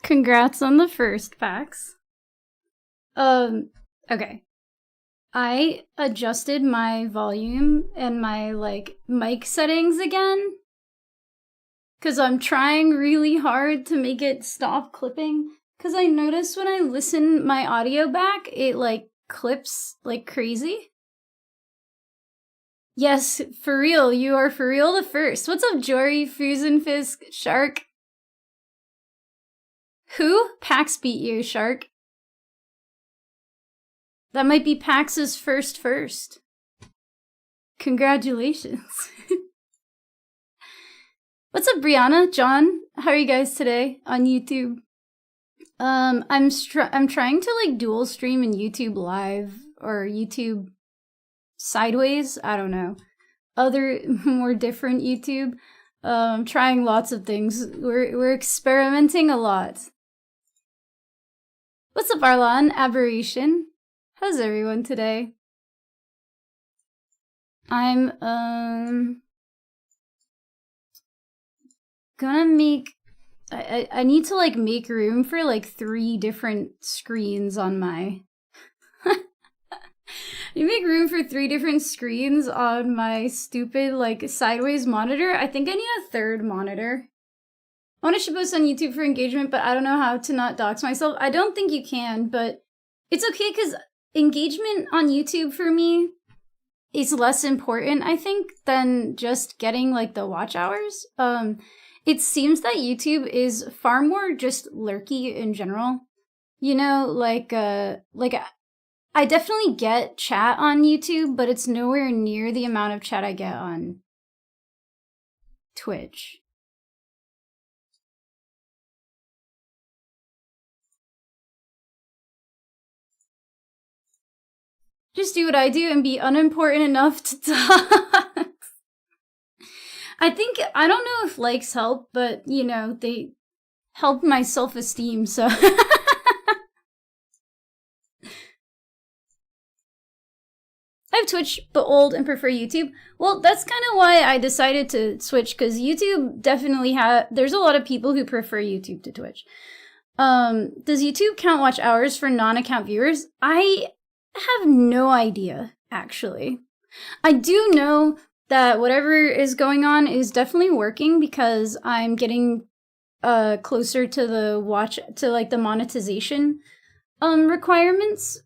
Congrats on the first PAX. Okay. I adjusted my volume and my, mic settings again. Because I'm trying really hard to make it stop clipping. Because I noticed when I listen my audio back, it, clips like crazy. Yes, for real, you are for real the first. What's up, Jory, Fusenfisk, Shark? Who? Pax beat you, Shark. That might be Pax's first. Congratulations. What's up, Brianna? John? How are you guys today on YouTube? I'm trying to dual stream in YouTube Live or YouTube Sideways. I don't know. Other more different YouTube. Trying lots of things. We're experimenting a lot. What's up, Arlan? Aberration. How's everyone today? I'm gonna make I need to make room for 3 different screens on my you make room for 3 different screens on my stupid sideways monitor. I think I need a 3rd monitor. I want to post on YouTube for engagement, but I don't know how to not dox myself. I don't think you can, but it's okay because engagement on YouTube for me is less important, I think, than just getting the watch hours. It seems that YouTube is far more just lurky in general. You know, I definitely get chat on YouTube, but it's nowhere near the amount of chat I get on Twitch. Just do what I do and be unimportant enough to talk. I don't know if likes help, but, you know, they help my self-esteem, so... I have Twitch, but old and prefer YouTube. Well, that's kind of why I decided to switch, because YouTube definitely there's a lot of people who prefer YouTube to Twitch. Does YouTube count watch hours for non-account viewers? I have no idea, actually. I do know that whatever is going on is definitely working because I'm getting closer to the monetization requirements.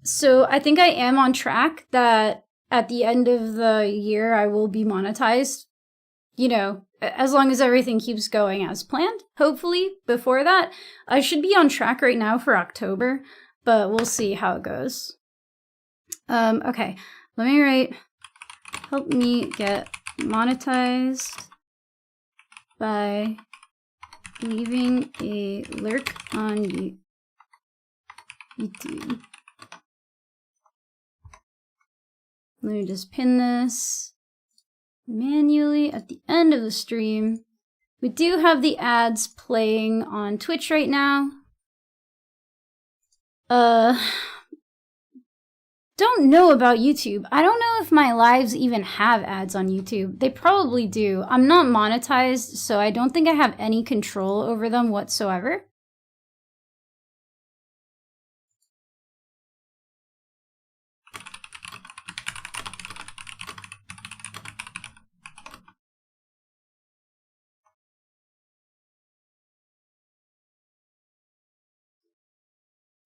So I think I am on track that at the end of the year I will be monetized, you know, as long as everything keeps going as planned. Hopefully before that, I should be on track right now for October, but we'll see how it goes. Okay, let me write, help me get monetized by leaving a lurk on YouTube. Let me just pin this manually at the end of the stream. We do have the ads playing on Twitch right now. Don't know about YouTube. I don't know if my lives even have ads on YouTube. They probably do. I'm not monetized, so I don't think I have any control over them whatsoever.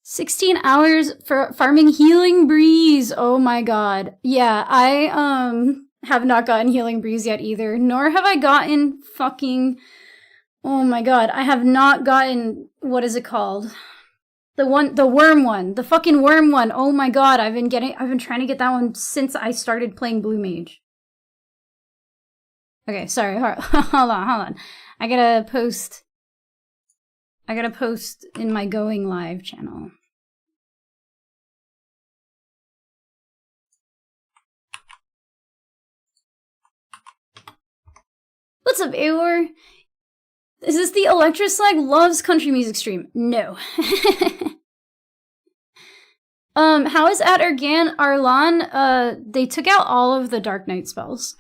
$16 hours for farming Healing Breeze. Oh my god. Yeah, I have not gotten Healing Breeze yet either, nor have I gotten fucking... Oh my god, I have not gotten... What is it called? The worm one. The fucking worm one. Oh my god, I've been trying to get that one since I started playing Blue Mage. Okay, sorry, hold on. I gotta post in my Going Live channel. What's up, Aor? Is this the Electroslag Loves Country Music stream? No. How is at Arlan? They took out all of the Dark Knight spells.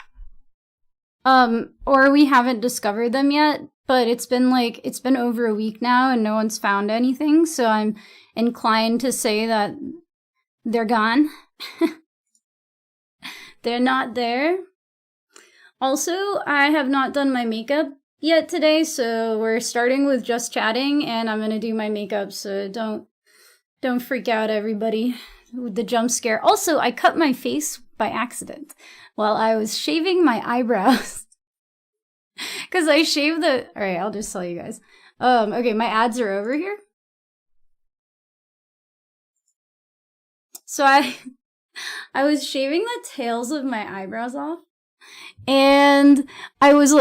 Or we haven't discovered them yet. but it's been over a week now and no one's found anything, so I'm inclined to say that they're gone. They're not there. Also, I have not done my makeup yet today, so we're starting with just chatting, and I'm gonna do my makeup, so don't freak out, everybody, with the jump scare. Also, I cut my face by accident while I was shaving my eyebrows. Because I shaved the... Alright, I'll just tell you guys. Okay, my ads are over here. So I was shaving the tails of my eyebrows off, and I was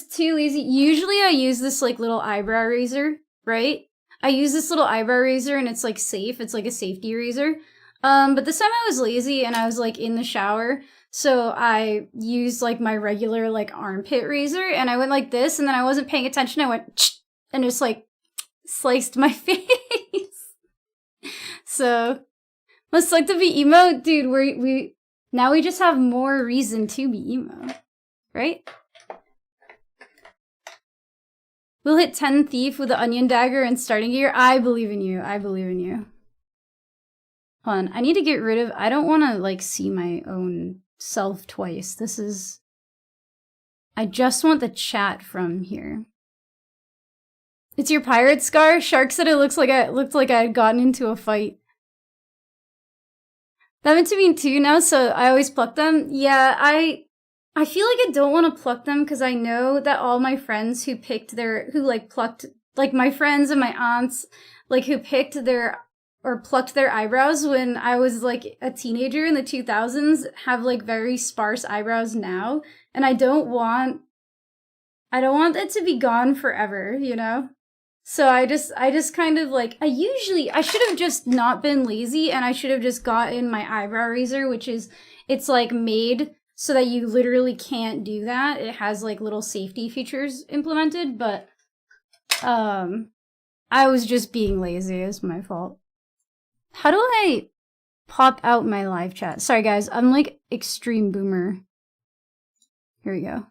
too lazy. Usually I use this like little eyebrow razor, right? I use this little eyebrow razor and it's like safe. It's like a safety razor. But this time I was lazy and I was like in the shower. So I used like my regular like armpit razor and I went like this and then I wasn't paying attention. I went and just like sliced my face. So must like to be emo? Dude, we now we just have more reason to be emo, right? We'll hit 10 Thief with the Onion Dagger and Starting Gear. I believe in you. I believe in you. Hold on. I need to get rid of... I don't want to, like, see my own self twice. This is... I just want the chat from here. It's your pirate scar? Shark said it looked like I had gotten into a fight. That meant to mean 2 now, so I always pluck them. Yeah, I feel like I don't want to pluck them because I know that all my friends who plucked, like my friends and my aunts, like who plucked their eyebrows when I was like a teenager in the 2000s have like very sparse eyebrows now. And I don't want it to be gone forever, you know? So I just kind of like, I should have just not been lazy and I should have just gotten my eyebrow razor, it's like made so that you literally can't do that. It has like little safety features implemented, but I was just being lazy. It's my fault. How do I pop out my live chat? Sorry guys, I'm like extreme boomer. Here we go.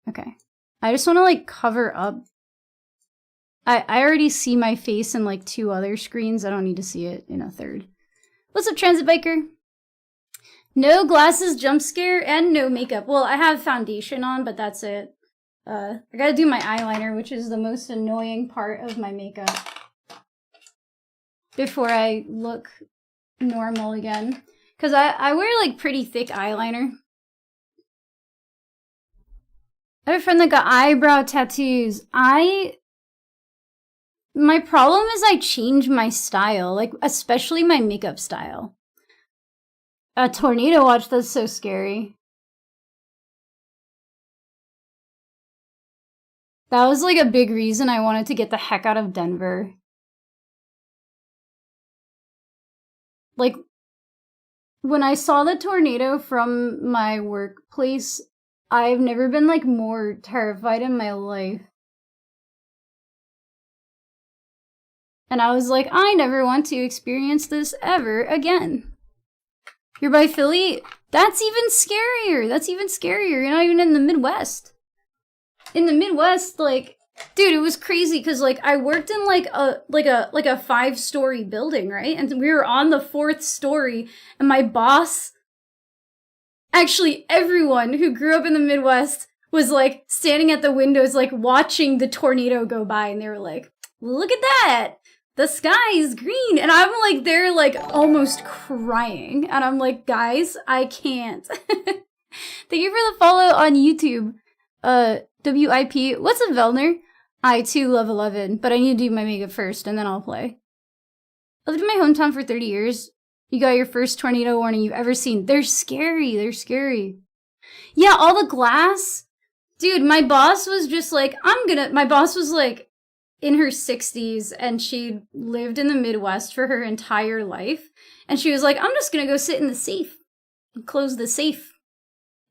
Okay. I just want to like cover up. I already see my face in like 2 other screens. I don't need to see it in a 3rd. What's up, Transit Biker? No glasses, jump scare, and no makeup. Well, I have foundation on, but that's it. I gotta do my eyeliner, which is the most annoying part of my makeup, before I look normal again. Because I wear, like, pretty thick eyeliner. I have a friend that got eyebrow tattoos. My problem is I change my style, like, especially my makeup style. A tornado watch, that's so scary. That was like a big reason I wanted to get the heck out of Denver. Like, when I saw the tornado from my workplace, I've never been like more terrified in my life. And I was like, I never want to experience this ever again. You're by Philly? That's even scarier. That's even scarier. You're not even in the Midwest. In the Midwest, like, dude, it was crazy because like I worked in like a 5-story building, right? And we were on the 4th story, and my boss, actually everyone who grew up in the Midwest was like standing at the windows, like watching the tornado go by, and they were like, "Look at that! The sky is green," and I'm like, they're like almost crying, and I'm like, guys, I can't. Thank you for the follow on YouTube. WIP. What's up, Velner? I too love 11, but I need to do my makeup first, and then I'll play. I lived in my hometown for 30 years. You got your first tornado warning you've ever seen. They're scary. They're scary. Yeah, all the glass. Dude, my boss was just like, my boss was like, in her 60s, and she lived in the Midwest for her entire life. And she was like, I'm just gonna go sit in the safe and close the safe.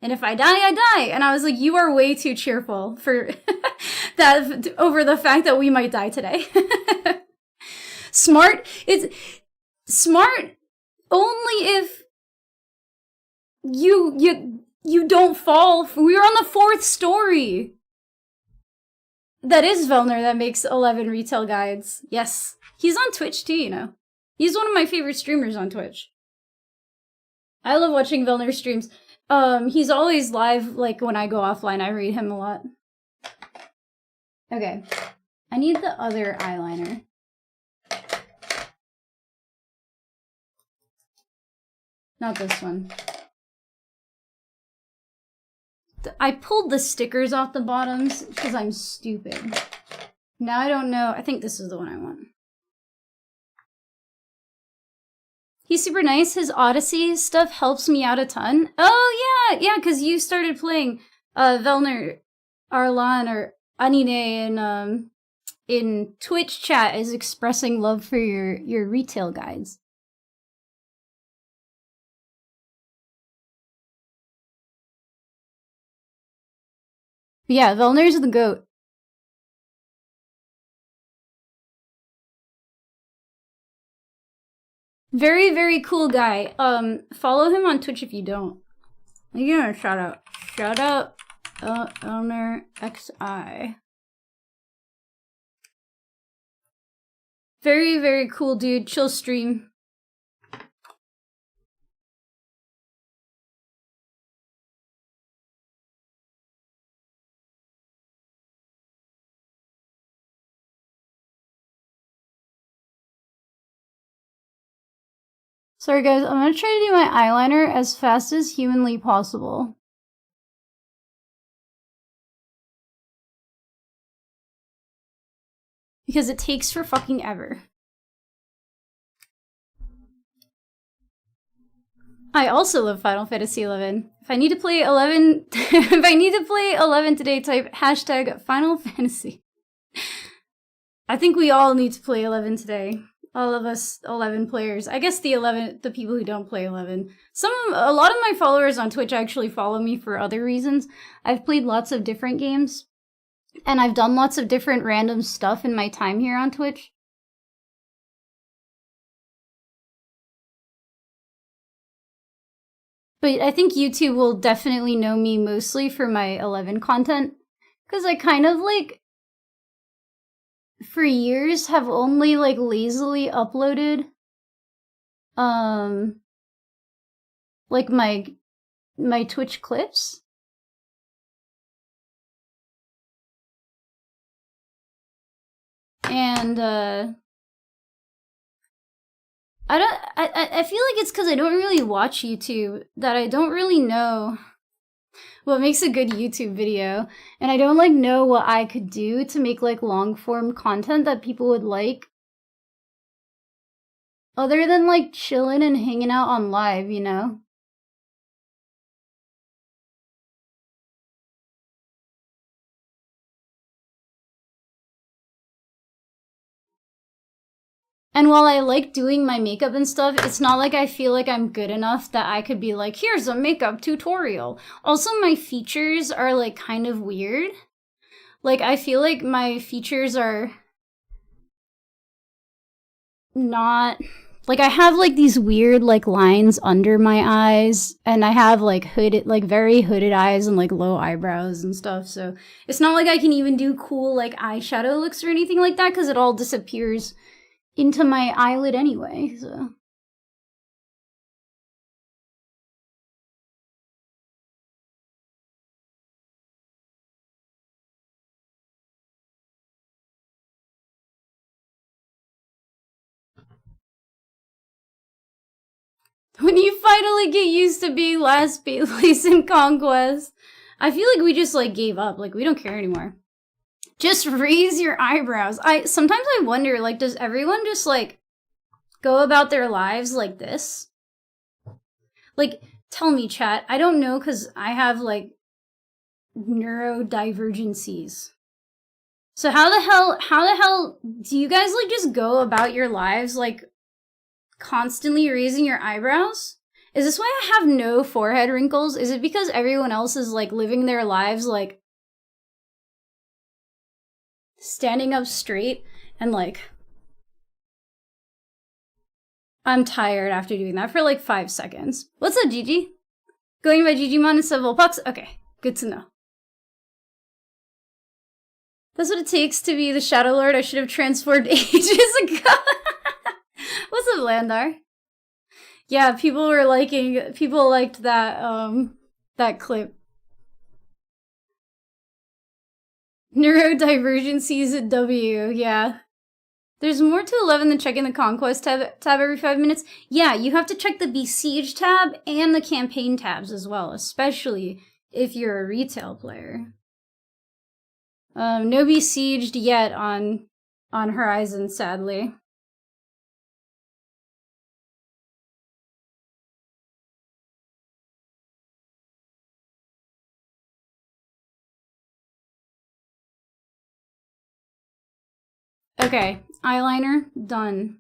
And if I die, I die. And I was like, you are way too cheerful for that, over the fact that we might die today. Smart? It's smart only if you don't fall. We were on the 4th story. That is Velner that makes 11 retail guides. Yes. He's on Twitch too, you know. He's one of my favorite streamers on Twitch. I love watching Velner streams. He's always live, like, when I go offline, I read him a lot. Okay. I need the other eyeliner. Not this one. I pulled the stickers off the bottoms because I'm stupid. Now I don't know. I think this is the one I want. He's super nice. His Odyssey stuff helps me out a ton. Oh, yeah, because you started playing Velner, Arlan, or Anine in Twitch chat is expressing love for your retail guides. But yeah, Velner's the GOAT. Very, very cool guy. Follow him on Twitch if you don't. I'm giving him a shout out. Shout out, horizonxi. Very, very cool dude. Chill stream. Sorry guys, I'm gonna try to do my eyeliner as fast as humanly possible. Because it takes for fucking ever. I also love Final Fantasy XI. If I need to play 11, if I need to play 11 today, type hashtag Final Fantasy. I think we all need to play 11 today. All of us 11 players. I guess the people who don't play 11. A lot of my followers on Twitch actually follow me for other reasons. I've played lots of different games, and I've done lots of different random stuff in my time here on Twitch. But I think YouTube will definitely know me mostly for my 11 content, because I kind of, like, for years have only, like, lazily uploaded, like, my Twitch clips. And, I feel like it's because I don't really watch YouTube, that I don't really know what makes a good YouTube video, and I don't, like, know what I could do to make, like, long-form content that people would like. Other than, like, chilling and hanging out on live, you know? And while I like doing my makeup and stuff, it's not like I feel like I'm good enough that I could be like, here's a makeup tutorial. Also, my features are, like, kind of weird. Like, I feel like my features are not... Like, I have, like, these weird, like, lines under my eyes, and I have, like, very hooded eyes and, like, low eyebrows and stuff, so it's not like I can even do cool, like, eyeshadow looks or anything like that, because it all disappears into my eyelid anyway, so. When you finally get used to being last place in Conquest, I feel like we just, like, gave up. Like, we don't care anymore. Just raise your eyebrows. Sometimes I wonder, like, does everyone just, like, go about their lives like this? Like, tell me, chat. I don't know, because I have, like, neurodivergencies. So how the hell do you guys, like, just go about your lives, like, constantly raising your eyebrows? Is this why I have no forehead wrinkles? Is it because everyone else is, like, living their lives, like, standing up straight and, like... I'm tired after doing that for, like, 5 seconds. What's up, Gigi? Going by Gigimon instead of Volpox? Okay, good to know. That's what it takes to be the Shadow Lord. I should have transformed ages ago. What's up, Landar? Yeah, people liked that, that clip. Neurodivergencies at W, yeah. There's more to 11 than checking the Conquest tab every 5 minutes. Yeah, you have to check the Besiege tab and the Campaign tabs as well, especially if you're a retail player. No Besieged yet on Horizon, sadly. Okay, eyeliner, done.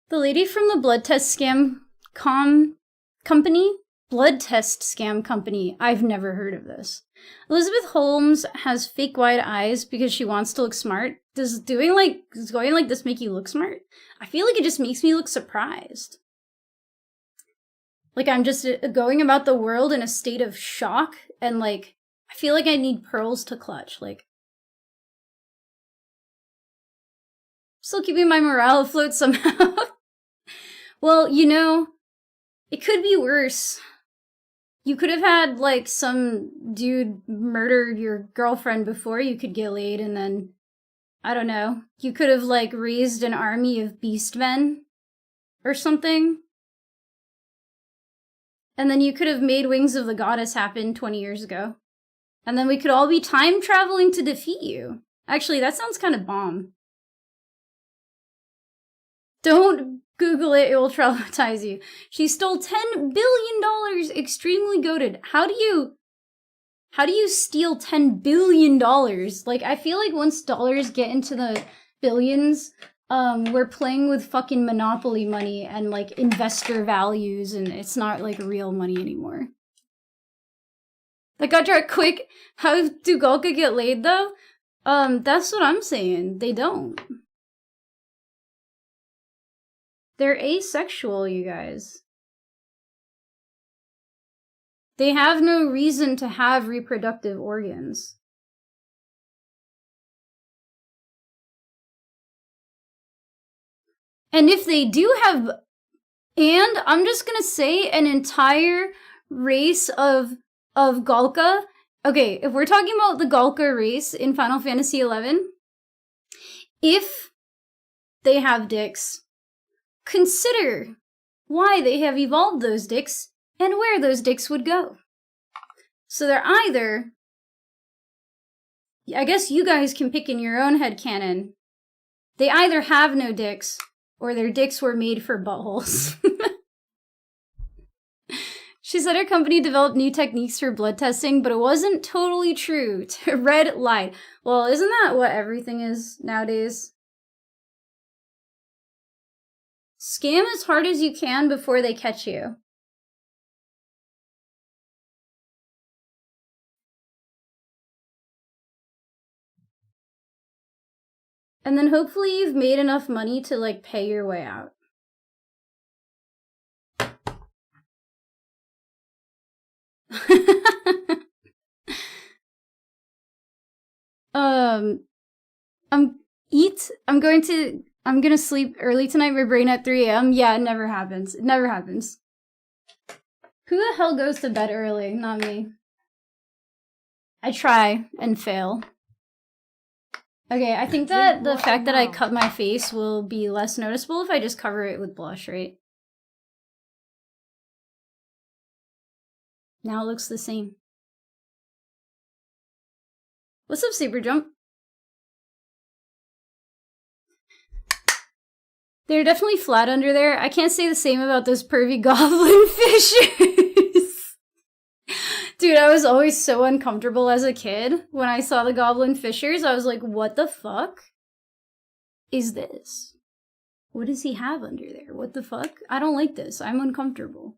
The lady from the blood test scam company? Blood test scam company. I've never heard of this. Elizabeth Holmes has fake wide eyes because she wants to look smart. Does going like this make you look smart? I feel like it just makes me look surprised. Like I'm just going about the world in a state of shock and like, I feel like I need pearls to clutch. Like, still keeping my morale afloat somehow. Well, you know, it could be worse. You could have had, like, some dude murder your girlfriend before you could get laid, and then, I don't know, you could have, like, raised an army of beast men or something. And then you could have made Wings of the Goddess happen 20 years ago. And then we could all be time traveling to defeat you. Actually, that sounds kind of bomb. Don't Google it, it will traumatize you. She stole $10 billion, extremely goated. How do you steal $10 billion? Like, I feel like once dollars get into the billions, we're playing with fucking Monopoly money and, like, investor values, and it's not, like, real money anymore. That got dark quick. How do Golka get laid, though? That's what I'm saying. They don't. They're asexual, you guys. They have no reason to have reproductive organs. And if they do have, and I'm just gonna say an entire race of Golka. Okay, if we're talking about the Golka race in Final Fantasy XI, if they have dicks, consider why they have evolved those dicks and where those dicks would go. So they're either, I guess you guys can pick in your own headcanon, they either have no dicks or their dicks were made for buttholes. She said her company developed new techniques for blood testing, but it wasn't totally true. Red lied. Well, isn't that what everything is nowadays? Scam as hard as you can before they catch you. And then hopefully you've made enough money to, like, pay your way out. I'm gonna sleep early tonight, my brain at 3 a.m. Yeah, it never happens. It never happens. Who the hell goes to bed early? Not me. I try and fail. Okay, I think that the fact that I cut my face will be less noticeable if I just cover it with blush, right? Now it looks the same. What's up, Saber Jump? They're definitely flat under there. I can't say the same about those pervy goblin fishers. Dude, I was always so uncomfortable as a kid when I saw the goblin fishers. I was like, what the fuck is this? What does he have under there? What the fuck? I don't like this. I'm uncomfortable.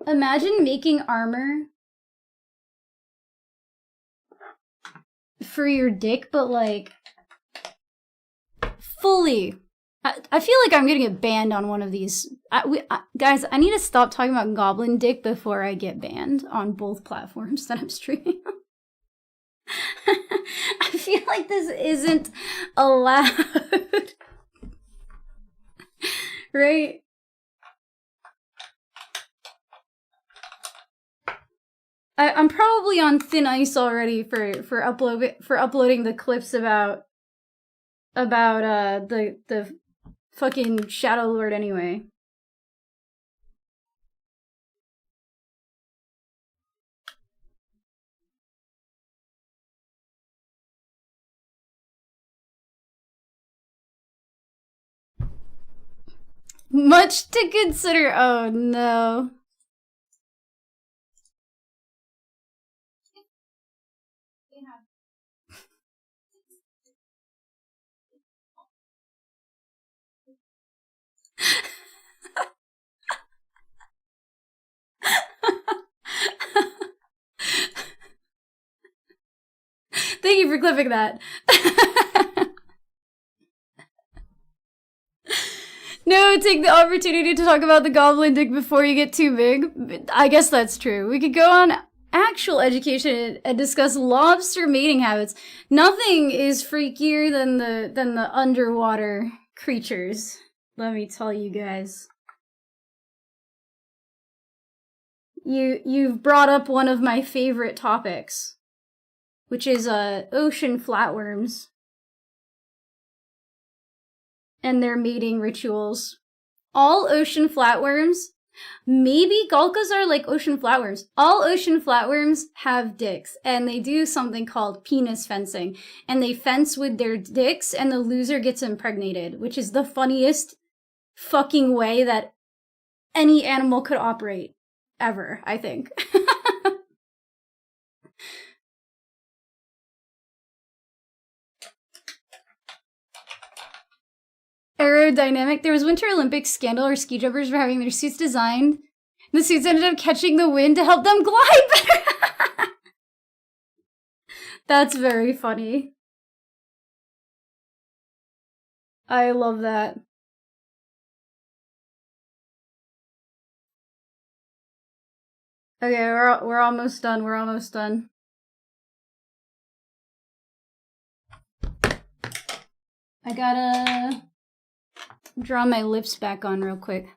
Imagine making armor for your dick, but like fully I feel like I'm gonna get banned on one of these. Guys, I need to stop talking about goblin dick before I get banned on both platforms that I'm streaming on. I feel like this isn't allowed. Right? I'm probably on thin ice already for uploading the clips about the fucking Shadow Lord anyway. Much to consider. Oh no. Thank you for clipping that. No, take the opportunity to talk about the goblin dick before you get too big. I guess that's true. We could go on actual education and discuss lobster mating habits. Nothing is freakier than the underwater creatures. Let me tell you guys. You've brought up one of my favorite topics, which is ocean flatworms and their mating rituals. All ocean flatworms, maybe Gulkas are like ocean flatworms. All ocean flatworms have dicks, and they do something called penis fencing. And they fence with their dicks, and the loser gets impregnated, which is the funniest fucking way that any animal could operate. Ever, I think. Aerodynamic. There was Winter Olympics scandal where ski jumpers were having their suits designed. And the suits ended up catching the wind to help them glide better. That's very funny. I love that. Okay, we're almost done. We're almost done. I gotta draw my lips back on real quick.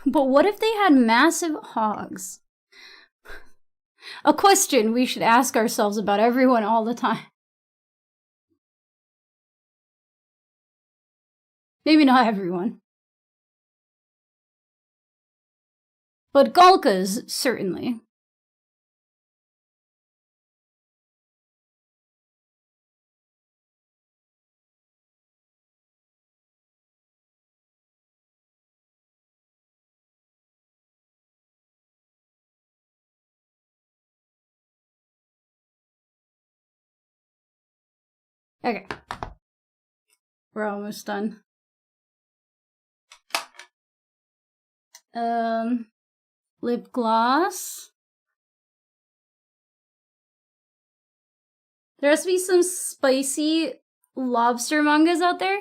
But what if they had massive hogs? A question we should ask ourselves about everyone all the time. Maybe not everyone. But Gulkas, certainly. Okay. We're almost done. Lip gloss. There has to be some spicy lobster mangas out there.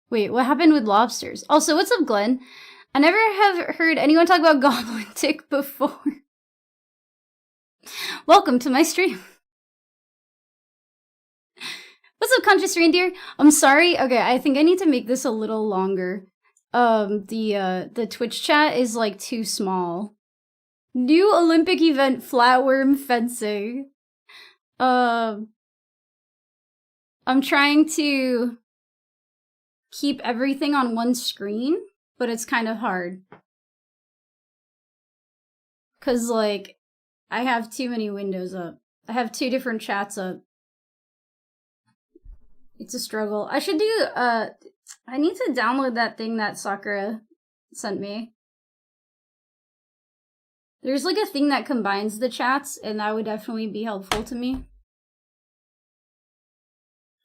Wait, what happened with lobsters? Also, what's up, Glenn? I never have heard anyone talk about goblin tick before. Welcome to my stream. What's up, Conscious Reindeer? I'm sorry. Okay, I think I need to make this a little longer. The Twitch chat is like too small. New Olympic event, flatworm fencing. I'm trying to keep everything on one screen, but it's kind of hard. 'Cause, like, I have too many windows up. I have 2 different chats up. It's a struggle. I should do, I need to download that thing that Sakura sent me. There's like a thing that combines the chats, and that would definitely be helpful to me.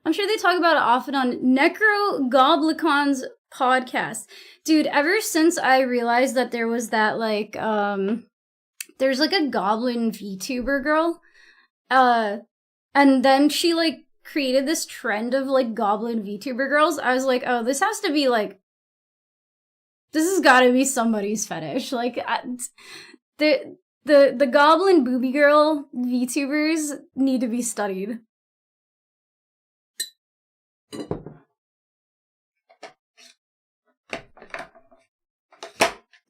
I'm sure they talk about it often on Necrogoblicon's podcast. Dude, ever since I realized that there was that, like, there's like a goblin VTuber girl, and then she, like, created this trend of like goblin VTuber girls, I was like, oh, this has to be like, this has got to be somebody's fetish. Like, the goblin booby girl VTubers need to be studied.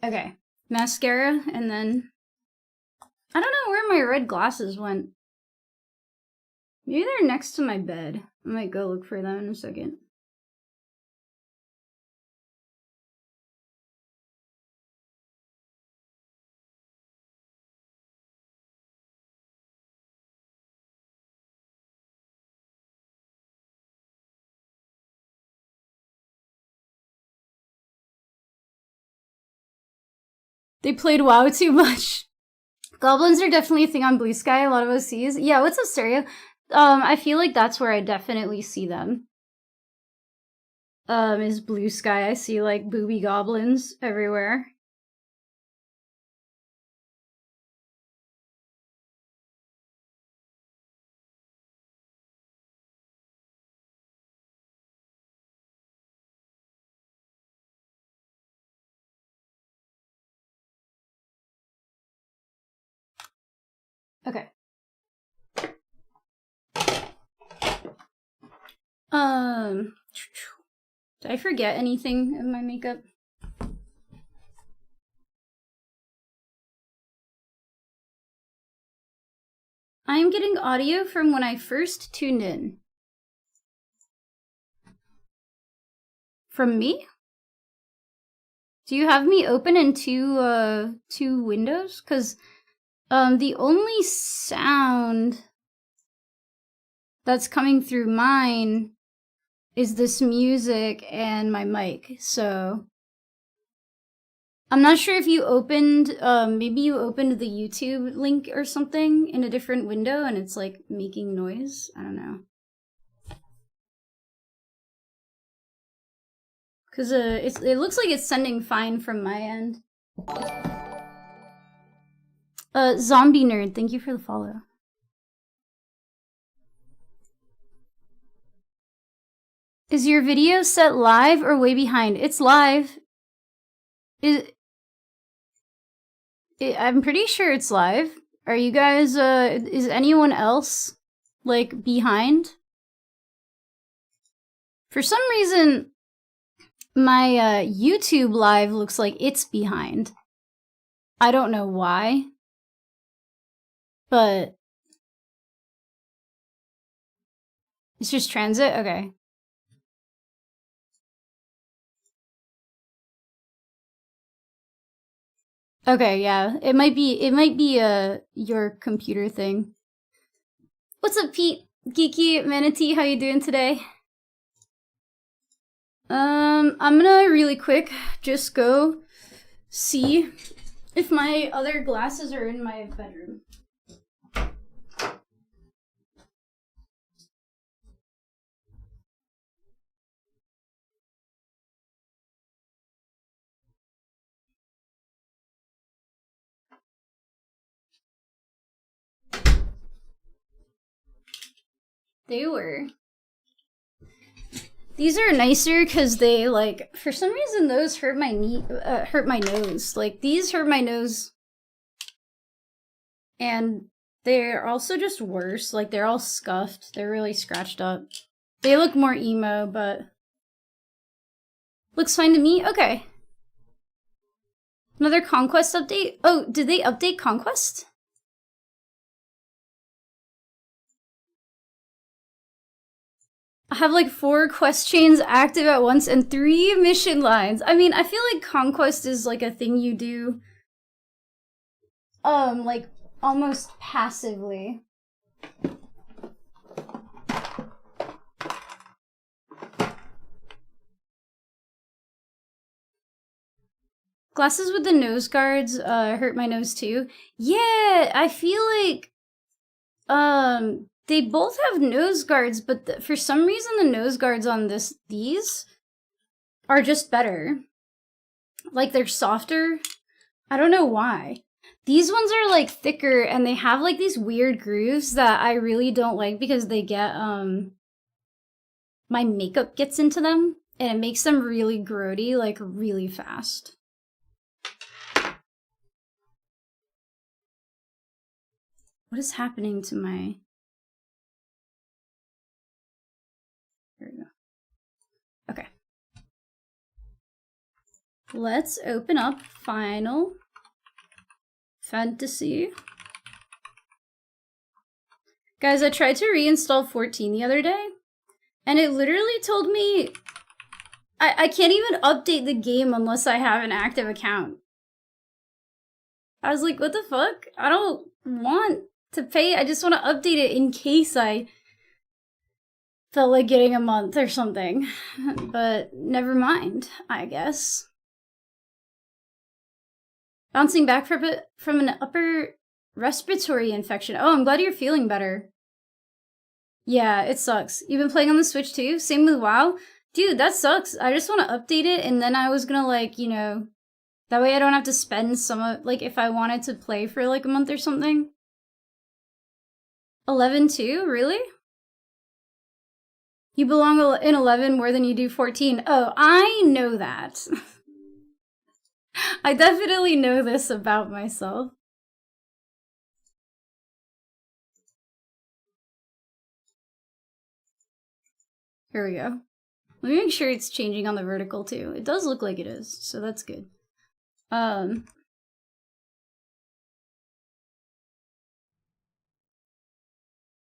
Okay, mascara, and then I don't know where my red glasses went. Maybe they're next to my bed. I might go look for them in a second. They played WoW too much. Goblins are definitely a thing on Blue Sky, a lot of OCs. Yeah, what's up, Stereo? I feel like that's where I definitely see them. Is Blue Sky. I see, like, booby goblins everywhere. Okay. Did I forget anything in my makeup? I am getting audio from when I first tuned in. From me? Do you have me open in two windows? 'Cause the only sound that's coming through mine is this music and my mic, so I'm not sure if you opened, maybe you opened the YouTube link or something in a different window and it's like making noise. I don't know. Cause it looks like it's sending fine from my end. Zombie Nerd, thank you for the follow. Is your video set live or way behind? It's live. I'm pretty sure it's live. Are you guys, is anyone else, like, behind? For some reason, my YouTube live looks like it's behind. I don't know why. But it's just transit? Okay. Okay, yeah. It might be your computer thing. What's up, Pete? Geeky Manatee, how you doing today? I'm gonna really quick just go see if my other glasses are in my bedroom. They were. These are nicer because they, like, for some reason those hurt my hurt my nose. Like, these hurt my nose. And they're also just worse. Like, they're all scuffed. They're really scratched up. They look more emo, but looks fine to me. Okay. Another Conquest update? Oh, did they update Conquest? I have like 4 quest chains active at once and 3 mission lines. I mean, I feel like Conquest is like a thing you do, like almost passively. Glasses with the nose guards hurt my nose too. Yeah, I feel like they both have nose guards, but for some reason the nose guards on these are just better. Like, they're softer. I don't know why. These ones are like thicker and they have like these weird grooves that I really don't like because they get my makeup gets into them and it makes them really grody, like really fast. What is happening to my... Here we go. Okay. Let's open up Final Fantasy. Guys, I tried to reinstall 14 the other day, and it literally told me I can't even update the game unless I have an active account. I was like, what the fuck? I don't want to pay. I just want to update it in case I felt like getting a month or something. But never mind, I guess. Bouncing back from an upper respiratory infection. Oh, I'm glad you're feeling better. Yeah, it sucks. You've been playing on the Switch too? Same with WoW? Dude, that sucks. I just want to update it, and then I was gonna, like, you know, that way I don't have to spend some of, like, if I wanted to play for, like, a month or something. 11 too? Really? You belong in 11 more than you do 14. Oh, I know that. I definitely know this about myself. Here we go. Let me make sure it's changing on the vertical too. It does look like it is, so that's good.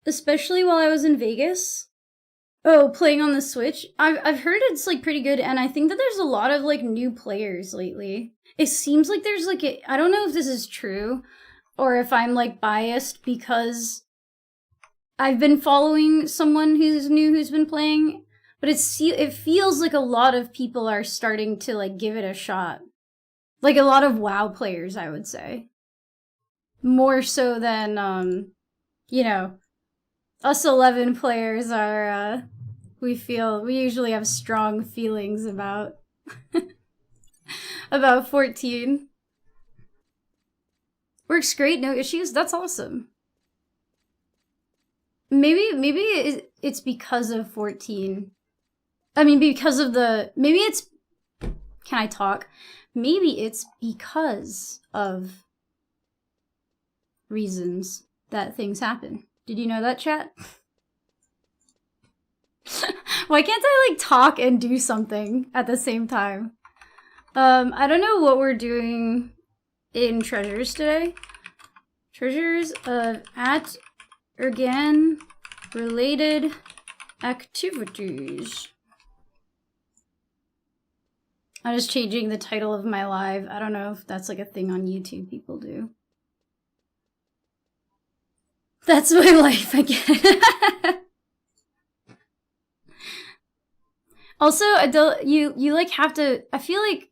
Especially while I was in Vegas. Oh, playing on the Switch? I've heard it's, like, pretty good, and I think that there's a lot of, like, new players lately. It seems like there's, like, I don't know if this is true, or if I'm, like, biased because I've been following someone who's new who's been playing, but it feels like a lot of people are starting to, like, give it a shot. Like, a lot of WoW players, I would say. More so than, you know, us 11 players are, we usually have strong feelings about, about 14. Works great, no issues, that's awesome. Maybe it's because of 14. I mean, because of the, maybe it's, can I talk? Maybe it's because of reasons that things happen. Did you know that, chat? Why can't I, like, talk and do something at the same time? I don't know what we're doing in treasures today. Treasures of Ergan related activities. I'm just changing the title of my live. I don't know if that's, like, a thing on YouTube people do. That's my life again. Also, you like have to, I feel like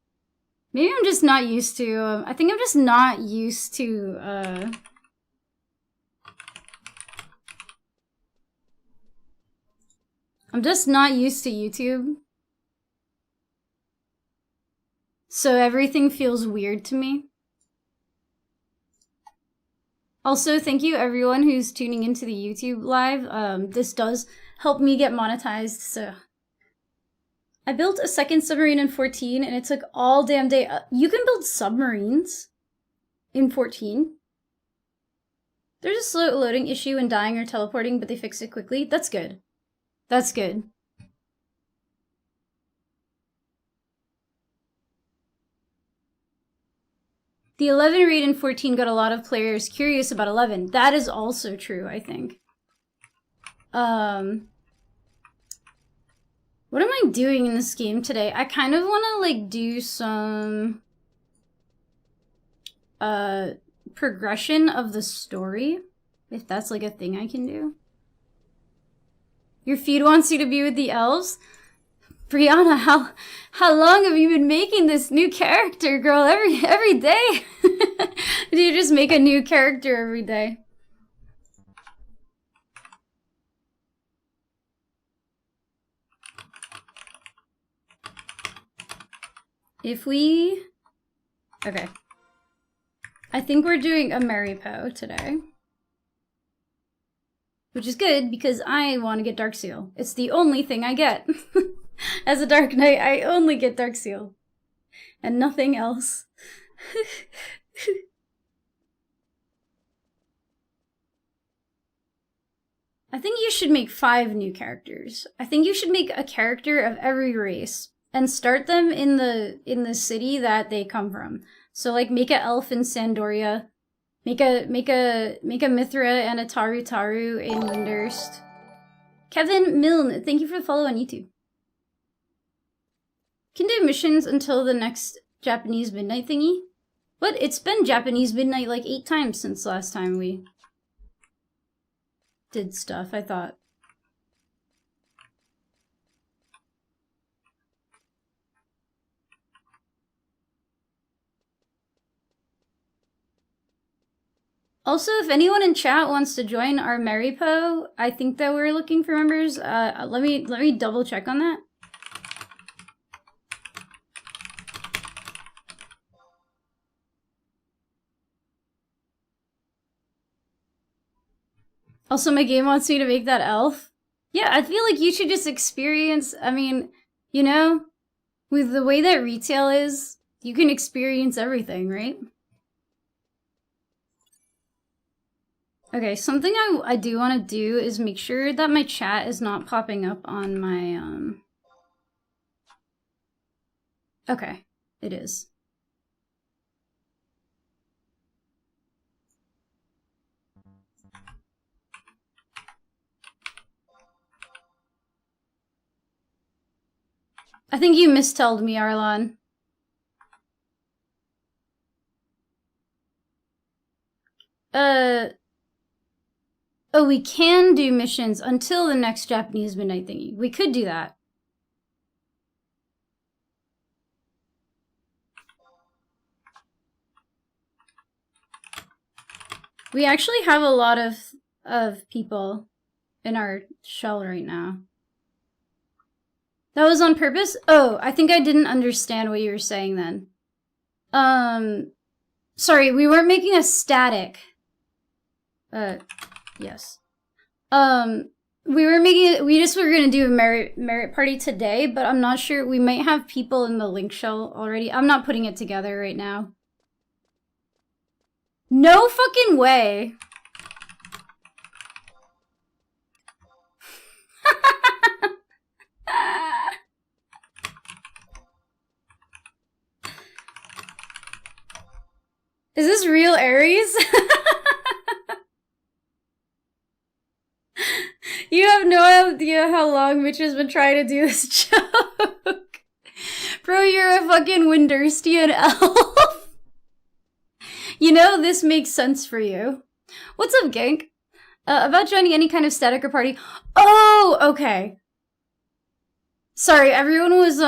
maybe I'm just not used to, I think I'm just not used to, I'm just not used to YouTube. So everything feels weird to me. Also, thank you everyone who's tuning into the YouTube live. This does help me get monetized, so. I built a second submarine in 14 and it took all damn day. You can build submarines in 14. There's a slow loading issue when dying or teleporting, but they fixed it quickly. That's good. That's good. The 11 raid in 14 got a lot of players curious about 11. That is also true, I think. What am I doing in this game today? I kind of want to, like, do some progression of the story, if that's, like, a thing I can do. Your feed wants you to be with the elves? Brianna, how long have you been making this new character, girl? Every day? Do you just make a new character every day? If we... Okay. I think we're doing a meripo today. Which is good because I want to get Dark Seal. It's the only thing I get. As a Dark Knight, I only get Dark Seal. And nothing else. I think you should make 5 new characters. I think you should make a character of every race and start them in the city that they come from. So like make a elf in Sandoria, make a Mithra and a Taru Taru in Windurst. Kevin Milne, thank you for the follow on YouTube. Can do missions until the next Japanese midnight thingy. What? It's been Japanese midnight like 8 times since last time we did stuff, I thought. Also, if anyone in chat wants to join our meripo, I think that we're looking for members. Let me double check on that. Also, my game wants me to make that elf. Yeah, I feel like you should just experience, I mean, you know, with the way that retail is, you can experience everything, right? Okay, something I do want to do is make sure that my chat is not popping up on my, Okay, it is. I think you mistold me, Arlon. Oh, we can do missions until the next Japanese midnight thingy. We could do that. We actually have a lot of people in our shell right now. That was on purpose? Oh, I think I didn't understand what you were saying then. Sorry, we weren't making a static. Yes. We just were gonna do a merit party today, but I'm not sure. We might have people in the link shell already. I'm not putting it together right now. No fucking way. Is this real Aries? You have no idea how long Mitch has been trying to do this joke. Bro, you're a fucking Windurstian elf. You know, this makes sense for you. What's up, Gank? About joining any kind of static or party. Oh, okay. Sorry, everyone was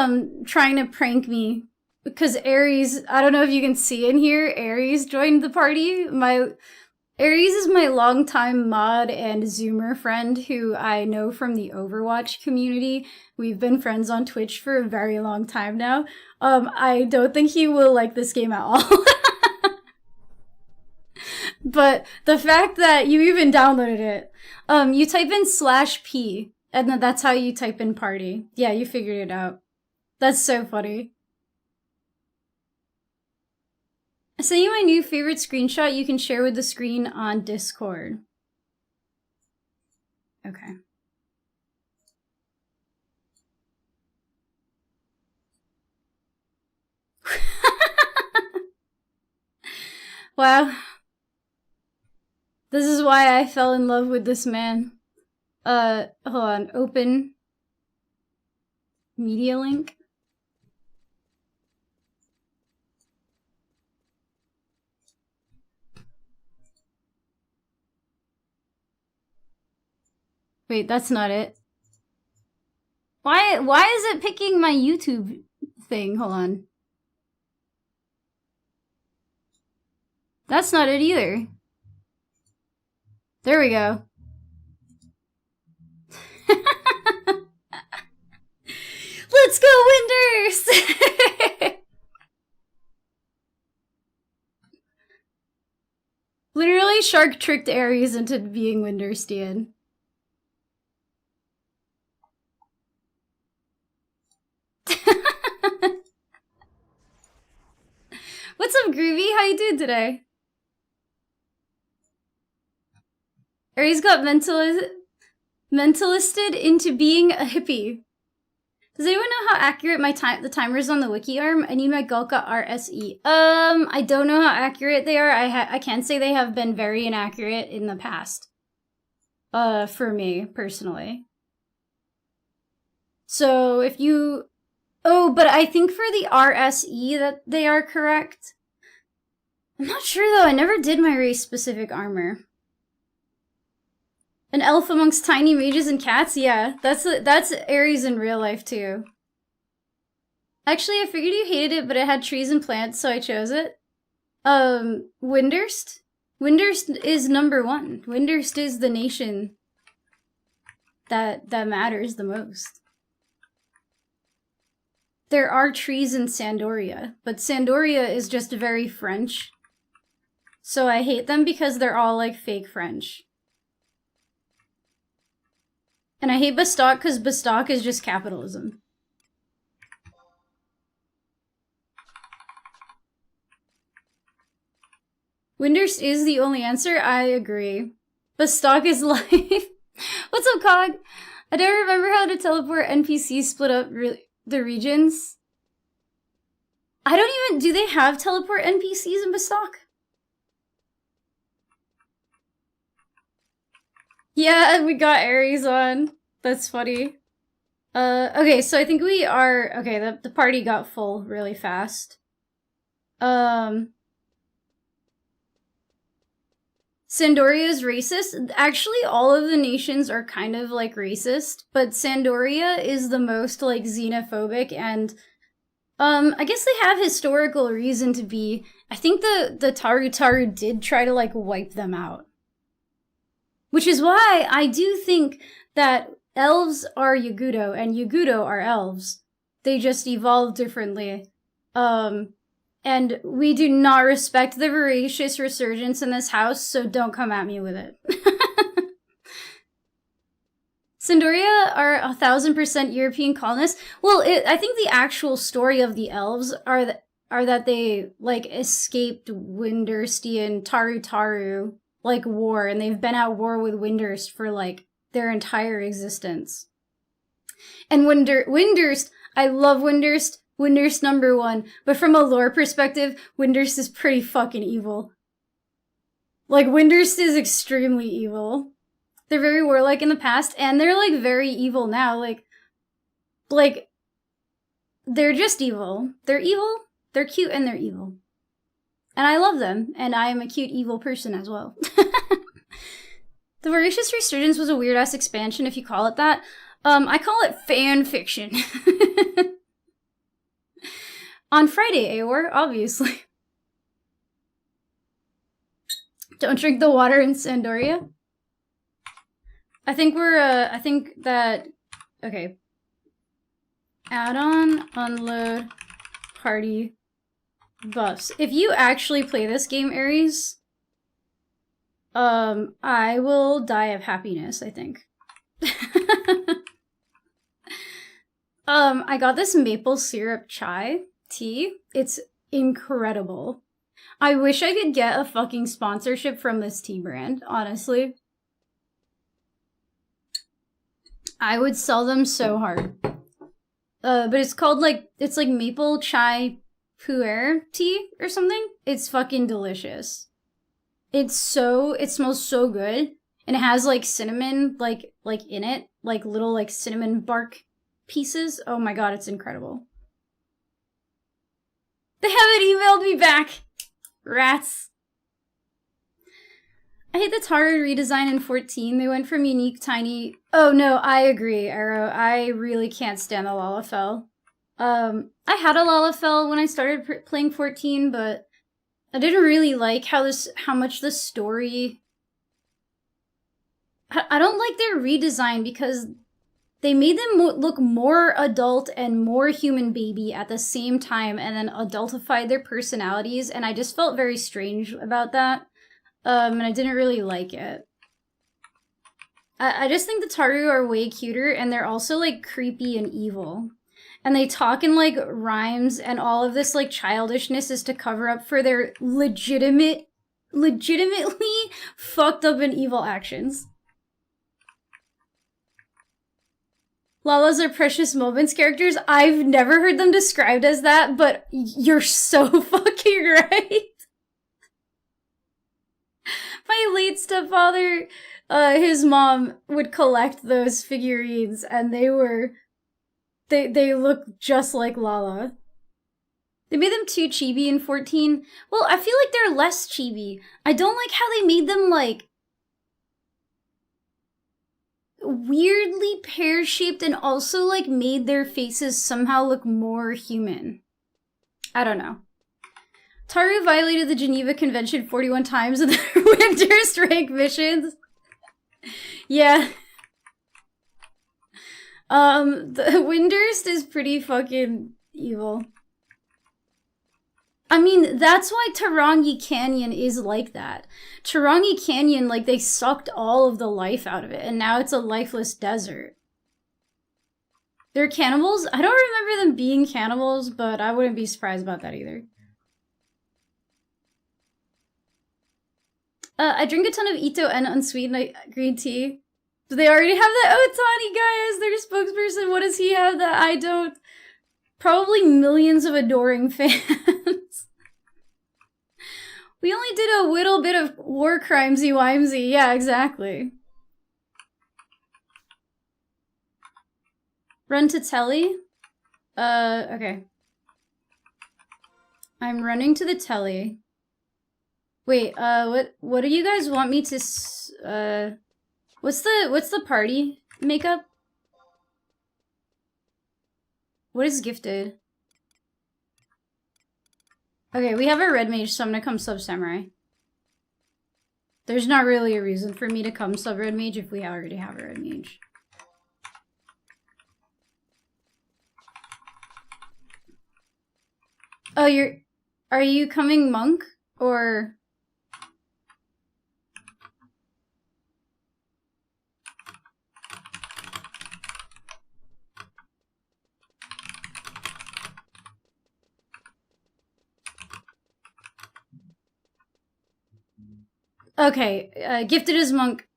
trying to prank me because Aries, I don't know if you can see in here, Aries joined the party. Aries is my longtime mod and Zoomer friend who I know from the Overwatch community. We've been friends on Twitch for a very long time now. I don't think he will like this game at all. But the fact that you even downloaded it, you type in /p, and then that's how you type in party. Yeah, you figured it out. That's so funny. I sent you my new favorite screenshot you can share with the screen on Discord. Okay. Wow. This is why I fell in love with this man. Hold on. Open media link. Wait, that's not it. Why is it picking my YouTube thing? Hold on. That's not it either. There we go. Let's go, Winders! Literally, Shark tricked Aries into being Windurstian. how you doing today? Aries got mentalisted into being a hippie. Does anyone know how accurate the timers on the wiki are? I need my Gulka RSE. I don't know how accurate they are. I can say they have been very inaccurate in the past. For me, personally. So if you... Oh, but I think for the RSE that they are correct. I'm not sure though, I never did my race-specific armor. An elf amongst tiny mages and cats? Yeah, that's Aries in real life too. Actually, I figured you hated it, but it had trees and plants, so I chose it. Windurst? Windurst is #1. Windurst is the nation that matters the most. There are trees in Sandoria, but Sandoria is just very French. So I hate them because they're all like fake French. And I hate Bastock because Bastock is just capitalism. Windurst is the only answer? I agree. Bastock is life. What's up, Cog? I don't remember how to teleport NPCs split up the regions. I don't even... Do they have teleport NPCs in Bastock? Yeah, we got Aries on. That's funny. Okay, so I think we are... Okay, the party got full really fast. Sandoria is racist. Actually, all of the nations are kind of, like, racist, but Sandoria is the most, like, xenophobic, and, I guess they have historical reason to be. I think the Taru did try to, like, wipe them out. Which is why I do think that elves are Yagudo, and Yagudo are elves. They just evolved differently. And we do not respect the voracious resurgence in this house, so don't come at me with it. Sandoria are 1000% European colonists. Well, I think the actual story of the elves are that they, like, escaped Windurstian Taru, like, war, and they've been at war with Windurst for, like, their entire existence. And Windurst, I love Windurst. Windurst #1, but from a lore perspective, Windurst is pretty fucking evil. Like, Windurst is extremely evil. They're very warlike in the past, and they're, like, very evil now. Like, they're just evil. They're evil, they're cute, and they're evil. And I love them, and I am a cute, evil person as well. The Voracious Resurgence was a weird-ass expansion, if you call it that. I call it fan fiction. On Friday, Aor, obviously. Don't drink the water in Sandoria. I think okay. Add-on, unload, party, buffs. If you actually play this game, Aries, I will die of happiness, I think. I got this maple syrup chai tea. It's incredible. I wish I could get a fucking sponsorship from this tea brand, honestly. I would sell them so hard. But it's called, like, it's like maple chai pu'er tea or something. It's fucking delicious. It smells so good. And it has, like, cinnamon, like in it. Like, little, like, cinnamon bark pieces. Oh my god, it's incredible. They haven't emailed me back! Rats. I hate the Taru redesign in 14. They went from unique, tiny... Oh no, I agree, Arrow. I really can't stand the Lalafell. I had a Lalafell when I started playing 14, but I didn't really like how much the story... I don't like their redesign because they made them look more adult and more human baby at the same time, and then adultified their personalities, and I just felt very strange about that. And I didn't really like it. I just think the Taru are way cuter, and they're also, like, creepy and evil. and they talk in like rhymes, and all of this like childishness is to cover up for their legitimately fucked up and evil actions. Lalas are precious moments characters. I've never heard them described as that, but you're so fucking right. My late stepfather, his mom would collect those figurines, and they look just like Lala. They made them too chibi in 14. Well, I feel like they're less chibi. I don't like how they made them, like, weirdly pear-shaped and also, like, made their faces somehow look more human. I don't know. Taru violated the Geneva Convention 41 times in the Winter's rank missions. Yeah. The Windurst is pretty fucking evil. I mean, that's why Tarangi Canyon is like that. Tarangi Canyon, like, they sucked all of the life out of it, and now it's a lifeless desert. They're cannibals? I don't remember them being cannibals, but I wouldn't be surprised about that either. I drink a ton of Ito and unsweetened green tea. Do they already have that Otani guy as their spokesperson? What does he have that I don't? Probably millions of adoring fans. We only did a little bit of war crimesy-wimesy. Yeah, exactly. Run to telly? Okay. I'm running to the telly. Wait, what do you guys want me to, what's the party makeup? What is gifted? Okay, we have a red mage, so I'm gonna come sub samurai. There's not really a reason for me to come sub red mage if we already have a red mage. Oh, are you coming monk? Or... Okay, gifted as monk,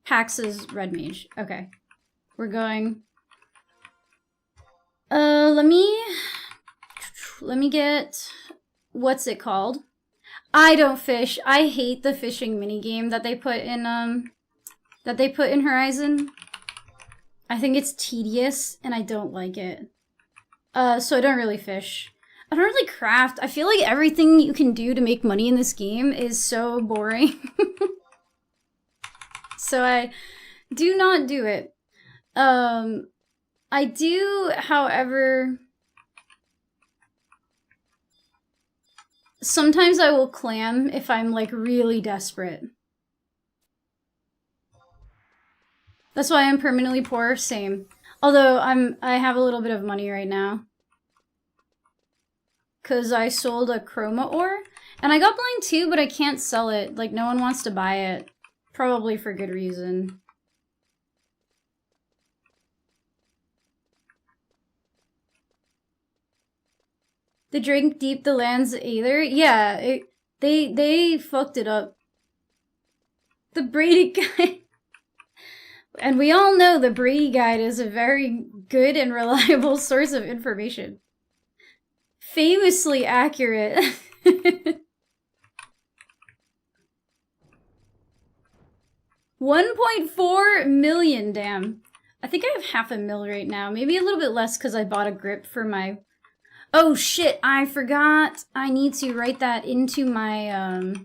Pax as red mage. Okay. We're going... let me get... What's it called? I don't fish. I hate the fishing minigame that they put in, Horizon. I think it's tedious, and I don't like it. So I don't really fish. I don't really craft. I feel like everything you can do to make money in this game is so boring. So I do not do it. I do, however... Sometimes I will clam if I'm, like, really desperate. That's why I'm permanently poor. Same. Although, I have a little bit of money right now. Because I sold a chroma ore. And I got blind too, but I can't sell it. Like, no one wants to buy it. Probably for good reason. The drink deep the lands either? Yeah, they fucked it up. The Brady Guide. And we all know the Brady Guide is a very good and reliable source of information. Famously accurate. 1.4 million, damn. I think I have half a mil right now. Maybe a little bit less because I bought a grip for my... Oh shit, I forgot. I need to write that into my,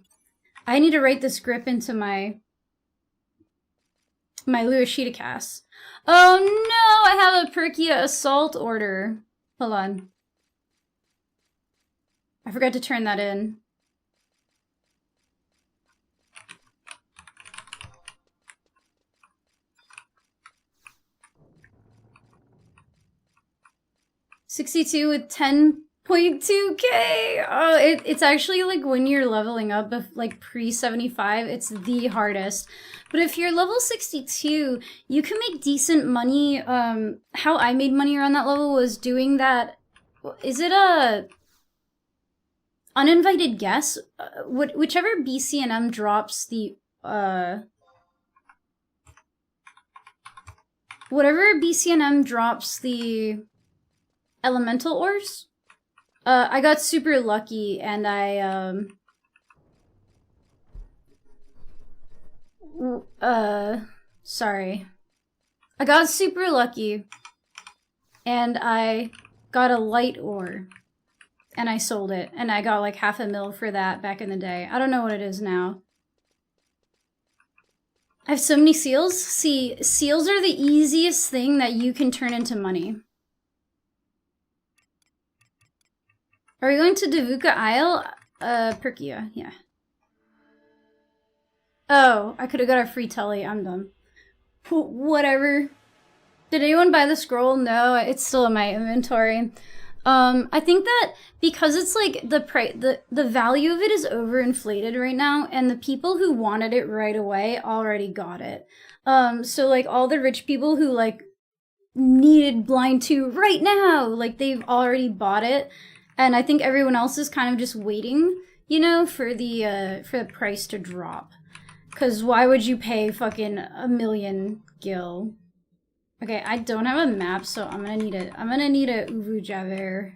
I need to write this grip into my Luashita cast. Oh no, I have a Perkia assault order. Hold on. I forgot to turn that in. $62 with 10 0.2k! Oh, it's actually like when you're leveling up, like pre-75, it's the hardest. But if you're level 62, you can make decent money. How I made money around that level was doing that. Is it a uninvited guest? Whichever BCNM drops the whatever BCNM drops the elemental ores. I got super lucky and sorry. I got super lucky and I got a light ore and I sold it and I got like $500,000 for that back in the day. I don't know what it is now. I have so many seals. See, seals are the easiest thing that you can turn into money. Are we going to Davuka Isle? Perkia, yeah. Oh, I could have got a free telly. I'm dumb. Whatever. Did anyone buy the scroll? No, it's still in my inventory. I think that because it's like the value of it is overinflated right now, and the people who wanted it right away already got it. So like all the rich people who like needed Blind 2 right now, like they've already bought it. And I think everyone else is kind of just waiting, you know, for the price to drop. Cause why would you pay fucking 1,000,000 gil? Okay, I don't have a map, so I'm gonna need a Uvu Javert.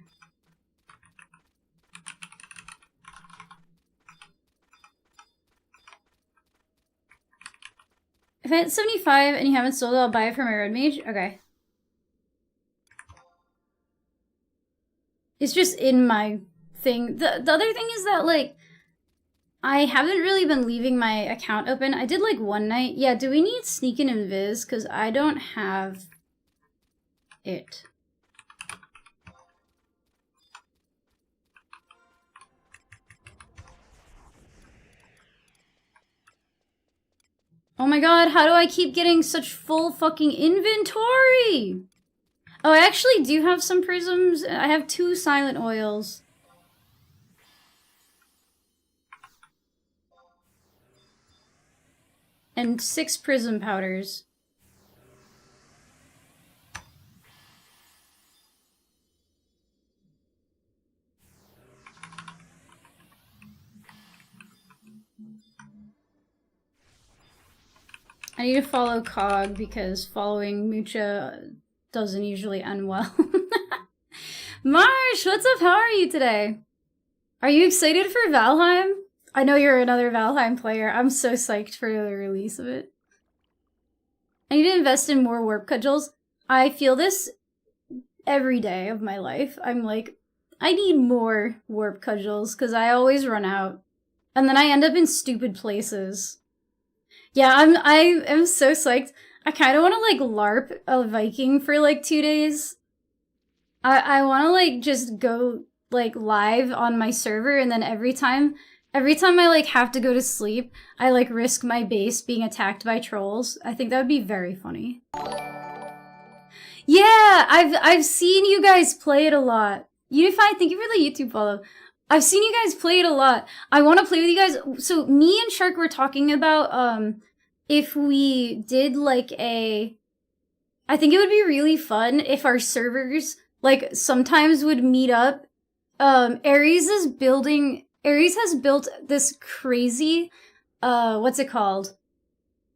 If I hit 75 and you haven't sold it, I'll buy it for my red mage. Okay. It's just in my thing. The other thing is that, like, I haven't really been leaving my account open. I did, like, one night. Yeah, do we need sneak and invis? Because I don't have it. Oh my god, how do I keep getting such full fucking inventory? Oh, I actually do have some prisms. I have 2 silent oils. And 6 prism powders. I need to follow Cog because following Mucha doesn't usually end well. Marsh, what's up? How are you today? Are you excited for Valheim? I know you're another Valheim player. I'm so psyched for the release of it. I need to invest in more warp cudgels. I feel this every day of my life. I'm like, I need more warp cudgels because I always run out. And then I end up in stupid places. Yeah, I am so psyched. I kind of want to, like, LARP a Viking for, like, 2 days. I want to, like, just go, like, live on my server, and then every time I, like, have to go to sleep, I, like, risk my base being attacked by trolls. I think that would be very funny. Yeah, I've seen you guys play it a lot. Unify, thank you for the YouTube follow. I've seen you guys play it a lot. I want to play with you guys. So me and Shark were talking about, if we did, like, I think it would be really fun if our servers, like, sometimes would meet up. Ares has built this crazy, what's it called?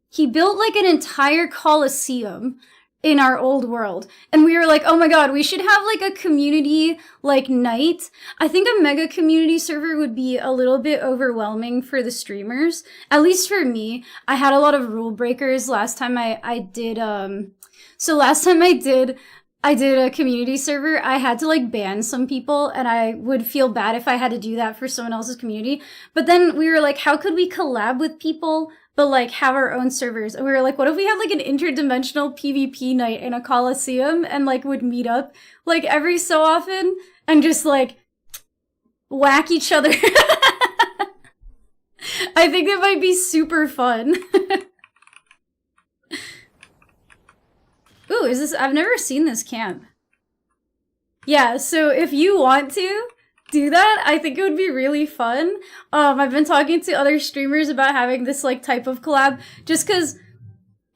He built, like, an entire coliseum in our old world. And we were like, oh my god, we should have, like, a community, like, night. I think a mega community server would be a little bit overwhelming for the streamers. At least for me. I had a lot of rule breakers last time I did, so last time I did a community server, I had to, like, ban some people, and I would feel bad if I had to do that for someone else's community. But then we were like, how could we collab with people but, like, have our own servers? And we were like, what if we had, like, an interdimensional PvP night in a coliseum and, like, would meet up, like, every so often and just, like, whack each other? I think it might be super fun. Ooh, is this? I've never seen this camp. Yeah, so if you want to do that, I think it would be really fun. I've been talking to other streamers about having this like type of collab, just because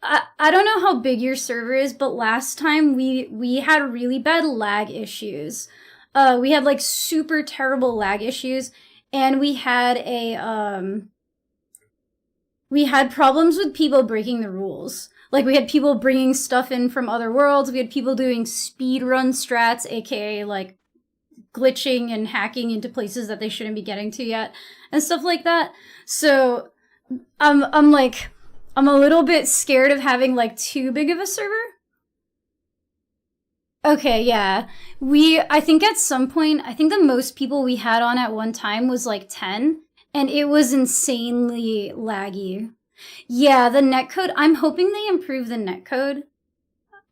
I don't know how big your server is, but last time we had really bad lag issues. We had like super terrible lag issues, and we had problems with people breaking the rules. Like, we had people bringing stuff in from other worlds. We had people doing speedrun strats, aka, like, glitching and hacking into places that they shouldn't be getting to yet, and stuff like that. So, I'm a little bit scared of having, like, too big of a server. Okay, yeah. I think at some point, I think the most people we had on at one time was, like, 10, and it was insanely laggy. Yeah, the netcode. I'm hoping they improve the netcode.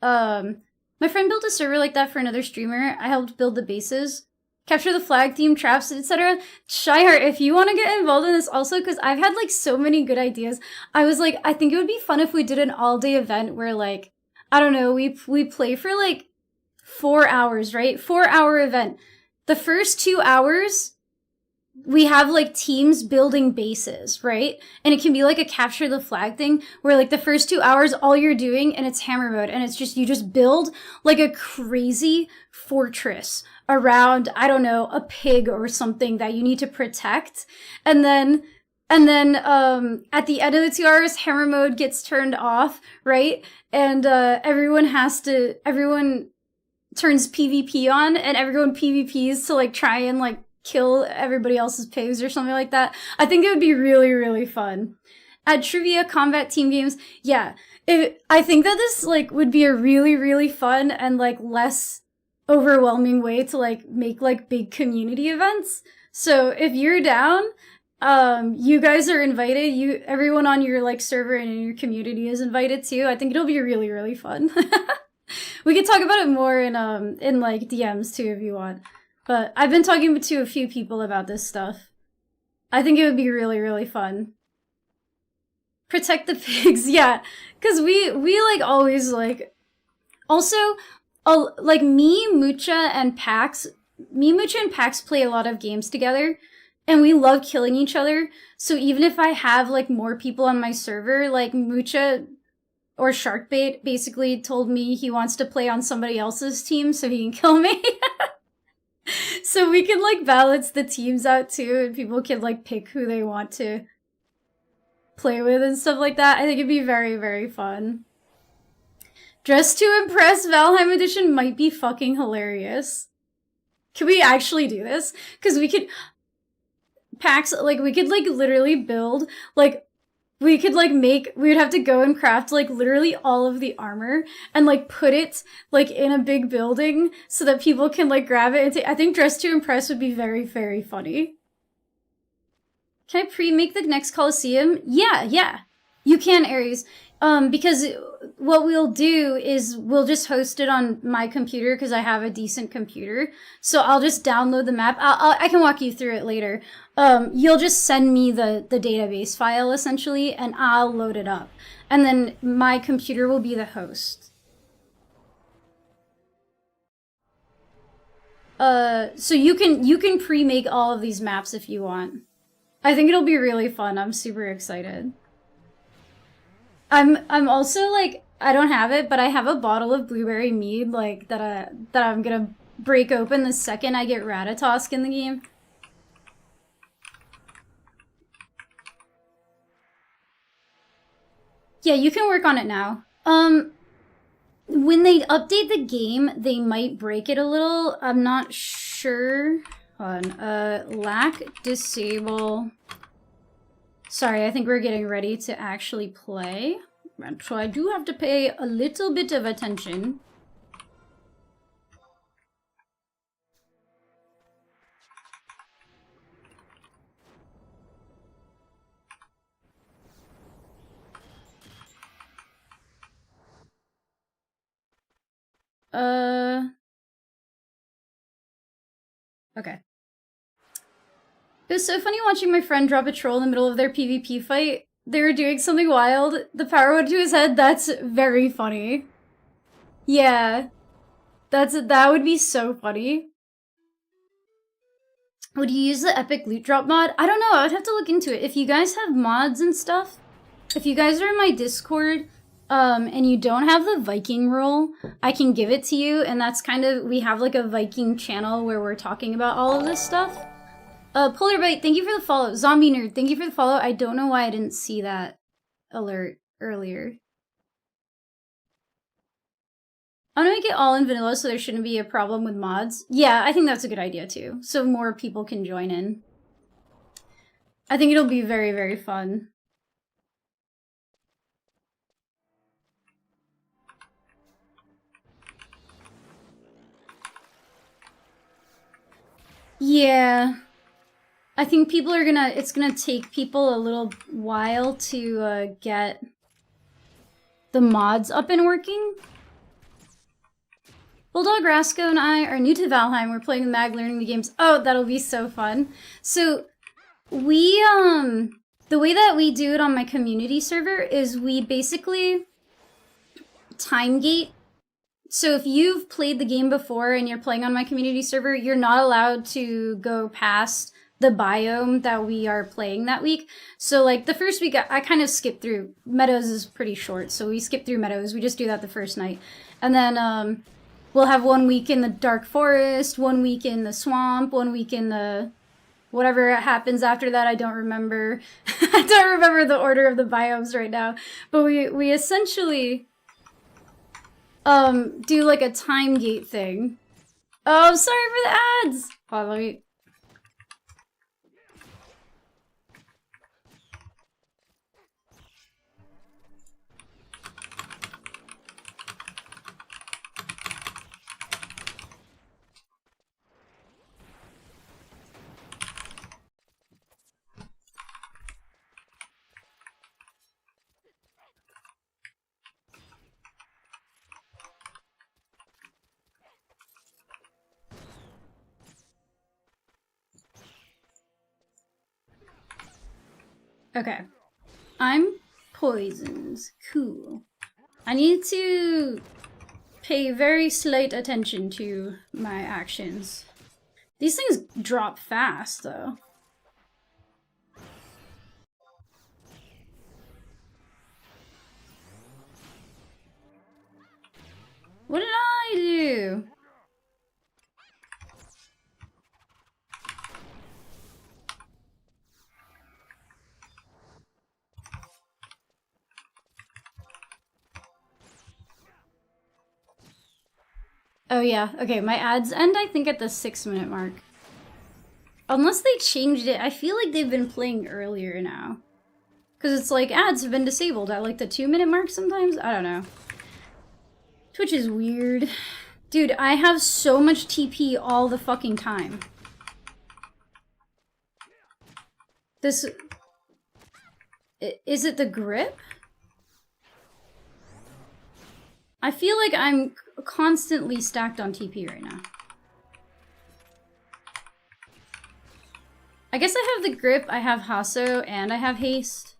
My friend built a server like that for another streamer. I helped build the bases, capture the flag, theme traps, etc. Shyheart, if you want to get involved in this also, because I've had like so many good ideas. I was like, I think it would be fun if we did an all-day event where like, I don't know, we play for like 4 hours, right? 4-hour event. The first 2 hours, we have like teams building bases, right? And it can be like a capture the flag thing where like the first 2 hours, all you're doing, and it's hammer mode, and it's just, you just build like a crazy fortress around, I don't know, a pig or something that you need to protect. And then at the end of the 2 hours, hammer mode gets turned off, right? And everyone turns PvP on, and everyone PvPs to like try and like kill everybody else's pigs or something like that. I think it would be really, really fun. Add trivia, combat, team games. Yeah, I think that this like would be a really, really fun and like less overwhelming way to like make like big community events. So if you're down, you guys are invited. Everyone on your like server and in your community is invited too. I think it'll be really, really fun. We could talk about it more in like DMs too if you want. But I've been talking to a few people about this stuff. I think it would be really, really fun. Protect the pigs, yeah. Because we like always like... Also, like Mucha and Pax play a lot of games together. And we love killing each other. So even if I have like more people on my server, like Mucha or Sharkbait basically told me he wants to play on somebody else's team so he can kill me. So we can like balance the teams out too, and people can like pick who they want to play with and stuff like that. I think it'd be very, very fun. Dress to Impress Valheim Edition might be fucking hilarious. Can we actually do this? Because we could... Packs, like, we could like literally build, like, we could like we would have to go and craft like literally all of the armor and like put it like in a big building so that people can like grab it and take. I think Dress to Impress would be very, very funny. Can I pre-make the next Coliseum? Yeah. You can, Aries. Because what we'll do is we'll just host it on my computer because I have a decent computer. So I'll just download the map. I can walk you through it later. You'll just send me the database file essentially, and I'll load it up. And then my computer will be the host. So you can pre-make all of these maps if you want. I think it'll be really fun. I'm super excited. I'm also like, I don't have it, but I have a bottle of blueberry mead like that I'm gonna break open the second I get Ratatosk in the game. Yeah, you can work on it now. When they update the game, they might break it a little. I'm not sure. Hold on. Lack disable. Sorry, I think we're getting ready to actually play. So I do have to pay a little bit of attention. Okay. It was so funny watching my friend drop a troll in the middle of their PvP fight. They were doing something wild. The power went to his head. That's very funny. Yeah. That would be so funny. Would you use the epic loot drop mod? I don't know, I would have to look into it. If you guys have mods and stuff, if you guys are in my Discord, and you don't have the Viking role, I can give it to you, and that's kind of, we have like a Viking channel where we're talking about all of this stuff. Polar Bite, thank you for the follow. Zombie Nerd, thank you for the follow. I don't know why I didn't see that alert earlier. I'm gonna make it all in vanilla so there shouldn't be a problem with mods. Yeah, I think that's a good idea too, so more people can join in. I think it'll be very, very fun. Yeah. I think people are gonna, it's gonna take people a little while to get the mods up and working. Bulldog Rasco and I are new to Valheim. We're playing the Mag, learning the games. Oh, that'll be so fun. So we, the way that we do it on my community server is we basically time gate. So if you've played the game before and you're playing on my community server, you're not allowed to go past the biome that we are playing that week. So like the first week, I kind of skipped through. Meadows is pretty short, so we skip through Meadows. We just do that the first night. And then we'll have 1 week in the Dark Forest, 1 week in the Swamp, 1 week in the... whatever happens after that, I don't remember. I don't remember the order of the biomes right now. But we essentially do like a time gate thing. Oh, sorry for the ads! Hold on, let me... Okay. I'm poisons. Cool. I need to pay very slight attention to my actions. These things drop fast, though. What did I do? Oh yeah, okay, my ads end I think at the 6-minute mark. Unless they changed it, I feel like they've been playing earlier now. Because it's like, ads have been disabled at like the 2-minute mark sometimes? I don't know. Twitch is weird. Dude, I have so much TP all the fucking time. This... Is it the grip? I feel like I'm constantly stacked on TP right now. I guess I have the grip, I have Hasso, and I have haste.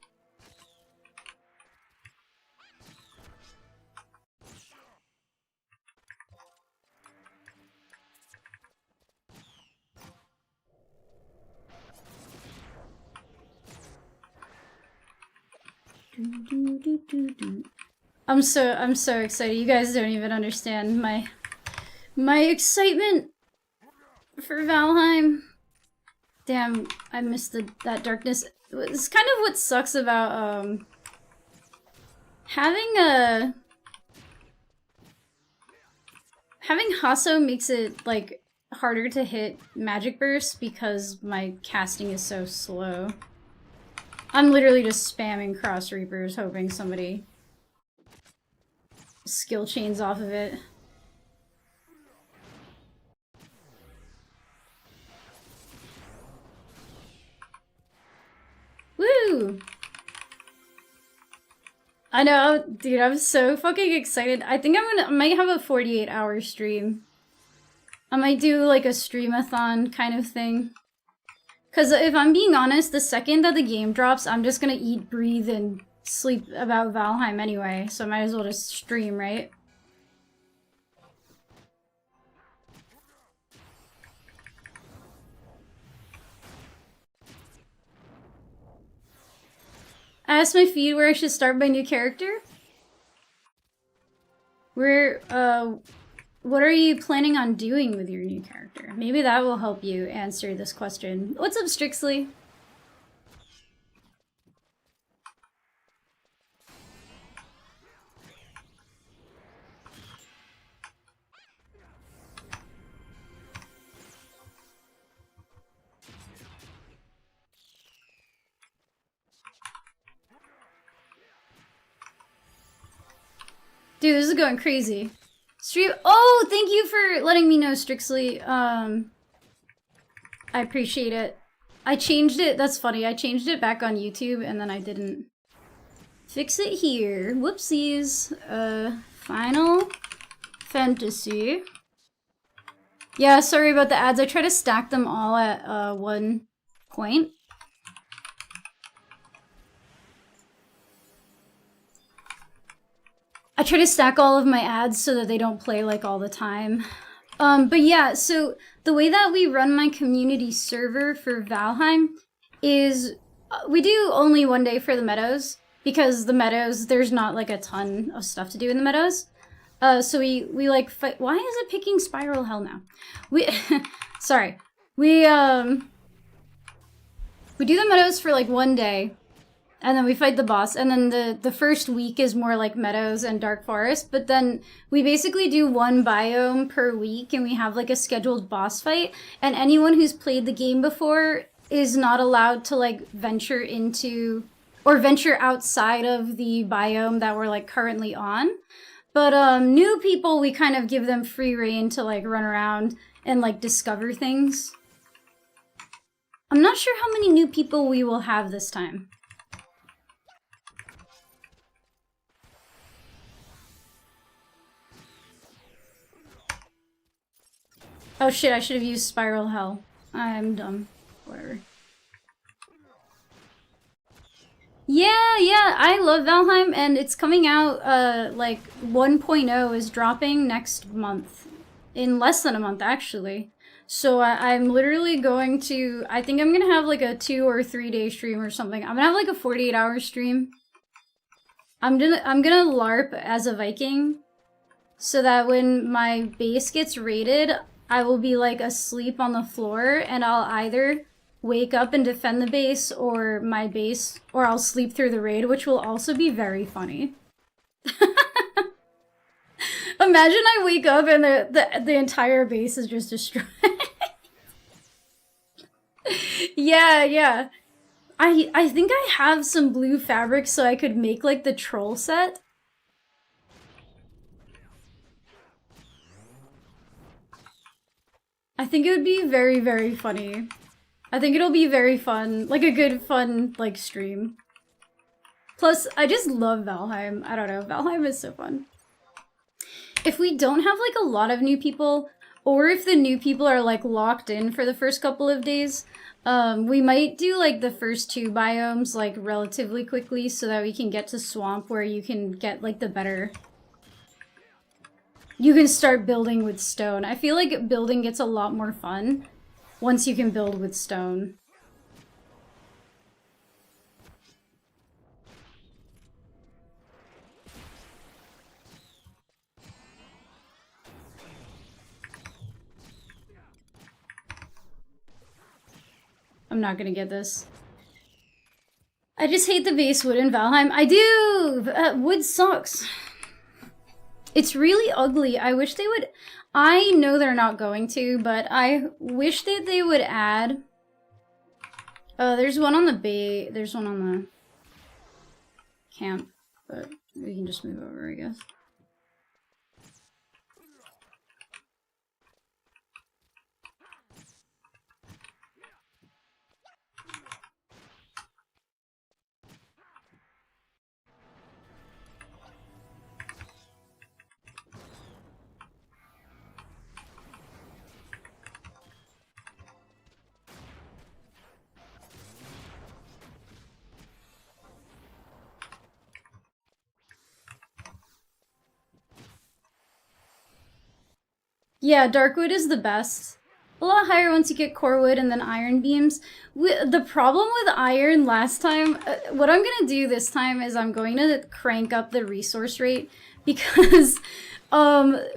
I'm so excited. You guys don't even understand my excitement for Valheim. Damn, I missed that darkness. It's kind of what sucks about having Hasso makes it like harder to hit magic burst because my casting is so slow. I'm literally just spamming Cross Reapers hoping somebody skill chains off of it. Woo! I know, dude, I'm so fucking excited. I think I might have a 48-hour stream. I might do like a streamathon kind of thing. Because if I'm being honest, the second that the game drops, I'm just gonna eat, breathe, and sleep about Valheim anyway, so I might as well just stream, right? I asked my feed where I should start my new character. What are you planning on doing with your new character? Maybe that will help you answer this question. What's up, Strixley? Dude, this is going crazy. Stream. Oh, thank you for letting me know, Strixley. I appreciate it. I changed it. That's funny. I changed it back on YouTube and then I didn't fix it here. Whoopsies. Final Fantasy. Yeah, sorry about the ads. I try to stack them all at one point. I try to stack all of my ads so that they don't play like all the time. But yeah, so the way that we run my community server for Valheim is we do only one day for the meadows because the meadows, there's not like a ton of stuff to do in the meadows. So we like fight. Why is it picking Spiral Hell now? Sorry. We do the meadows for like one day. And then we fight the boss, and then the first week is more like meadows and dark forest, but then we basically do one biome per week, and we have like a scheduled boss fight, and anyone who's played the game before is not allowed to like venture into, or venture outside of the biome that we're like currently on. But new people, we kind of give them free reign to like run around and like discover things. I'm not sure how many new people we will have this time. Oh shit, I should have used Spiral Hell. I'm dumb. Whatever. Yeah, I love Valheim, and it's coming out, like, 1.0 is dropping next month. In less than a month, actually. So I'm literally going to, I think I'm gonna have like a 2 or 3 day stream or something. I'm gonna have like a 48-hour stream. I'm gonna LARP as a Viking, so that when my base gets raided, I will be like asleep on the floor and I'll either wake up and defend the base or my base, or I'll sleep through the raid, which will also be very funny. Imagine I wake up and the entire base is just destroyed. Yeah. I think I have some blue fabric so I could make like the troll set. I think it would be very, very funny. I think it'll be very fun, like a good fun, like, stream. Plus, I just love Valheim. I don't know, Valheim is so fun. If we don't have, like, a lot of new people, or if the new people are, like, locked in for the first couple of days, we might do, like, the first 2 biomes, like, relatively quickly so that we can get to Swamp where you can get, like, the better... You can start building with stone. I feel like building gets a lot more fun once you can build with stone. I'm not gonna get this. I just hate the base wood in Valheim. I do! Wood sucks. It's really ugly. I wish they would... I know they're not going to, but I wish that they would add... there's one on the bay. There's one on the camp, but we can just move over, I guess. Yeah, Darkwood is the best. A lot higher once you get core wood and then iron beams. The problem with iron last time, what I'm gonna do this time is I'm going to crank up the resource rate because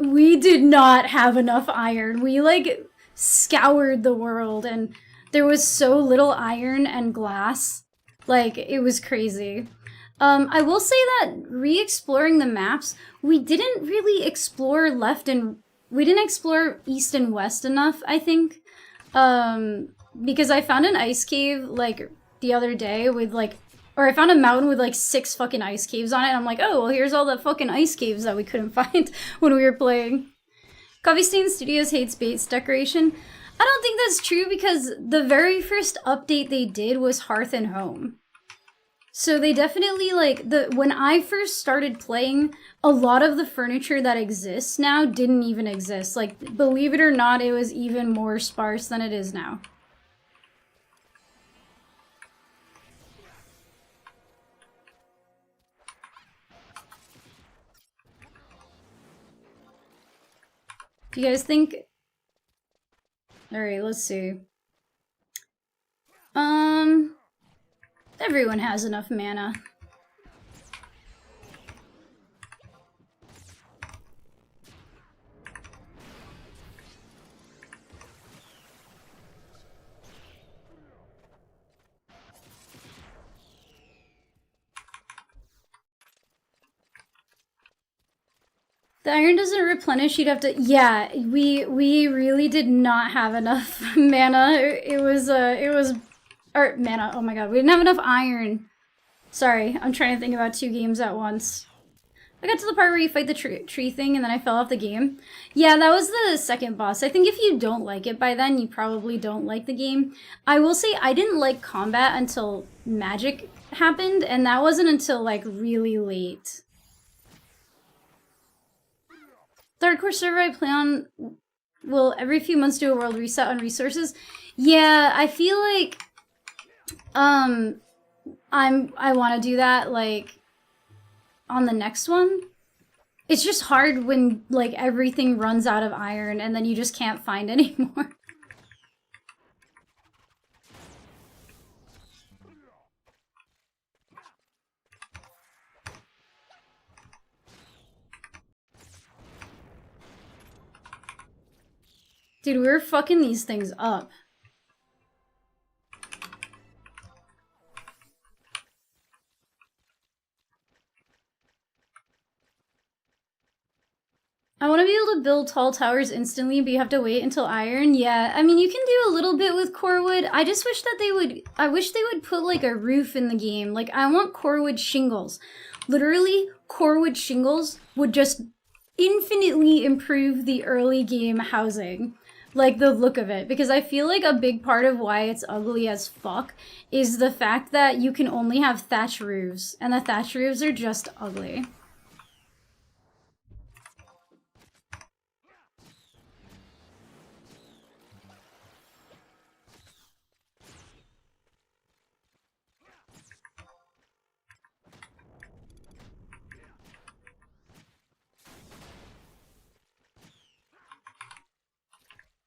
we did not have enough iron. We like scoured the world and there was so little iron and glass. Like, it was crazy. I will say that re-exploring the maps, we didn't really explore we didn't explore east and west enough, I think. Because I found an ice cave, like, the other day with, like, or I found a mountain with, like, 6 fucking ice caves on it, and I'm like, oh, well, here's all the fucking ice caves that we couldn't find when we were playing. Coffee Stain Studios hates base decoration. I don't think that's true because the very first update they did was Hearth and Home. So they definitely, like, when I first started playing, a lot of the furniture that exists now didn't even exist. Like, believe it or not, it was even more sparse than it is now. Do you guys think... Alright, let's see. Everyone has enough mana. The iron doesn't replenish, you'd have to... Yeah, we really did not have enough mana. It was... Or, mana, oh my god, we didn't have enough iron. Sorry, I'm trying to think about 2 games at once. I got to the part where you fight the tree thing and then I fell off the game. Yeah, that was the second boss. I think if you don't like it by then, you probably don't like the game. I will say I didn't like combat until magic happened, and that wasn't until, like, really late. The hardcore server I play on will every few months do a world reset on resources. Yeah, I feel like I want to do that, like, on the next one. It's just hard when, like, everything runs out of iron and then you just can't find any more. Dude, we were fucking these things up. I want to be able to build tall towers instantly, but you have to wait until iron. Yeah, I mean, you can do a little bit with core wood. I just wish that I wish they would put, like, a roof in the game. Like, I want core wood shingles. Literally, core wood shingles would just infinitely improve the early game housing. Like, the look of it. Because I feel like a big part of why it's ugly as fuck is the fact that you can only have thatch roofs. And the thatch roofs are just ugly.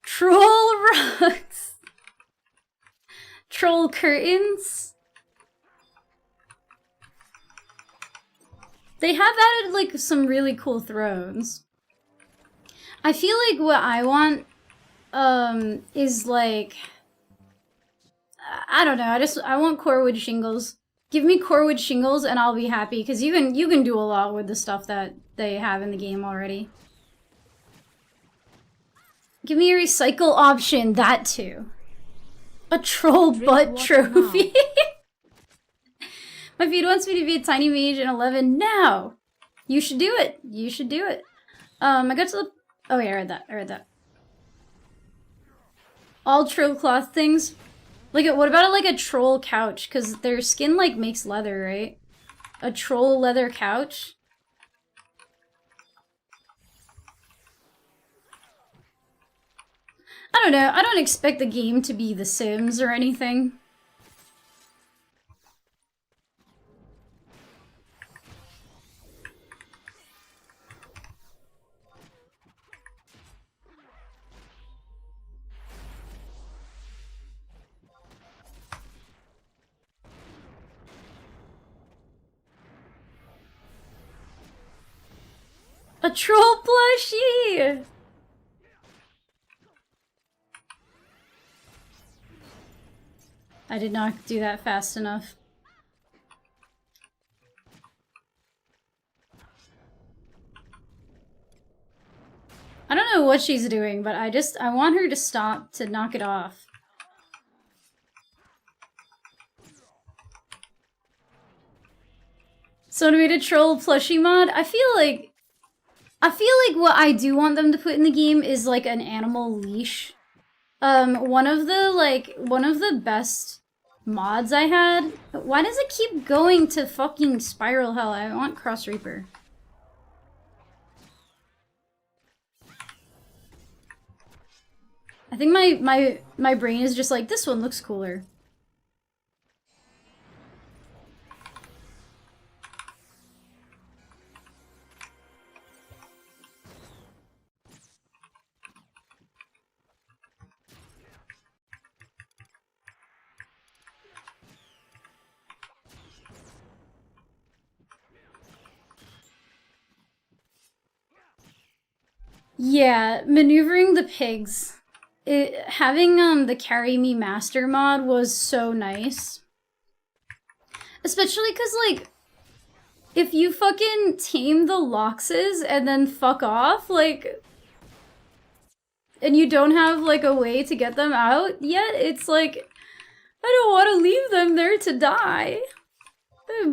Troll rugs! Troll curtains? They have added, like, some really cool thrones. I feel like what I want, is, like... I don't know, I want core wood shingles. Give me core wood shingles and I'll be happy, because you can do a lot with the stuff that they have in the game already. Give me a recycle option, that too. A troll butt trophy. My feed wants me to be a tiny mage in 11 now. You should do it. You should do it. I got to the... Oh yeah, I read that. All troll cloth things. Like, what about like a troll couch? Because their skin, like, makes leather, right? A troll leather couch? I don't know. I don't expect the game to be The Sims or anything. A troll plushie! I did not do that fast enough. I don't know what she's doing, but I want her to stop to knock it off. So to made a troll plushie mod, I feel like what I do want them to put in the game is like an animal leash. One of the best mods I had. Why does it keep going to fucking spiral hell? I want Cross Reaper. I think my brain is just like, this one looks cooler. Yeah, maneuvering the pigs. Having the Carry Me Master mod was so nice. Especially because, like, if you fucking tame the Loxes and then fuck off, like, and you don't have, like, a way to get them out yet, it's like, I don't want to leave them there to die.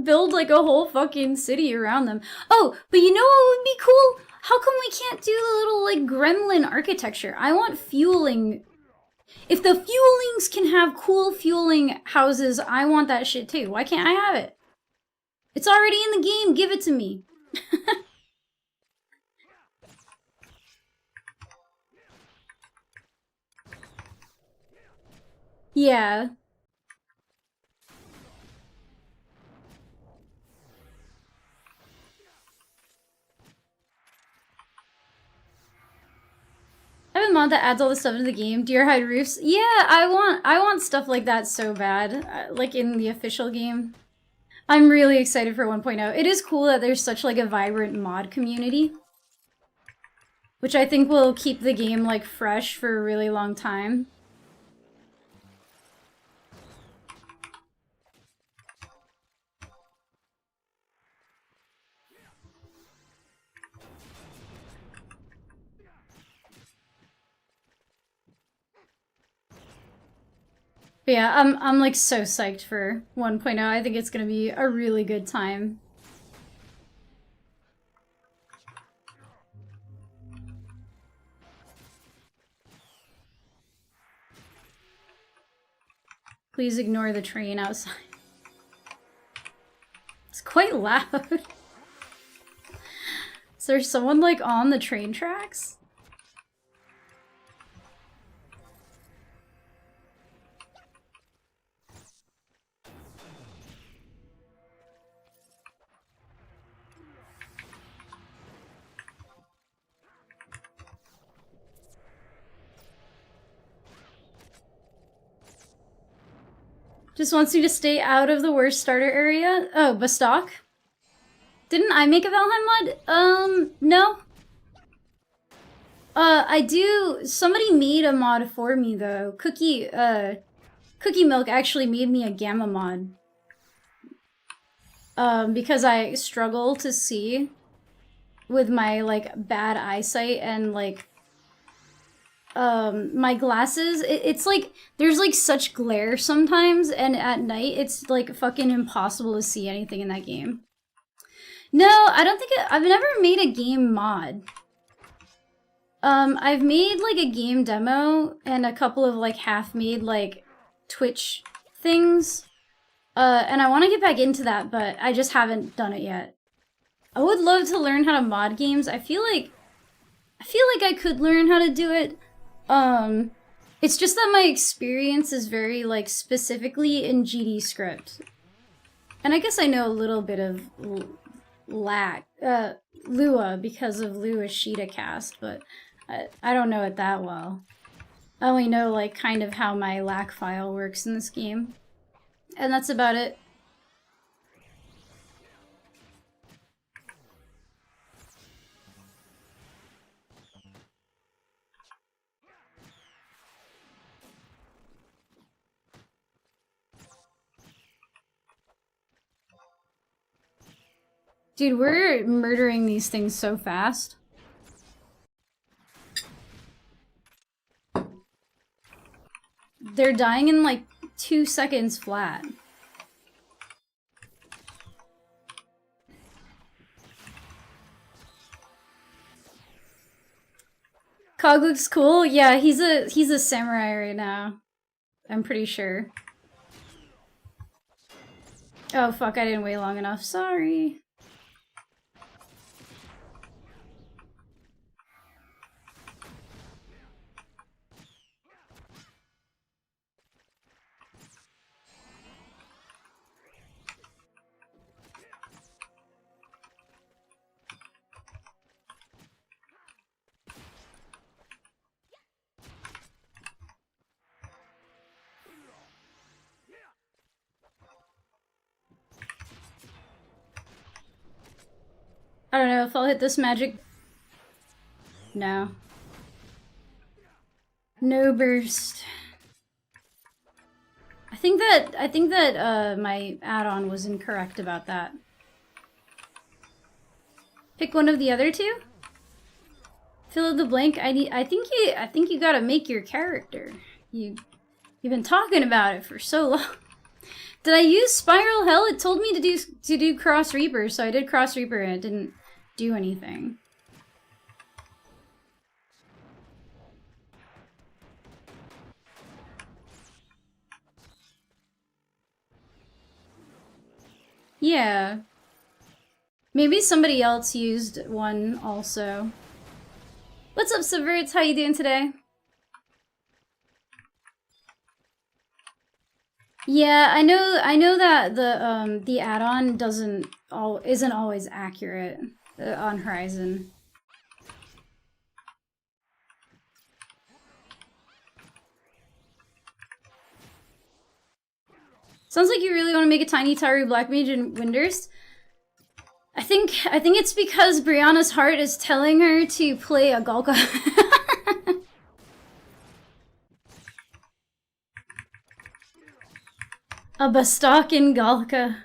Build, like, a whole fucking city around them. Oh, but you know what would be cool? How come we can't do the little, like, gremlin architecture? I want fueling. If the fuelings can have cool fueling houses, I want that shit too. Why can't I have it? It's already in the game. Give it to me. Yeah. I have a mod that adds all the stuff into the game. Deer hide roofs. Yeah, I want stuff like that so bad. Like in the official game. I'm really excited for 1.0. It is cool that there's such like a vibrant mod community. Which I think will keep the game like fresh for a really long time. But yeah, I'm like so psyched for 1.0. I think it's gonna be a really good time. Please ignore the train outside. It's quite loud. Is there someone like on the train tracks? Just wants you to stay out of the worst starter area. Oh, Bastok? Didn't I make a Valheim mod? No. I do. Somebody made a mod for me though. Cookie Milk actually made me a Gamma mod. Because I struggle to see with my like bad eyesight and like my glasses, it's like there's like such glare sometimes, and at night it's like fucking impossible to see anything in that game. No, I don't think I've never made a game mod. I've made like a game demo and a couple of like half-made like Twitch things. And I want to get back into that, but I just haven't done it yet. I would love to learn how to mod games. I feel like I could learn how to do it. It's just that my experience is very, like, specifically in GD script. And I guess I know a little bit of Lua because of Lua's Sheeta cast, but I don't know it that well. I only know, like, kind of how my LAC file works in this game. And that's about it. Dude, we're murdering these things so fast. They're dying in like 2 seconds flat. Cog looks cool. Yeah, he's a samurai right now. I'm pretty sure. Oh fuck, I didn't wait long enough. Sorry. I don't know if I'll hit this magic. No. No burst. I think that my add-on was incorrect about that. Pick one of the other two? Fill in the blank. I think you gotta make your character. You've been talking about it for so long. Did I use Spiral Hell? It told me to do Cross Reaper, so I did Cross Reaper and it didn't do anything. Yeah. Maybe somebody else used one also. What's up, Subverts? How you doing today? Yeah, I know that the add-on isn't always accurate on Horizon. Sounds like you really want to make a tiny Taru Black Mage in Windurst. I think it's because Brianna's heart is telling her to play a Galka. A Bastok in Galka.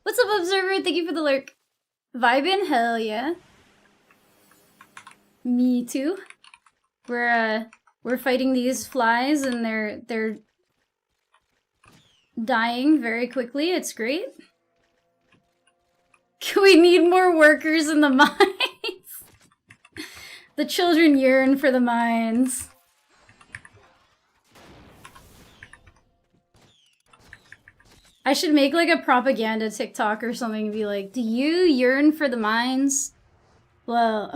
What's up, Observer? Thank you for the lurk. Vibin'? Hell yeah. Me too. We're fighting these flies and they're dying very quickly. It's great. We need more workers in the mines. The children yearn for the mines. I should make like a propaganda TikTok or something and be like, do you yearn for the mines? Well,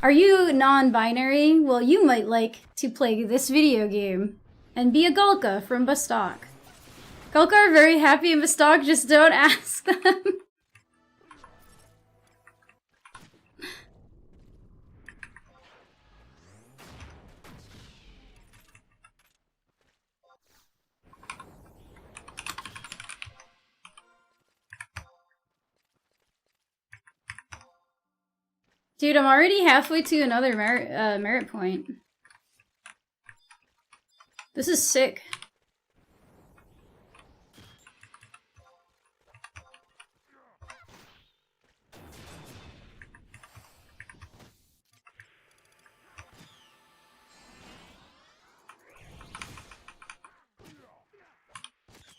are you non-binary? Well, you might like to play this video game and be a Galka from Bastok. Galka are very happy in Bastok, just don't ask them. Dude, I'm already halfway to another merit point. This is sick.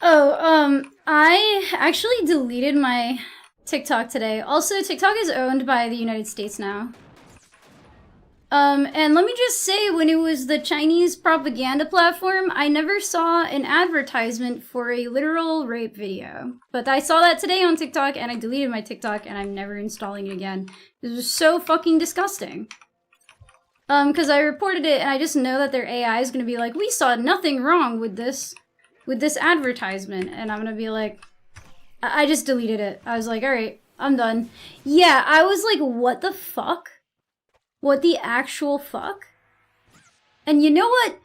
Oh, I actually deleted my TikTok today. Also, TikTok is owned by the United States now. And let me just say, when it was the Chinese propaganda platform, I never saw an advertisement for a literal rape video. But I saw that today on TikTok, and I deleted my TikTok, and I'm never installing it again. It was so fucking disgusting. Because I reported it, and I just know that their AI is gonna be like, we saw nothing wrong with this advertisement, and I'm gonna be like, I just deleted it. I was like, alright, I'm done. Yeah, I was like, what the fuck? What the actual fuck? And you know what?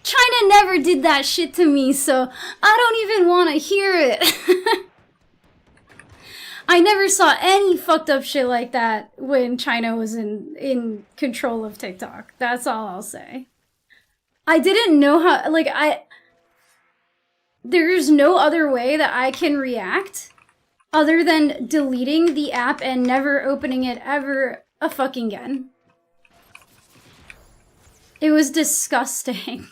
China never did that shit to me, so I don't even want to hear it. I never saw any fucked up shit like that when China was in control of TikTok. That's all I'll say. I didn't know how, like, there's no other way that I can react other than deleting the app and never opening it ever a fucking again. It was disgusting.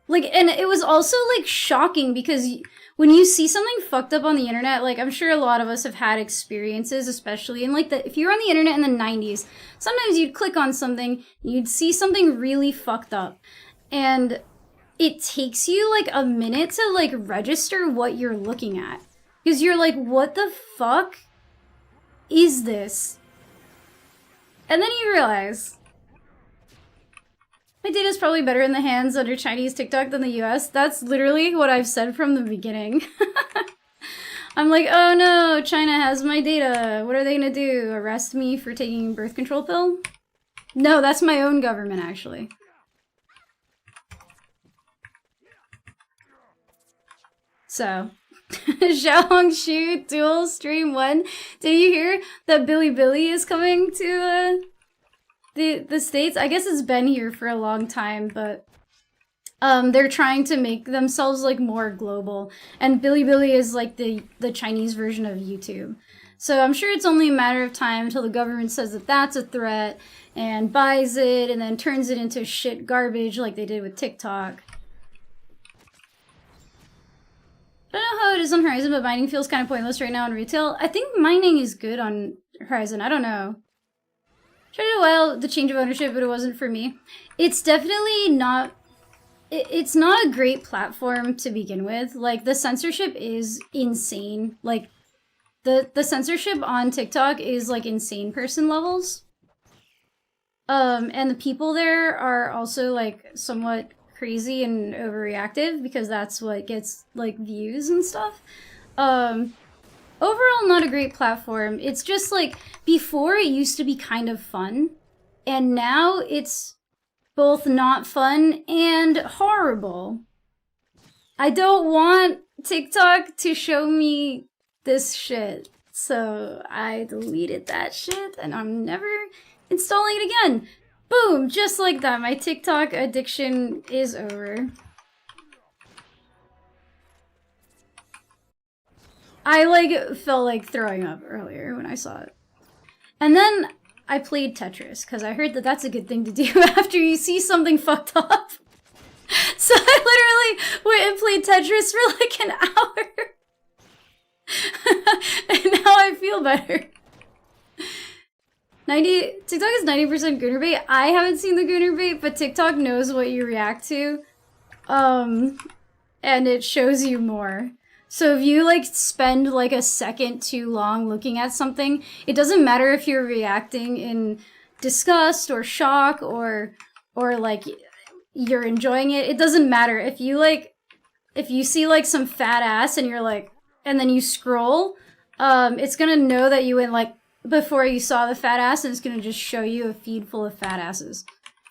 Like, and it was also, like, shocking because when you see something fucked up on the internet, like, I'm sure a lot of us have had experiences, especially in, like, if you were on the internet in the 90s, sometimes you'd click on something, you'd see something really fucked up, and it takes you, like, a minute to, like, register what you're looking at. Because you're like, what the fuck is this? And then you realize, my data's probably better in the hands under Chinese TikTok than the US. That's literally what I've said from the beginning. I'm like, oh no, China has my data. What are they gonna do? Arrest me for taking birth control pill? No, that's my own government, actually. So, horizonxi dual stream 1. Did you hear that Billy is coming to the States? I guess it's been here for a long time, but they're trying to make themselves like more global. And Billy is like the Chinese version of YouTube. So I'm sure it's only a matter of time until the government says that that's a threat and buys it and then turns it into shit garbage like they did with TikTok. I don't know how it is on Horizon, but mining feels kind of pointless right now on retail. I think mining is good on Horizon. I don't know. Tried it a while, the change of ownership, but it wasn't for me. It's definitely not... It's not a great platform to begin with. Like, the censorship is insane. Like, the censorship on TikTok is, like, insane person levels. And the people there are also, like, somewhat crazy and overreactive because that's what gets like views and stuff. Overall, not a great platform. It's just like before it used to be kind of fun, and now it's both not fun and horrible. I don't want TikTok to show me this shit, so I deleted that shit and I'm never installing it again. Boom! Just like that, my TikTok addiction is over. I, like, felt like throwing up earlier when I saw it. And then I played Tetris, because I heard that that's a good thing to do after you see something fucked up. So I literally went and played Tetris for, like, an hour. And now I feel better. TikTok is 90% gooner bait. I haven't seen the gooner bait, but TikTok knows what you react to. And it shows you more. So if you like spend like a second too long looking at something, it doesn't matter if you're reacting in disgust or shock or like you're enjoying it. It doesn't matter. If you see like some fat ass and you're like, and then you scroll, it's gonna know that you went like, before you saw the fat ass, and it's gonna just show you a feed full of fat asses.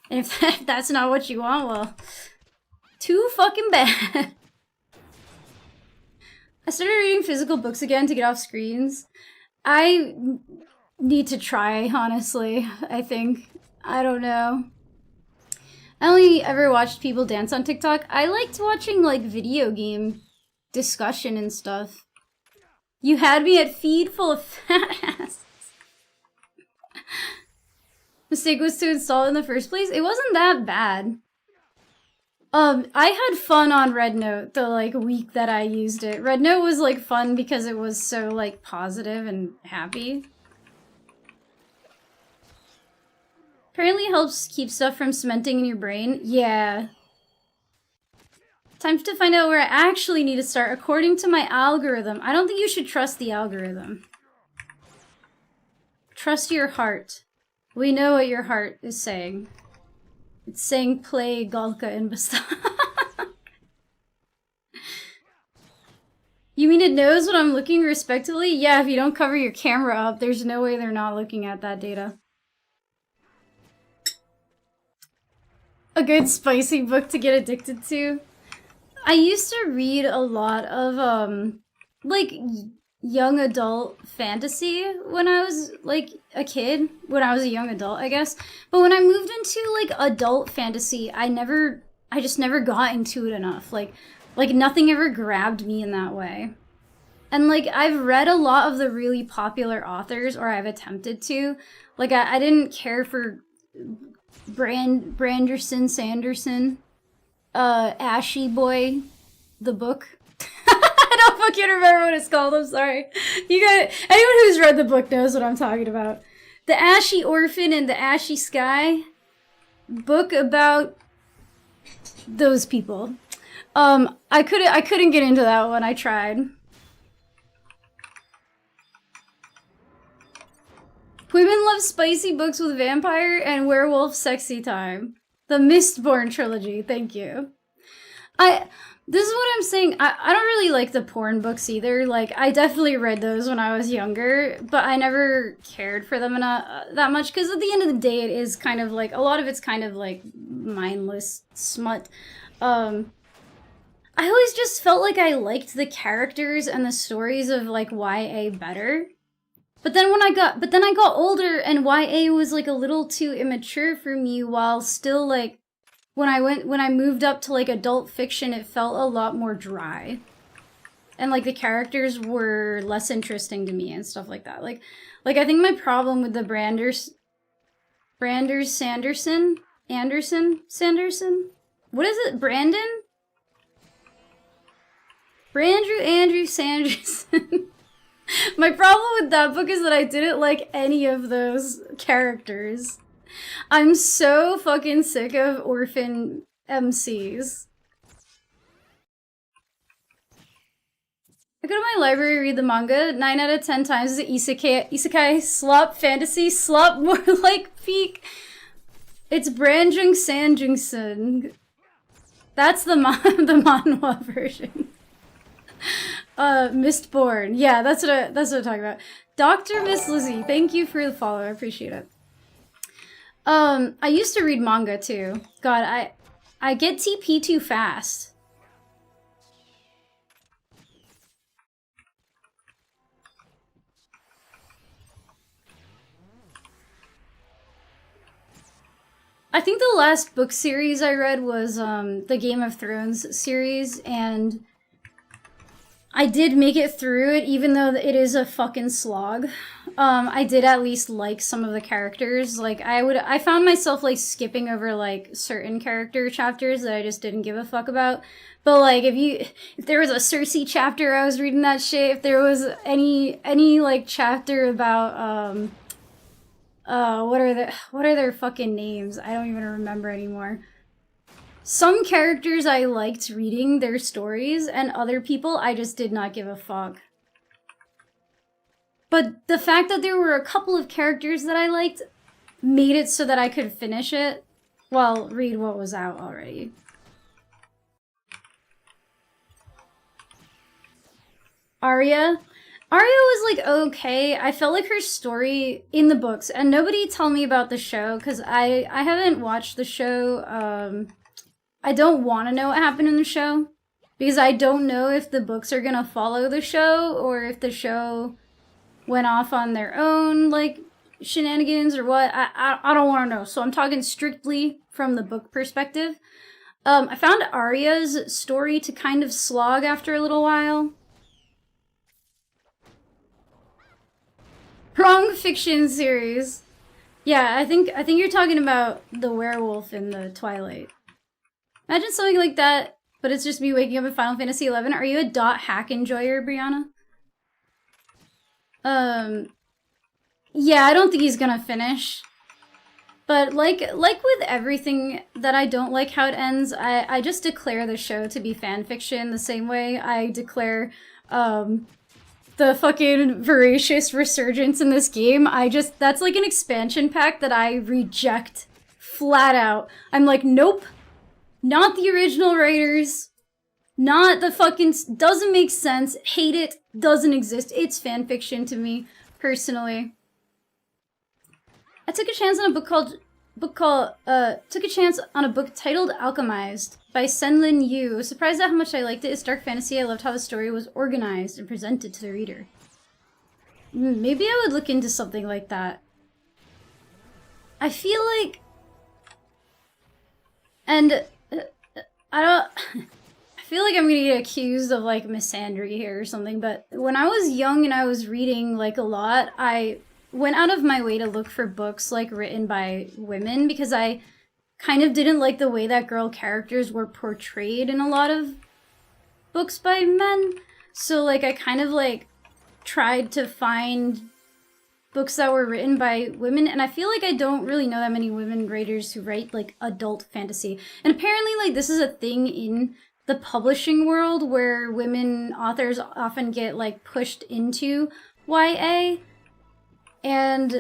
And if that's not what you want, well, too fucking bad. I started reading physical books again to get off screens. I need to try, honestly, I think. I don't know. I only ever watched people dance on TikTok. I liked watching, like, video game discussion and stuff. You had me at feed full of fat asses. Mistake was to install it in the first place. It wasn't that bad. I had fun on Red Note the like week that I used it. Red Note was like fun because it was so like positive and happy. Apparently helps keep stuff from cementing in your brain. Yeah. Time to find out where I actually need to start according to my algorithm. I don't think you should trust the algorithm. Trust your heart. We know what your heart is saying. It's saying play Golka and Basta. You mean it knows what I'm looking respectively? Yeah, if you don't cover your camera up, there's no way they're not looking at that data. A good spicy book to get addicted to. I used to read a lot of, like, young adult fantasy when I was like a kid, when I was a young adult, I guess. But when I moved into like adult fantasy, I never I just never got into it enough. Like nothing ever grabbed me in that way. And like I've read a lot of the really popular authors, or I've attempted to. Like I didn't care for Branderson Sanderson, Ashy Boy, the book. I don't fucking remember what it's called, I'm sorry. Anyone who's read the book knows what I'm talking about. The Ashy Orphan and the Ashy Sky book about those people. I couldn't get into that one, I tried. Women love spicy books with vampire and werewolf sexy time. The Mistborn trilogy, thank you. This is what I'm saying, I don't really like the porn books either. Like, I definitely read those when I was younger, but I never cared for them that much, because at the end of the day, it is kind of like, a lot of it's kind of like mindless smut. I always just felt like I liked the characters and the stories of like YA better. But then I got older and YA was like a little too immature for me, while still like when I moved up to like adult fiction, it felt a lot more dry. And like the characters were less interesting to me and stuff like that. Like I think my problem with the Sanderson? What is it? Brandon? Andrew Sanderson. My problem with that book is that I didn't like any of those characters. I'm so fucking sick of orphan MCs. I go to my library, read the manga, 9 out of 10 times is isekai, slop, fantasy, slop, more like peak. It's Branjung Sanjungsun. That's the manhwa version. Mistborn. Yeah, that's what I'm talking about. Dr. Miss Lizzie, thank you for the follow. I appreciate it. I used to read manga too. God, I get TP too fast. I think the last book series I read was the Game of Thrones series, and I did make it through it, even though it is a fucking slog. I did at least like some of the characters. Like, I found myself, like, skipping over, like, certain character chapters that I just didn't give a fuck about. But, like, if there was a Cersei chapter, I was reading that shit. If there was any like, chapter about, what are their fucking names? I don't even remember anymore. Some characters I liked reading their stories, and other people I just did not give a fuck. But the fact that there were a couple of characters that I liked made it so that I could finish it, well, read what was out already. Arya was like okay. I felt like her story in the books, and nobody tell me about the show, because I haven't watched the show. I don't want to know what happened in the show, because I don't know if the books are gonna follow the show, or if the show went off on their own, like, shenanigans or what. I don't want to know, so I'm talking strictly from the book perspective. I found Arya's story to kind of slog after a little while. Wrong fiction series. Yeah, I think you're talking about the werewolf in the Twilight. Imagine something like that, but it's just me waking up in Final Fantasy XI. Are you a dot hack enjoyer, Brianna? Yeah, I don't think he's gonna finish. But like with everything that I don't like how it ends, I just declare the show to be fanfiction the same way I declare, the fucking voracious resurgence in this game. That's like an expansion pack that I reject flat out. I'm like, nope. Not the original writers. Not the fucking... Doesn't make sense. Hate it. Doesn't exist. It's fanfiction to me, personally. I took a chance on a book titled Alchemized by Senlin Yu. Surprised at how much I liked it. It's dark fantasy. I loved how the story was organized and presented to the reader. Maybe I would look into something like that. I feel like... And I don't... I feel like I'm gonna get accused of, like, misandry here or something, but when I was young and I was reading, like, a lot, I went out of my way to look for books, like, written by women, because I kind of didn't like the way that girl characters were portrayed in a lot of books by men. So, like, I kind of, like, tried to find books that were written by women, and I feel like I don't really know that many women writers who write, like, adult fantasy. And apparently, like, this is a thing in the publishing world where women authors often get, like, pushed into YA, and,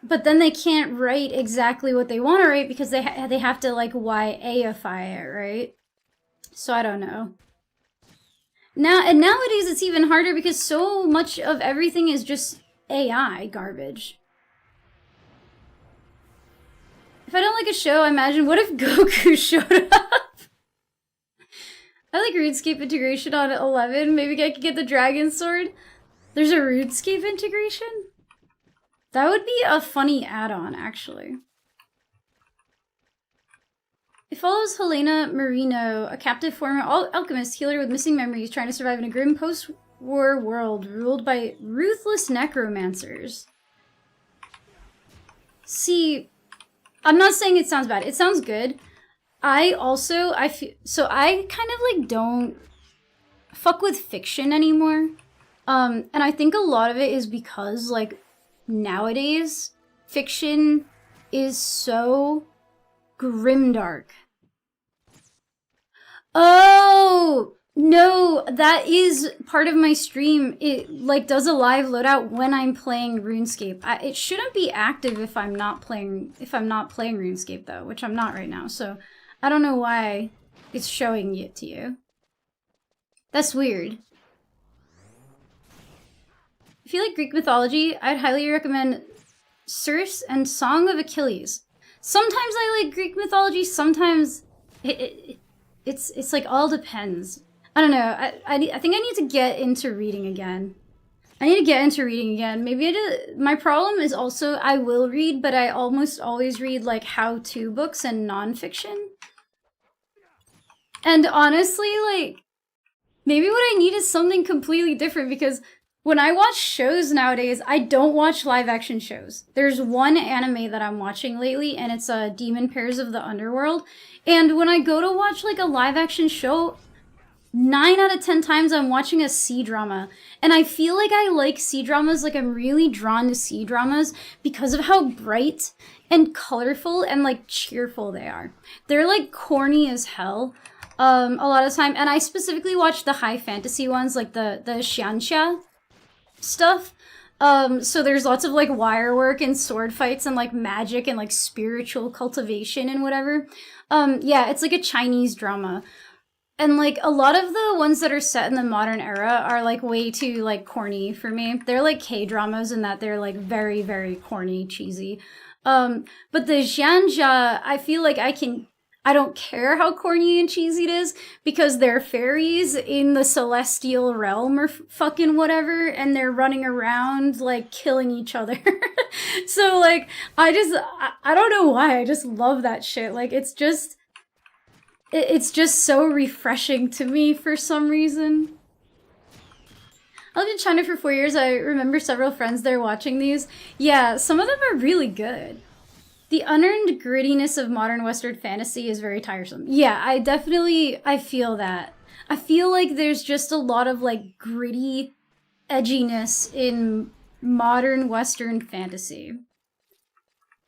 but then they can't write exactly what they want to write because they have to, like, YA-ify it, right? So I don't know. Nowadays it's even harder because so much of everything is just AI garbage. If I don't like a show, I imagine, what if Goku showed up? I like RuneScape integration on 11. Maybe I could get the Dragon Sword. There's a RuneScape integration? That would be a funny add-on, actually. It follows Helena Marino, a captive former alchemist healer with missing memories, trying to survive in a grim post-war world ruled by ruthless necromancers. See, I'm not saying it sounds bad. It sounds good. I kind of, like, don't fuck with fiction anymore. And I think a lot of it is because, like, nowadays, fiction is so grimdark. Oh, no, that is part of my stream. It, like, does a live loadout when I'm playing RuneScape. It shouldn't be active if I'm not playing RuneScape, though, which I'm not right now, so I don't know why it's showing it to you. That's weird. If you like Greek mythology, I'd highly recommend Circe and Song of Achilles. Sometimes I like Greek mythology, sometimes it's like all depends. I don't know. I think I need to get into reading again. Maybe my problem is also I will read, but I almost always read, like, how-to books and nonfiction. And honestly, like, maybe what I need is something completely different, because when I watch shows nowadays, I don't watch live-action shows. There's one anime that I'm watching lately, and it's Demon Pairs of the Underworld. And when I go to watch, like, a live-action show, 9 out of 10 times I'm watching a C-drama. And I feel like I like C-dramas, like, I'm really drawn to C-dramas because of how bright and colorful and, like, cheerful they are. They're, like, corny as hell a lot of the time. And I specifically watch the high fantasy ones, like the xianxia stuff. So there's lots of, like, wire work and sword fights and, like, magic and, like, spiritual cultivation and whatever. Yeah, it's like a Chinese drama. And, like, a lot of the ones that are set in the modern era are, like, way too, like, corny for me. They're, like, K-dramas in that they're, like, very, very corny, cheesy. But the xianxia, I feel like I don't care how corny and cheesy it is, because they're fairies in the celestial realm or fucking whatever, and they're running around, like, killing each other. So, like, I don't know why, I just love that shit. Like, it's just so refreshing to me for some reason. I lived in China for 4 years. I remember several friends there watching these. Yeah, some of them are really good. The unearned grittiness of modern Western fantasy is very tiresome. Yeah, I feel that. I feel like there's just a lot of, like, gritty edginess in modern Western fantasy.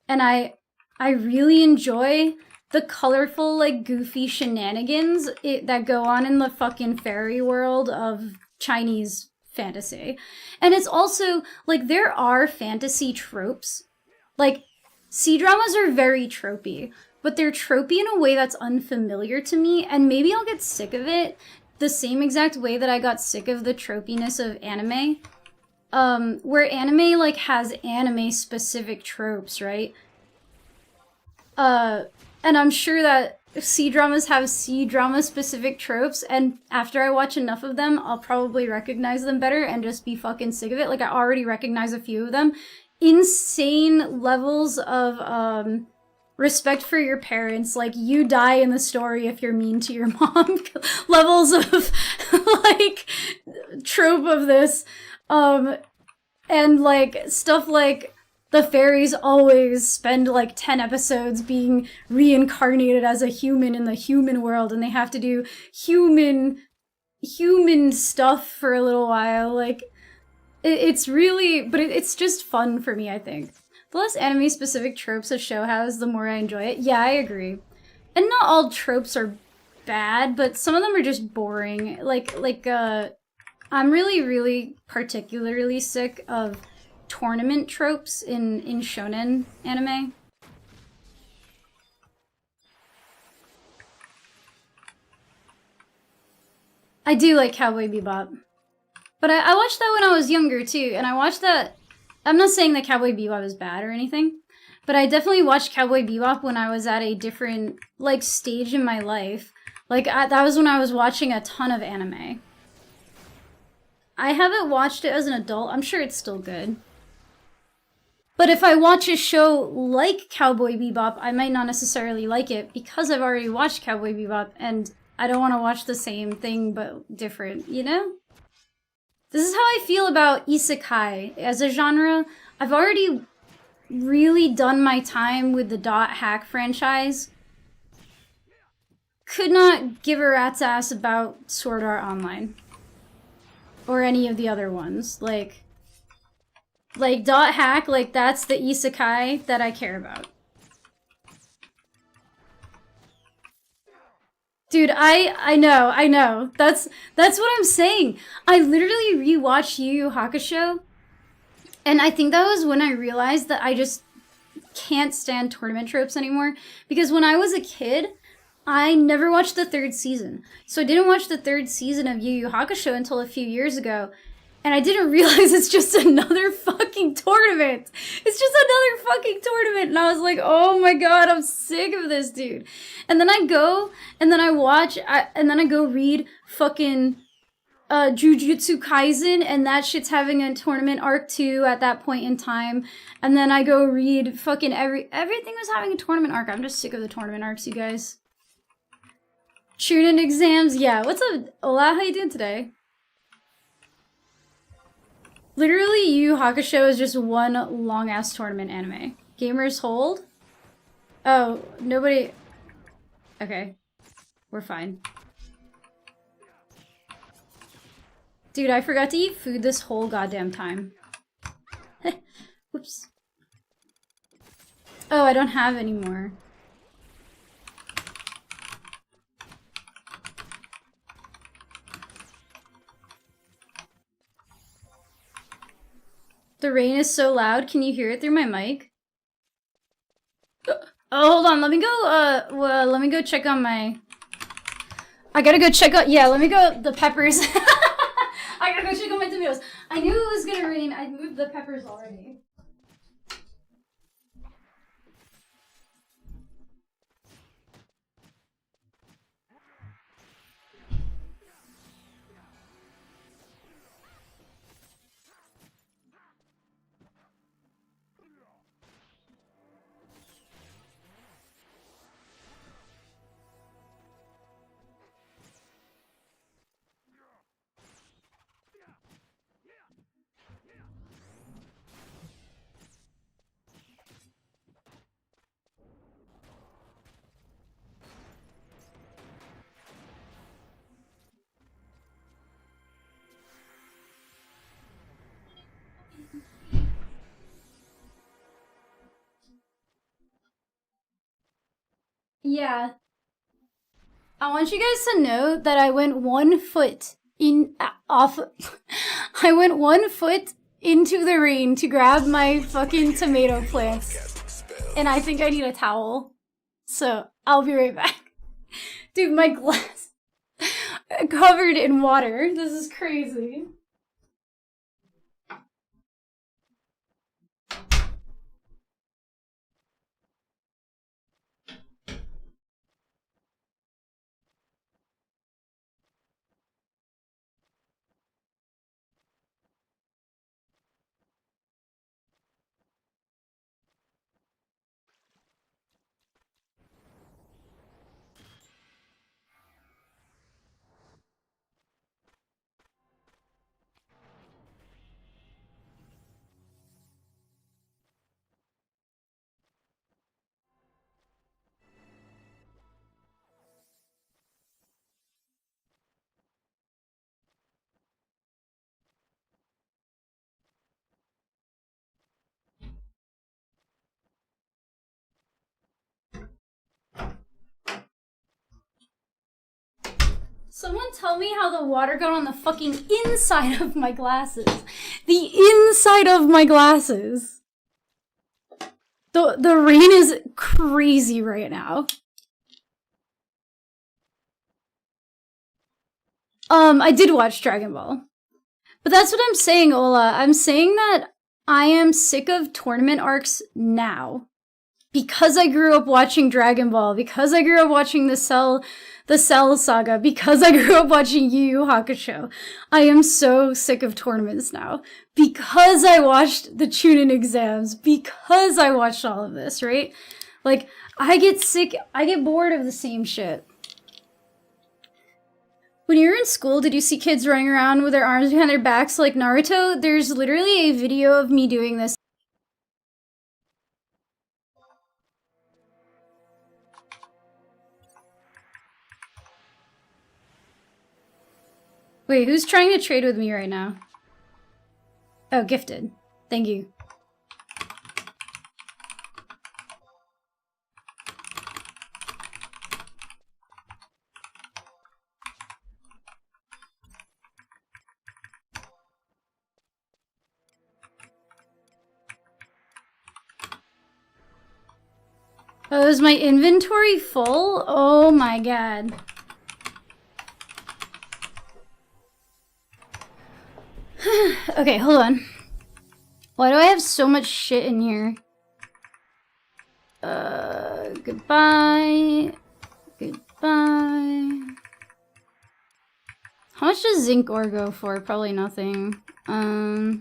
And I really enjoy the colorful, like, goofy shenanigans that go on in the fucking fairy world of Chinese fantasy. And it's also, like, there are fantasy tropes. Like, C-dramas are very tropey, but they're tropey in a way that's unfamiliar to me, and maybe I'll get sick of it the same exact way that I got sick of the tropiness of anime. Where anime, like, has anime-specific tropes, right? And I'm sure that C-dramas have C-drama-specific tropes, and after I watch enough of them, I'll probably recognize them better and just be fucking sick of it. Like, I already recognize a few of them. Insane levels of respect for your parents, like you die in the story if you're mean to your mom levels of like trope of this. And like stuff like the fairies always spend like 10 episodes being reincarnated as a human in the human world, and they have to do human stuff for a little while. Like it's really, but it's just fun for me, I think. The less anime specific tropes a show has, the more I enjoy it. Yeah, I agree. And not all tropes are bad, but some of them are just boring. I'm really particularly sick of tournament tropes in shonen anime. I do like Cowboy Bebop. But I watched that when I was younger too, and I watched that. I'm not saying that Cowboy Bebop is bad or anything, but I definitely watched Cowboy Bebop when I was at a different like stage in my life. Like that was when I was watching a ton of anime. I haven't watched it as an adult. I'm sure it's still good. But if I watch a show like Cowboy Bebop, I might not necessarily like it because I've already watched Cowboy Bebop and I don't want to watch the same thing but different, you know? This is how I feel about isekai as a genre. I've already really done my time with the Dot Hack franchise. Could not give a rat's ass about Sword Art Online. Or any of the other ones. Like Dot Hack, like that's the isekai that I care about. Dude, I know. That's what I'm saying. I literally rewatched Yu Yu Hakusho, and I think that was when I realized that I just can't stand tournament tropes anymore. Because when I was a kid, I never watched the 3rd season. So I didn't watch the 3rd season of Yu Yu Hakusho until a few years ago. And I didn't realize it's just another fucking tournament. It's just another fucking tournament. And I was like, oh my god, I'm sick of this, dude. And then I go, and then I watch, and then I go read fucking Jujutsu Kaisen, and that shit's having a tournament arc too at that point in time. And then I go read fucking everything was having a tournament arc. I'm just sick of the tournament arcs, you guys. Chunin exams, yeah. What's up, Ola? How you doing today? Literally, Yu Yu Hakusho is just one long-ass tournament anime. Gamers hold? Oh, nobody... Okay. We're fine. Dude, I forgot to eat food this whole goddamn time. Whoops. Oh, I don't have any more. The rain is so loud. Can you hear it through my mic? Oh, hold on. Let me go check on my... I gotta go check out... Yeah, let me go... The peppers. I gotta go check on my tomatoes. I knew it was gonna rain. I moved the peppers already. Yeah. I want you guys to know that I went 1 foot in off. I went 1 foot into the rain to grab my fucking tomato plants, and I think I need a towel. So I'll be right back. Dude, my glass covered in water. This is crazy. Someone tell me how the water got on the fucking inside of my glasses. The inside of my glasses. The rain is crazy right now. I did watch Dragon Ball. But that's what I'm saying, Ola. I'm saying that I am sick of tournament arcs now. Because I grew up watching Dragon Ball, because I grew up watching the Cell Saga, because I grew up watching Yu Yu Hakusho, I am so sick of tournaments now. Because I watched the Chunin exams, because I watched all of this, right? Like, I get sick, I get bored of the same shit. When you were in school, did you see kids running around with their arms behind their backs like Naruto? There's literally a video of me doing this. Wait, who's trying to trade with me right now? Oh, gifted. Thank you. Oh, is my inventory full? Oh my god. Okay, hold on. Why do I have so much shit in here? Goodbye. Goodbye. How much does zinc ore go for? Probably nothing. Oh,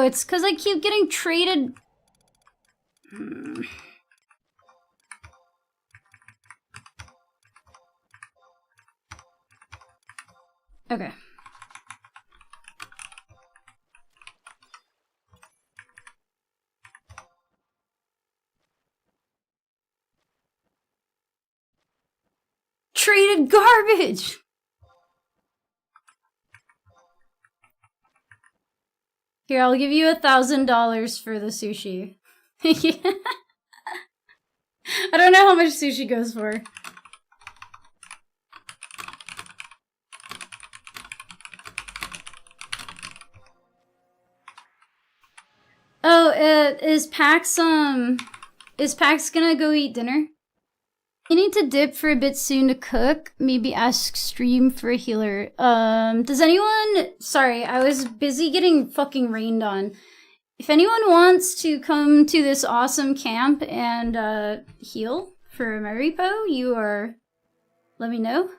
it's because I keep getting traded. Okay. Traded garbage! Here, I'll give you $1,000 for the sushi. I don't know how much sushi goes for. Oh, is Pax gonna go eat dinner? You need to dip for a bit soon to cook. Maybe ask stream for a healer. Does anyone... Sorry, I was busy getting fucking rained on. If anyone wants to come to this awesome camp and, heal for meripo, you are... Let me know.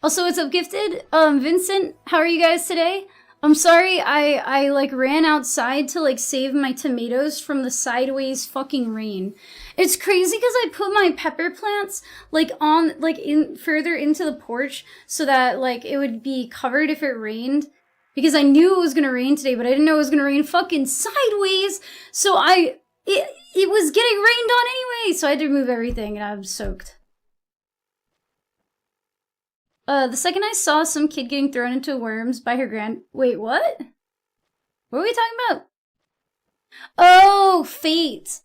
Also, what's up, Gifted? Vincent, how are you guys today? I'm sorry, I like ran outside to like save my tomatoes from the sideways fucking rain. It's crazy because I put my pepper plants like on further into the porch so that like it would be covered if it rained, because I knew it was gonna rain today, but I didn't know it was gonna rain fucking sideways. So it was getting rained on anyway, so I had to remove everything and I'm soaked. The second I saw some kid getting thrown into worms by her Wait, what? What are we talking about? Oh, Fate.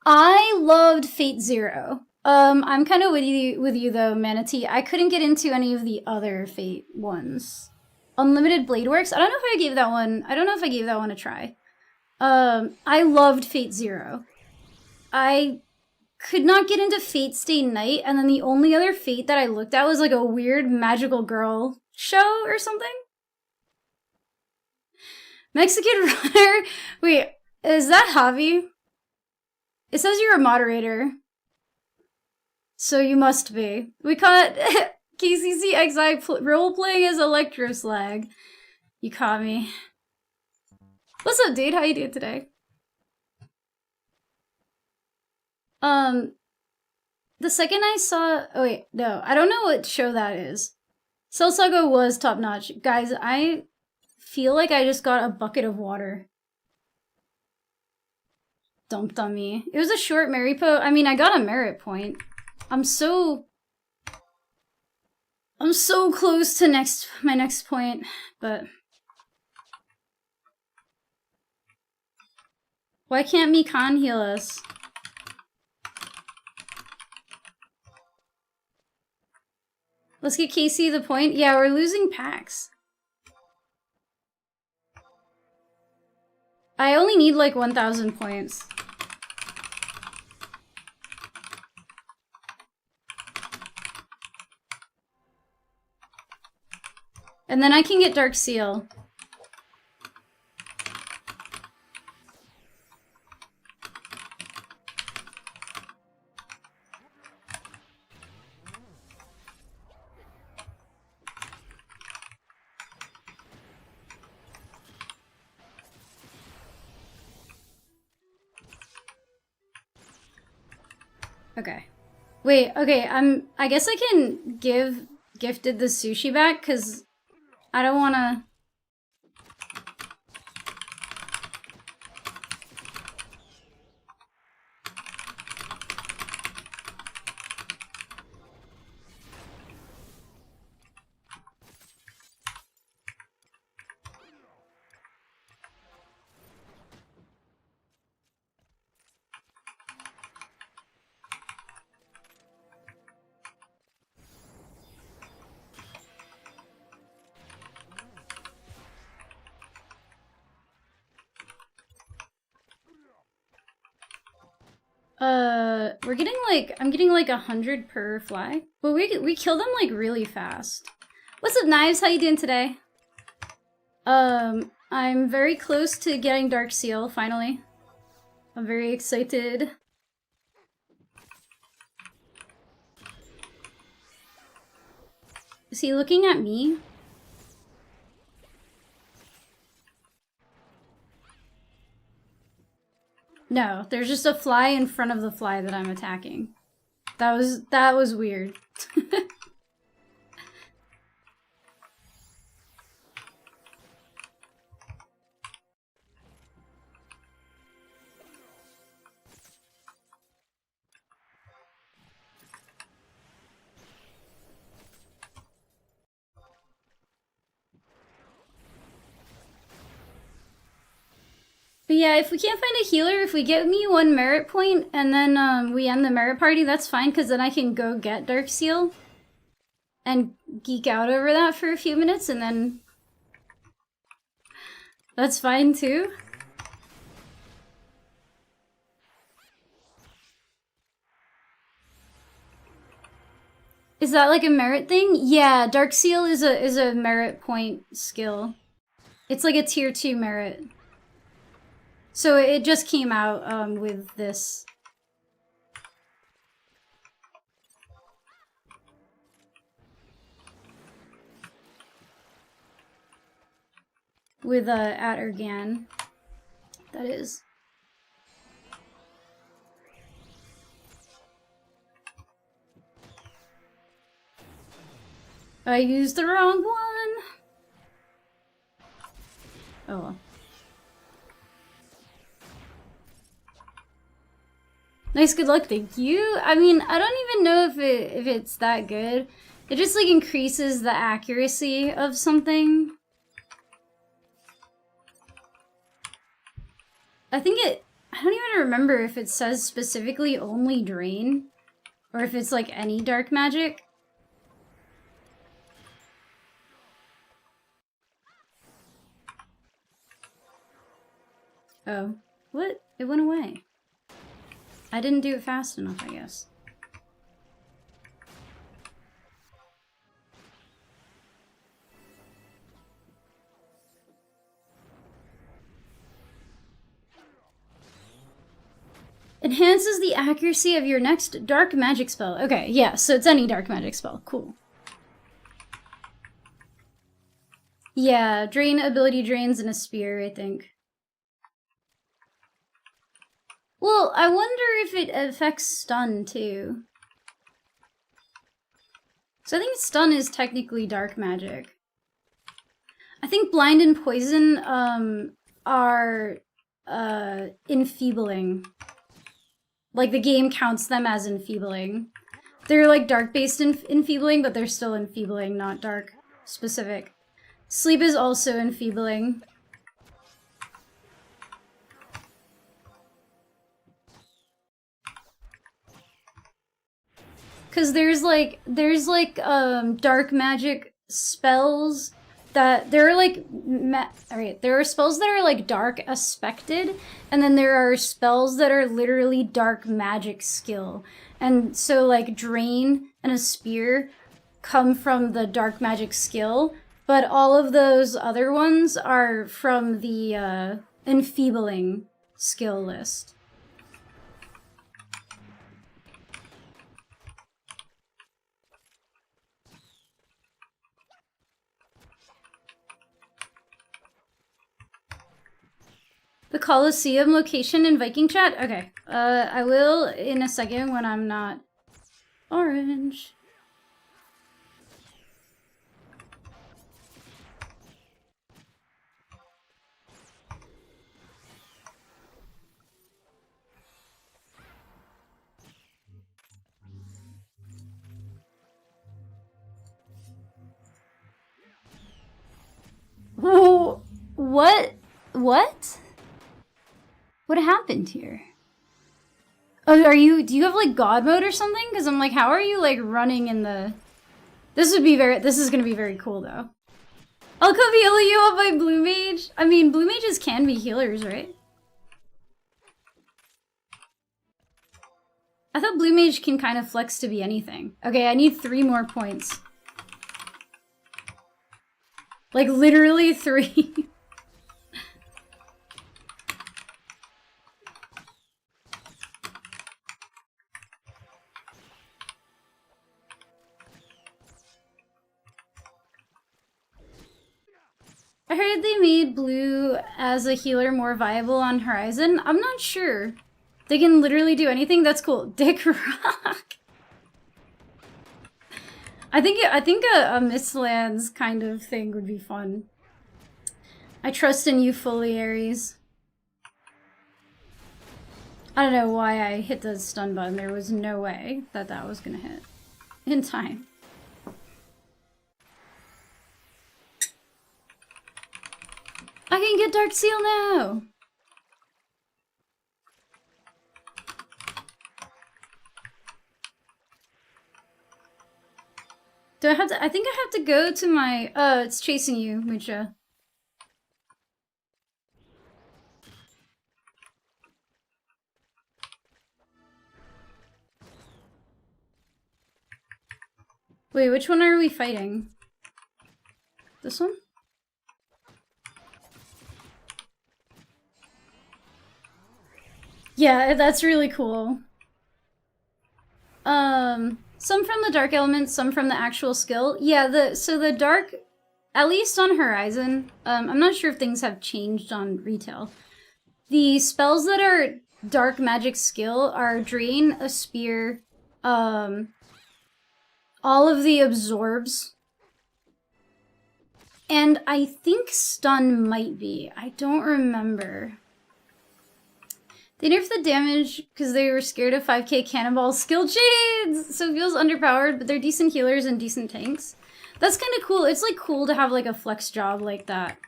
I loved Fate Zero. I'm kind of with you though, Manatee. I couldn't get into any of the other Fate ones. Unlimited Blade Works? I don't know if I gave that one. I don't know if I gave that one a try. I loved Fate Zero. I could not get into Fate Stay Night, and then the only other Fate that I looked at was like a weird magical girl show or something. Mexican runner? Wait, is that Javi? It says you're a moderator. So you must be. We caught KCCXI role-playing as Electroslag. You caught me. What's up, dude? How you doing today? The second I saw... Oh, wait, no. I don't know what show that is. Cell Saga was top-notch. Guys, I feel like I just got a bucket of water dumped on me. It was a short meripo. I mean, I got a merit point. I'm so close to my next point, but... Why can't Mikan heal us? Let's get Casey the point. Yeah, we're losing packs. I only need like 1,000 points. And then I can get Dark Seal. Okay. Wait, okay, I guess I can give Gifted the sushi back, because I don't want to... we're getting like, I'm getting like 100 per fly. But we kill them like really fast. What's up, Knives? How you doing today? I'm very close to getting Dark Seal, finally. I'm very excited. Is he looking at me? No, there's just a fly in front of the fly that I'm attacking. That was weird. But yeah, if we can't find a healer, if we get me 1 merit point and then we end the merit party, that's fine, because then I can go get Dark Seal and geek out over that for a few minutes, and then that's fine too. Is that like a merit thing? Yeah, Dark Seal is a merit point skill. It's like a tier 2 merit. So it just came out with this. With at Ergan. That is. I used the wrong one. Oh well. Nice, good luck, thank you. I mean, I don't even know if it's that good. It just like increases the accuracy of something. I don't even remember if it says specifically only Drain, or if it's like any dark magic. Oh, what? It went away. I didn't do it fast enough, I guess. Enhances the accuracy of your next dark magic spell. Okay, yeah, so it's any dark magic spell. Cool. Yeah, drain ability drains and a spear, I think. Well, I wonder if it affects stun, too. So I think stun is technically dark magic. I think blind and poison are enfeebling. Like, the game counts them as enfeebling. They're like dark-based enfeebling, but they're still enfeebling, not dark specific. Sleep is also enfeebling. Because there's dark magic spells that there are like alright, there are spells that are like dark aspected, and then there are spells that are literally dark magic skill. And so like Drain and a Spear come from the dark magic skill, but all of those other ones are from the enfeebling skill list. The Colosseum location in Viking chat? Okay. I will in a second when I'm not orange. Whoa, what? What? What happened here? Oh, do you have like God mode or something? Because I'm like, how are you like running in the... This is gonna be very cool though. I'll come heal you up by Blue Mage. I mean, Blue Mages can be healers, right? I thought Blue Mage can kind of flex to be anything. Okay, I need 3 more points. Like, literally 3. I heard they made blue as a healer more viable on Horizon. I'm not sure. They can literally do anything? That's cool. Dick Rock. I think a Mistlands kind of thing would be fun. I trust in you fully, Ares. I don't know why I hit the stun button. There was no way that that was gonna hit in time. I can get Dark Seal now! Do I have to? I think I have to go to my... it's chasing you, Mucha. Wait, which one are we fighting? This one? Yeah, that's really cool. Some from the dark elements, some from the actual skill. Yeah, so the dark, at least on Horizon, I'm not sure if things have changed on retail. The spells that are dark magic skill are Drain, a Spear, all of the absorbs, and I think Stun might be. I don't remember. They nerfed the damage because they were scared of 5k cannonball skill chains, so it feels underpowered, but they're decent healers and decent tanks. That's kind of cool. It's like cool to have like a flex job like that.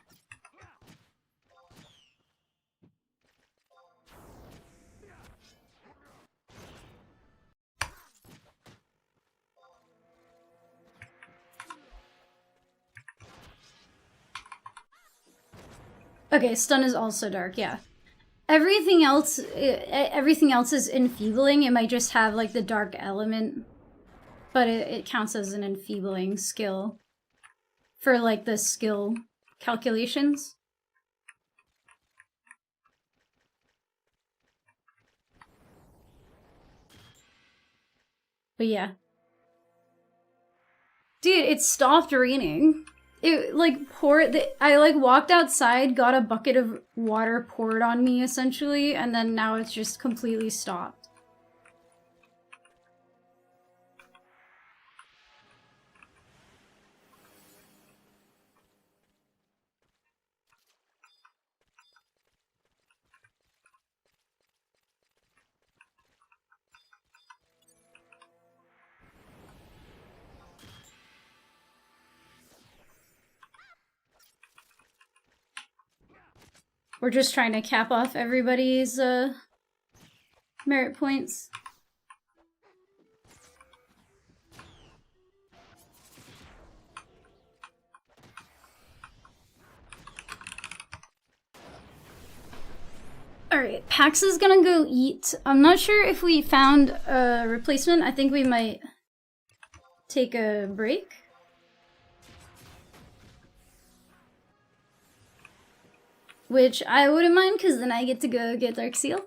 Okay, stun is also dark, yeah. Everything else is enfeebling. It might just have like the dark element, but it counts as an enfeebling skill for like the skill calculations. But yeah. Dude, it stopped raining. It like poured, I like walked outside, got a bucket of water poured on me essentially, and then now it's just completely stopped. We're just trying to cap off everybody's merit points. Alright, Pax is gonna go eat. I'm not sure if we found a replacement. I think we might take a break. Which I wouldn't mind, because then I get to go get Dark Seal.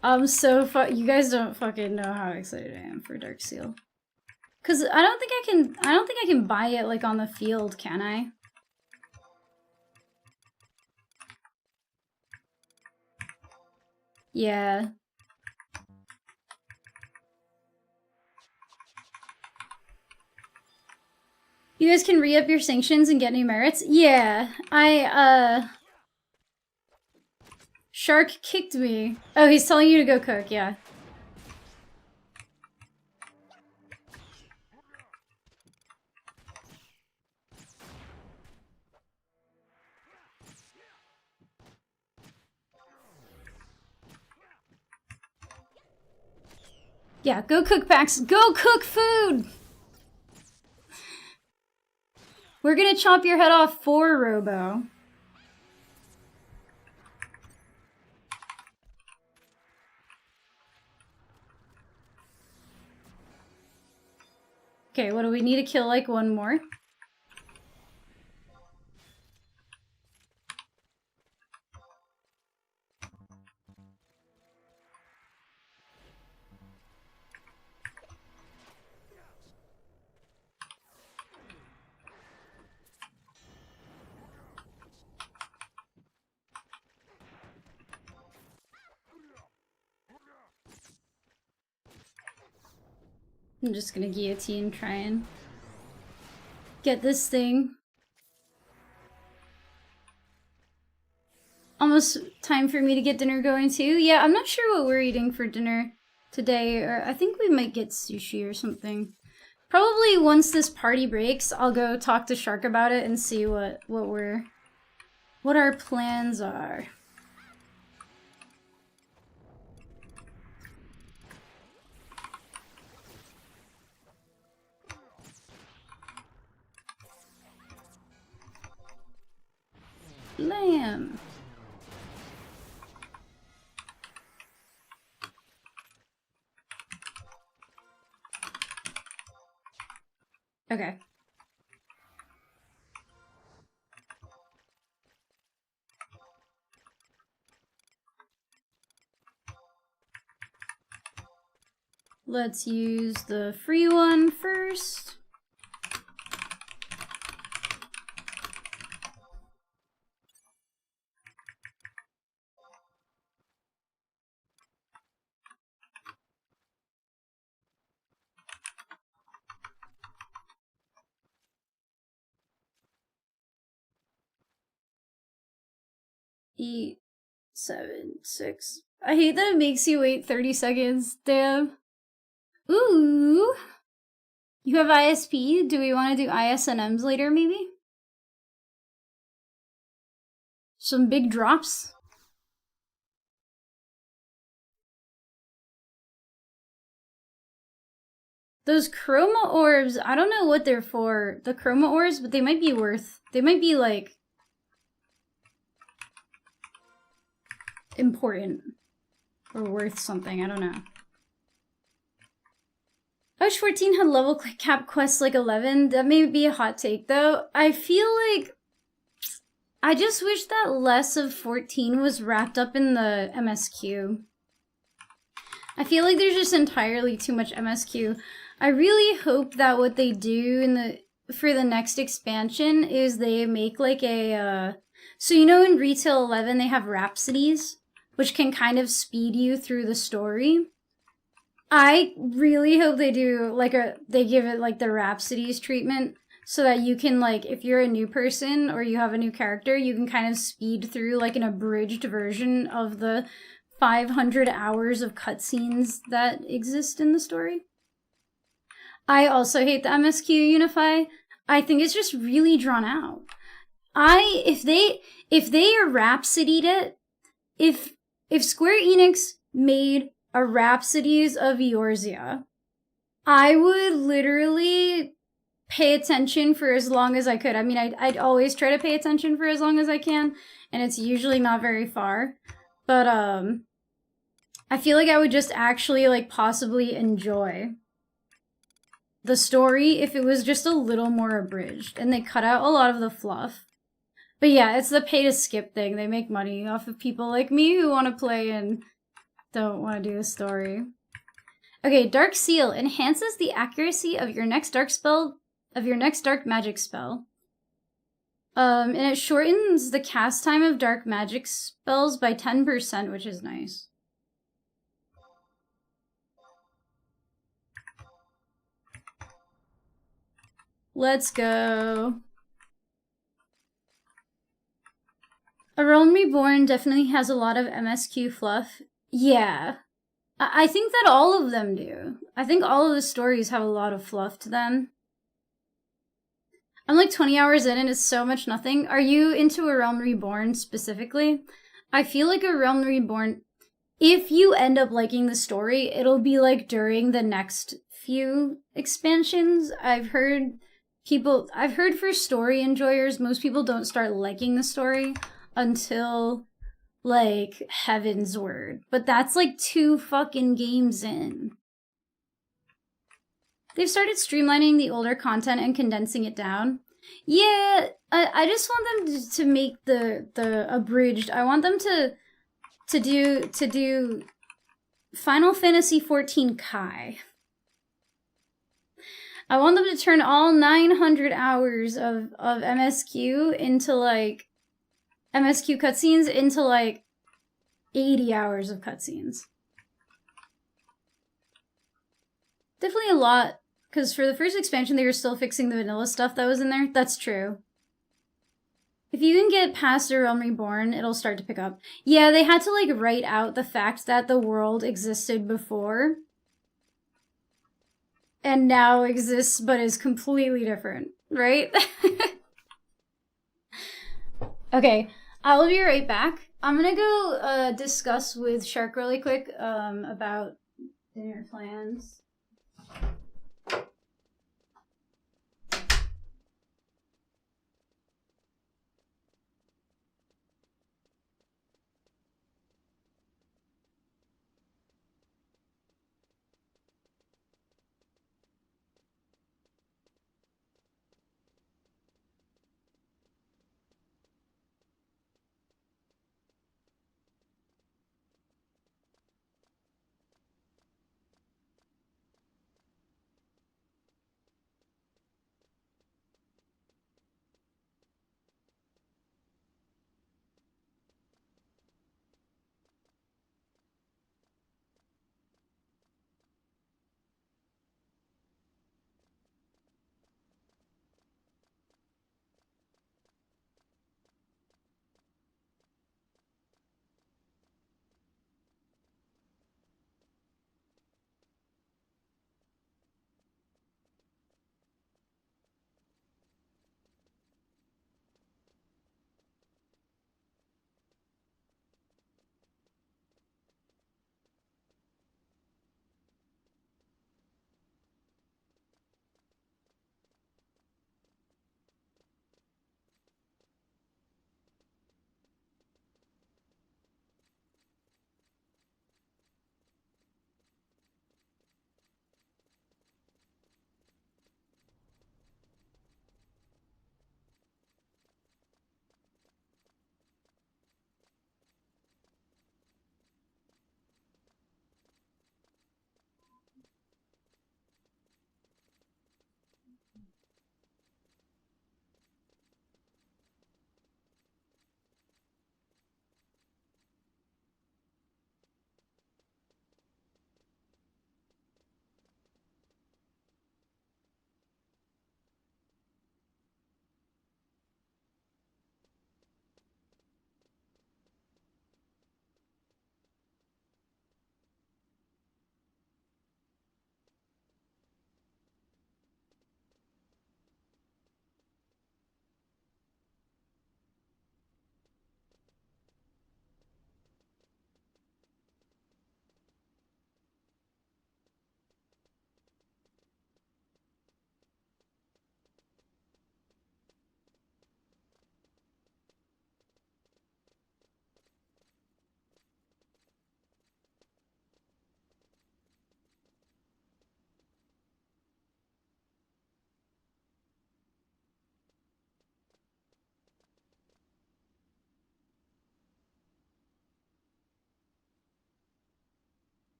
I'm so you guys don't fucking know how excited I am for Dark Seal. Cause I don't think I can buy it like on the field, can I? Yeah. You guys can re-up your sanctions and get new merits? Yeah. Shark kicked me. Oh, he's telling you to go cook, yeah. Yeah, go cook, Pax. Go cook food! We're gonna chop your head off for Robo. Okay, what do we need to kill? Like one more? I'm just gonna guillotine, try and get this thing. Almost time for me to get dinner going too. Yeah, I'm not sure what we're eating for dinner today, or I think we might get sushi or something. Probably once this party breaks, I'll go talk to Shark about it and see what our plans are. Lamb. Okay. Let's use the free one first. Eat 7, 6. I hate that it makes you wait 30 seconds. Damn. Ooh. You have ISP? Do we want to do ISNMs later, maybe? Some big drops? Those chroma orbs, I don't know what they're for, the chroma orbs, but they might be like important or worth something, I don't know. Ouch 14 had level cap quests like 11. That may be a hot take though. I feel like I just wish that less of 14 was wrapped up in the MSQ. I feel like there's just entirely too much MSQ. I really hope that what they do for the next expansion is they make like a so you know in Retail 11 they have rhapsodies, which can kind of speed you through the story. I really hope they do like they give it like the rhapsodies treatment so that you can like if you're a new person or you have a new character, you can kind of speed through like an abridged version of the 500 hours of cutscenes that exist in the story. I also hate the MSQ Unify. I think it's just really drawn out. If they rhapsodied it, if Square Enix made a Rhapsodies of Eorzea, I would literally pay attention for as long as I could. I mean, I'd always try to pay attention for as long as I can, and it's usually not very far. But, I feel like I would just actually, like, possibly enjoy the story if it was just a little more abridged, and they cut out a lot of the fluff. But yeah, it's the pay to skip thing. They make money off of people like me who want to play and don't want to do a story. Okay, Dark Seal enhances the accuracy of your next dark magic spell. And it shortens the cast time of dark magic spells by 10%, which is nice. Let's go. A Realm Reborn definitely has a lot of MSQ fluff. Yeah. I think that all of them do. I think all of the stories have a lot of fluff to them. I'm like 20 hours in and it's so much nothing. Are you into A Realm Reborn specifically? I feel like A Realm Reborn, if you end up liking the story, it'll be like during the next few expansions. I've heard for story enjoyers, most people don't start liking the story until like Heaven's Word. But that's like 2 fucking games in. They've started streamlining the older content and condensing it down. Yeah, I just want them to make the abridged. I want them to do Final Fantasy XIV Kai. I want them to turn all 900 hours of MSQ into like MSQ cutscenes into like 80 hours of cutscenes. Definitely a lot, because for the first expansion they were still fixing the vanilla stuff that was in there. That's true. If you can get past A Realm Reborn, it'll start to pick up. Yeah, they had to like write out the fact that the world existed before and now exists but is completely different, right? Okay, I'll be right back. I'm gonna go discuss with Shark really quick about dinner plans.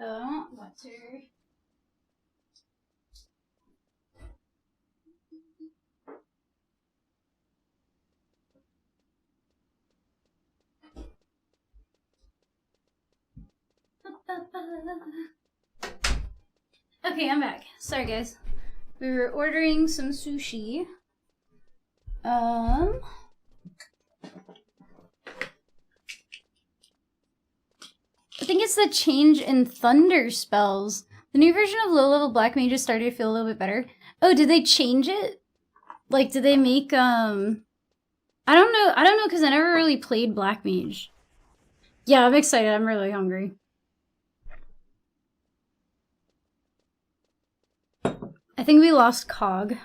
Oh, water. Okay, I'm back. Sorry, guys. We were ordering some sushi. I think it's the change in thunder spells. The new version of low-level black mage is starting to feel a little bit better. Oh, did they change it? Like, did they make, I don't know, because I never really played black mage. Yeah, I'm excited. I'm really hungry. I think we lost Cog.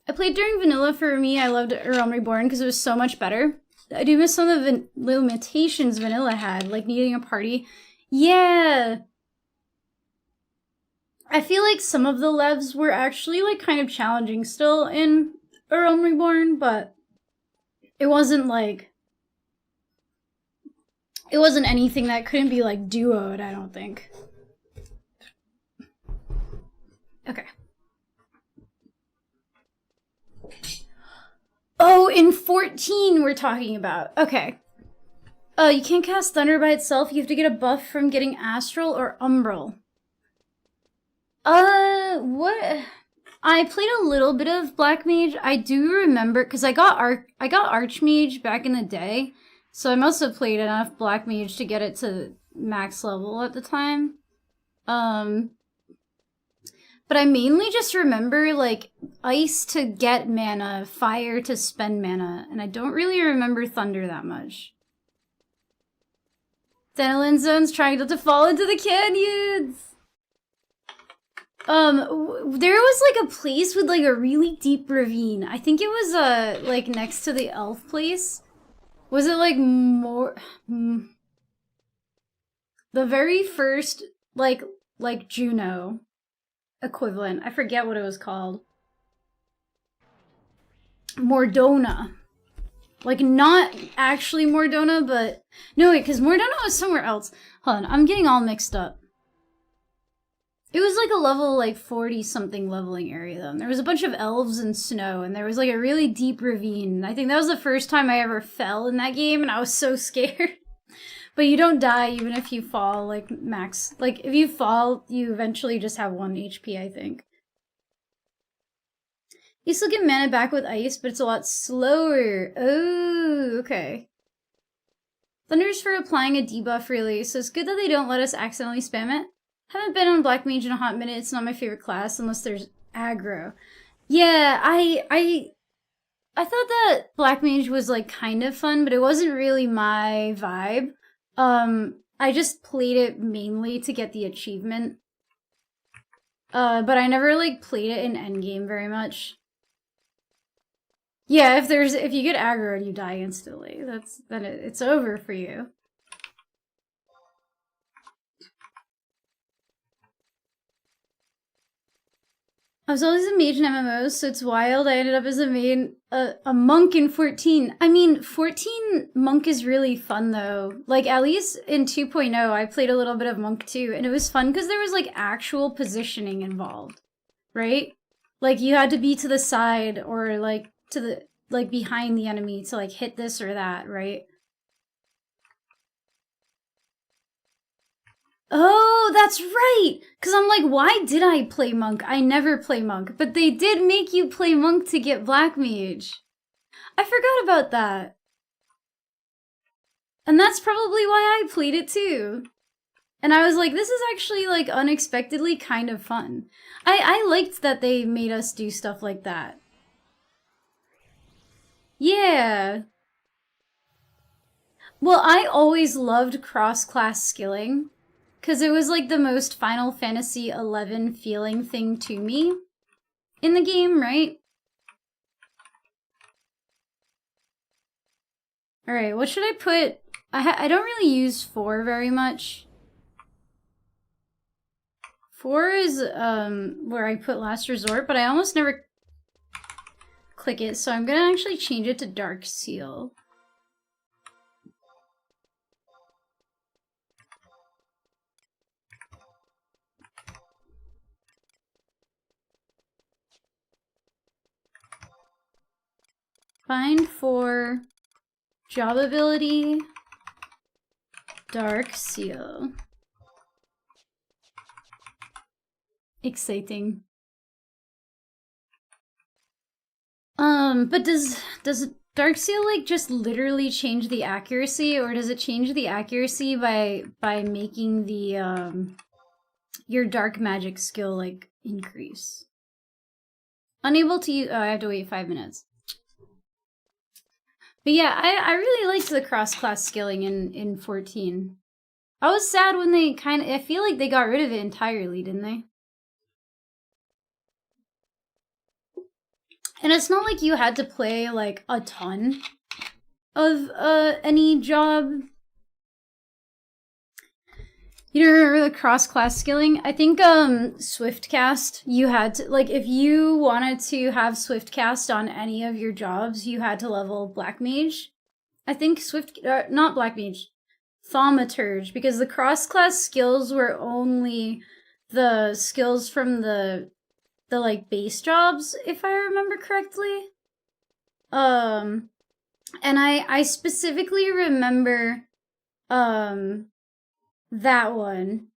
I played during vanilla. For me, I loved Realm Reborn because it was so much better. I do miss some of the limitations vanilla had, like needing a party. Yeah! I feel like some of the levs were actually like kind of challenging still in Realm Reborn, but it wasn't like... It wasn't anything that couldn't be like duoed, I don't think. Okay. Oh, in 14 we're talking about. Okay. You can't cast Thunder by itself. You have to get a buff from getting Astral or Umbral. What? I played a little bit of Black Mage. I do remember, because I got Archmage back in the day. So I must have played enough Black Mage to get it to max level at the time. But I mainly just remember, like, Ice to get mana, Fire to spend mana, and I don't really remember Thunder that much. Denelin Zone's trying not to fall into the canyons! There was, like, a place with, like, a really deep ravine. I think it was, like, next to the elf place. Was it, like, more... The very first, like Juno equivalent. I forget what it was called. Mordona. Like, not actually Mordona, but... No, wait, because Mordona was somewhere else. Hold on, I'm getting all mixed up. It was like a level, like, 40-something leveling area, though. And there was a bunch of elves and snow, and there was, like, a really deep ravine. I think that was the first time I ever fell in that game, and I was so scared. But you don't die even if you fall, like, max. Like, if you fall, you eventually just have 1 HP, I think. You still get mana back with Ice, but it's a lot slower. Oh, okay. Thunder's for applying a debuff, really, so it's good that they don't let us accidentally spam it. Haven't been on Black Mage in a hot minute. It's not my favorite class unless there's aggro. Yeah, I thought that Black Mage was, like, kind of fun, but it wasn't really my vibe. I just played it mainly to get the achievement. But I never, like, played it in endgame very much. Yeah, if you get aggroed, you die instantly. Then it's over for you. I was always a mage in MMOs, so it's wild. I ended up as a monk in 14. I mean, 14 monk is really fun, though. Like, at least in 2.0, I played a little bit of monk, too, and it was fun because there was, like, actual positioning involved, right? Like, you had to be to the side or, like, to the, like, behind the enemy to, like, hit this or that, right? Oh, that's right! Because I'm like, why did I play Monk? I never play Monk. But they did make you play Monk to get Black Mage. I forgot about that. And that's probably why I played it too. And I was like, this is actually, like, unexpectedly kind of fun. I liked that they made us do stuff like that. Yeah. Well, I always loved cross-class skilling. Because it was, like, the most Final Fantasy XI feeling thing to me in the game, right? Alright, what should I put? I don't really use 4 very much. 4 is, where I put Last Resort, but I almost never click it, so I'm gonna actually change it to Dark Seal. Find for job ability, Dark Seal. Exciting. But does Dark Seal like just literally change the accuracy, or does it change the accuracy by making the your dark magic skill like increase? Unable to use. Oh, I have to wait 5 minutes. But yeah, I really liked the cross-class skilling in 14. I was sad when they I feel like they got rid of it entirely, didn't they? And it's not like you had to play like a ton of any job. You don't remember the cross-class skilling? I think Swiftcast, you had to, like, if you wanted to have Swiftcast on any of your jobs, you had to level Black Mage. I think not Black Mage, Thaumaturge, because the cross-class skills were only the skills from the like base jobs, if I remember correctly. And I specifically remember that one,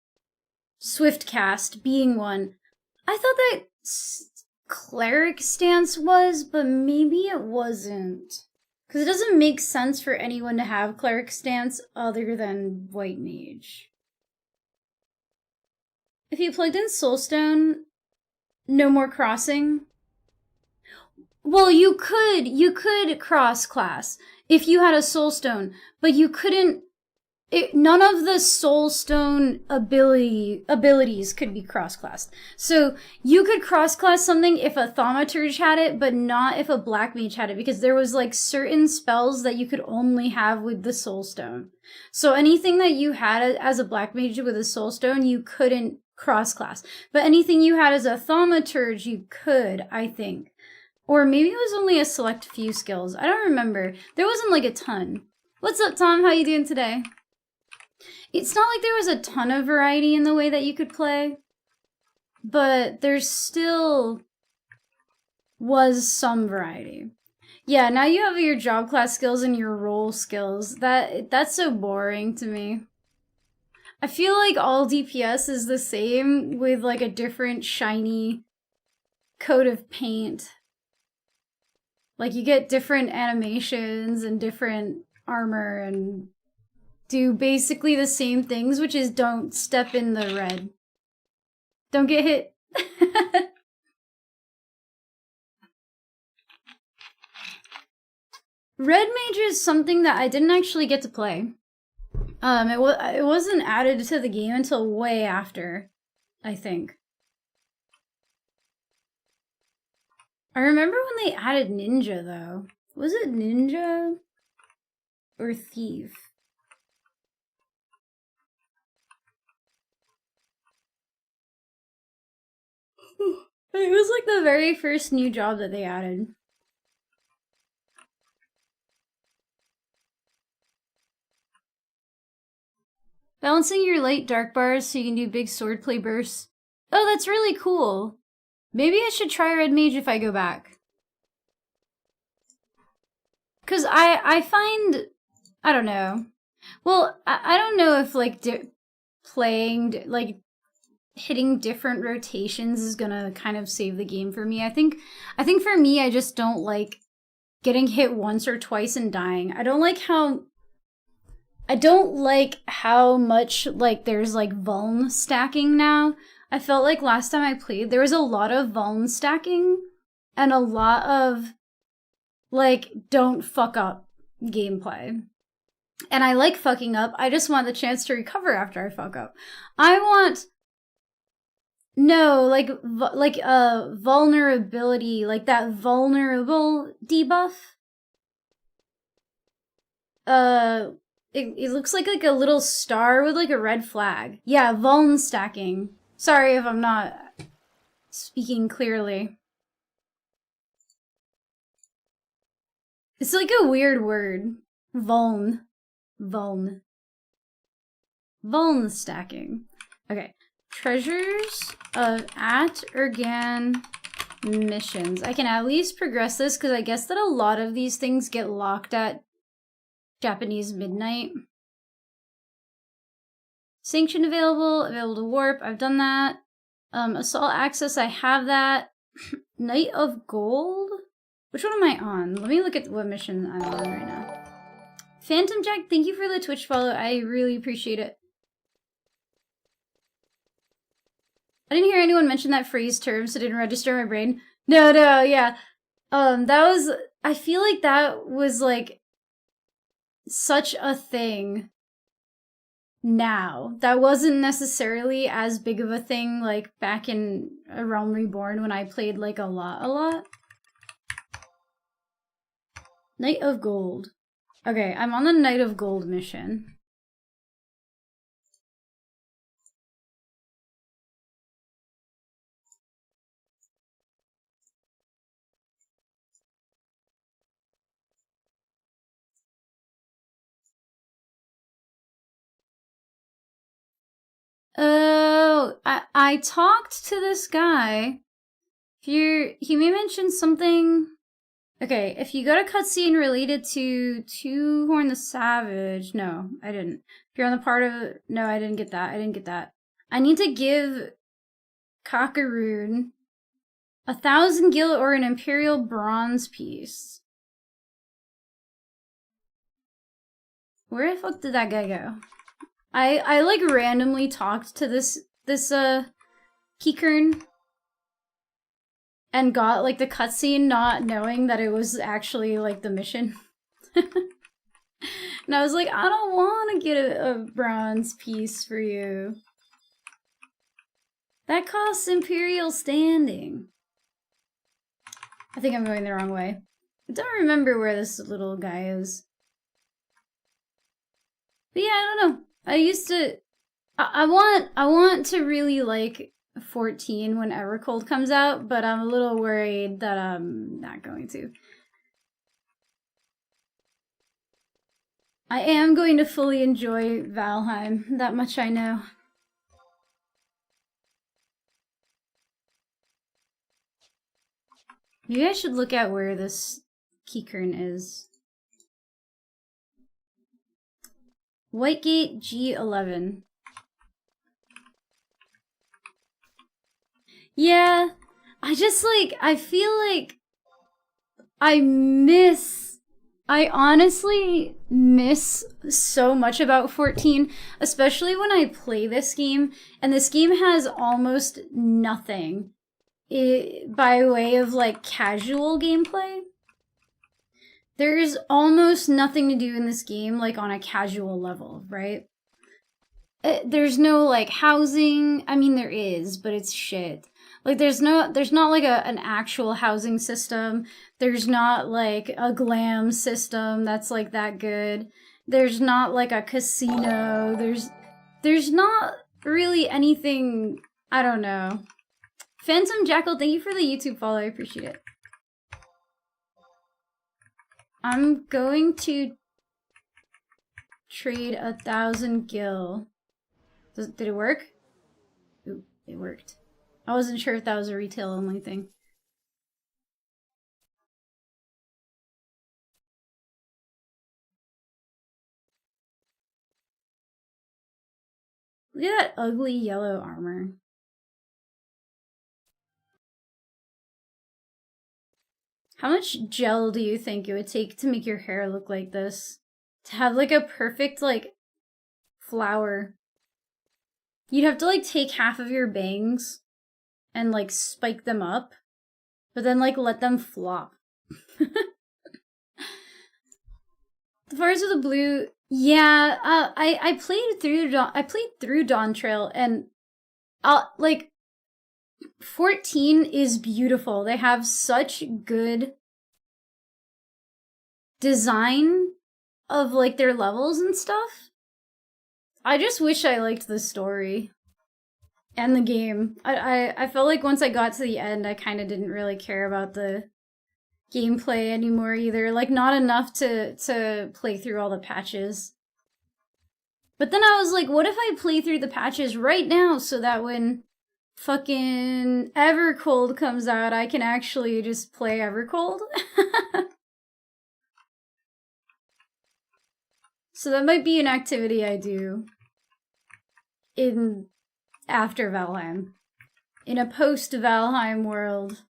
Swiftcast being one. I thought that Cleric Stance was, but maybe it wasn't. Because it doesn't make sense for anyone to have Cleric Stance other than White Mage. If you plugged in Soulstone, no more crossing. Well, you could cross-class if you had a Soulstone, but you couldn't. None of the Soulstone abilities could be cross-classed. So you could cross-class something if a Thaumaturge had it, but not if a Black Mage had it, because there was like certain spells that you could only have with the Soulstone. So anything that you had as a Black Mage with a Soulstone, you couldn't cross-class. But anything you had as a Thaumaturge, you could, I think. Or maybe it was only a select few skills. I don't remember. There wasn't like a ton. What's up, Tom? How you doing today? It's not like there was a ton of variety in the way that you could play, but there still was some variety. Yeah, now you have your job class skills and your role skills. That's so boring to me. I feel like all DPS is the same with like a different shiny coat of paint. Like you get different animations and different armor and do basically the same things, which is don't step in the red. Don't get hit. Red Mage is something that I didn't actually get to play. It wasn't added to the game until way after, I think. I remember when they added Ninja, though. Was it Ninja or Thief? It was like the very first new job that they added. Balancing your light dark bars so you can do big swordplay bursts. Oh, that's really cool. Maybe I should try Red Mage if I go back. Because I find... I don't know. Well, I don't know if, like, playing, like, hitting different rotations is gonna kind of save the game for me. I think for me, I just don't like getting hit once or twice and dying. I don't like how much, like, there's, like, vuln stacking now. I felt like last time I played, there was a lot of vuln stacking and a lot of, like, don't fuck up gameplay. And I like fucking up. I just want the chance to recover after I fuck up. I want... No, like vulnerability, like that vulnerable debuff. It looks like a little star with like a red flag. Yeah, vuln stacking. Sorry if I'm not speaking clearly. It's like a weird word. Vuln. Vuln. Vuln stacking. Okay. Treasures of at-Ergan missions. I can at least progress this because I guess that a lot of these things get locked at Japanese midnight. Sanction available, available to warp. I've done that. Assault access, I have that. Knight of Gold? Which one am I on? Let me look at what mission I'm on right now. Phantom Jack, thank you for the Twitch follow. I really appreciate it. I didn't hear anyone mention that phrase term, so it didn't register in my brain. No, yeah. That was... I feel like that was, like, such a thing now. That wasn't necessarily as big of a thing, like, back in A Realm Reborn when I played, like, a lot. Knight of Gold. Okay, I'm on the Knight of Gold mission. Oh, I talked to this guy. He may mention something. Okay, if you got a cutscene related to Two Horn the Savage, no, I didn't. If you're on the part of, no, I didn't get that. I need to give Kakaroon 1,000 gil or an Imperial bronze piece. Where the fuck did that guy go? I like randomly talked to this Kikern and got like the cutscene not knowing that it was actually like the mission. And I was like, I don't want to get a bronze piece for you. That costs Imperial standing. I think I'm going the wrong way. I don't remember where this little guy is. But yeah, I don't know. I used to... I want to really like 14 when Evercold comes out, but I'm a little worried that I'm not going to. I am going to fully enjoy Valheim, that much I know. Maybe I should look at where this Kikern is. Whitegate G11. Yeah, I feel like I honestly miss so much about 14, especially when I play this game, and this game has almost nothing by way of like casual gameplay. There's almost nothing to do in this game like on a casual level, right? There's no like housing. I mean, there is, but it's shit. Like there's not like an actual housing system. There's not like a glam system that's like that good. There's not like a casino. There's not really anything, I don't know. Phantom Jackal, thank you for the YouTube follow. I appreciate it. I'm going to trade 1,000 gil. Did it work? Ooh, it worked. I wasn't sure if that was a retail only thing. Look at that ugly yellow armor. How much gel do you think it would take to make your hair look like this? To have like a perfect like flower. You'd have to like take half of your bangs and like spike them up, but then like let them flop. The Forest of the Blue, yeah. I played through Dawn Trail, and like 14 is beautiful. They have such good design of like their levels and stuff. I just wish I liked the story and the game. I felt like once I got to the end, I kind of didn't really care about the gameplay anymore either. Like, not enough to play through all the patches. But then I was like, what if I play through the patches right now so that when fucking Evercold comes out, I can actually just play Evercold? So that might be an activity I do after Valheim. In a post-Valheim world.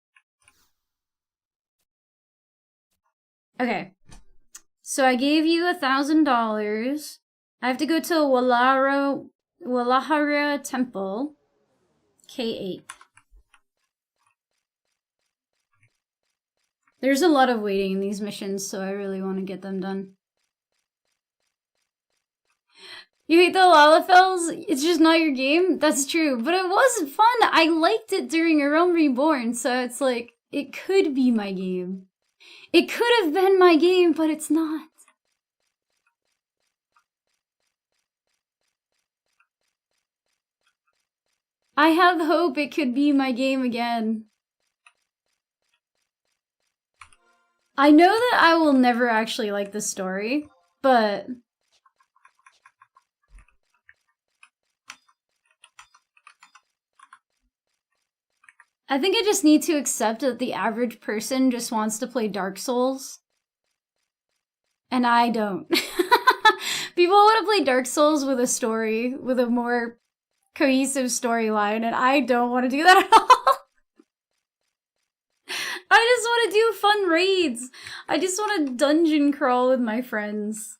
Okay. So I gave you $1,000. I have to go to Walahara Temple. K8. There's a lot of waiting in these missions, so I really want to get them done. You hate the Lalafels? It's just not your game? That's true, but it was fun. I liked it during A Realm Reborn, so it's like, it could be my game. It could have been my game, but it's not. I have hope it could be my game again. I know that I will never actually like the story, but I think I just need to accept that the average person just wants to play Dark Souls. And I don't. People want to play Dark Souls with a story, with a more cohesive storyline, and I don't want to do that at all. I just want to do fun raids. I just want to dungeon crawl with my friends.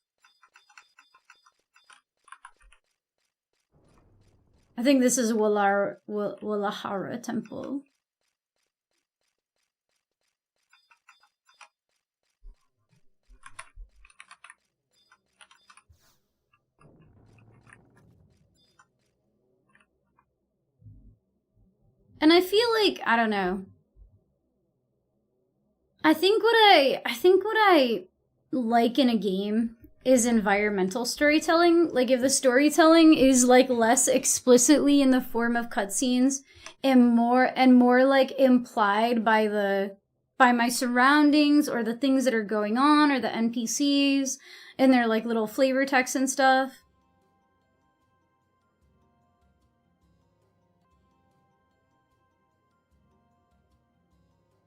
I think this is Walahara Temple. And I feel like, I don't know. I think what I like in a game is environmental storytelling. Like, if the storytelling is like less explicitly in the form of cutscenes and more like implied by my surroundings or the things that are going on or the NPCs and their like little flavor text and stuff.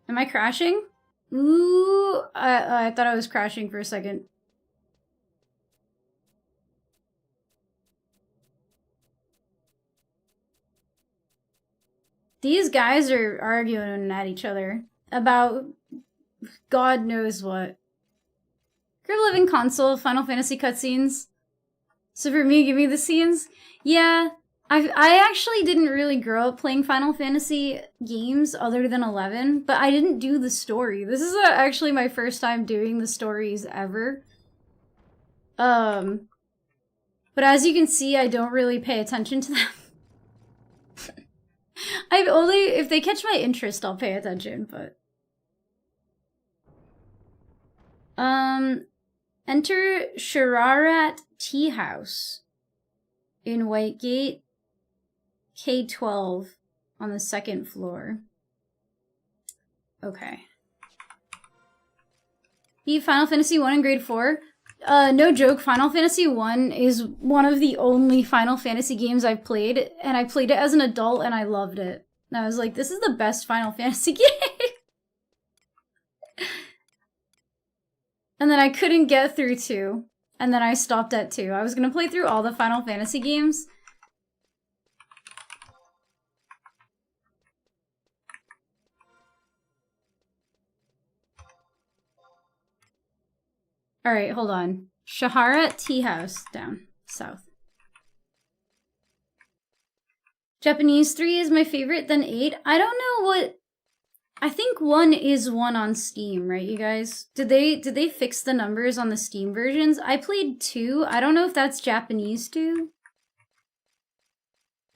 Am I crashing? Ooh, I thought I was crashing for a second. These guys are arguing at each other about God knows what. Crib Living Console, Final Fantasy cutscenes. So for me, give me the scenes. Yeah, I actually didn't really grow up playing Final Fantasy games other than 11, but I didn't do the story. This is actually my first time doing the stories ever. But as you can see, I don't really pay attention to them. I've only, if they catch my interest, I'll pay attention, but... Enter Shirarat Tea House in Whitegate, K12 on the 2nd floor. Okay. Beat Final Fantasy 1 in grade 4. No joke, Final Fantasy 1 is one of the only Final Fantasy games I've played, and I played it as an adult and I loved it. And I was like, this is the best Final Fantasy game! And then I couldn't get through 2, and then I stopped at 2. I was gonna play through all the Final Fantasy games. Alright, hold on. Shahara Tea House, down, south. Japanese 3 is my favorite, then 8. I don't know what... I think 1 is 1 on Steam, right, you guys? Did they fix the numbers on the Steam versions? I played 2. I don't know if that's Japanese 2.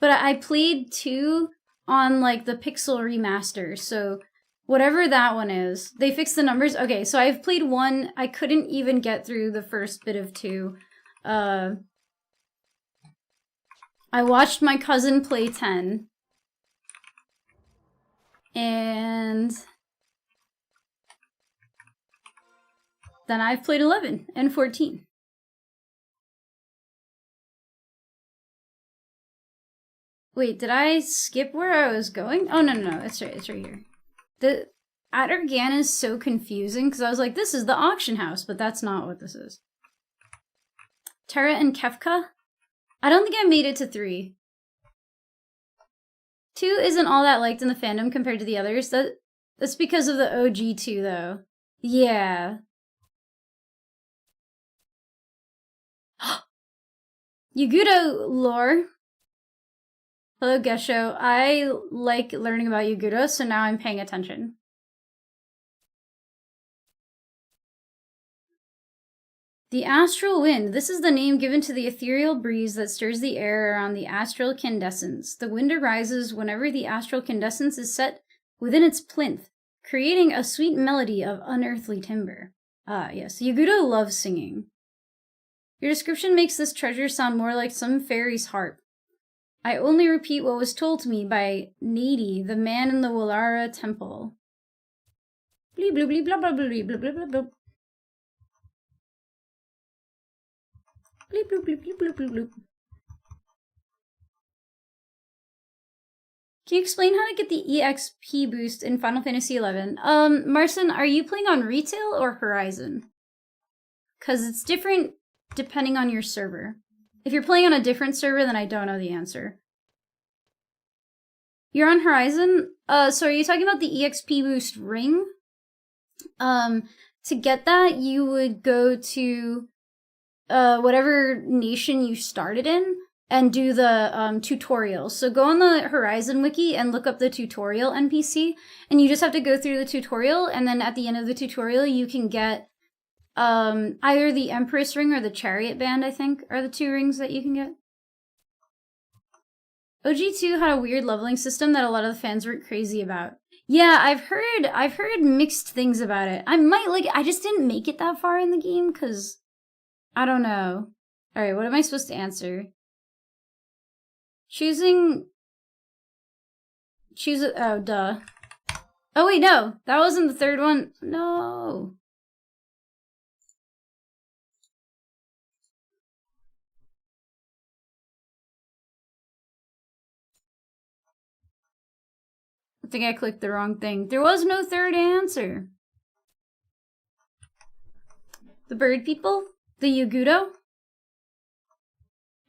But I played 2 on, like, the Pixel remaster, so... Whatever that one is. They fixed the numbers. Okay, so I've played 1. I couldn't even get through the first bit of 2. I watched my cousin play 10. And Then I've played 11 and 14. Wait, did I skip where I was going? Oh, no, it's right here. The Atargan is so confusing because I was like, this is the auction house, but that's not what this is. Terra and Kefka? I don't think I made it to 3. 2 isn't all that liked in the fandom compared to the others. That's because of the OG 2, though. Yeah. Yuguro lore. Hello, Gesho. I like learning about Yuguro, so now I'm paying attention. The astral wind. This is the name given to the ethereal breeze that stirs the air around the astral candescence. The wind arises whenever the astral candescence is set within its plinth, creating a sweet melody of unearthly timbre. Ah, yes. Yuguro loves singing. Your description makes this treasure sound more like some fairy's harp. I only repeat what was told to me by Nadi, the man in the Wallara temple. Bleep, bloop, bleep, blah, blah, bleep, bloop, bloop, bloop, bloop. Bleep, bloop, bleep, bloop, bloop, bloop, bloop. Can you explain how to get the EXP boost in Final Fantasy XI? Marcin, are you playing on retail or Horizon? Because it's different depending on your server. If you're playing on a different server, then I don't know the answer. You're on Horizon? So are you talking about the EXP boost ring? To get that, you would go to whatever nation you started in and do the tutorial. So go on the Horizon wiki and look up the tutorial NPC, and you just have to go through the tutorial, and then at the end of the tutorial you can get either the Empress ring or the Chariot band, I think, are the 2 rings that you can get. OG2 had a weird leveling system that a lot of the fans weren't crazy about. Yeah, I've heard mixed things about it. I might like it. I just didn't make it that far in the game because I don't know. Alright, what am I supposed to answer? Choose it. Oh, duh. Oh wait, no, that wasn't the 3rd one. No. I think I clicked the wrong thing. There was no 3rd answer. The bird people? The Yugudo?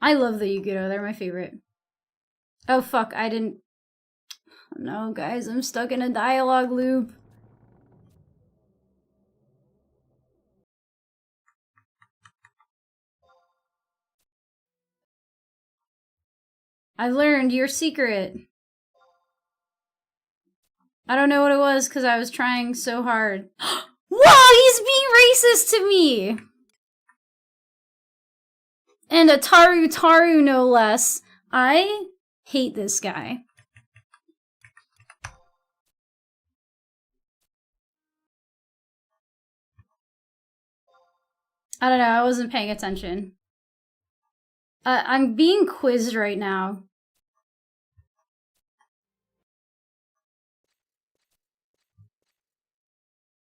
I love the Yugudo, they're my favorite. Oh fuck, I didn't... Oh, no, guys, I'm stuck in a dialogue loop. I've learned your secret. I don't know what it was because I was trying so hard. Whoa, he's being racist to me! And a Taru no less. I hate this guy. I don't know, I wasn't paying attention. I'm being quizzed right now.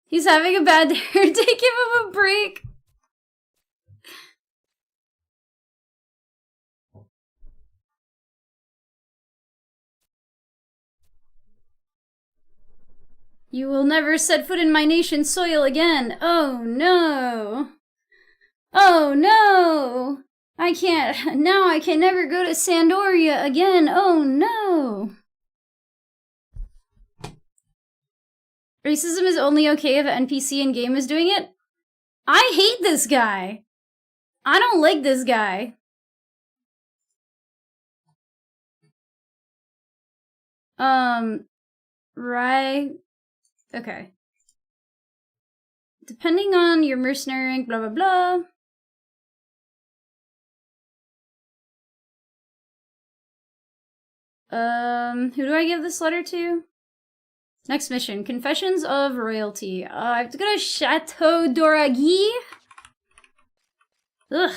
He's having a bad day. Take him a break. You will never set foot in my nation's soil again. Oh no. Oh no. I can't. Now I can never go to Sandoria again. Oh no. Racism is only okay if an NPC in game is doing it? I hate this guy. I don't like this guy. Right. Okay. Depending on your mercenary rank, blah blah blah. Who do I give this letter to? Next mission, Confessions of Royalty. I have to go to Chateau d'Oraghi. Ugh.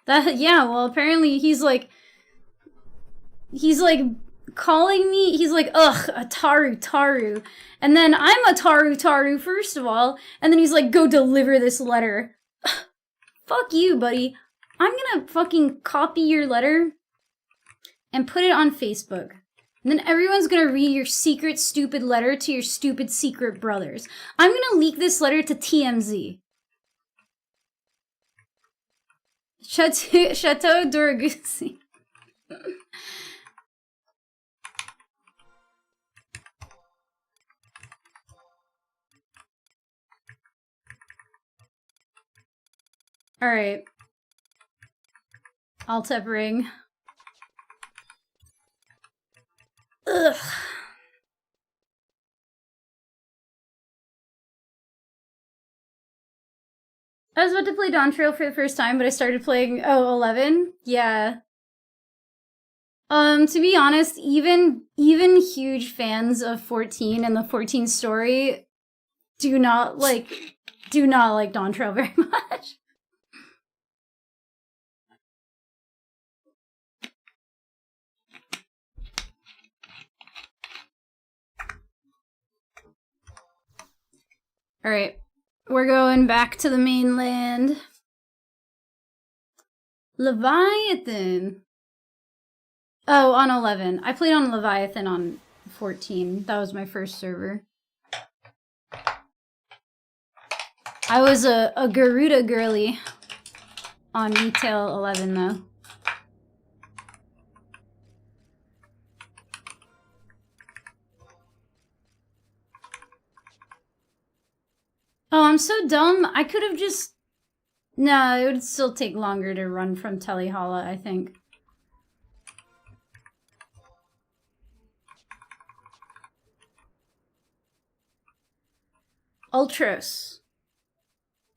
Yeah, well, apparently he's like calling me, he's like, ugh, a Taru. And then I'm a Taru first of all, and then he's like, go deliver this letter. Fuck you, buddy. I'm gonna fucking copy your letter and put it on Facebook. And then everyone's gonna read your secret stupid letter to your stupid secret brothers. I'm gonna leak this letter to TMZ. Chateau Duragusi. Alright. Alt-tab ring. Ugh. I was about to play Dawn Trail for the first time, but I started playing 11. Yeah. To be honest, even huge fans of 14 and the 14 story do not like Dawn Trail very much. Alright, we're going back to the mainland. Leviathan. Oh, on 11. I played on Leviathan on 14. That was my first server. I was a Garuda girly on Retail 11, though. Oh, I'm so dumb. I could have just... No, it would still take longer to run from Telehala, I think. Ultros.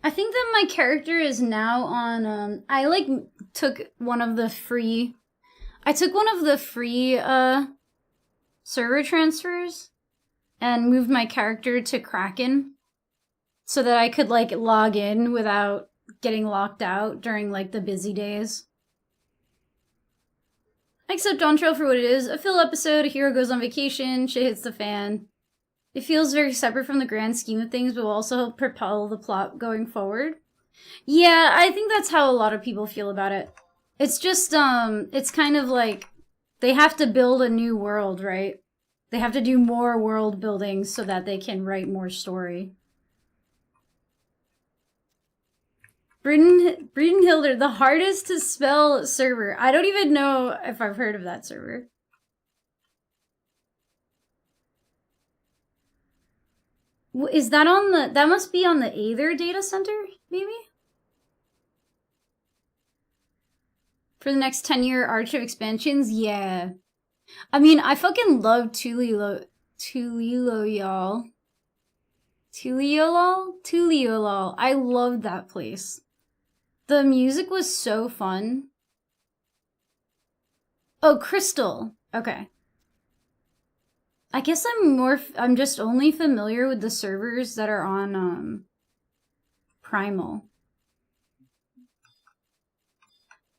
I think that my character is now on, I, like, took one of the free... I took one of the free, server transfers and moved my character to Kraken so that I could, like, log in without getting locked out during, like, the busy days. I accept Dawn Trail for what it is. A fill episode, a hero goes on vacation, shit hits the fan. It feels very separate from the grand scheme of things, but will also help propel the plot going forward. Yeah, I think that's how a lot of people feel about it. It's just, it's kind of like, they have to build a new world, right? They have to do more world building so that they can write more story. Breedenhilder, the hardest to spell server. I don't even know if I've heard of that server. Is that on the... That must be on the Aether data center, maybe? For the next 10-year arch of expansions? Yeah. I mean, I fucking love Tulilolol. Tuliolol. I loved that place. The music was so fun. Oh, Crystal. Okay. I guess I'm just only familiar with the servers that are on, Primal.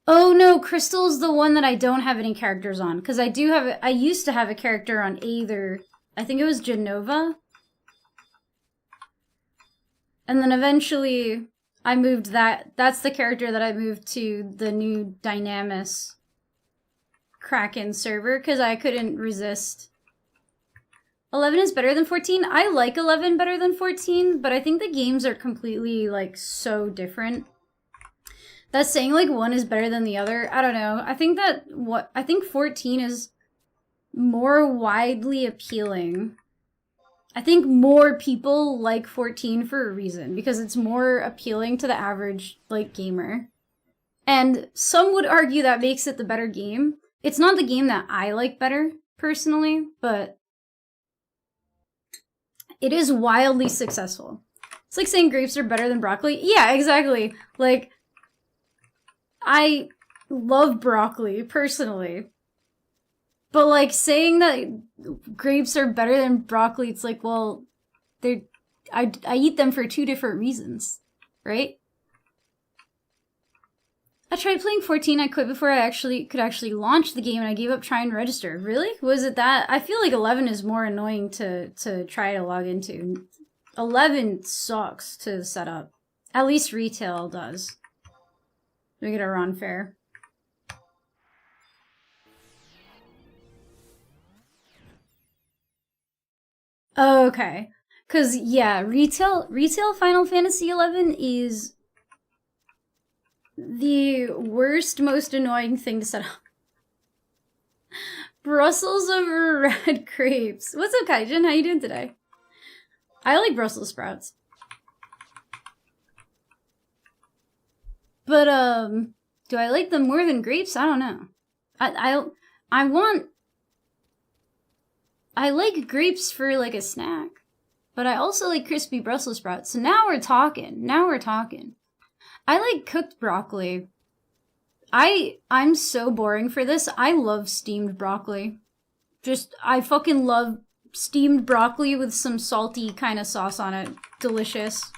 Oh no, Crystal's the one that I don't have any characters on, because I used to have a character on Aether. I think it was Genova. And then eventually I moved that's the character that I moved to the new Dynamis Kraken server, because I couldn't resist. 11 is better than 14. I like 11 better than 14, but I think the games are completely, like, so different. That's saying, like, one is better than the other. I don't know. I think that I think 14 is more widely appealing. I think more people like 14 for a reason, because it's more appealing to the average, like, gamer. And some would argue that makes it the better game. It's not the game that I like better, personally, but it is wildly successful. It's like saying grapes are better than broccoli. Yeah, exactly. Like, I love broccoli, personally. But, like, saying that grapes are better than broccoli, it's like, well, I eat them for two different reasons, right? I tried playing 14, I quit before I could actually launch the game, and I gave up trying to register. Really? Was it that? I feel like 11 is more annoying to try to log into. 11 sucks to set up. At least retail does. We get a run fair. Oh, okay. Cause yeah, retail Final Fantasy 11 is the worst, most annoying thing to set up. Brussels over red grapes. What's up, Kaijin? How you doing today? I like Brussels sprouts. But, do I like them more than grapes? I don't know. I like grapes for, like, a snack. But I also like crispy Brussels sprouts. So now we're talking. I like cooked broccoli. I'm so boring for this. I love steamed broccoli. I fucking love steamed broccoli with some salty kind of sauce on it. Delicious.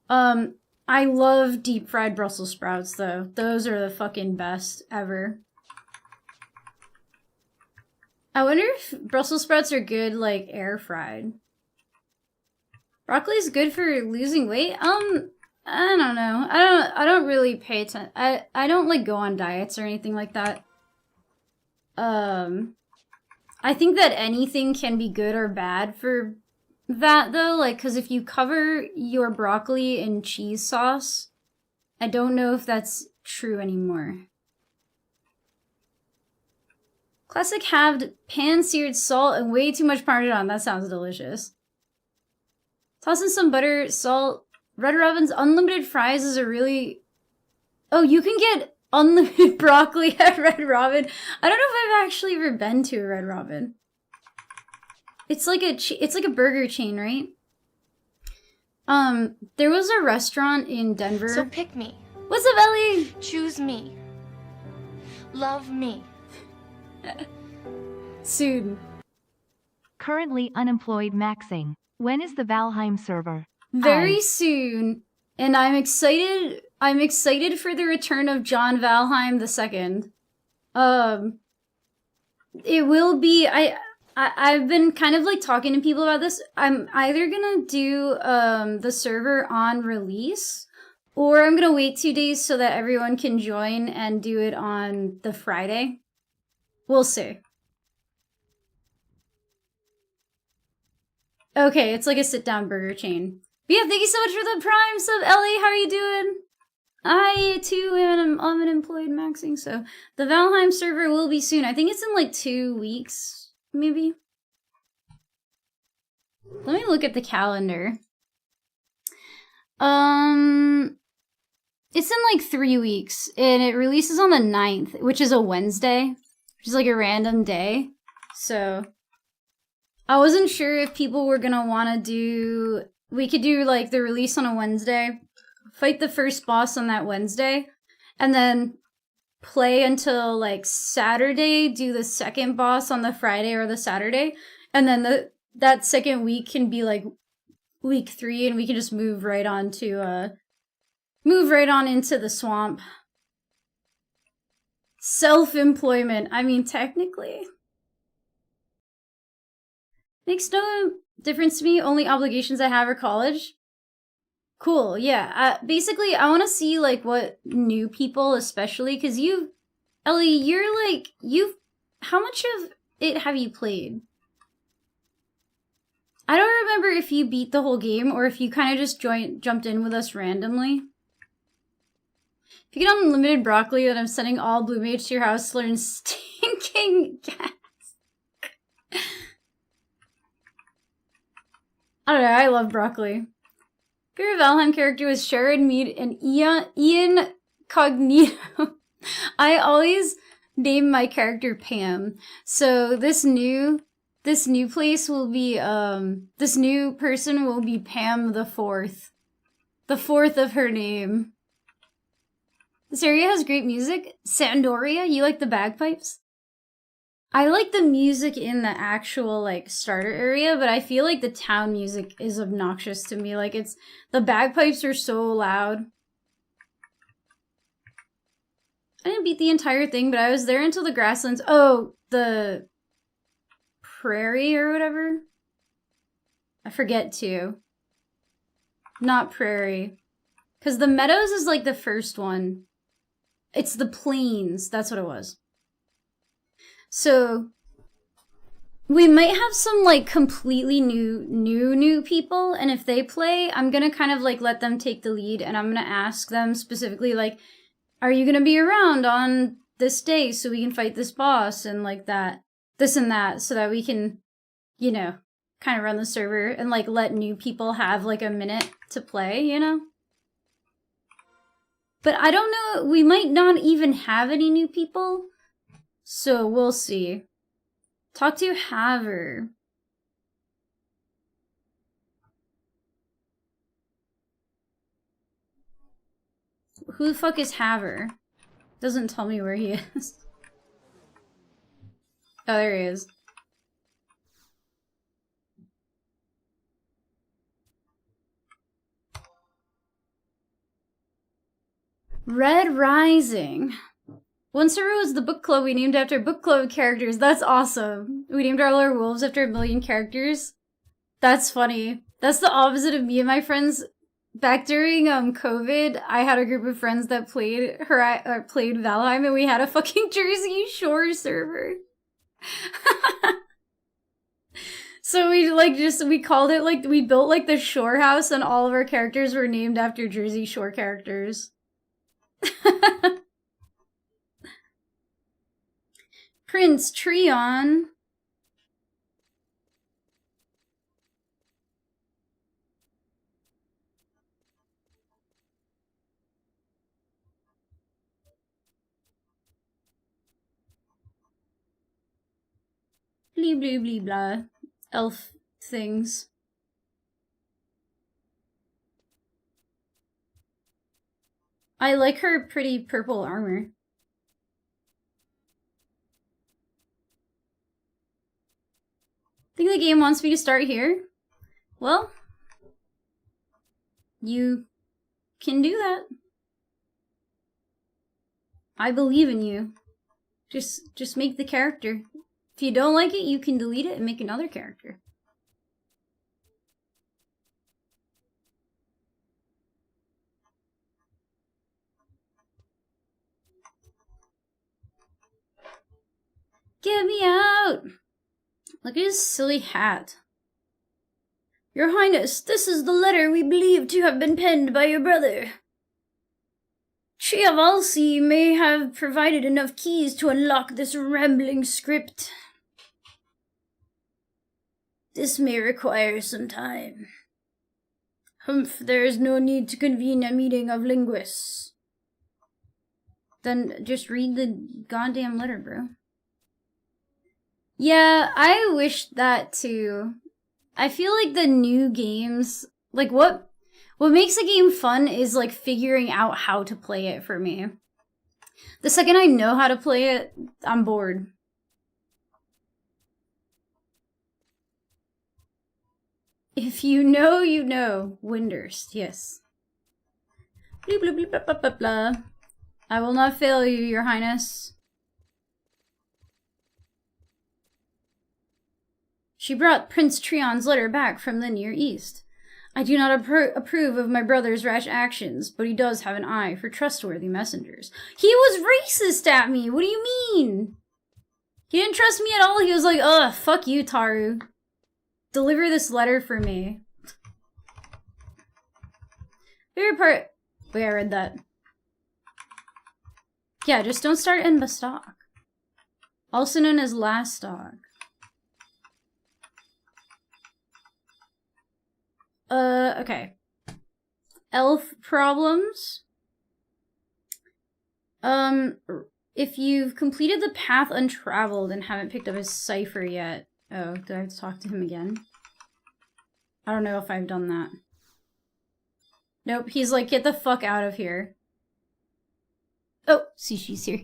I love deep fried Brussels sprouts though. Those are the fucking best ever. I wonder if Brussels sprouts are good, like, air fried. Broccoli's good for losing weight? I don't know. I don't really pay attention. I don't, like, go on diets or anything like that. I think that anything can be good or bad for that, though. Like, because if you cover your broccoli in cheese sauce, I don't know if that's true anymore. Classic halved pan-seared salt and way too much Parmesan. That sounds delicious. Toss in some butter, salt. Red Robin's unlimited fries is a really... Oh, you can get unlimited broccoli at Red Robin. I don't know if I've actually ever been to a Red Robin. It's like a burger chain, right? There was a restaurant in Denver. So pick me. What's up, Ellie? Choose me. Love me. Soon. Currently unemployed maxing. When is the Valheim server? Very soon. And I'm excited for the return of John Valheim II. It will be I've been kind of like talking to people about this. I'm either gonna do the server on release, or I'm gonna wait 2 days so that everyone can join and do it on the Friday. We'll see. Okay, it's like a sit-down burger chain. But yeah, thank you so much for the prime sub, Ellie. How are you doing? I, too, am unemployed maxing, so the Valheim server will be soon. I think it's in, like, 2 weeks, maybe? Let me look at the calendar. It's in, like, 3 weeks, and it releases on the 9th, which is a Wednesday, which is, like, a random day, so... I wasn't sure if people were gonna want to do... We could do, like, the release on a Wednesday, fight the first boss on that Wednesday, and then play until, like, Saturday, do the second boss on the Friday or the Saturday, and then that second week can be, like, week 3, and we can just move right on into the swamp. Self-employment. I mean, technically... Makes no difference to me. Only obligations I have are college. Cool, yeah. Basically, I want to see, like, what new people, especially, because Ellie, you're, like, how much of it have you played? I don't remember if you beat the whole game, or if you kind of just jumped in with us randomly. If you get unlimited broccoli, then I'm sending all Blue Mage to your house to learn stinking gas. I don't know, I love broccoli. Favorite Valheim character was Sharon Mead and Ian Cognito. I always name my character Pam. So this new place will be, this new person will be Pam the Fourth. The fourth of her name. This area has great music. Sandoria, you like the bagpipes? I like the music in the actual, like, starter area, but I feel like the town music is obnoxious to me. Like, the bagpipes are so loud. I didn't beat the entire thing, but I was there until the grasslands. Oh, the prairie or whatever? I forget too. Not prairie. Because the meadows is like the first one. It's the plains. That's what it was. So we might have some like completely new people, and if they play, I'm gonna kind of like let them take the lead, and I'm gonna ask them specifically like, are you gonna be around on this day so we can fight this boss and like that, this and that, so that we can, you know, kind of run the server and like let new people have like a minute to play, you know? But I don't know, we might not even have any new people, so we'll see. Talk to Haver. Who the fuck is Haver? Doesn't tell me where he is. Oh, there he is. Red Rising. One server was the book club we named after book club characters. That's awesome. We named all our wolves after a million characters. That's funny. That's the opposite of me and my friends. Back during COVID, I had a group of friends that played Valheim, and we had a fucking Jersey Shore server. So we called it like, we built like the Shore House, and all of our characters were named after Jersey Shore characters. Prince Treon. Blee blee blee blah. Elf things. I like her pretty purple armor. Think the game wants me to start here? Well, you can do that. I believe in you. Just make the character. If you don't like it, you can delete it and make another character. Get me out! Look at his silly hat. Your Highness, this is the letter we believe to have been penned by your brother. ffxi may have provided enough keys to unlock this rambling script. This may require some time. Humph, there is no need to convene a meeting of linguists. Then just read the goddamn letter, bro. Yeah, I wish that too. I feel like the new games, like what makes a game fun is like figuring out how to play it for me. The second I know how to play it, I'm bored. If you know, you know. Windurst, yes. Blah, blah, blah, blah, blah, blah. I will not fail you, Your Highness. She brought Prince Treon's letter back from the Near East. I do not approve of my brother's rash actions, but he does have an eye for trustworthy messengers. He was racist at me! What do you mean? He didn't trust me at all. He was like, ugh, fuck you, Taru. Deliver this letter for me. Favorite part... Wait, I read that. Yeah, just don't start in Bastok. Also known as Lastok. Okay. Elf problems. If you've completed the path untraveled and haven't picked up his cipher yet... Oh, do I have to talk to him again? I don't know if I've done that. Nope, he's like, get the fuck out of here. Oh, see, she's here.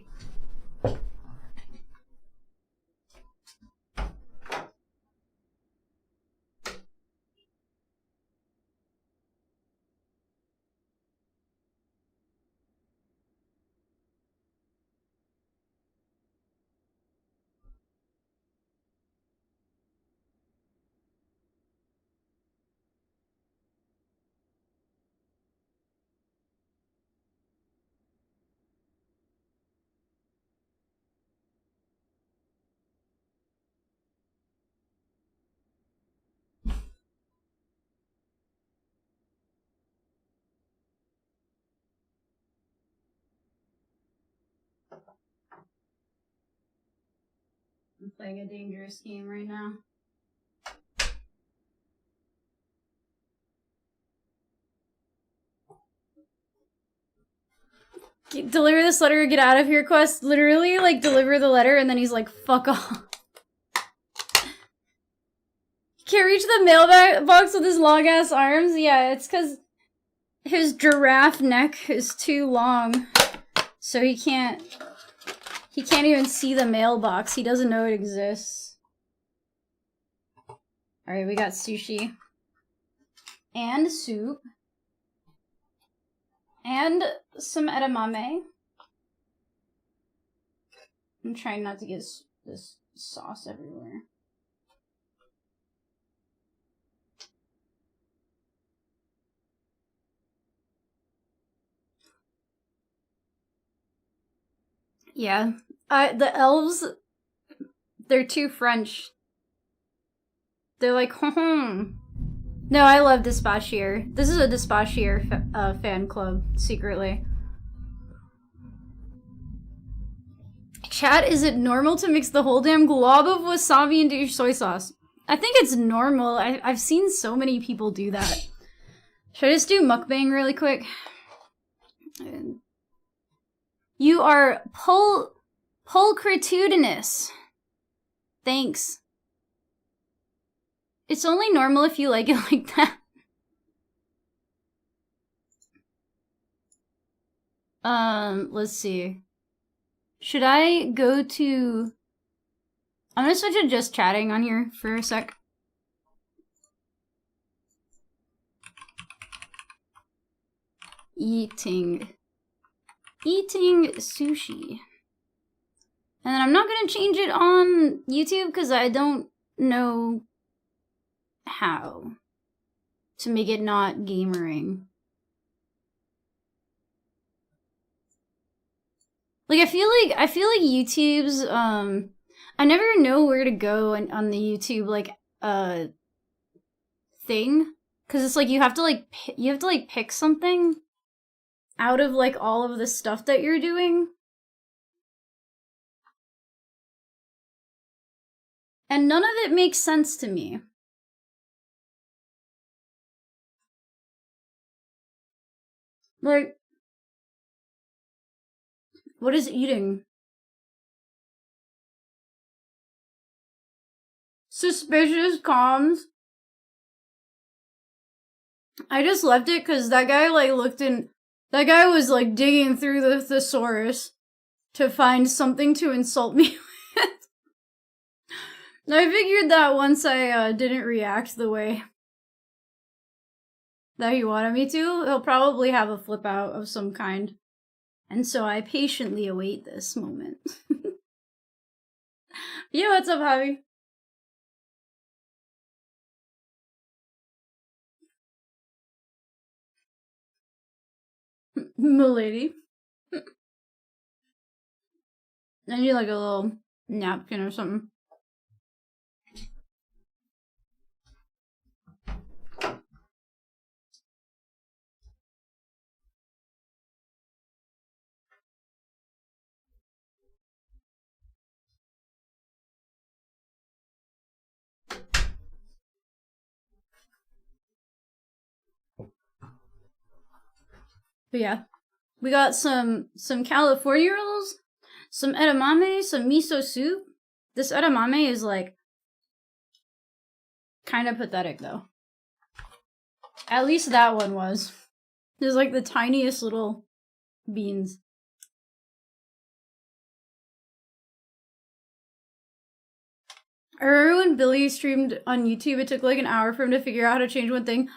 I'm playing a dangerous game right now. Deliver this letter, get out of here quest. Literally, like, deliver the letter, and then he's like, fuck off. He can't reach the mailbox with his long-ass arms? Yeah, it's because his giraffe neck is too long. So he can't even see the mailbox. He doesn't know it exists. Alright, we got sushi. And soup. And some edamame. I'm trying not to get this sauce everywhere. Yeah. The elves, they're too French. They're like, No, I love Despachier. This is a Despachier fan club, secretly. Chat, is it normal to mix the whole damn glob of wasabi into your soy sauce? I think it's normal. I've seen so many people do that. Should I just do mukbang really quick? You are pulchritudinous. Thanks. It's only normal if you like it like that. Let's see. Should I go to... I'm gonna switch to just chatting on here for a sec. Eating sushi. And then I'm not gonna change it on YouTube because I don't know how to make it not gamering. Like I feel like YouTube's I never know where to go on the YouTube like thing, cuz it's like you have to like pick something out of like all of the stuff that you're doing. And none of it makes sense to me. Like, what is eating? Suspicious comms. I just left it because that guy like that guy was like digging through the thesaurus to find something to insult me with. And I figured that once I didn't react the way that he wanted me to, he'll probably have a flip out of some kind. And so I patiently await this moment. Yeah, what's up, Javi? Milady. I need like a little napkin or something. But yeah, we got some California rolls, some edamame, some miso soup. This edamame is like kind of pathetic though. At least that one was. There's like the tiniest little beans. I remember when Billy streamed on YouTube, it took like an hour for him to figure out how to change one thing.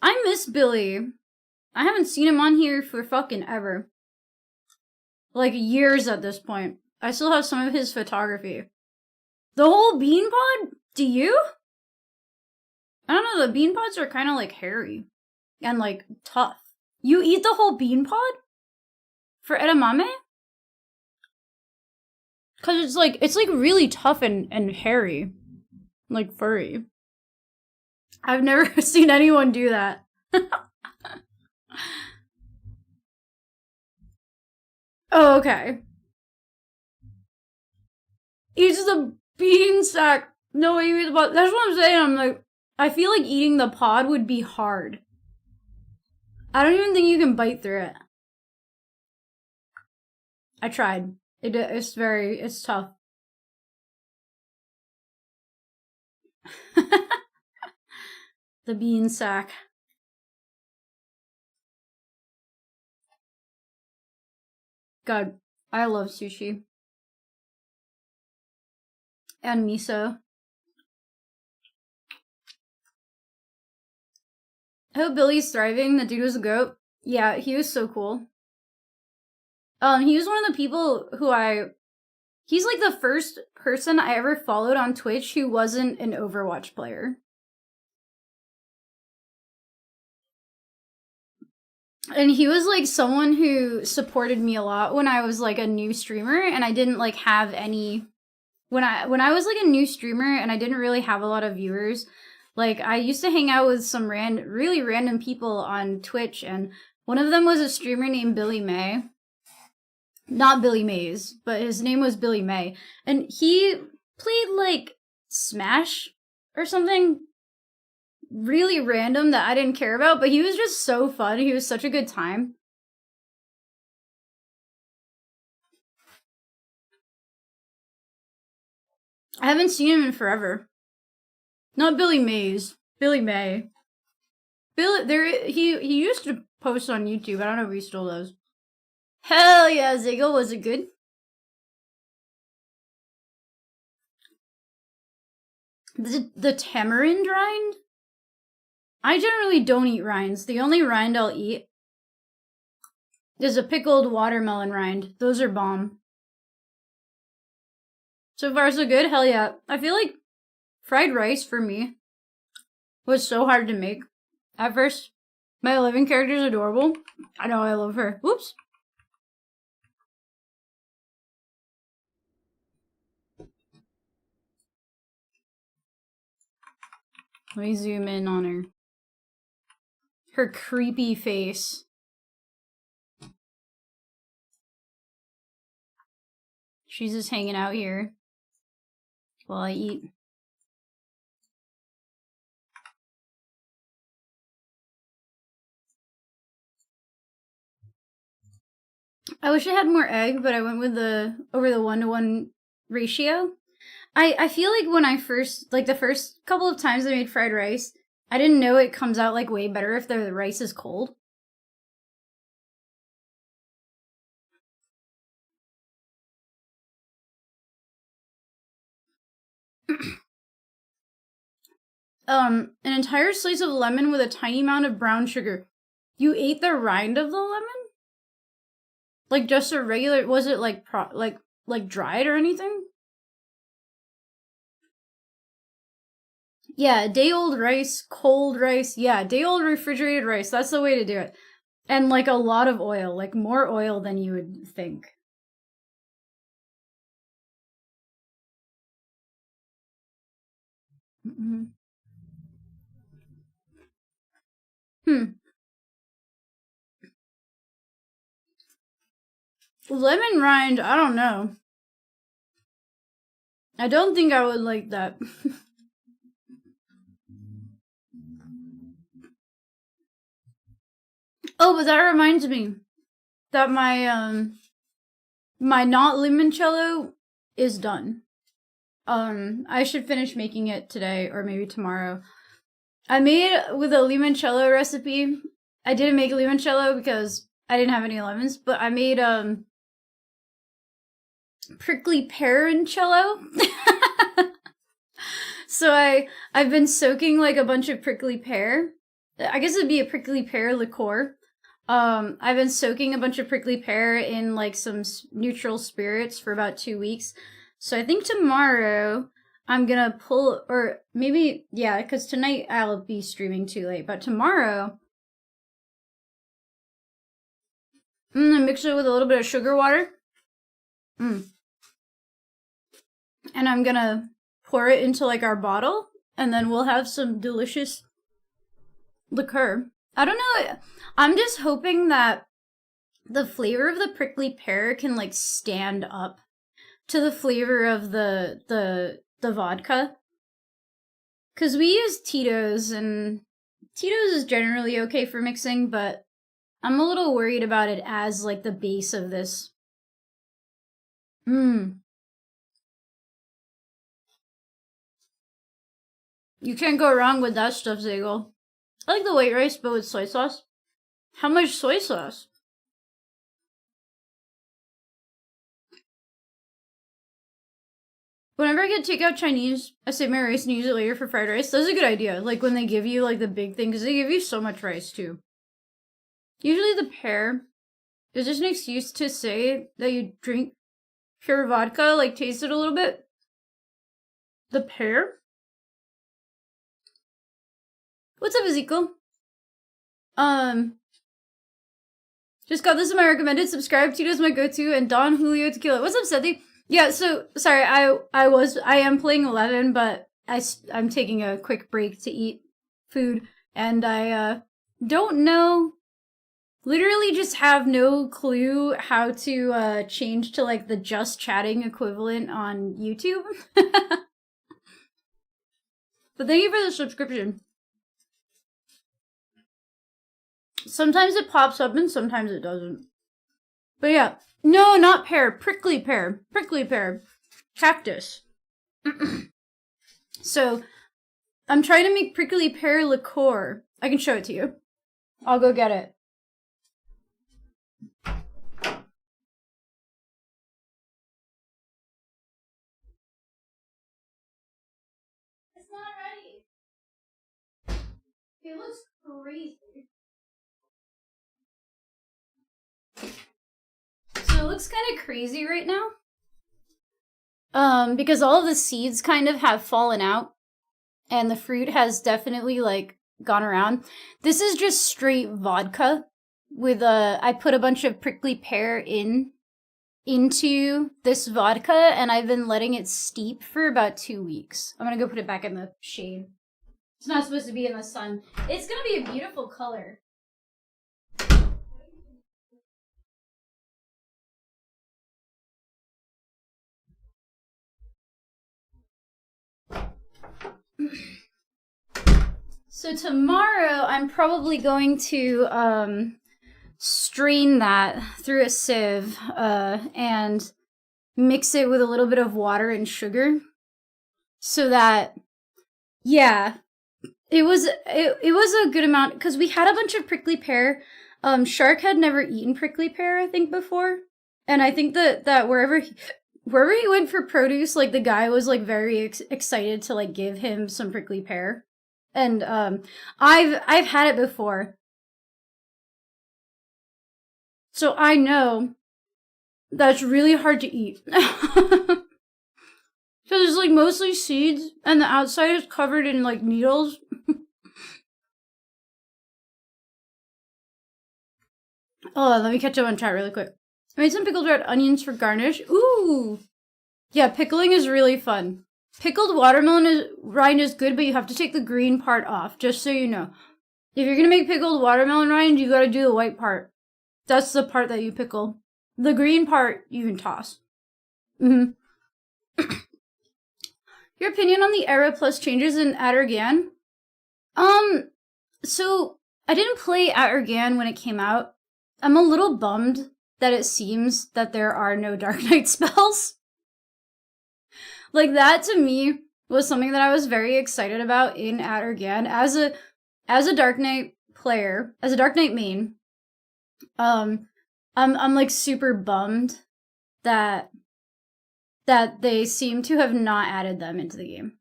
I miss Billy. I haven't seen him on here for fucking ever. Like years at this point. I still have some of his photography. The whole bean pod? Do you? I don't know, the bean pods are kind of like hairy. And like tough. You eat the whole bean pod? For edamame? Cause it's like really tough and hairy. Like furry. I've never seen anyone do that. Oh, okay. eats the bean sack. No, he eats the pod. That's what I'm saying. I'm like, I feel like eating the pod would be hard. I don't even think you can bite through it. I tried. It's tough. The bean sack. God, I love sushi. And miso. I hope Billy's thriving. The dude was a goat. Yeah, he was so cool. He was one of the people he's like the first person I ever followed on Twitch who wasn't an Overwatch player. And he was like someone who supported me a lot when I was like a new streamer and I didn't like have any when I was like a new streamer and I didn't really have a lot of viewers. Like I used to hang out with some really random people on Twitch, and one of them was a streamer named Billy May. Not Billy Mays, but his name was Billy May. And he played like Smash or something really random that I didn't care about, but he was just so fun. He was such a good time. I haven't seen him in forever. Not Billy Mays. Billy May. He used to post on YouTube. I don't know if he still does. Hell yeah, Ziggle. Was it good? The tamarind rind? I generally don't eat rinds. The only rind I'll eat is a pickled watermelon rind. Those are bomb. So far, so good? Hell yeah. I feel like fried rice for me was so hard to make. At first, my 11 character is adorable. I know, I love her. Whoops. Let me zoom in on her. Her creepy face. She's just hanging out here while I eat. I wish I had more egg, but I went with over the 1-to-1 ratio. I feel like when I the first couple of times I made fried rice, I didn't know it comes out like way better if the rice is cold. An entire slice of lemon with a tiny amount of brown sugar. You ate the rind of the lemon? Like just a regular, was it like dried or anything? Yeah, day-old rice, cold rice. Yeah, day-old refrigerated rice. That's the way to do it. And like a lot of oil, like more oil than you would think. Mm-hmm. Lemon rind, I don't know. I don't think I would like that. Oh, but that reminds me that my not limoncello is done. I should finish making it today or maybe tomorrow. I made with a limoncello recipe. I didn't make limoncello because I didn't have any lemons, but I made prickly pearoncello. So I've been soaking like a bunch of prickly pear. I guess it'd be a prickly pear liqueur. I've been soaking a bunch of prickly pear in like some neutral spirits for about 2 weeks. So I think tomorrow I'm gonna pull, or maybe, yeah, because tonight I'll be streaming too late, but tomorrow I'm gonna mix it with a little bit of sugar water. And I'm gonna pour it into like our bottle, and then we'll have some delicious liqueur. I don't know, I'm just hoping that the flavor of the prickly pear can like stand up to the flavor of the vodka. Because we use Tito's, and Tito's is generally okay for mixing, but I'm a little worried about it as, like, the base of this. You can't go wrong with that stuff, Zagel. I like the white rice, but with soy sauce. How much soy sauce? Whenever I get takeout Chinese, I save my rice and use it later for fried rice. That's a good idea. Like, when they give you, like, the big thing, because they give you so much rice, too. Usually the pear is just an excuse to say that you drink pure vodka, like, taste it a little bit. The pear? What's up, Ezekiel? Just got this in my recommended. Subscribe. Tito's my go-to, and Don Julio Tequila. What's up, Sethi? Yeah, so, sorry, I am playing 11, but I'm taking a quick break to eat food, and I, don't know, literally just have no clue how to, change to, like, the just chatting equivalent on YouTube. But thank you for the subscription. Sometimes it pops up and sometimes it doesn't. But yeah. No, not pear. Prickly pear. Prickly pear. Cactus. So, I'm trying to make prickly pear liqueur. I can show it to you. I'll go get it. It's not ready. It looks crazy. So it looks kind of crazy right now. Because all of the seeds kind of have fallen out. And the fruit has definitely, like, gone around. This is just straight vodka. With, I put a bunch of prickly pear into this vodka, and I've been letting it steep for about 2 weeks. I'm gonna go put it back in the shade. It's not supposed to be in the sun. It's gonna be a beautiful color. So tomorrow, I'm probably going to strain that through a sieve and mix it with a little bit of water and sugar, so that, yeah, it was a good amount, because we had a bunch of prickly pear. Shark had never eaten prickly pear, I think, before, and I think that wherever he went for produce, like, the guy was, like, very excited to, like, give him some prickly pear. And, I've had it before. So I know that's really hard to eat. Because it's, like, mostly seeds, and the outside is covered in, like, needles. Oh, let me catch up on chat really quick. I made some pickled red onions for garnish. Ooh! Yeah, pickling is really fun. Pickled watermelon rind is good, but you have to take the green part off, just so you know. If you're gonna make pickled watermelon rind, you gotta do the white part. That's the part that you pickle. The green part, you can toss. Your opinion on the era plus changes in Atergan? So, I didn't play Atergan when it came out. I'm a little bummed that it seems that there are no Dark Knight spells. Like, that, to me, was something that I was very excited about in Atergan. As a Dark Knight player, as a Dark Knight main, I'm like, super bummed that they seem to have not added them into the game.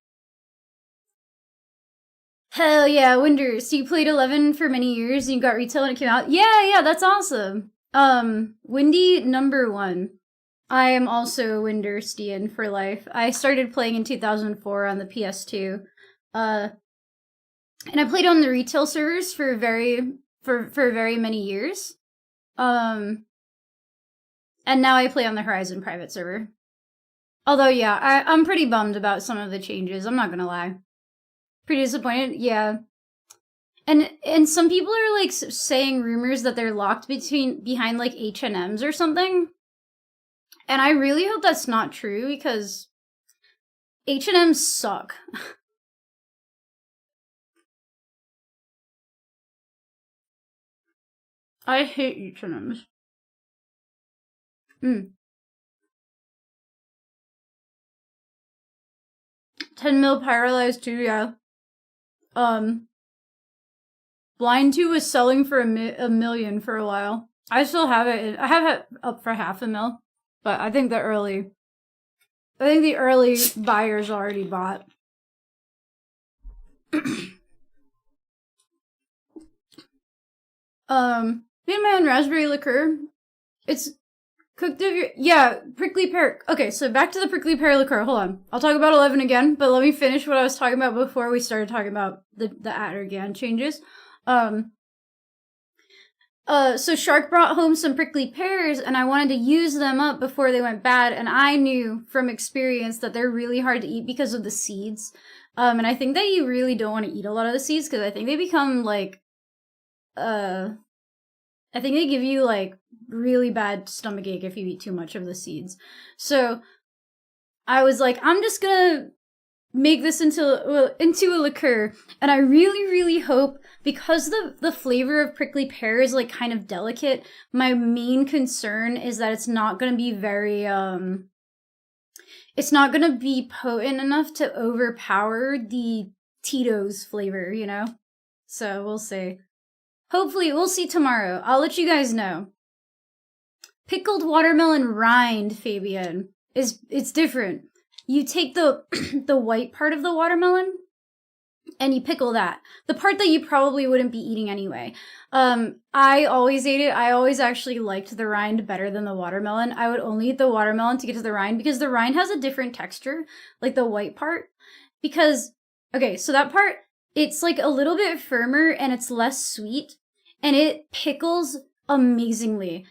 Hell yeah, Winders. So you played 11 for many years and you got retail when it came out? Yeah, that's awesome. Windy number 1. I am also Winderstian for life. I started playing in 2004 on the PS2. And I played on the retail servers for very many years. And now I play on the Horizon private server. Although, yeah, I'm pretty bummed about some of the changes, I'm not gonna lie. Pretty disappointed, yeah. And some people are, like, saying rumors that they're locked behind, like, H&Ms or something. And I really hope that's not true because H&M's suck. I hate H&M's. 10 mil paralyzed too, yeah. Blind 2 was selling for a million for a while. I still have it. I have it up for half a mil, but I think the early buyers already bought. Made my own raspberry liqueur. It's cooked of your, yeah, prickly pear. Okay, so back to the prickly pear liqueur. Hold on. I'll talk about 11 again, but let me finish what I was talking about before we started talking about the Attergan changes. So Shark brought home some prickly pears, and I wanted to use them up before they went bad, and I knew from experience that they're really hard to eat because of the seeds. And I think that you really don't want to eat a lot of the seeds, because I think they become, like, I think they give you, like, really bad stomachache if you eat too much of the seeds. So I was like, I'm just gonna make this into a liqueur, and I really, really hope, because the flavor of prickly pear is like kind of delicate, my main concern is that it's not gonna be very it's not gonna be potent enough to overpower the Tito's flavor, you know? So we'll see. Hopefully, we'll see tomorrow. I'll let you guys know. Pickled watermelon rind, Fabian, it's different. You take the the white part of the watermelon and you pickle that. The part that you probably wouldn't be eating anyway. I always ate it. I always actually liked the rind better than the watermelon. I would only eat the watermelon to get to the rind because the rind has a different texture, like the white part. Because, okay, so that part, it's like a little bit firmer and it's less sweet, and it pickles amazingly.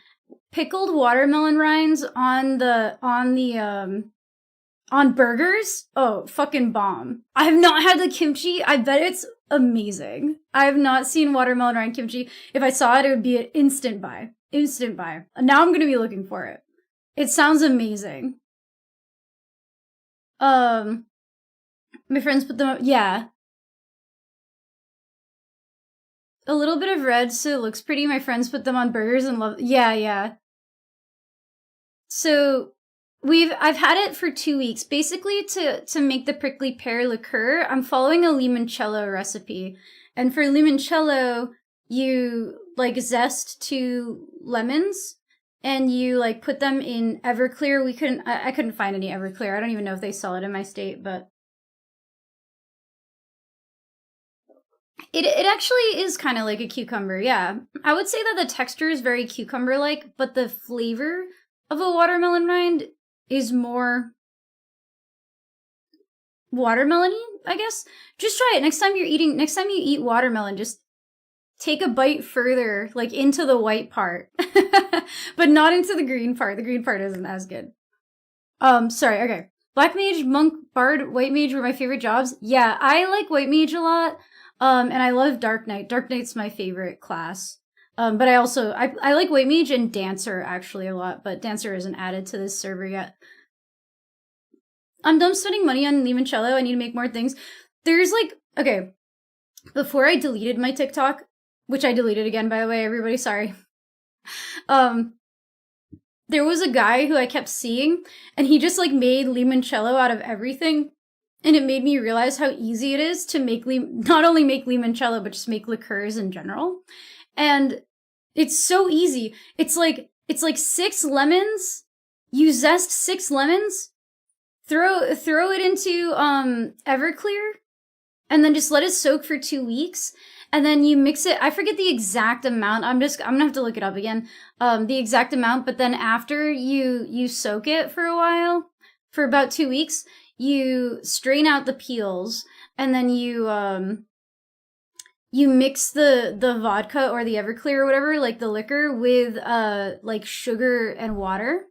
Pickled watermelon rinds on burgers? Oh, fucking bomb. I have not had the kimchi. I bet it's amazing. I have not seen watermelon rind kimchi. If I saw it, it would be an instant buy. Instant buy. Now I'm gonna be looking for it. It sounds amazing. My friends put them up. Yeah. A little bit of red so it looks pretty. My friends put them on burgers and love. Yeah, yeah. So I've had it for 2 weeks. Basically, to make the prickly pear liqueur, I'm following a limoncello recipe. And for limoncello, you, like, zest 2 lemons, and you, like, put them in Everclear. I couldn't find any Everclear. I don't even know if they sell it in my state, but it actually is kind of like a cucumber, yeah. I would say that the texture is very cucumber-like, but the flavor of a watermelon rind is more watermelon-y, I guess. Just try it. Next time you eat watermelon, just take a bite further, like into the white part. But not into the green part. The green part isn't as good. Sorry, okay. Black Mage, Monk, Bard, White Mage were my favorite jobs. Yeah, I like White Mage a lot. And I love Dark Knight. Dark Knight's my favorite class. But I also, I like White Mage and Dancer actually a lot, but Dancer isn't added to this server yet. I'm done spending money on limoncello. I need to make more things. There's like, okay, before I deleted my TikTok, which I deleted again, by the way, everybody, sorry. There was a guy who I kept seeing, and he just like made limoncello out of everything. And it made me realize how easy it is to make not only make limoncello, but just make liqueurs in general. And it's so easy. It's like 6 lemons. You zest 6 lemons, throw it into Everclear, and then just let it soak for 2 weeks. And then you mix it. I forget the exact amount. I'm gonna have to look it up again. The exact amount. But then after you soak it for a while, for about 2 weeks, you strain out the peels, and then you mix the vodka or the Everclear or whatever, like the liquor, with like sugar and water.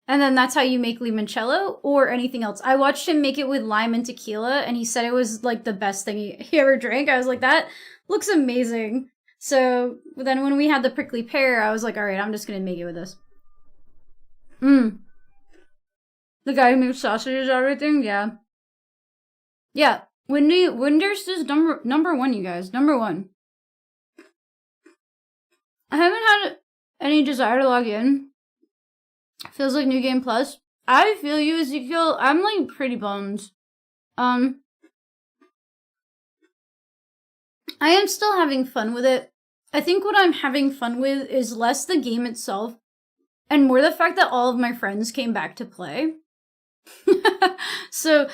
And then that's how you make limoncello or anything else. I watched him make it with lime and tequila, and he said it was like the best thing he ever drank. I was like, that looks amazing. So then when we had the prickly pear, I was like, all right, I'm just gonna make it with this. The guy who makes sausages and everything, yeah. Yeah, Windurst is number one, you guys. Number one. I haven't had any desire to log in. Feels like New Game Plus. I feel you, Ezekiel. I'm like pretty bummed. I am still having fun with it. I think what I'm having fun with is less the game itself and more the fact that all of my friends came back to play. So,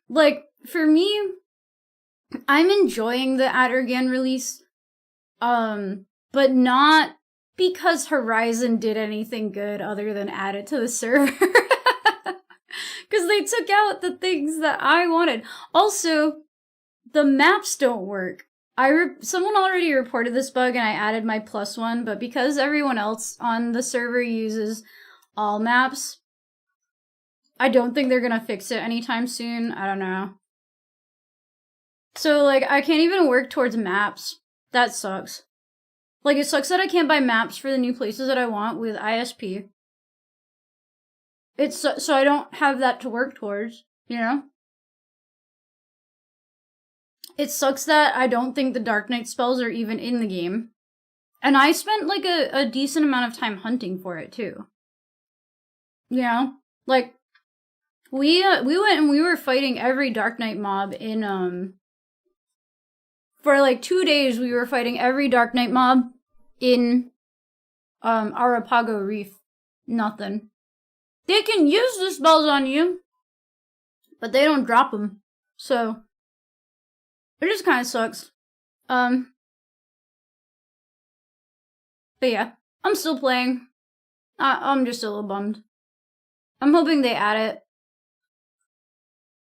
like, for me, I'm enjoying the Adergan release, but not because Horizon did anything good other than add it to the server. Because they took out the things that I wanted. Also, the maps don't work. Someone already reported this bug and I added my +1, but because everyone else on the server uses all maps, I don't think they're gonna fix it anytime soon. I don't know. So, like, I can't even work towards maps. That sucks. Like, it sucks that I can't buy maps for the new places that I want with ISP. So I don't have that to work towards, you know? It sucks that I don't think the Dark Knight spells are even in the game. And I spent, like, a decent amount of time hunting for it, too. You know? Like, we went and we were fighting every Dark Knight mob in, for, like, 2 days we were fighting every Dark Knight mob in, Arapago Reef. Nothing. They can use the spells on you, but they don't drop them. So, it just kind of sucks. But yeah, I'm still playing. I'm just a little bummed. I'm hoping they add it.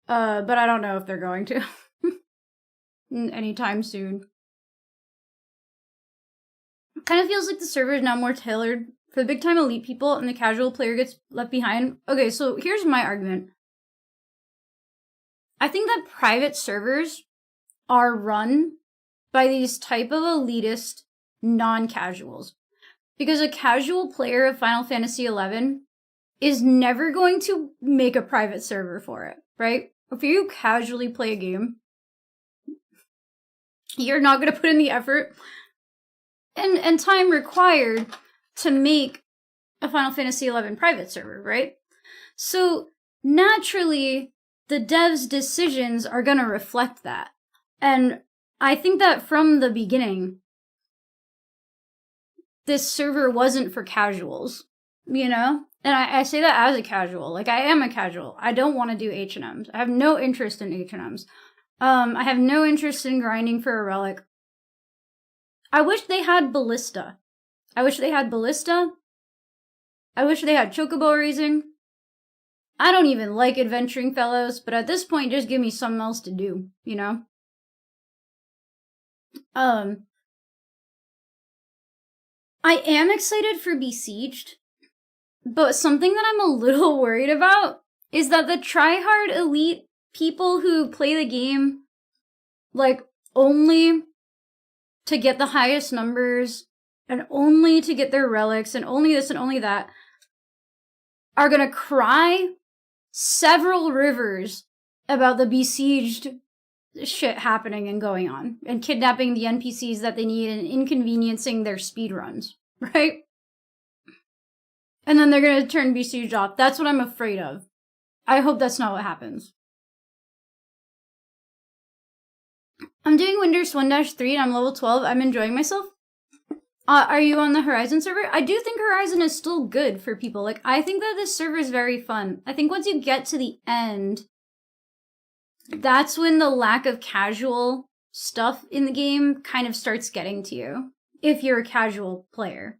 But I don't know if they're going to. Anytime soon. Kind of feels like the server is now more tailored for the big-time elite people and the casual player gets left behind. Okay, so here's my argument. I think that private servers are run by these type of elitist non-casuals. Because a casual player of Final Fantasy XI is never going to make a private server for it, right? If you casually play a game, you're not going to put in the effort and time required to make a Final Fantasy XI private server, right? So naturally, the devs' decisions are going to reflect that. And I think that from the beginning, this server wasn't for casuals, you know? And I say that as a casual. Like, I am a casual. I don't want to do H&Ms. I have no interest in H&Ms. I have no interest in grinding for a relic. I wish they had Ballista. I wish they had Chocobo raising. I don't even like adventuring fellows, but at this point, just give me something else to do, you know? I am excited for Besieged, but something that I'm a little worried about is that the tryhard elite people who play the game, like, only to get the highest numbers, and only to get their relics, and only this and only that, are gonna cry several rivers about the Besieged shit happening and going on, and kidnapping the NPCs that they need and inconveniencing their speedruns, right? And then they're gonna turn Besieged off. That's what I'm afraid of. I hope that's not what happens. I'm doing Windurst 1-3 and I'm level 12. I'm enjoying myself. Are you on the Horizon server? I do think Horizon is still good for people. Like, I think that this server is very fun. I think once you get to the end, that's when the lack of casual stuff in the game kind of starts getting to you, if you're a casual player.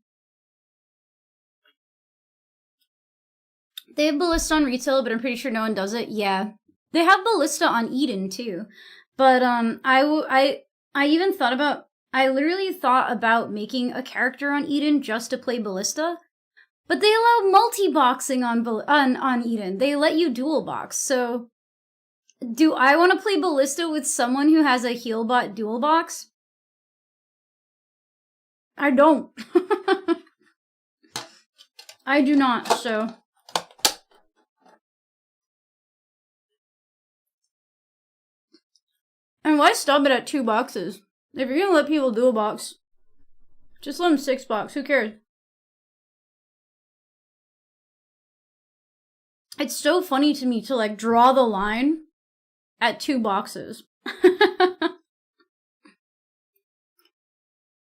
They have Ballista on retail, but I'm pretty sure no one does it. Yeah. They have Ballista on Eden, too. But, I even thought about, I literally thought about making a character on Eden just to play Ballista. But they allow multi-boxing on Eden. They let you dual box, so... Do I want to play Ballista with someone who has a healbot dual box? I don't. I do not, so... And why stop it at 2 boxes? If you're gonna let people do a box, just let them 6 box. Who cares? It's so funny to me to like draw the line at 2 boxes.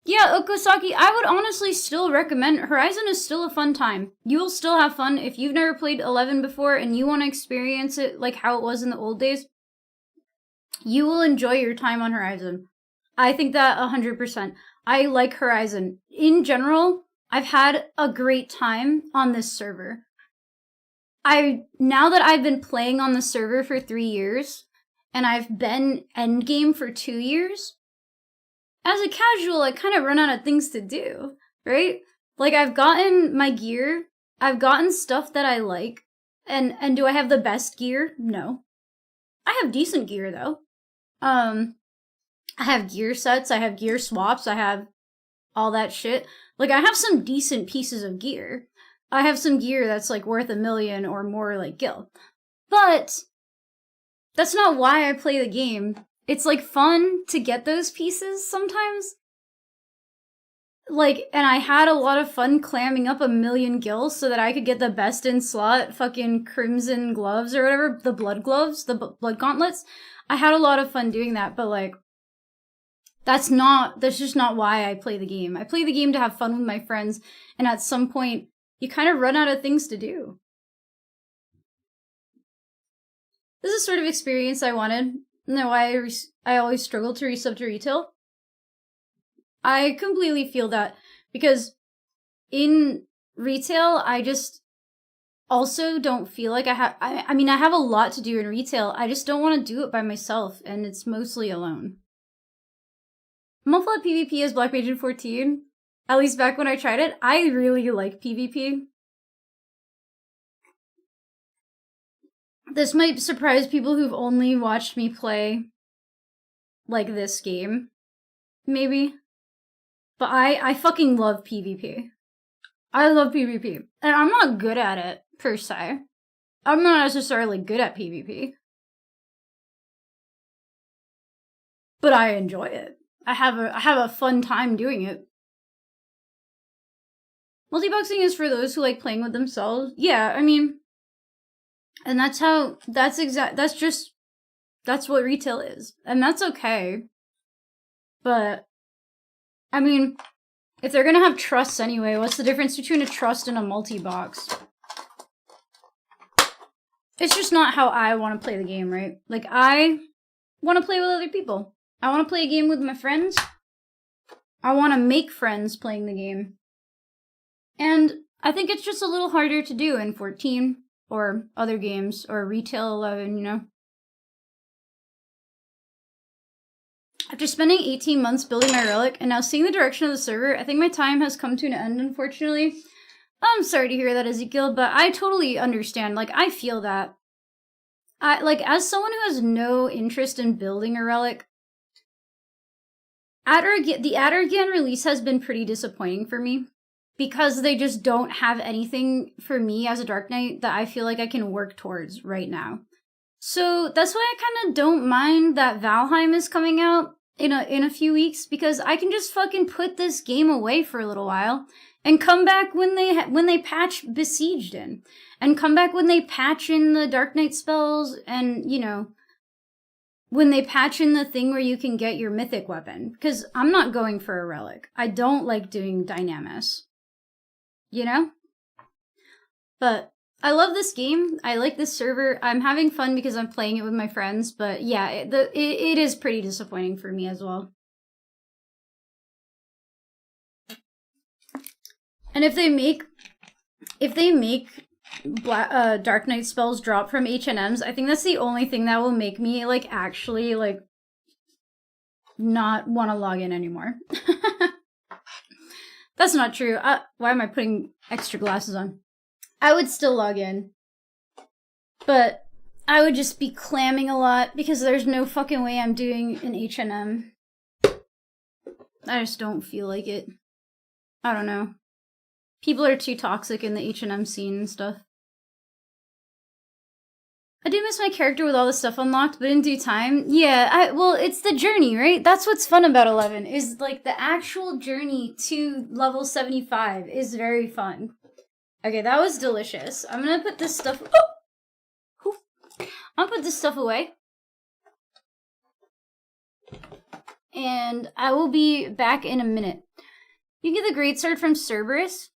Yeah, Okosaki, I would honestly still recommend Horizon is still a fun time. You will still have fun if you've never played 11 before and you want to experience it like how it was in the old days. You will enjoy your time on Horizon. I think that 100%. I like Horizon. In general, I've had a great time on this server. Now that I've been playing on the server for 3 years, and I've been endgame for 2 years, as a casual, I kind of run out of things to do, right? Like, I've gotten my gear, I've gotten stuff that I like, and do I have the best gear? No. I have decent gear, though. I have gear sets, I have gear swaps, I have all that shit. Like, I have some decent pieces of gear. I have some gear that's, like, worth $1 million or more, like, gil. But that's not why I play the game. It's, like, fun to get those pieces sometimes. Like, and I had a lot of fun clamming up 1 million gils so that I could get the best in slot fucking crimson gloves or whatever, the blood gloves, the blood gauntlets. I had a lot of fun doing that, but, like, that's just not why I play the game. I play the game to have fun with my friends, and at some point, you kind of run out of things to do. This is the sort of experience I wanted. No, I always struggle to resub to retail. I completely feel that, because in retail, I just also don't feel like I have... I mean, I have a lot to do in retail. I just don't want to do it by myself, and it's mostly alone. Muffled PvP as Black Mage in 14. At least back when I tried it, I really like PvP. This might surprise people who've only watched me play, like, this game. Maybe. But I fucking love PvP. I love PvP. And I'm not good at it, per se. I'm not necessarily good at PvP. But I enjoy it. I have a fun time doing it. Multiboxing is for those who like playing with themselves. Yeah, I mean, and that's what retail is. And that's okay. But, I mean, if they're gonna have trusts anyway, what's the difference between a trust and a multi-box? It's just not how I want to play the game, right? Like, I want to play with other people. I want to play a game with my friends. I want to make friends playing the game. And I think it's just a little harder to do in 14 or other games or Retail 11, you know? After spending 18 months building my relic and now seeing the direction of the server, I think my time has come to an end, unfortunately. I'm sorry to hear that, Ezekiel, but I totally understand. Like, I feel that. As someone who has no interest in building a relic, the Addergan release has been pretty disappointing for me, because they just don't have anything for me as a Dark Knight that I feel like I can work towards right now. So that's why I kind of don't mind that Valheim is coming out in a few weeks, because I can just fucking put this game away for a little while and come back when they patch Besieged in, and come back when they patch in the Dark Knight spells, and, you know, when they patch in the thing where you can get your mythic weapon, because I'm not going for a relic. I don't like doing Dynamis, you know? But I love this game. I like this server. I'm having fun because I'm playing it with my friends, but yeah, it is pretty disappointing for me as well. And if they make Dark Knight spells drop from H&Ms, I think that's the only thing that will make me, like, actually, like, not want to log in anymore. That's not true. Why am I putting extra glasses on? I would still log in. But I would just be clamming a lot, because there's no fucking way I'm doing an H&M. I just don't feel like it. I don't know. People are too toxic in the H&M scene and stuff. I do miss my character with all the stuff unlocked, but in due time, yeah, well, it's the journey, right? That's what's fun about 11, is like the actual journey to level 75 is very fun. Okay, that was delicious. I'm gonna put this stuff, I'll put this stuff away. And I will be back in a minute. You get the great sword from Cerberus?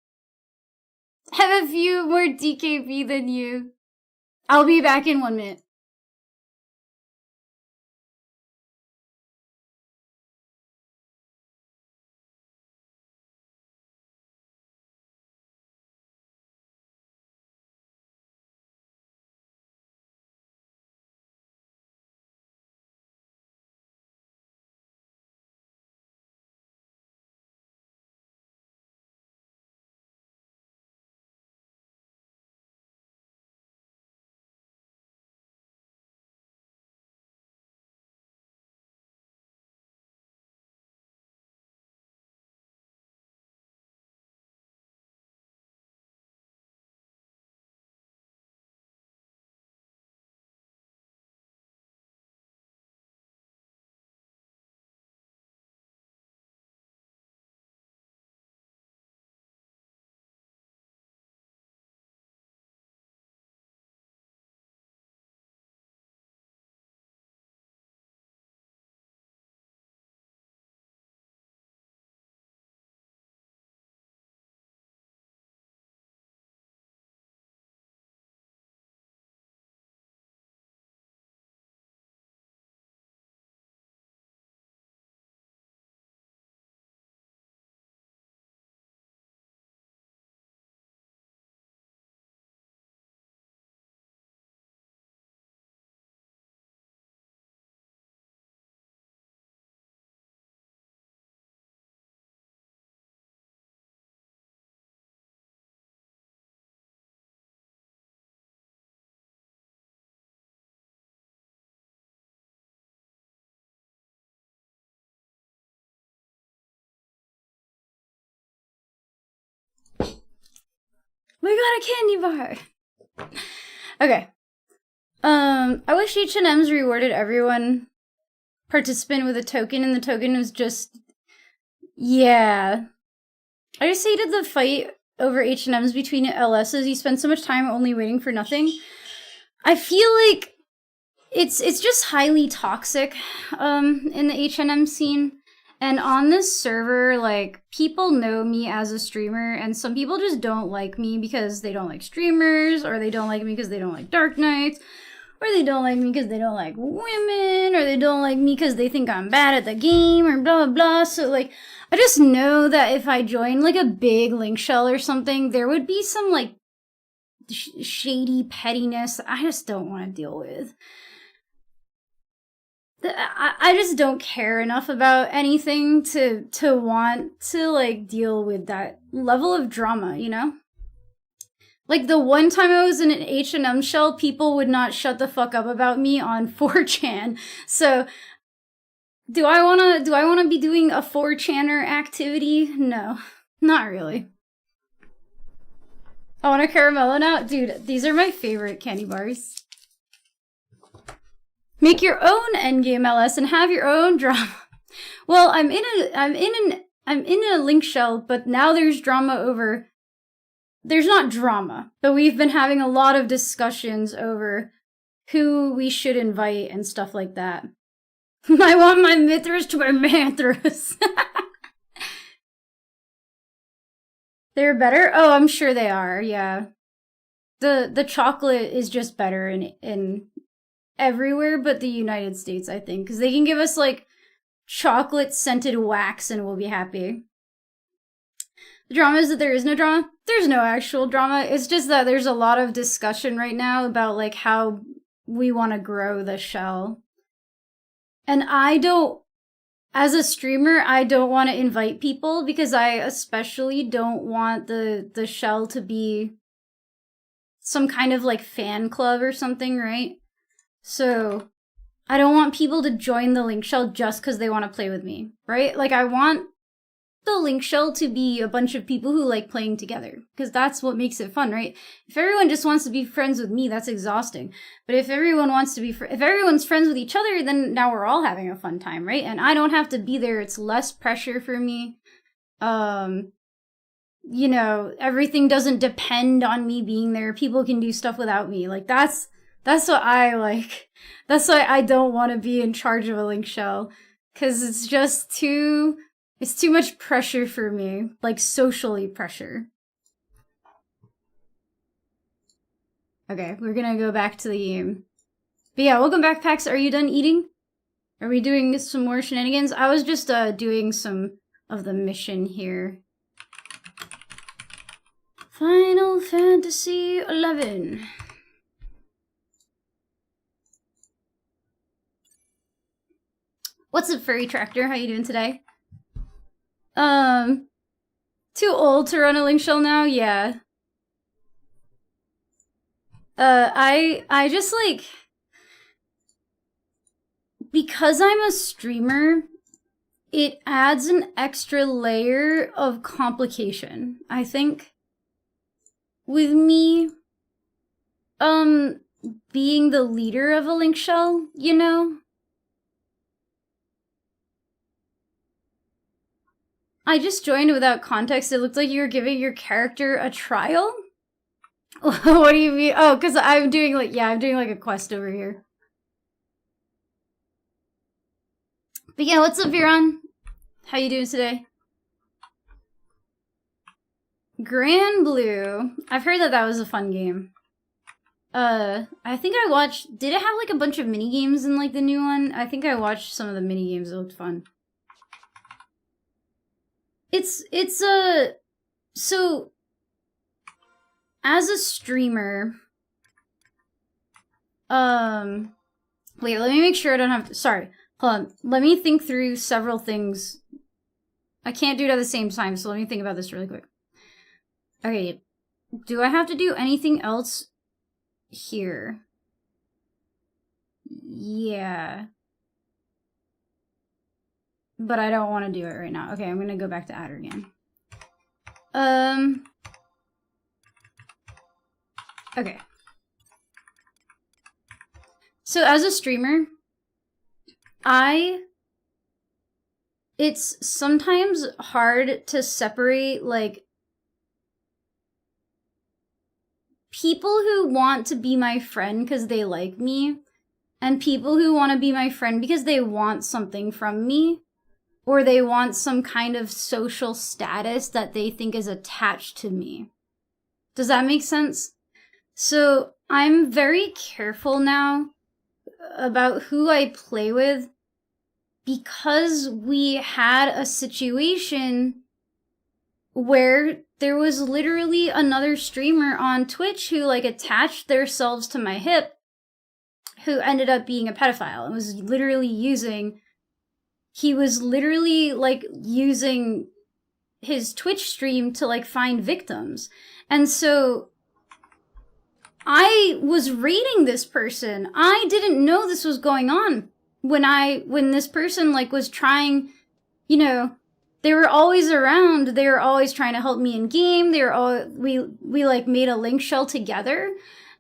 I have a few more DKB than you. I'll be back in 1 minute. We got a candy bar! Okay. I wish H&M's rewarded everyone participant with a token, and the token was just... Yeah. I just hated the fight over H&M's between LSs. You spend so much time only waiting for nothing. I feel like it's just highly toxic, in the H&M scene. And on this server, like, people know me as a streamer, and some people just don't like me because they don't like streamers, or they don't like me because they don't like Dark Knights, or they don't like me because they don't like women, or they don't like me because they think I'm bad at the game, or blah, blah, blah. So, like, I just know that if I join, like, a big link shell or something, there would be some, like, shady pettiness I just don't want to deal with. I just don't care enough about anything to want to, like, deal with that level of drama, you know? Like, the one time I was in an H&M shell, people would not shut the fuck up about me on 4chan. So, do I wanna be doing a 4chaner activity? No, not really. I want a caramello now? Dude, these are my favorite candy bars. Make your own endgame LS and have your own drama. Well, I'm in a link shell, but now there's drama over... There's not drama, but we've been having a lot of discussions over who we should invite and stuff like that. I want my Mithras to my Manthras. They're better? Oh, I'm sure they are, yeah. The chocolate is just better in everywhere but the United States, I think, because they can give us, like, chocolate-scented wax and we'll be happy. The drama is that there is no drama. There's no actual drama. It's just that there's a lot of discussion right now about, like, how we want to grow the shell. And I don't, as a streamer, I don't want to invite people because I especially don't want the shell to be some kind of, like, fan club or something, right? So, I don't want people to join the link shell just because they want to play with me, right? Like, I want the link shell to be a bunch of people who like playing together, because that's what makes it fun, right? If everyone just wants to be friends with me, that's exhausting. But if everyone wants to be, if everyone's friends with each other, then now we're all having a fun time, right? And I don't have to be there. It's less pressure for me. You know, everything doesn't depend on me being there. People can do stuff without me. Like, that's what I like. That's why I don't want to be in charge of a link shell, because it's just too much pressure for me, like socially pressure. Okay, we're gonna go back to the game. But yeah, welcome back, Pax. Are you done eating? Are we doing some more shenanigans? I was just doing some of the mission here. Final Fantasy XI. What's up, Furry Tractor? How you doing today? Too old to run a link shell now? Yeah. I just like, because I'm a streamer, it adds an extra layer of complication, I think, with me, being the leader of a link shell, you know? I just joined without context. It looked like you were giving your character a trial? What do you mean? Oh, because I'm doing like, yeah, I'm doing like a quest over here. But yeah, what's up, Viron? How you doing today? Grand Blue. I've heard that was a fun game. I think I watched, did it have like a bunch of mini games in like the new one? I think I watched some of the mini games. It looked fun. So, as a streamer, wait, let me make sure I don't have to, sorry, hold on, let me think through several things. I can't do it at the same time, so let me think about this really quick. Okay, do I have to do anything else here? Yeah. But I don't want to do it right now. Okay, I'm gonna go back to adder again. Okay. So as a streamer, it's sometimes hard to separate, like, people who want to be my friend because they like me, and people who want to be my friend because they want something from me, or they want some kind of social status that they think is attached to me. Does that make sense? So I'm very careful now about who I play with, because we had a situation where there was literally another streamer on Twitch who like attached themselves to my hip, who ended up being a pedophile and was literally using his Twitch stream to like find victims. And so I was raiding this person. I didn't know this was going on when this person like was trying, you know, they were always around. They were always trying to help me in game. We like made a link shell together,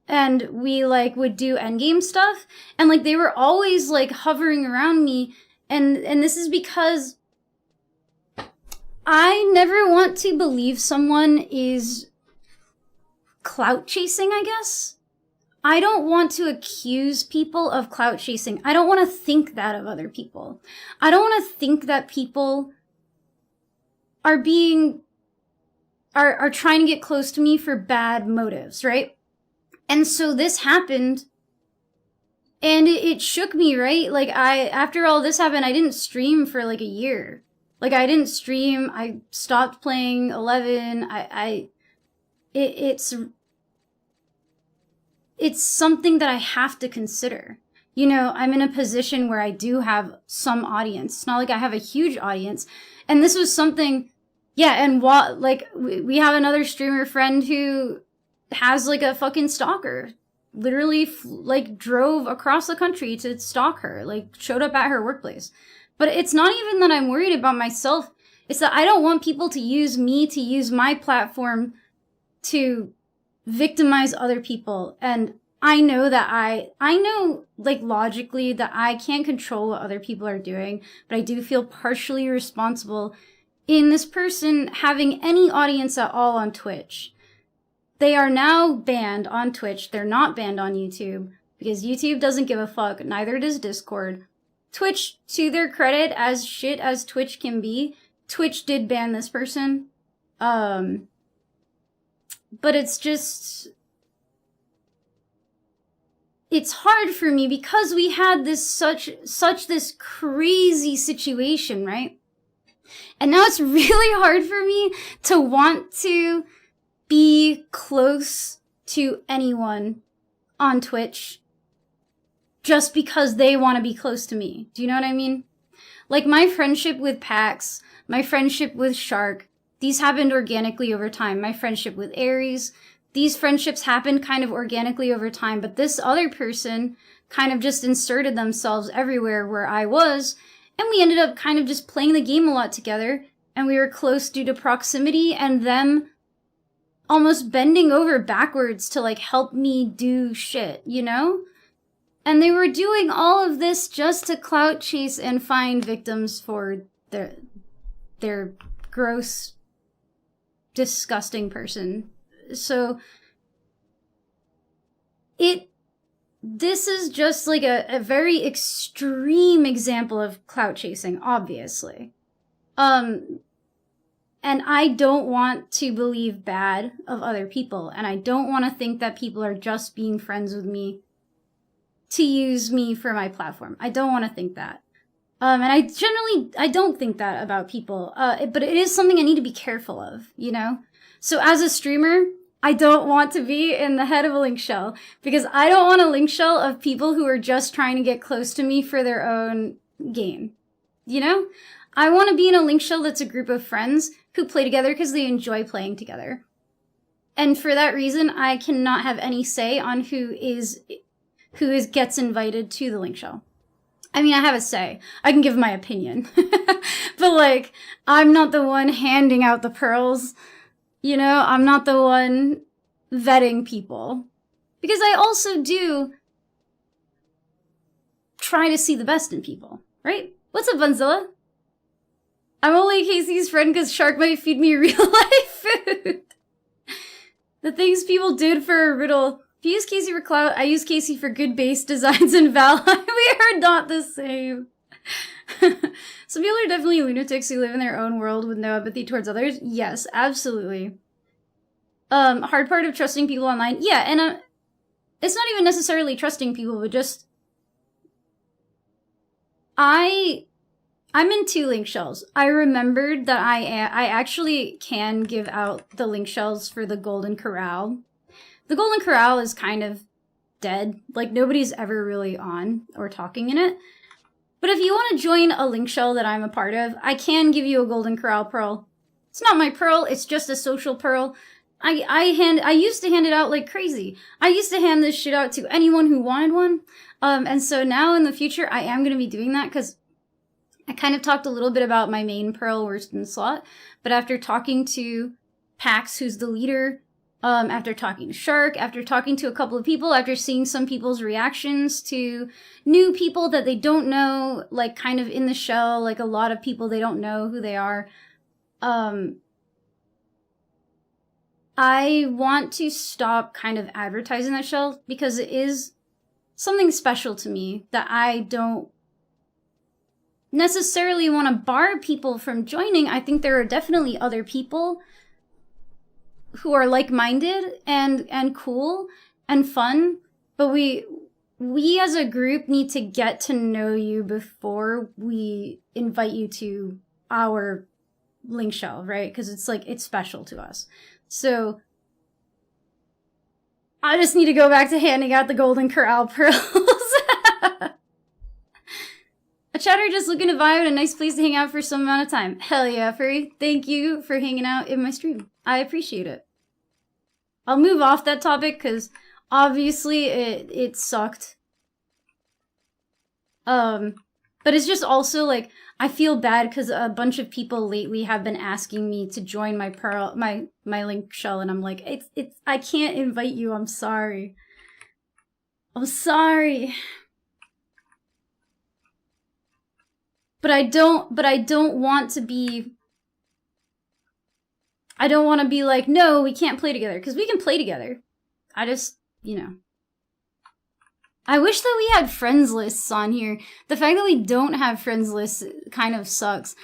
and we like would do endgame stuff, and like they were always like hovering around me. And this is because I never want to believe someone is clout chasing, I guess. I don't want to accuse people of clout chasing. I don't want to think that of other people. I don't want to think that people are trying to get close to me for bad motives, right? And so this happened, and it shook me, right? Like, after all this happened, I didn't stream for like a year. Like, I didn't stream, I stopped playing 11, it's something that I have to consider. You know, I'm in a position where I do have some audience. It's not like I have a huge audience. And this was something, yeah, and we have another streamer friend who has like a fucking stalker. Literally, like, drove across the country to stalk her, like, showed up at her workplace. But it's not even that I'm worried about myself. It's that I don't want people to use me, to use my platform to victimize other people. And I know that I know, like, logically that I can't control what other people are doing, but I do feel partially responsible in this person having any audience at all on Twitch. They are now banned on Twitch. They're not banned on YouTube because YouTube doesn't give a fuck. Neither does Discord. Twitch, to their credit, as shit as Twitch can be, Twitch did ban this person. But it's just... It's hard for me because we had this such this crazy situation, right? And now it's really hard for me to want to be close to anyone on Twitch just because they want to be close to me. Do you know what I mean? Like, my friendship with Pax, my friendship with Shark, these happened organically over time. My friendship with Aries, these friendships happened kind of organically over time, but this other person kind of just inserted themselves everywhere where I was, and we ended up kind of just playing the game a lot together, and we were close due to proximity and them almost bending over backwards to, like, help me do shit, you know? And they were doing all of this just to clout chase and find victims for their gross, disgusting person. So this is just like a very extreme example of clout chasing, obviously. And I don't want to believe bad of other people, and I don't want to think that people are just being friends with me to use me for my platform. I don't want to think that. And I don't think that about people. But it is something I need to be careful of, you know? So as a streamer, I don't want to be in the head of a link shell, because I don't want a link shell of people who are just trying to get close to me for their own gain. You know? I want to be in a link shell that's a group of friends who play together because they enjoy playing together. And for that reason, I cannot have any say on who gets invited to the link shell. I mean, I have a say. I can give my opinion. But, like, I'm not the one handing out the pearls. You know, I'm not the one vetting people. Because I also do try to see the best in people, right? What's up, Bunzilla? I'm only Casey's friend because Shark might feed me real-life food. The things people did for a riddle. If you use Casey for clout, I use Casey for good base designs and Valheim. We are not the same. Some people are definitely lunatics who live in their own world with no empathy towards others. Yes, absolutely. Hard part of trusting people online. Yeah, and it's not even necessarily trusting people, but just... I'm in 2 link shells. I remembered that I actually can give out the link shells for the Golden Corral. The Golden Corral is kind of dead. Like, nobody's ever really on or talking in it. But if you want to join a link shell that I'm a part of, I can give you a Golden Corral pearl. It's not my pearl, it's just a social pearl. I used to hand it out like crazy. I used to hand this shit out to anyone who wanted one. And so now in the future, I am going to be doing that because I kind of talked a little bit about my main pearl, Worst in Slot, but after talking to Pax, who's the leader, after talking to Shark, after talking to a couple of people, after seeing some people's reactions to new people that they don't know, like kind of in the shell, like a lot of people, they don't know who they are. I want to stop kind of advertising that shell because it is something special to me that I don't necessarily want to bar people from joining. I think there are definitely other people who are like-minded and cool and fun, but we as a group need to get to know you before we invite you to our link shell, right? Because it's like, it's special to us. So I just need to go back to handing out the Golden Corral pearls. A chatter just looking to vibe and a nice place to hang out for some amount of time. Hell yeah, Furry. Thank you for hanging out in my stream. I appreciate it. I'll move off that topic because obviously it sucked. But But it's just also like, I feel bad because a bunch of people lately have been asking me to join my my link shell, and I'm like, I can't invite you, I'm sorry. I'm sorry. But I don't want to be... I don't want to be like, no, we can't play together, because we can play together. I just, you know. I wish that we had friends lists on here. The fact that we don't have friends lists kind of sucks.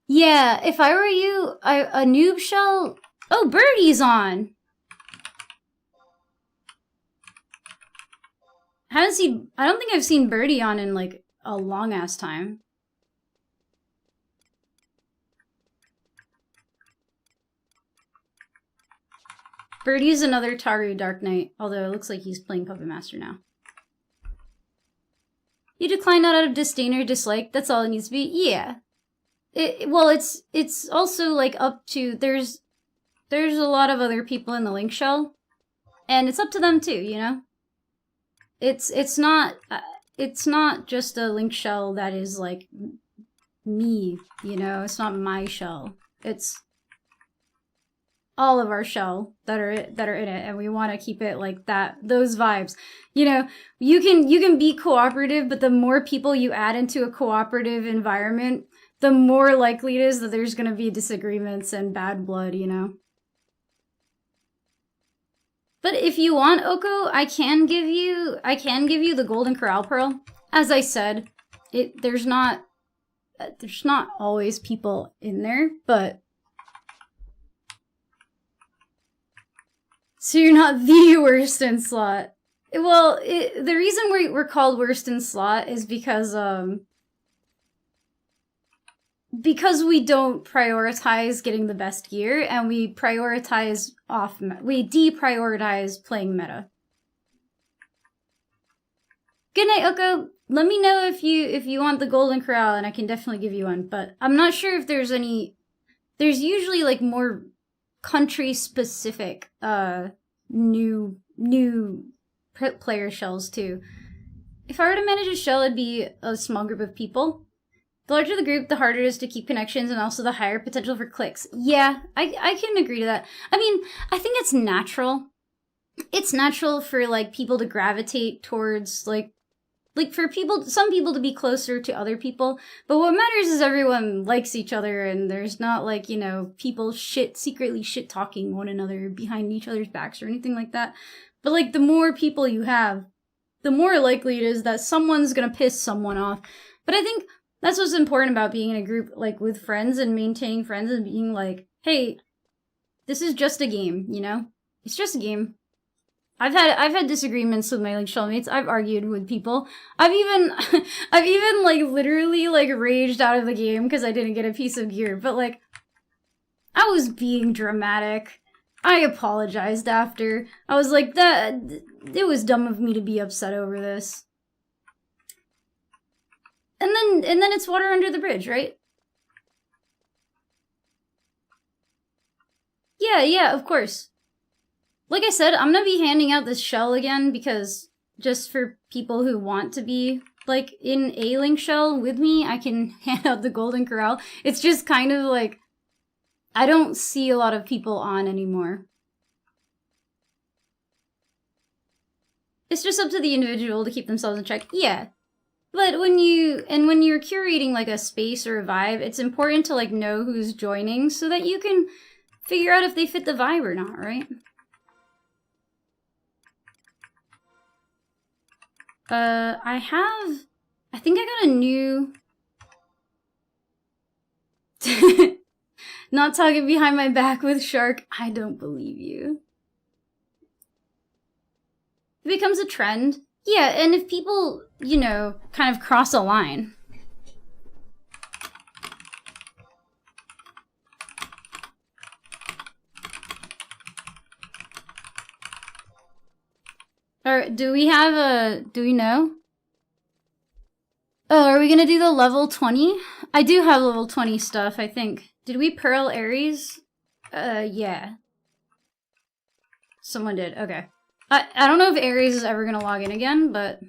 Yeah, if I were you, a noob shell... Oh, Birdie's on! I don't think I've seen Birdie on in, like, a long-ass time. Birdie's another Taru Dark Knight, although it looks like he's playing Puppet Master now. You decline not out of disdain or dislike, that's all it needs to be? Yeah. Well, it's also, like, up to... There's a lot of other people in the link shell, and it's up to them too, you know? It's not just a link shell that is, like, me, you know? It's not my shell. It's all of our shell that are in it, and we want to keep it like that, those vibes. You know, you can be cooperative, but the more people you add into a cooperative environment, the more likely it is that there's going to be disagreements and bad blood, you know. But if you want, Oko, I can give you the Golden Corral Pearl. As I said, there's not always people in there, but so you're not the worst in slot. Well, the reason we're called worst in slot is because we don't prioritize getting the best gear, and we deprioritize playing meta. Good night, Oko. Let me know if you want the Golden Corral, and I can definitely give you one. But I'm not sure if there's any. There's usually like more country specific new player shells too. If I were to manage a shell, it'd be a small group of people. The larger the group, the harder it is to keep connections, and also the higher potential for clicks. Yeah, I can agree to that. I mean, I think it's natural. It's natural for, like, people to gravitate towards, like for some people to be closer to other people. But what matters is everyone likes each other, and there's not, like, you know, people secretly shit-talking one another behind each other's backs or anything like that. But, like, the more people you have, the more likely it is that someone's gonna piss someone off. But I think that's what's important about being in a group, like, with friends and maintaining friends and being like, hey, this is just a game, you know? It's just a game. I've had disagreements with my, like, shellmates. I've argued with people. I've even like literally like raged out of the game because I didn't get a piece of gear. But like, I was being dramatic. I apologized after. I was like, it was dumb of me to be upset over this. And then it's water under the bridge, right? Yeah, of course. Like I said, I'm gonna be handing out this shell again because just for people who want to be, like, in a link shell with me, I can hand out the Golden Corral. It's just kind of like, I don't see a lot of people on anymore. It's just up to the individual to keep themselves in check. Yeah. But when you're curating, like, a space or a vibe, it's important to, like, know who's joining so that you can figure out if they fit the vibe or not, right? I think I got a new... Not talking behind my back with Shark. I don't believe you. It becomes a trend. Yeah, and if people, you know, kind of cross a line. Or do we know? Oh, are we gonna do the level 20? I do have level 20 stuff, I think. Did we Pearl Ares? Yeah. Someone did, okay. I don't know if Ares is ever gonna log in again, but...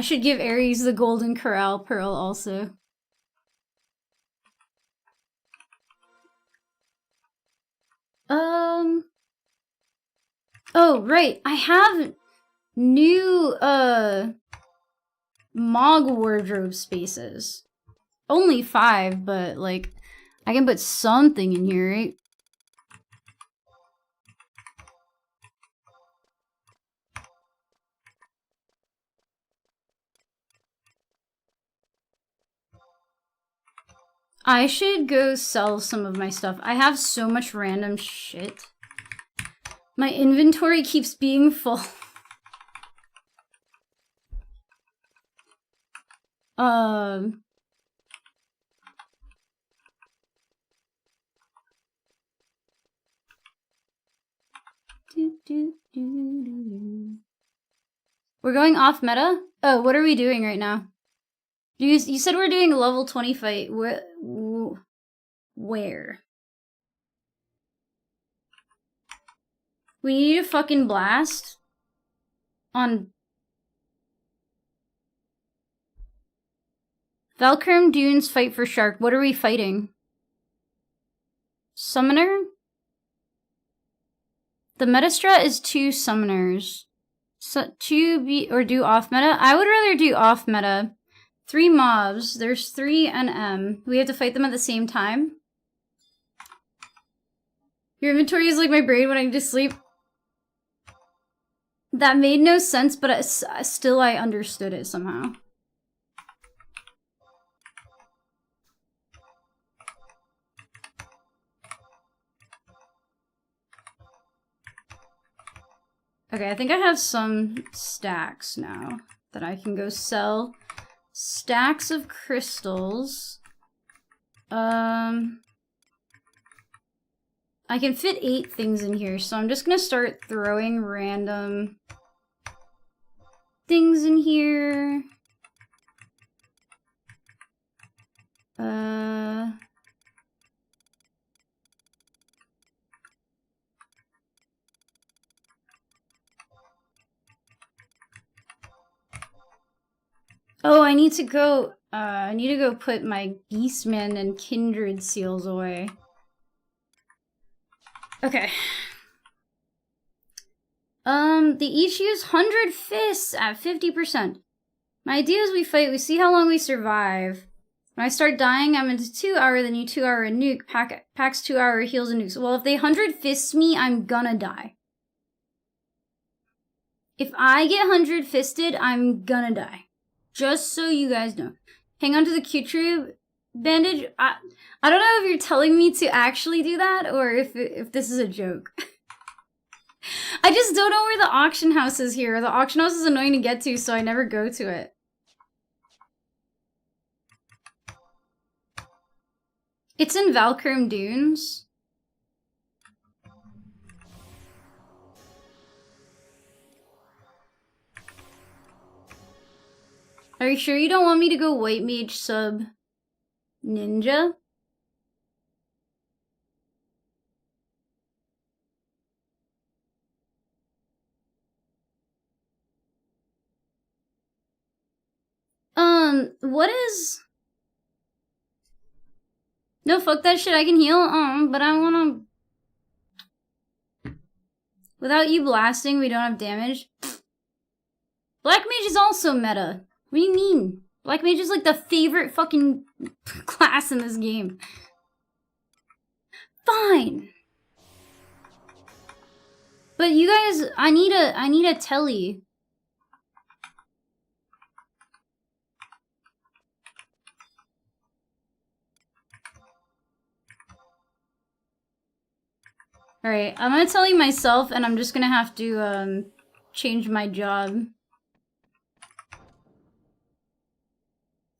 I should give Ares the golden corral pearl also. Oh, right. I have new, Mog wardrobe spaces. Only 5, but, like, I can put something in here, right? I should go sell some of my stuff. I have so much random shit. My inventory keeps being full. We're going off meta? Oh, what are we doing right now? You said we're doing a level 20 fight. Where? We need a fucking blast? On... Valkyrie Dunes fight for Shark. What are we fighting? Summoner? The meta strat is 2 summoners. So, do off meta? I would rather do off meta. 3 mobs. There's 3 NM. We have to fight them at the same time. Your inventory is like my brain when I need to sleep. That made no sense, but still I understood it somehow. Okay, I think I have some stacks now that I can go sell. Stacks of crystals. I can fit 8 things in here, so I'm just gonna start throwing random things in here. Oh, I need to go put my Beastman and Kindred seals away. Okay. They each use 100 fists at 50%. My idea is we fight, we see how long we survive. When I start dying, I'm into 2 hour, then you 2 hour a nuke, packs 2 hour heals and nukes. Well, if they 100 fists me, I'm gonna die. If I get 100 fisted, I'm gonna die. Just so you guys know. Hang on to the Q-Trube bandage. I don't know if you're telling me to actually do that or if this is a joke. I just don't know where the auction house is here. The auction house is annoying to get to, so I never go to it. It's in Valkyrie Dunes. Are you sure you don't want me to go white mage sub ninja? What is... No, fuck that shit, I can heal, but I wanna... Without you blasting, we don't have damage. Black mage is also meta. What do you mean? Black mage is like the favorite fucking class in this game. Fine. But you guys, I need a telly. Alright, I'm gonna tell you myself, and I'm just gonna have to, change my job.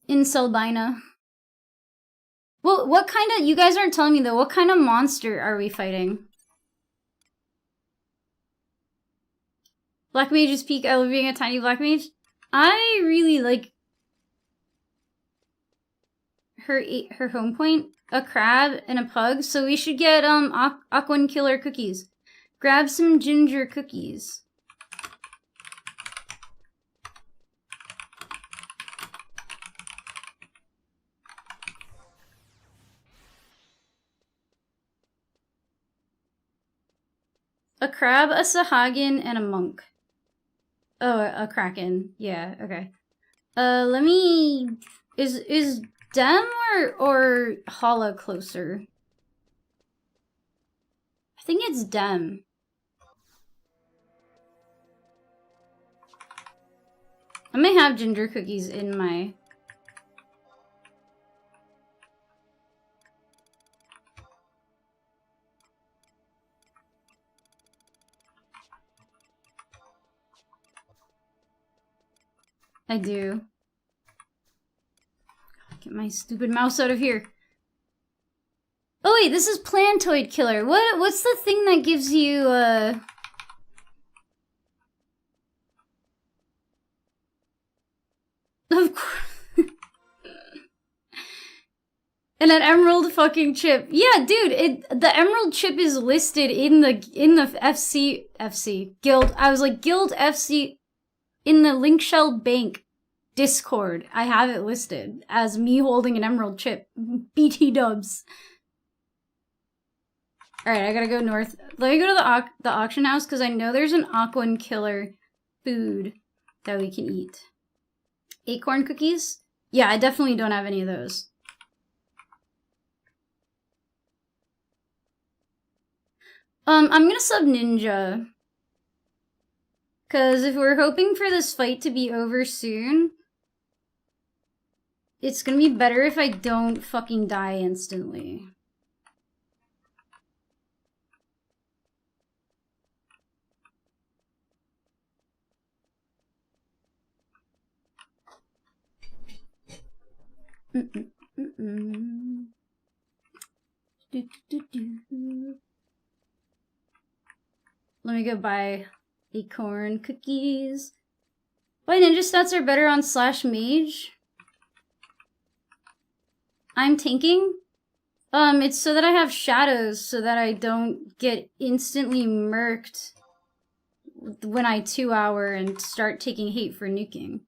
In Selbina. Well, what kind of... You guys aren't telling me, though. What kind of monster are we fighting? Black Mage's peak. I love being a tiny black mage. I really like... her home point. A crab and a pug. So we should get, Aquan Killer cookies. Grab some ginger cookies. A crab, a sahagin, and a monk. Oh, a kraken. Yeah, okay. Let me... Is Dem or Hala closer? I think it's Dem. I may have ginger cookies in my... I do. Get my stupid mouse out of here. Oh wait, this is Plantoid Killer. What's the thing that gives you, Of course. And an emerald fucking chip. Yeah, dude, the emerald chip is listed in the FC Guild. I was like, Guild FC in the Link Shell Bank Discord. I have it listed as me holding an emerald chip. BT dubs. Alright, I gotta go north. Let me go to the auction house, because I know there's an Aquan Killer food that we can eat. Acorn cookies? Yeah, I definitely don't have any of those. I'm gonna sub Ninja. Because if we're hoping for this fight to be over soon, it's gonna be better if I don't fucking die instantly. Let me go buy acorn cookies. Why ninja stats are better on /mage? I'm tanking? It's so that I have shadows so that I don't get instantly murked when I 2-hour and start taking hate for nuking.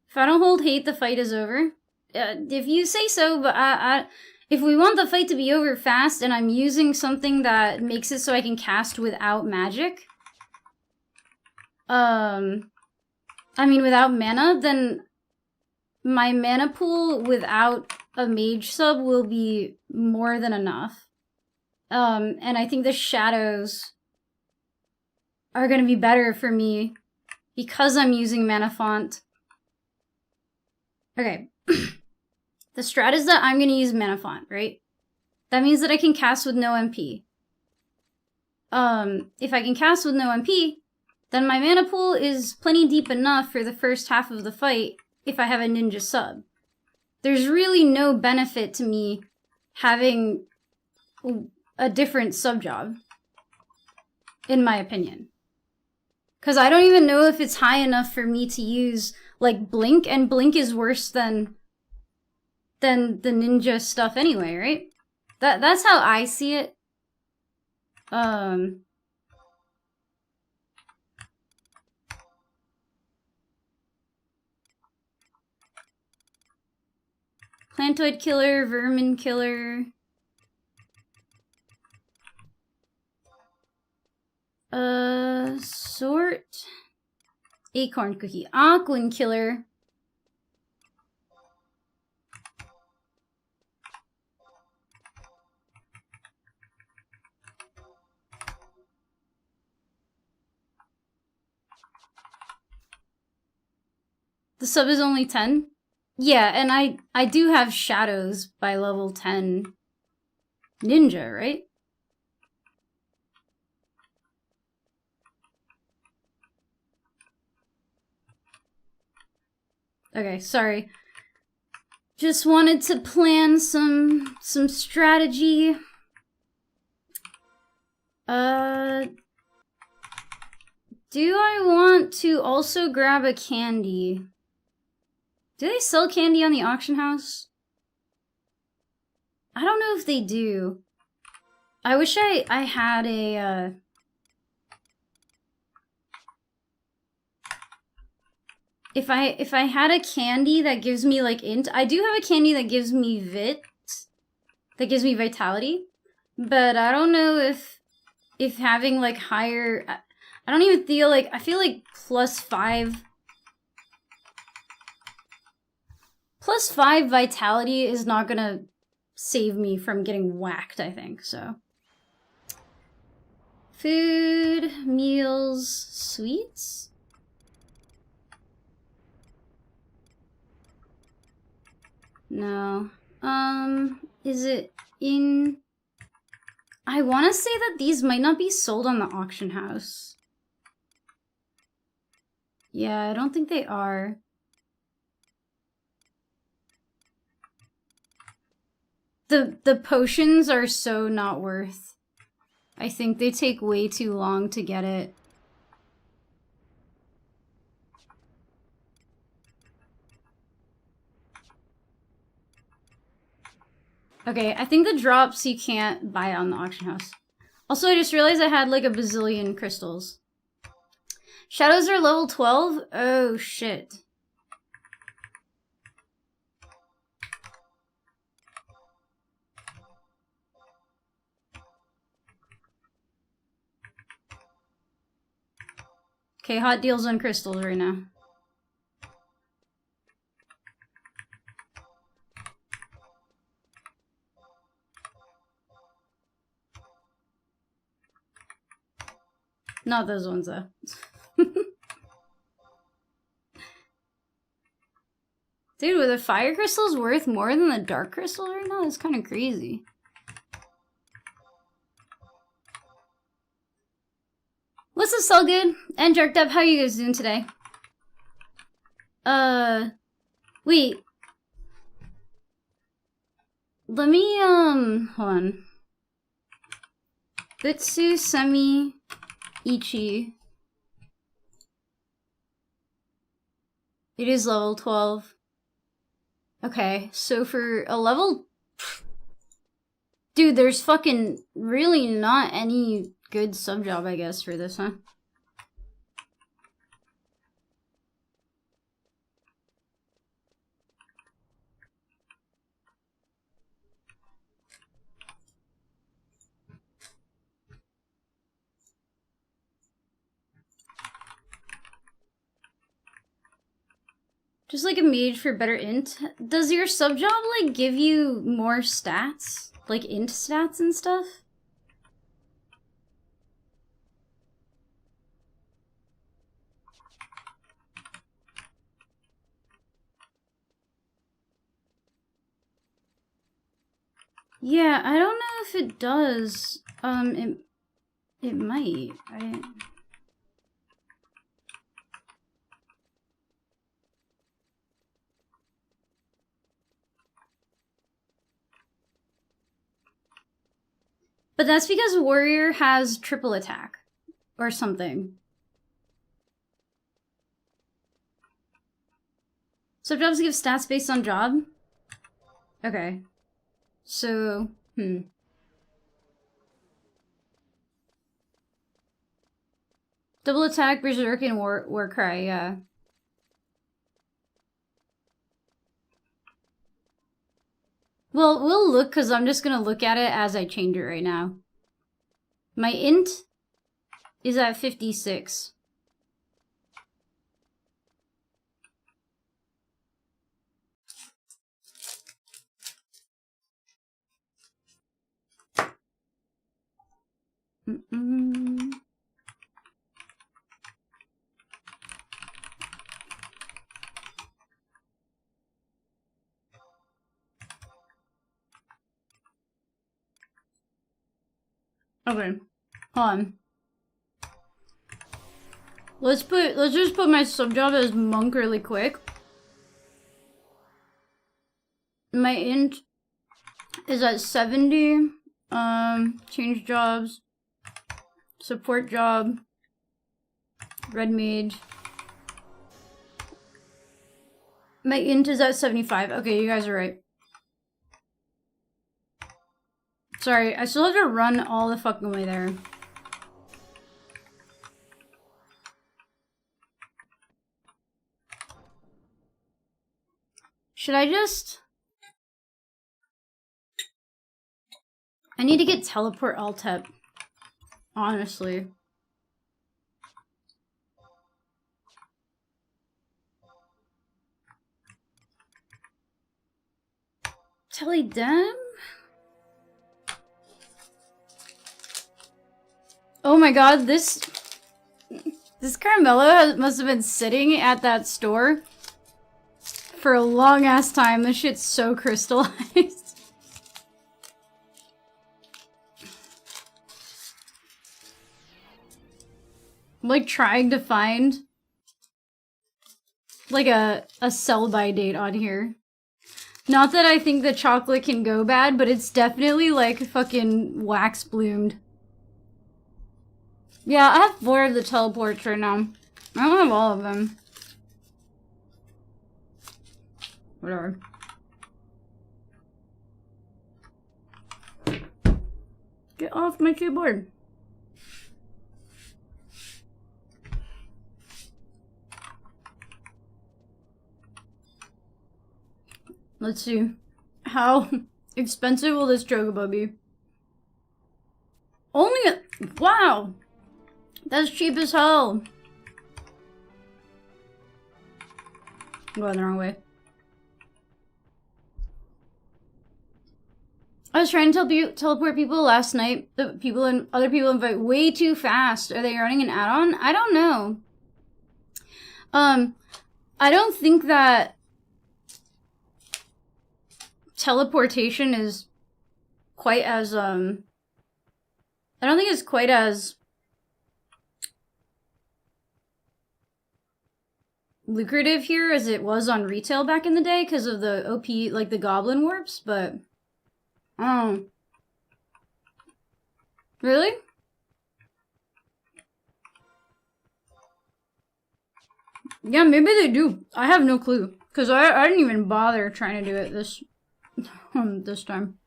If I don't hold hate, the fight is over. If you say so, but if we want the fight to be over fast and I'm using something that makes it so I can cast without magic, I mean without mana, then my mana pool without a mage sub will be more than enough. And I think the shadows are gonna be better for me because I'm using mana font. Okay. The strat is that I'm gonna use mana font, right? That means that I can cast with no MP. If I can cast with no MP, then my mana pool is plenty deep enough for the first half of the fight if I have a ninja sub. There's really no benefit to me having a different sub job, in my opinion. Because I don't even know if it's high enough for me to use, like, Blink, and Blink is worse than the ninja stuff anyway, right? That's how I see it. Plantoid Killer, Vermin Killer. Sort. Acorn Cookie. Aquan Killer. The sub is only 10? Yeah, and I do have shadows by level 10 ninja, right? Okay, sorry. Just wanted to plan some strategy. Do I want to also grab a candy? Do they sell candy on the auction house? I don't know if they do. I wish I had a, If I had a candy that gives me, like, int... I do have a candy that gives me vit, that gives me vitality. But I don't know if having like higher, I don't even feel like, I feel like +5 vitality is not gonna save me from getting whacked, I think, so. Food, meals, sweets? No. Is it in... I want to say that these might not be sold on the auction house. Yeah, I don't think they are. The potions are so not worth. I think they take way too long to get it. Okay, I think the drops you can't buy on the auction house. Also, I just realized I had like a bazillion crystals. Shadows are level 12? Oh, shit. Okay, hot deals on crystals right now. Not those ones, though. Dude, were the fire crystals worth more than the dark crystals right now? That's kind of crazy. What's up, Solgood? And Jerked Up, how are you guys doing today? Wait. Let me, hold on. Bitsu, Semi, Ichi. It is level 12. Okay, so for a level... Dude, there's fucking really not any good sub-job, I guess, for this, huh? Just like a mage for better int. Does your sub-job, like, give you more stats? Like, int stats and stuff? Yeah, I don't know if it does. It might. But that's because Warrior has triple attack. Or something. Sub-jobs give stats based on job? Okay. So, Double attack, berserk, and war cry, yeah. Well, we'll look, because I'm just going to look at it as I change it right now. My int is at 56. Okay, hold on. Let's just put my sub-job as monk really quick. My int is at 70. Change jobs. Support job. Red mage. My int is at 75. Okay, you guys are right. Sorry, I still have to run all the fucking way there. Should I just... I need to get teleport Altep. Honestly. Telly-dem? Oh my god, this Caramello must have been sitting at that store for a long ass time. This shit's so crystallized. I'm like trying to find like a sell-by date on here. Not that I think the chocolate can go bad, but it's definitely like fucking wax bloomed. Yeah, I have 4 of the teleports right now. I don't have all of them. Whatever. Get off my keyboard. Let's see. How expensive will this chocobo be? Only a... Wow! That's cheap as hell. I'm going the wrong way. I was trying to teleport people last night. The people and other people invite way too fast. Are they running an add-on? I don't know. I don't think that teleportation is quite as I don't think it's quite as lucrative here as it was on retail back in the day because of the OP, like the goblin warps, but oh, really? Yeah, maybe they do. I have no clue because I didn't even bother trying to do it this this time.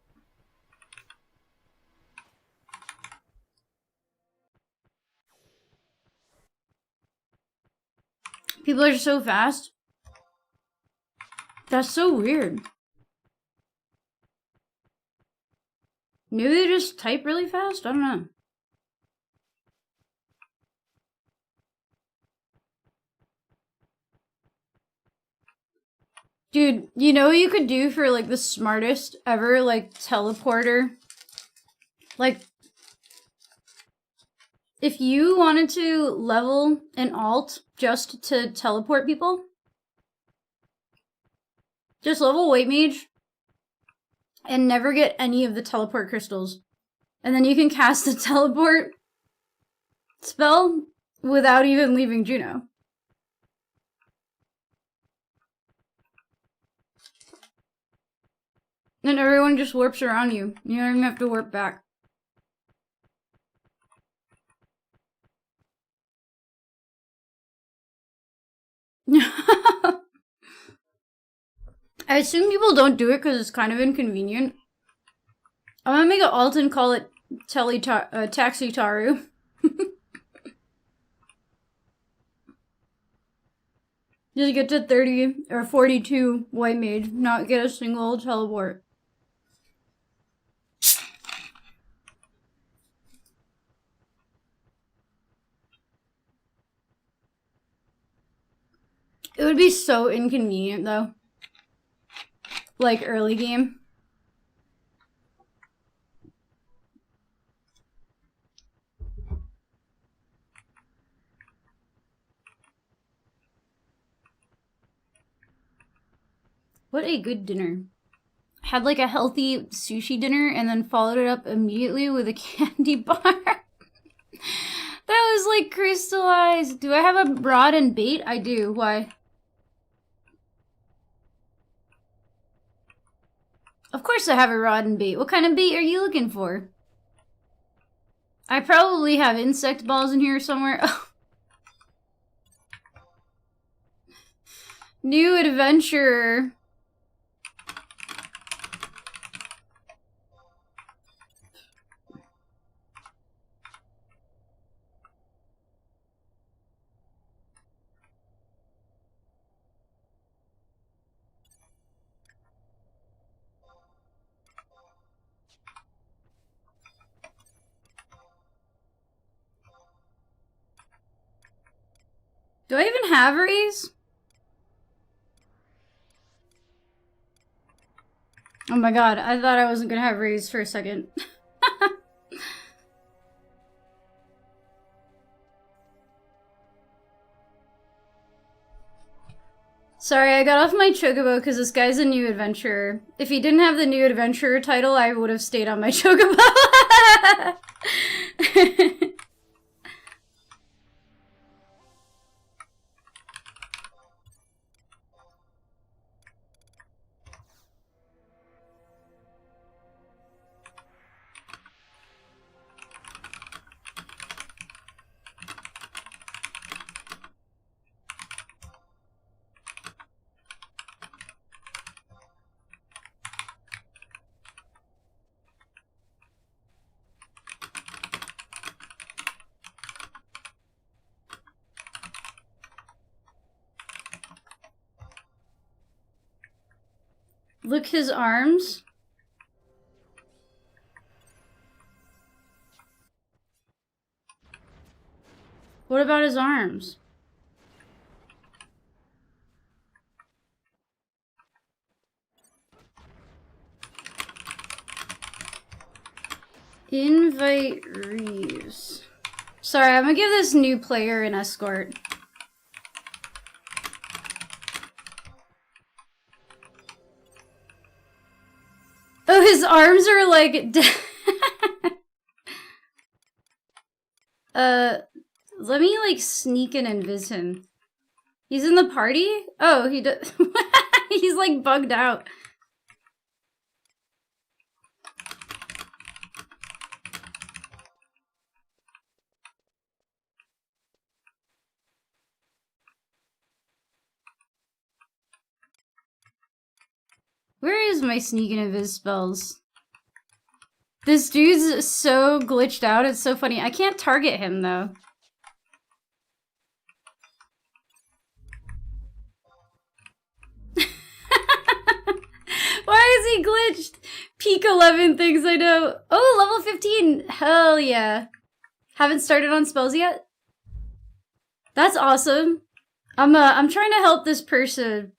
People are so fast. That's so weird. Maybe they just type really fast? I don't know. Dude, you know what you could do for like the smartest ever like teleporter? Like if you wanted to level an alt just to teleport people, just level White Mage and never get any of the teleport crystals. And then you can cast the teleport spell without even leaving Juno. And everyone just warps around you. You don't even have to warp back. I assume people don't do it because it's kind of inconvenient. I'm gonna make an alt and call it Taxi Taru. Just get to 30 or 42 White Mage, not get a single teleport. It would be so inconvenient though. Like early game. What a good dinner. Had like a healthy sushi dinner and then followed it up immediately with a candy bar. That was like crystallized. Do I have a rod and bait? I do. Why? Of course I have a rod and bait. What kind of bait are you looking for? I probably have insect balls in here somewhere. New adventurer. Do I even have raise? Oh my god, I thought I wasn't gonna have raise for a second. Sorry, I got off my chocobo because this guy's a new adventurer. If he didn't have the new adventurer title, I would have stayed on my chocobo. Look his arms. What about his arms? Invite Reeves. Sorry, I'm gonna give this new player an escort. Oh, his arms are like... let me like sneak and invis him. He's in the party? Oh, he does. He's like bugged out. Where is my sneak and invis spells? This dude's so glitched out, it's so funny. I can't target him though. Why is he glitched? Peak 11 things I know. Oh, level 15. Hell yeah. Haven't started on spells yet? That's awesome. I'm trying to help this person.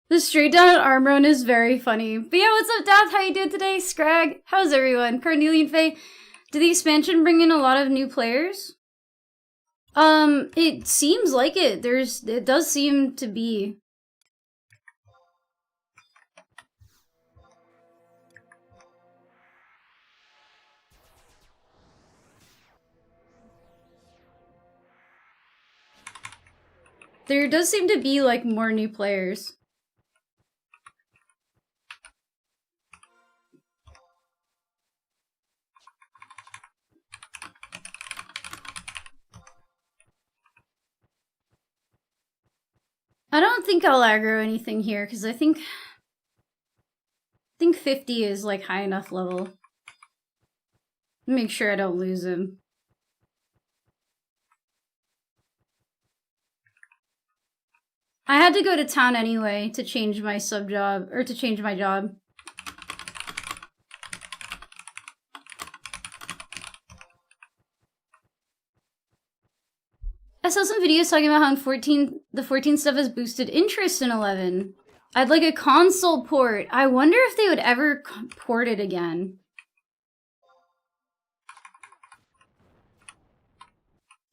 The straight down at Armron is very funny. But yeah, what's up, Dath? How you doing today? Scrag? How's everyone? Carnelian Faye? Did the expansion bring in a lot of new players? It seems like it. It does seem to be. There does seem to be, like, more new players. I don't think I'll aggro anything here, because I think 50 is, like, high enough level. Make sure I don't lose him. I had to go to town anyway to change my sub job, or to change my job. I saw some videos talking about how in the 14 stuff has boosted interest in 11. I'd like a console port. I wonder if they would ever port it again.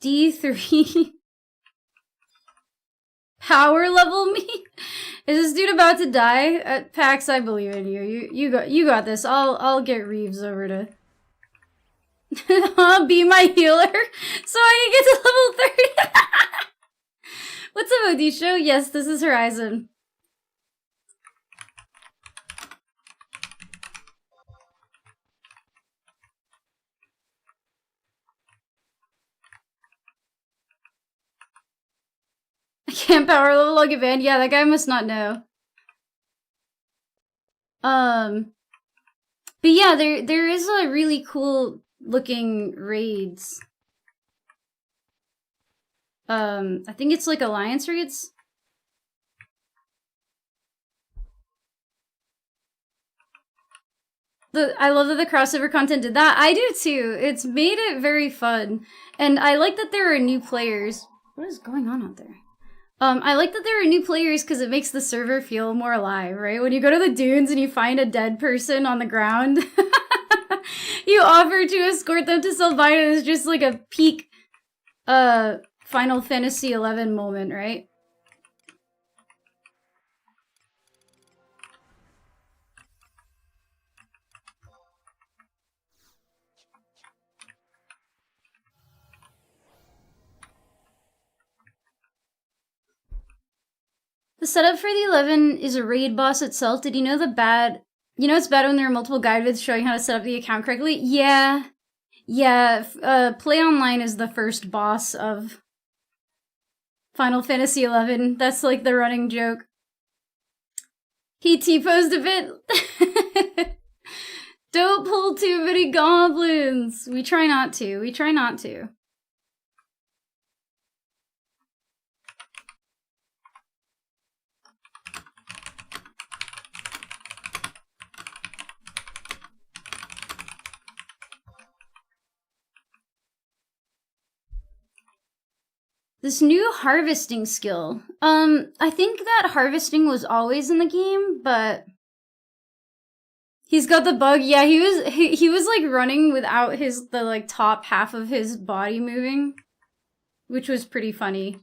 D3. Power level me? Is this dude about to die? Pax, I believe in you. You got this. I'll get Reeves over to be my healer so I can get to level 30. What's up, OD show? Yes, this is Horizon. I can't power level, I'll get banned. Yeah, that guy must not know. But yeah, there is a really cool looking raids. I think it's like Alliance raids. I love that the crossover content did that. I do too. It's made it very fun. And I like that there are new players. What is going on out there? I like that there are new players because it makes the server feel more alive, right? When you go to the dunes and you find a dead person on the ground, you offer to escort them to Selvina. It's just like a peak Final Fantasy XI moment, right? The setup for the 11 is a raid boss itself. Did you know the bad... You know it's bad when there are multiple guide vids showing how to set up the account correctly? Yeah. Yeah, Play Online is the first boss of Final Fantasy XI. That's like the running joke. He T-posed a bit. Don't pull too many goblins. We try not to. We try not to. This new harvesting skill. I think that harvesting was always in the game, but he's got the bug. Yeah, he was like running without the like top half of his body moving, which was pretty funny.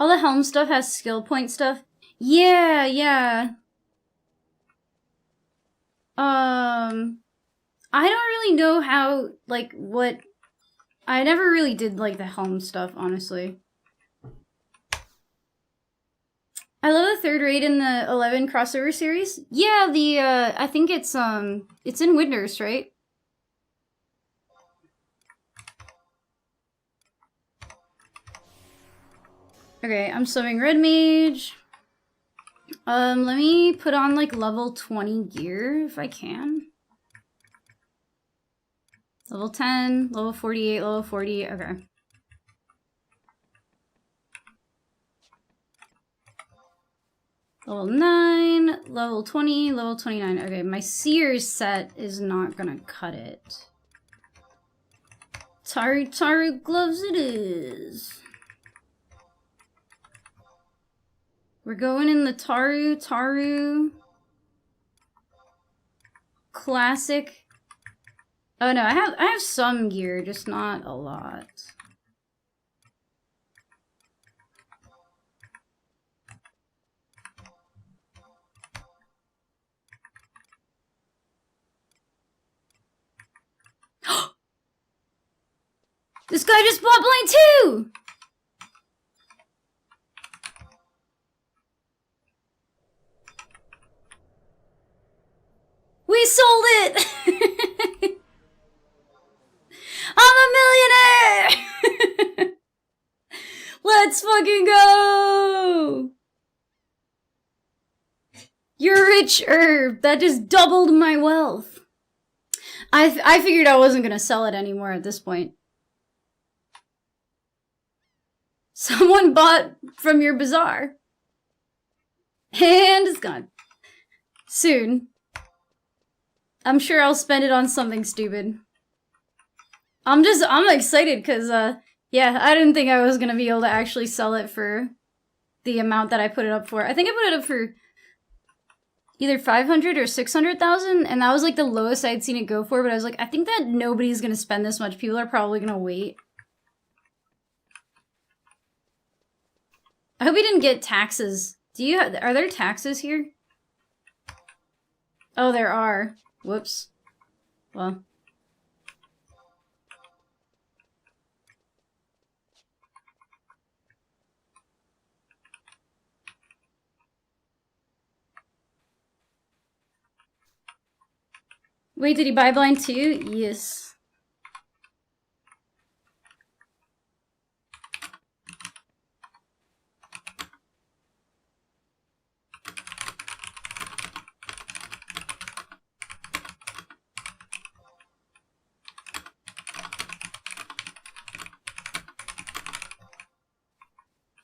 All the helm stuff has skill point stuff. Yeah, yeah. I don't really know how, like, what... I never really did, like, the helm stuff, honestly. I love the third raid in the 11 crossover series. Yeah, I think it's in Winders, right? Okay, I'm summoning Red Mage. Let me put on, like, level 20 gear, if I can. Level 10, level 48, level 40, okay. Level 9, level 20, level 29. Okay, my Seer's set is not gonna cut it. Taru gloves it is. We're going in the Taru classic. Oh no, I have some gear, just not a lot. This guy just bought Blade too! We sold it! I'm a millionaire! Let's fucking go! You're rich, Herb. That just doubled my wealth. I figured I wasn't gonna sell it anymore at this point. Someone bought from your bazaar. And it's gone. Soon. I'm sure I'll spend it on something stupid. I'm excited because, yeah, I didn't think I was gonna be able to actually sell it for the amount that I put it up for. I think I put it up for either 500 or 600,000, and that was like the lowest I'd seen it go for, but I was like, I think that nobody's gonna spend this much. People are probably gonna wait. I hope we didn't get taxes. Are there taxes here? Oh, there are. Whoops. Well. Wait, did he buy blind too? Yes.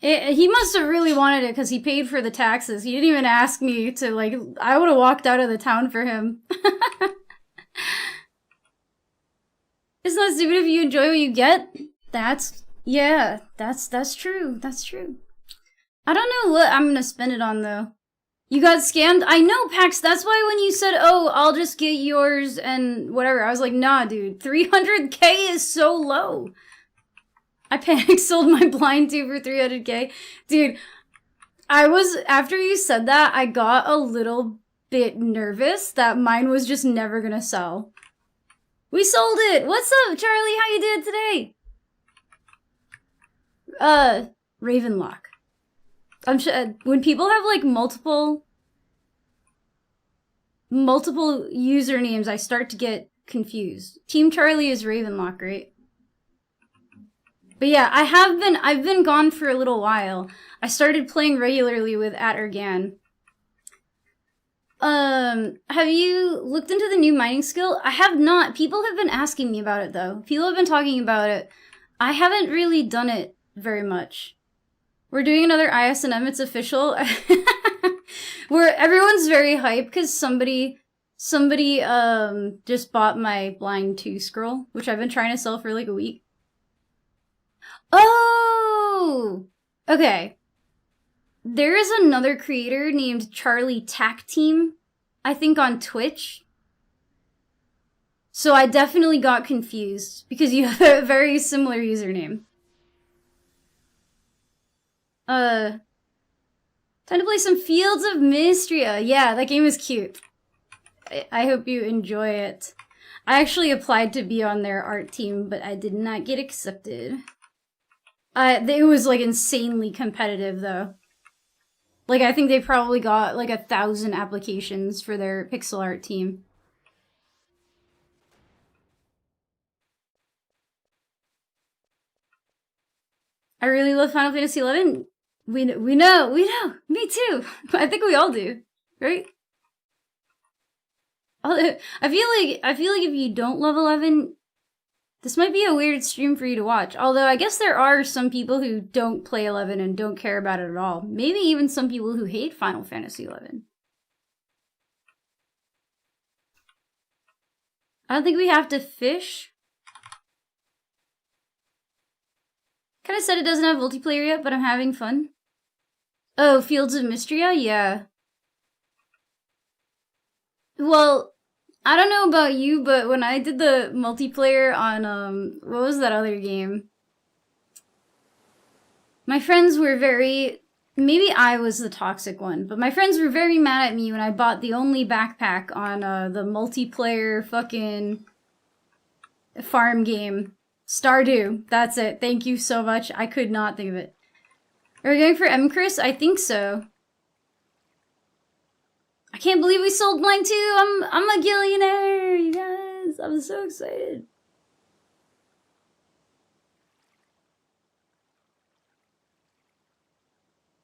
He must have really wanted it because he paid for the taxes. He didn't even ask me to, like, I would have walked out of the town for him. It's not stupid if you enjoy what you get. Yeah, that's true. That's true. I don't know what I'm gonna spend it on, though. You got scammed? I know, Pax. That's why when you said, oh, I'll just get yours and whatever, I was like, nah, dude. 300k is so low. I panic sold my blind too for 300k. Dude, after you said that, I got a little bit nervous that mine was just never gonna sell. We sold it! What's up, Charlie? How you doing today? Ravenlock. I'm sure when people have like multiple usernames, I start to get confused. Team Charlie is Ravenlock, right? But yeah, I've been gone for a little while. I started playing regularly with @Ergan. Have you looked into the new mining skill? I have not. People have been asking me about it though. People have been talking about it. I haven't really done it very much. We're doing another ISNM, it's official. Where everyone's very hyped because somebody just bought my blind 2 scroll, which I've been trying to sell for like a week. Oh! Okay. There is another creator named Charlie Tack Team, I think on Twitch. So I definitely got confused because you have a very similar username. Time to play some Fields of Mystria. Yeah, that game is cute. I hope you enjoy it. I actually applied to be on their art team, but I did not get accepted. It was like insanely competitive though. Like I think they probably got like 1,000 applications for their pixel art team. I really love Final Fantasy XI. We know. Me too. I think we all do, right? I feel like if you don't love 11, this might be a weird stream for you to watch. Although I guess there are some people who don't play 11 and don't care about it at all. Maybe even some people who hate Final Fantasy 11. I don't think we have to fish. Kinda said it doesn't have multiplayer yet, but I'm having fun. Oh, Fields of Mystria? Yeah. Well, I don't know about you, but when I did the multiplayer on, what was that other game? My friends were very... Maybe I was the toxic one, but my friends were very mad at me when I bought the only backpack on, the multiplayer fucking farm game. Stardew. That's it. Thank you so much. I could not think of it. Are we going for M-Chris? I think so. I can't believe we sold mine too. I'm a gillionaire, you guys. I'm so excited.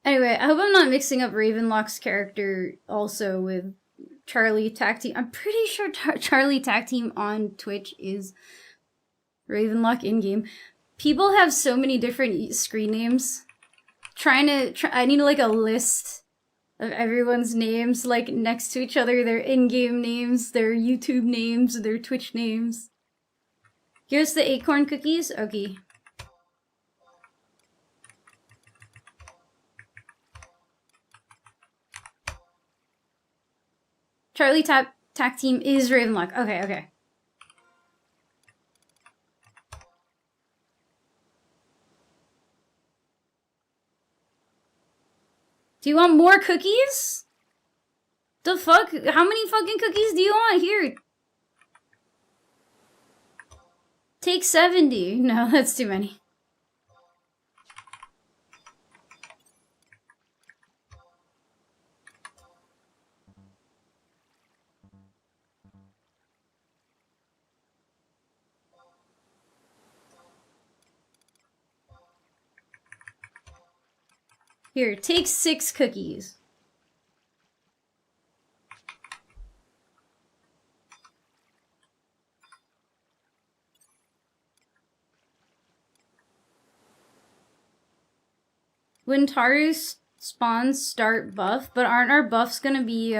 Anyway, I hope I'm not mixing up Ravenlock's character also with Charlie Tack Team. I'm pretty sure Charlie Tack Team on Twitch is Ravenlock in-game. People have so many different screen names. I need like a list of everyone's names, like next to each other, their in-game names, their YouTube names, their Twitch names. Give us the acorn cookies? Okay. Charlie Tack Team is Ravenlock. Okay, okay. Do you want more cookies? The fuck? How many fucking cookies do you want? Here. Take 70. No, that's too many. Here, take 6 cookies. When Taru spawns, start buff, but aren't our buffs gonna be,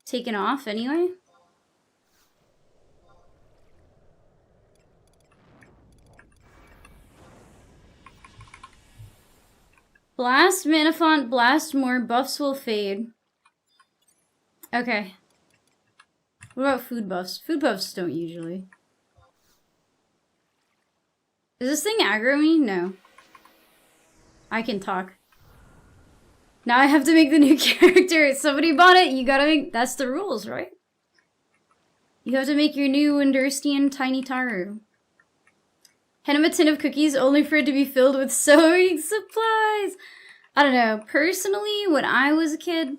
taken off anyway? Blast, mana font, blast more, buffs will fade. Okay. What about food buffs? Food buffs don't usually. Is this thing aggro me? No. I can talk. Now I have to make the new character. Somebody bought it, you gotta make... That's the rules, right? You have to make your new Wunderstian Tiny Taru. Hand him a tin of cookies only for it to be filled with sewing supplies. I don't know. Personally, when I was a kid,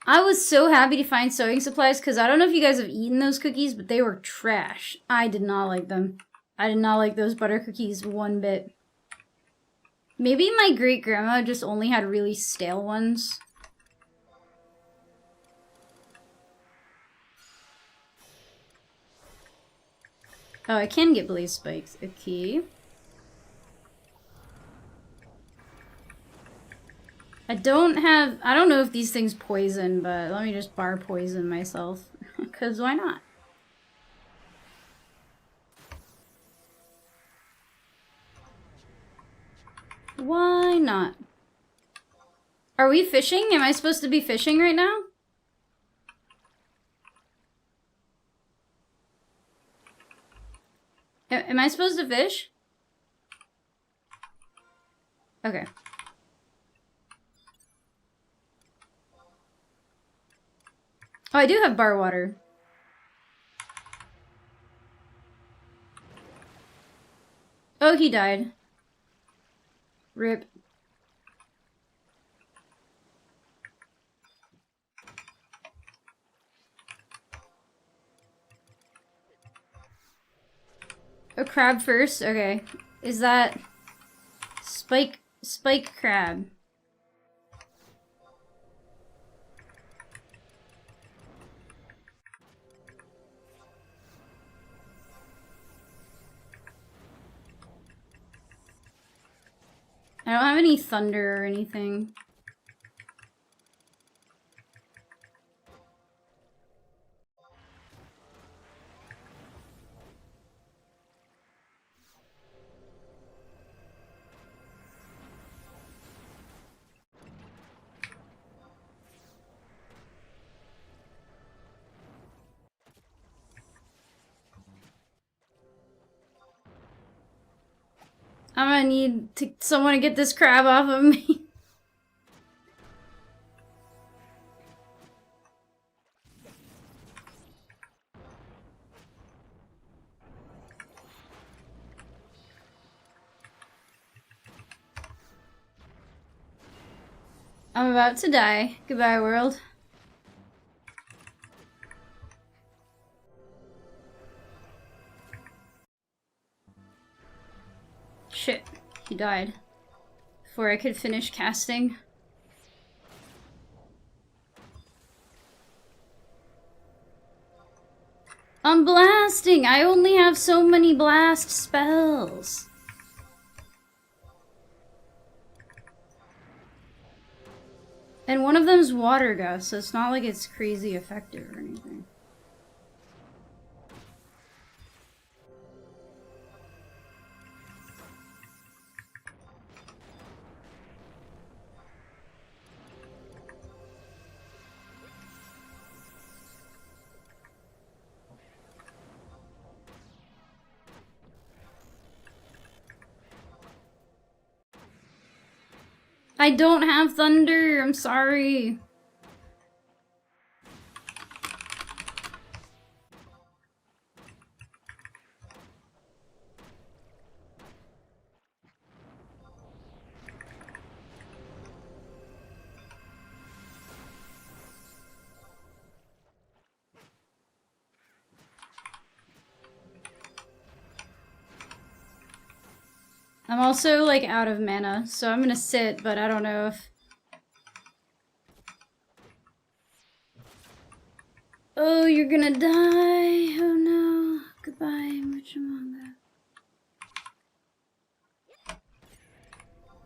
I was so happy to find sewing supplies because I don't know if you guys have eaten those cookies, but they were trash. I did not like them. I did not like those butter cookies one bit. Maybe my great-grandma just only had really stale ones. Oh, I can get blaze spikes. Okay. I don't know if these things poison, but let me just bar poison myself. Because why not? Why not? Are we fishing? Am I supposed to be fishing right now? Am I supposed to fish? Okay. Oh, I do have bar water. Oh, he died. Rip. A crab first? Okay. Is that... Spike crab. I don't have any thunder or anything. I'm gonna need someone to get this crab off of me. I'm about to die. Goodbye, world. Shit, he died. Before I could finish casting. I'm blasting! I only have so many blast spells. And one of them's water gust, so it's not like it's crazy effective or anything. I don't have thunder, I'm sorry. I'm also, like, out of mana, so I'm gonna sit, but I don't know if... Oh, you're gonna die. Oh no. Goodbye, Muchamanga.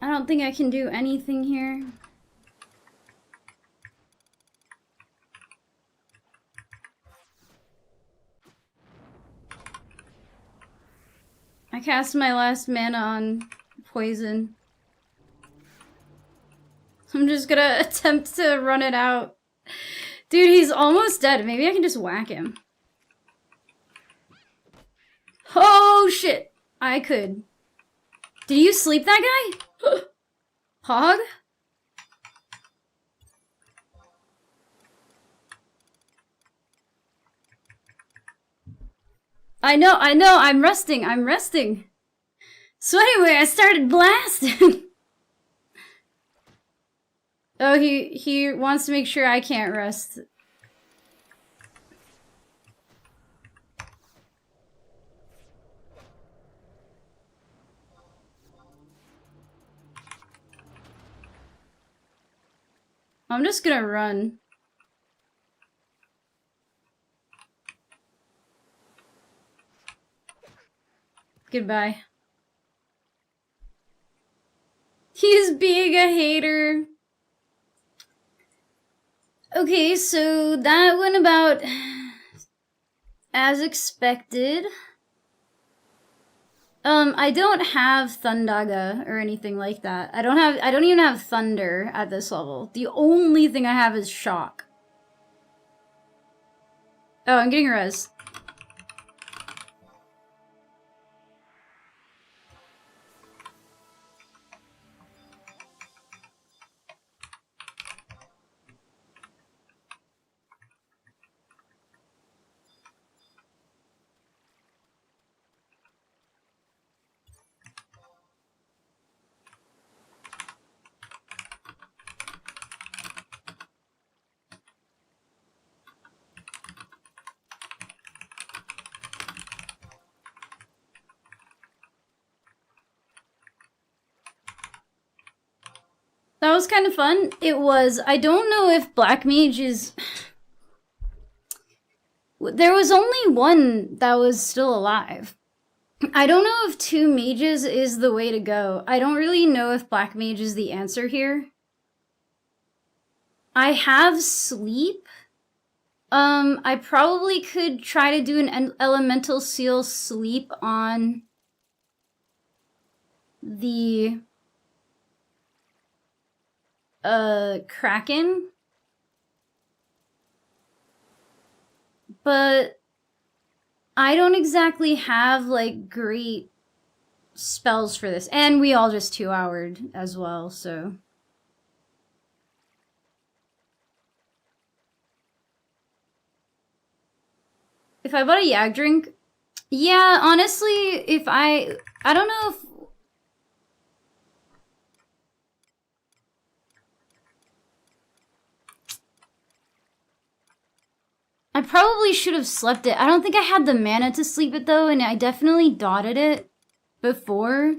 I don't think I can do anything here. I cast my last mana on poison. I'm just gonna attempt to run it out. Dude, he's almost dead. Maybe I can just whack him. Oh, shit. I could. Did you sleep that guy? Hog? I know, I'm resting. So anyway, I started blasting. Oh, he wants to make sure I can't rest. I'm just gonna run. Goodbye. He's being a hater. Okay, so that went about as expected. I don't have Thundaga or anything like that. I don't even have Thunder at this level. The only thing I have is Shock. Oh, I'm getting a res. That was kind of fun. It was. I don't know if Black Mage is... There was only one that was still alive. I don't know if 2 mages is the way to go. I don't really know if Black Mage is the answer here. I have sleep. I probably could try to do an elemental seal sleep on the Kraken. But I don't exactly have, like, great spells for this. And we all just 2-houred as well, so... If I bought a Yag drink... Yeah, honestly, if I don't know if... I probably should have slept it. I don't think I had the mana to sleep it, though, and I definitely dotted it before.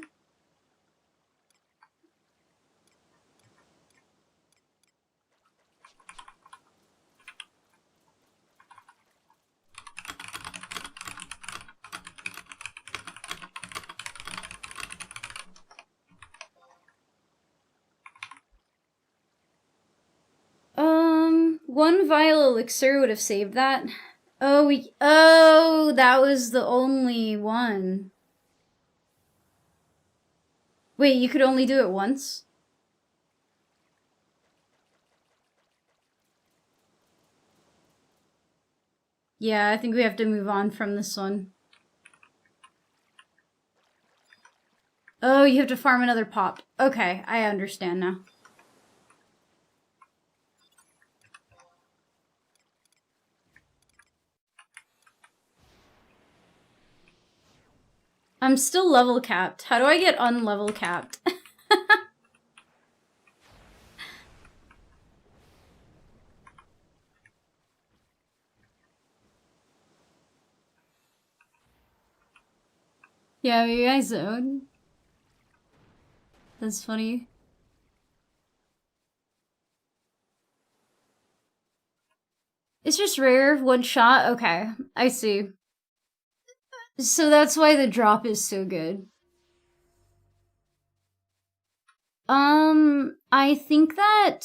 One vial elixir would have saved that. Oh, that was the only one. Wait, you could only do it once? Yeah, I think we have to move on from this one. Oh, you have to farm another pop. Okay, I understand now. I'm still level capped. How do I get unlevel capped? Yeah, maybe I zoned. That's funny. It's just rare, one shot? Okay, I see. So that's why the drop is so good. I think that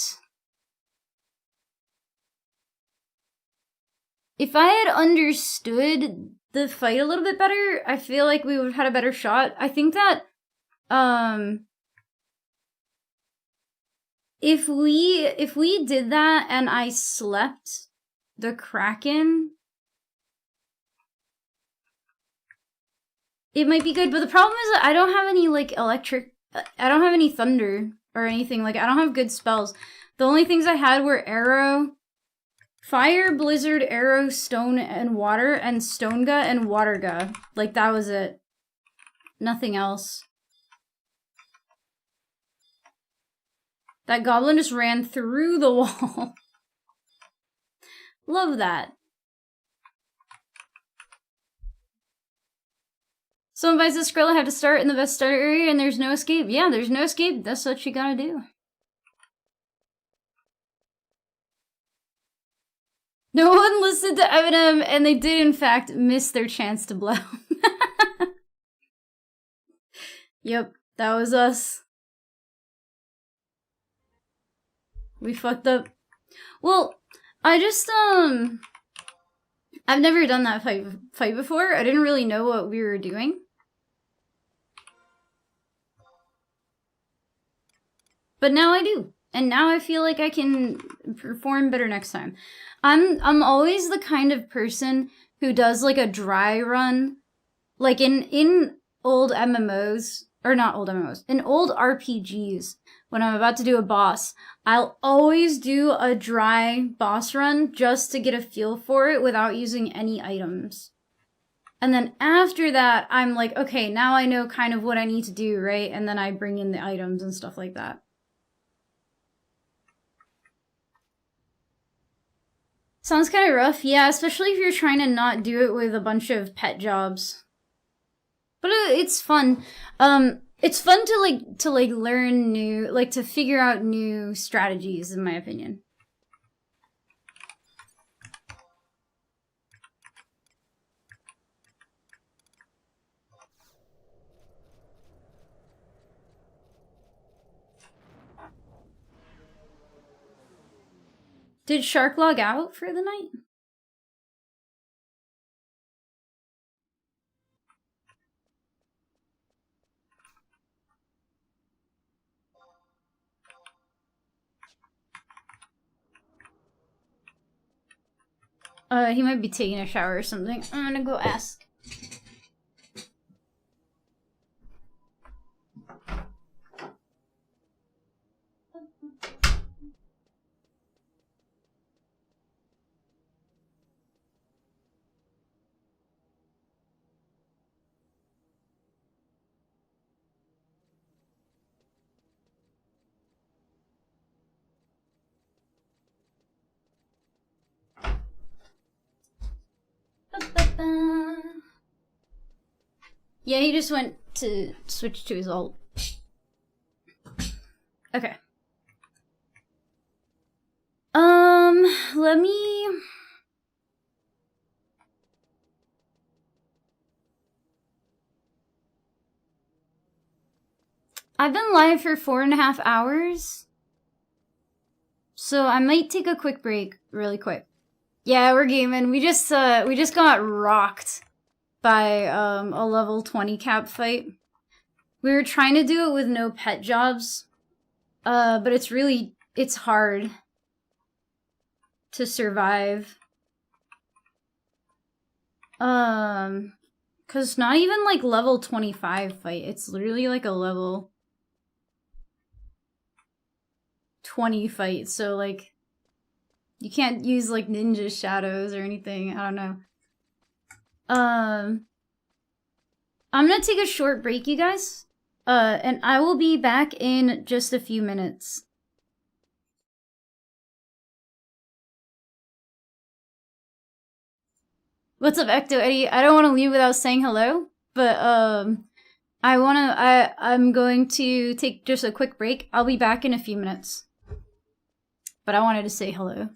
if I had understood the fight a little bit better, I feel like we would have had a better shot. I think that, if we did that and I slept the Kraken, it might be good, but the problem is that I don't have any, like, I don't have any thunder or anything. Like, I don't have good spells. The only things I had were arrow, fire, blizzard, arrow, stone, and water, and stonega and waterga. Like, that was it. Nothing else. That goblin just ran through the wall. Love that. Someone buys this Skrilla, have to start in the best starter area and there's no escape. Yeah, there's no escape. That's what you gotta do. No one listened to Eminem, and they did, in fact, miss their chance to blow. Yep, that was us. We fucked up. Well, I just, I've never done that fight before. I didn't really know what we were doing. But now I do. And now I feel like I can perform better next time. I'm always the kind of person who does like a dry run. Like in old MMOs, or not old MMOs, in old RPGs, when I'm about to do a boss, I'll always do a dry boss run just to get a feel for it without using any items. And then after that, I'm like, okay, now I know kind of what I need to do, right? And then I bring in the items and stuff like that. Sounds kind of rough, yeah, especially if you're trying to not do it with a bunch of pet jobs. But it's fun. It's fun to learn new, like to figure out new strategies, in my opinion. Did Shark log out for the night? He might be taking a shower or something. I'm gonna go ask. Yeah, he just went to switch to his ult. Okay. Let me... I've been live for 4.5 hours. So I might take a quick break really quick. Yeah, we're gaming. We just got rocked by a level 20 cap fight. We were trying to do it with no pet jobs. But it's hard to survive. Cause it's not even like level 25 fight. It's literally like a level 20 fight. So like you can't use like ninja shadows or anything. I don't know. I'm gonna take a short break, you guys. And I will be back in just a few minutes. What's up, Ecto Eddie? I don't want to leave without saying hello, but I'm going to take just a quick break. I'll be back in a few minutes. But I wanted to say hello.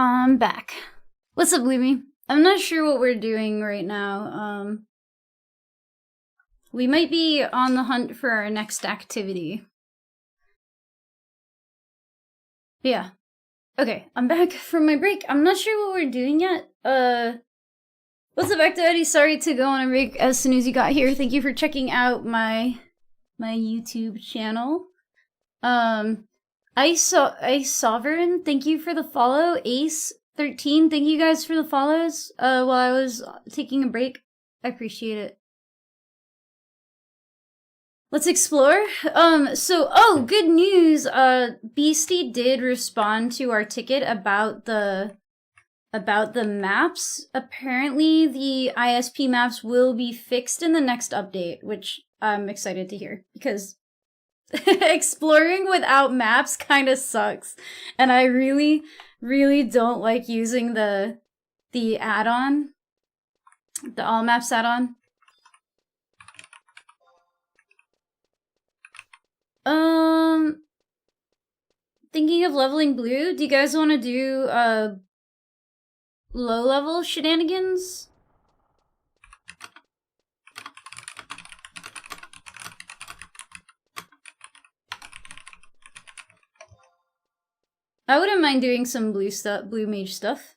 I'm back. What's up, Bloomy? I'm not sure what we're doing right now. We might be on the hunt for our next activity. Yeah. Okay, I'm back from my break. I'm not sure what we're doing yet. What's up, Eddie? Sorry to go on a break as soon as you got here. Thank you for checking out my YouTube channel. Sovereign, thank you for the follow. Ace13, thank you guys for the follows while I was taking a break. I appreciate it. Let's explore. Good news. Beastie did respond to our ticket about the maps. Apparently the ISP maps will be fixed in the next update, which I'm excited to hear because exploring without maps kind of sucks. And I really, really don't like using the add-on, the all maps add-on. Thinking of leveling blue. Do you guys want to do low level shenanigans? I wouldn't mind doing some blue mage stuff.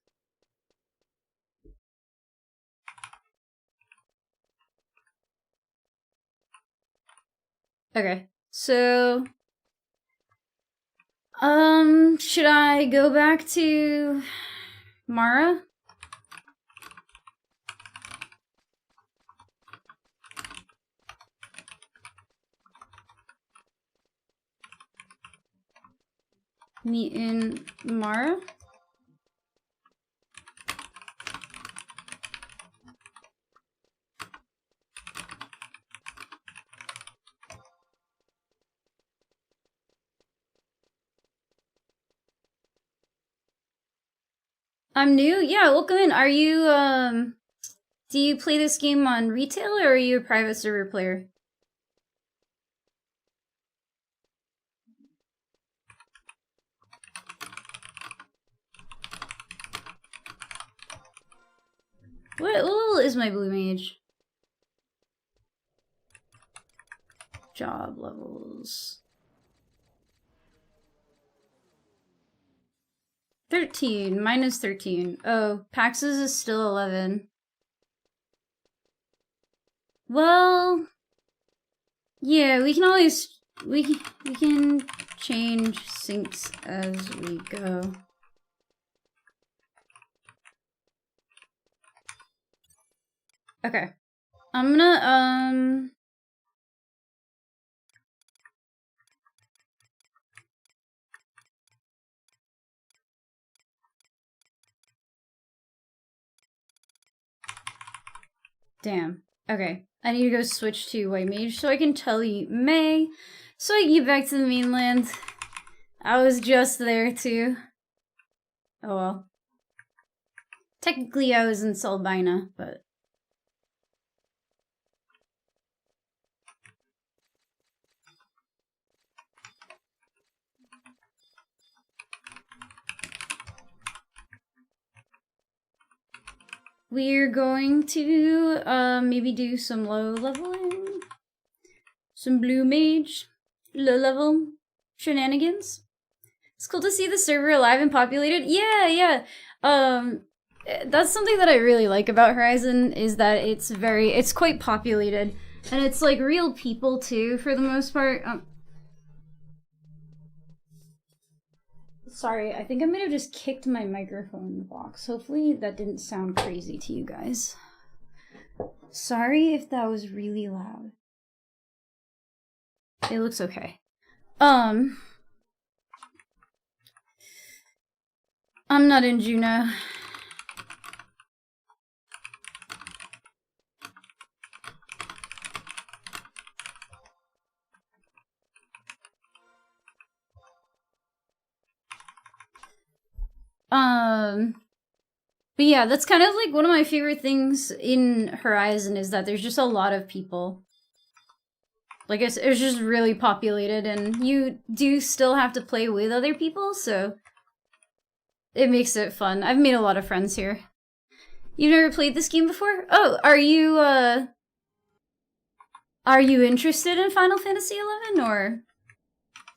Okay, so should I go back to Mara? Meet in Mara? I'm new? Yeah, welcome in. Are you, do you play this game on retail or are you a private server player? What level is my blue mage? Job levels. 13, minus 13. Oh, Pax's is still 11. Well, yeah, we can always, we can change syncs as we go. Okay. I'm gonna, damn. Okay. I need to go switch to white mage so I can telly May, so I can get back to the mainland. I was just there too. Oh well. Technically I was in Selbina, but... We're going to maybe do some low leveling. Some blue mage. Low level shenanigans. It's cool to see the server alive and populated. Yeah. That's something that I really like about Horizon is that it's quite populated. And it's like real people too, for the most part. Sorry, I think I might have just kicked my microphone box. Hopefully that didn't sound crazy to you guys. Sorry if that was really loud. It looks okay. I'm not in Juno. But yeah, that's kind of like one of my favorite things in Horizon is that there's just a lot of people. Like, it's just really populated, and you do still have to play with other people, so... It makes it fun. I've made a lot of friends here. You've never played this game before? Oh, are you interested in Final Fantasy XI, or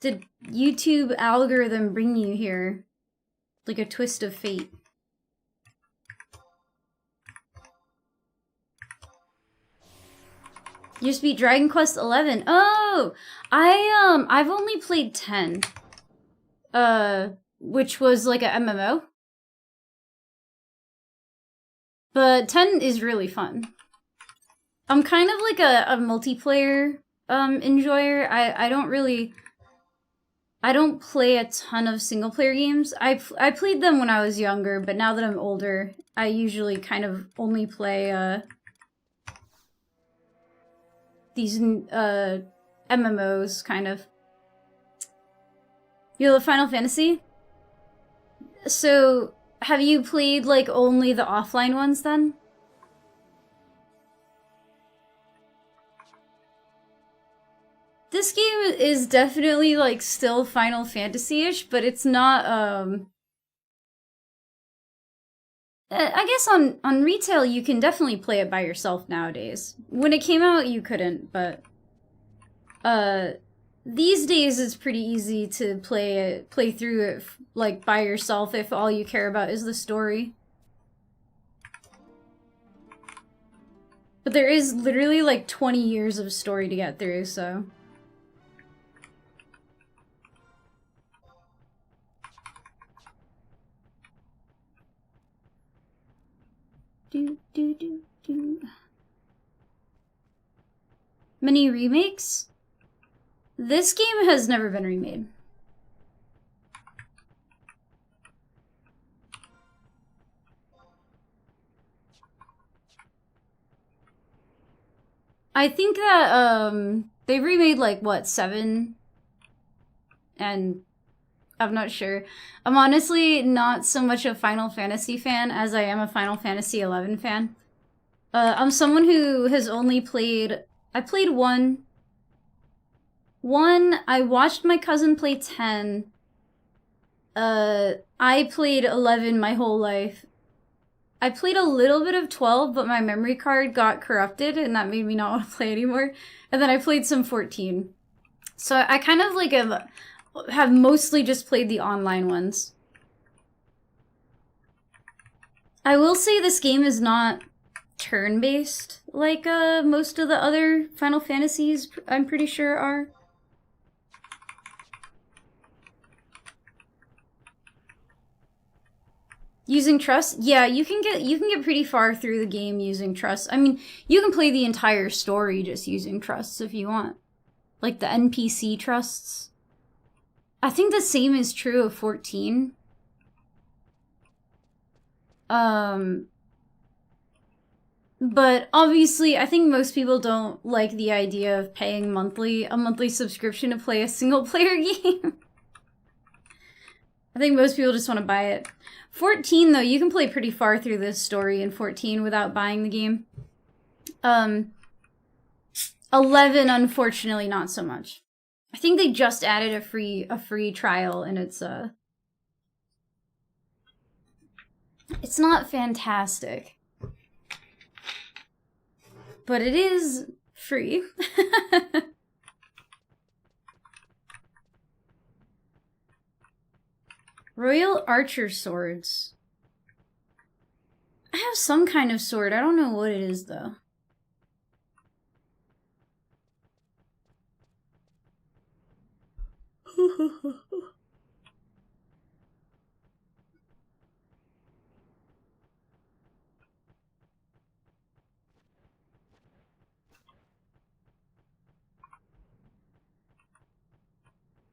did YouTube algorithm bring you here? Like a twist of fate? You just beat Dragon Quest XI. Oh! I've only played 10. Which was like a MMO. But 10 is really fun. I'm kind of like a multiplayer enjoyer. I don't play a ton of single player games. I played them when I was younger, but now that I'm older, I usually kind of only play these MMOs kind of. You love Final Fantasy? So, have you played like only the offline ones then? This game is definitely like still Final Fantasy-ish, but it's not I guess on retail you can definitely play it by yourself nowadays. When it came out you couldn't, but these days it's pretty easy to play through it like by yourself if all you care about is the story. But there is literally like 20 years of story to get through, so. Many remakes? This game has never been remade. I think that they've remade like what, 7? And I'm not sure. I'm honestly not so much a Final Fantasy fan as I am a Final Fantasy XI fan. I'm someone who has only played... I played 1. I watched my cousin play 10. I played 11 my whole life. I played a little bit of 12, but my memory card got corrupted, and that made me not want to play anymore. And then I played some 14. So I kind of like have mostly just played the online ones. I will say this game is not turn-based like most of the other Final Fantasies, I'm pretty sure, are. Using trust? Yeah, you can get pretty far through the game using trust. I mean, you can play the entire story just using trusts if you want. Like the NPC trusts. I think the same is true of 14. But obviously, I think most people don't like the idea of paying a monthly subscription to play a single player game. I think most people just want to buy it. 14, though, you can play pretty far through this story in 14 without buying the game. 11, unfortunately, not so much. I think they just added a free trial, and it's not fantastic. But it is free. Royal Archer swords. I have some kind of sword. I don't know what it is, though.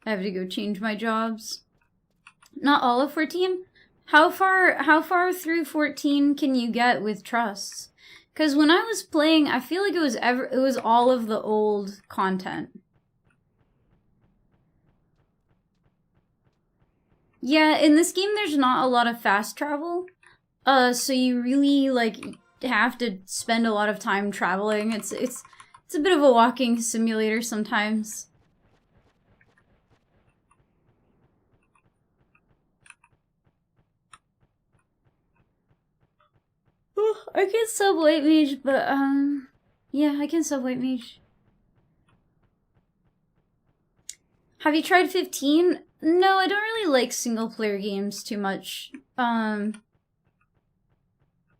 I have to go change my jobs. Not all of 14? How far through 14 can you get with trusts? Because when I was playing, I feel like it was all of the old content. Yeah, in this game there's not a lot of fast travel. So you really like have to spend a lot of time traveling. It's a bit of a walking simulator sometimes. I can sub white mage, but yeah, I can sub white mage. Have you tried 15? No, I don't really like single player games too much.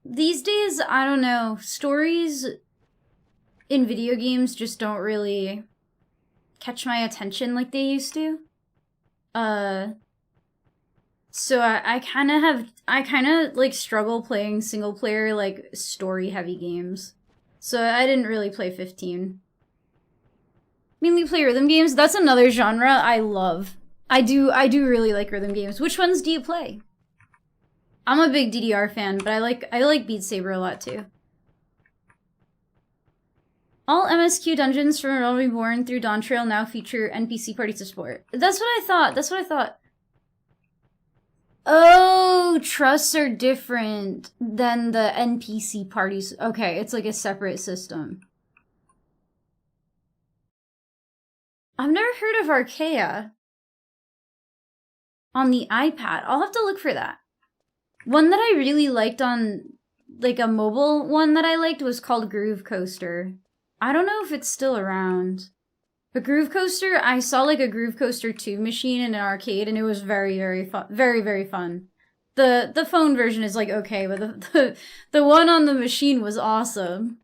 These days, I don't know, stories in video games just don't really catch my attention like they used to. So I kind of like struggle playing single player like story heavy games. So I didn't really play 15. Mainly play rhythm games. That's another genre I love. I do really like rhythm games. Which ones do you play? I'm a big DDR fan, but I like Beat Saber a lot too. All MSQ dungeons from Realm Reborn through Dawn Trail now feature NPC party support. That's what I thought. That's what I thought. Oh, trusts are different than the NPC parties. Okay, it's like a separate system. I've never heard of Archaea on the iPad. I'll have to look for that. One that I really liked on, like, a mobile one that I liked was called Groove Coaster. I don't know if it's still around. But Groove Coaster, I saw, like, a Groove Coaster 2 machine in an arcade, and it was very, very fun. Very, very fun. The phone version is, like, okay, but the one on the machine was awesome.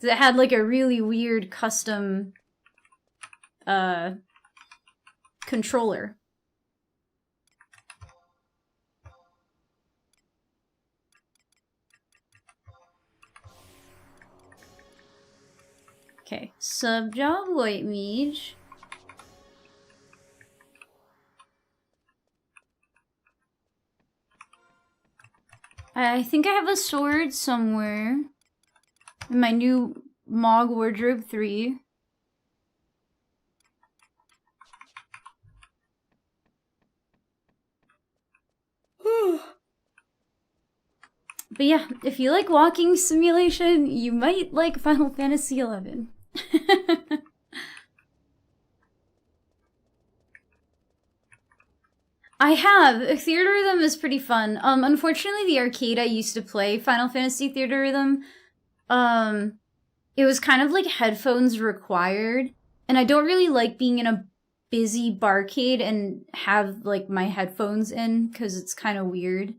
It had, like, a really weird custom controller. Okay, sub-job white mage. I think I have a sword somewhere in my new Mog Wardrobe 3. But yeah, if you like walking simulation, you might like Final Fantasy XI. I have. Theater Rhythm is pretty fun. Unfortunately, the arcade I used to play Final Fantasy Theater Rhythm, it was kind of like headphones required, and I don't really like being in a busy barcade and have like my headphones in because it's kind of weird.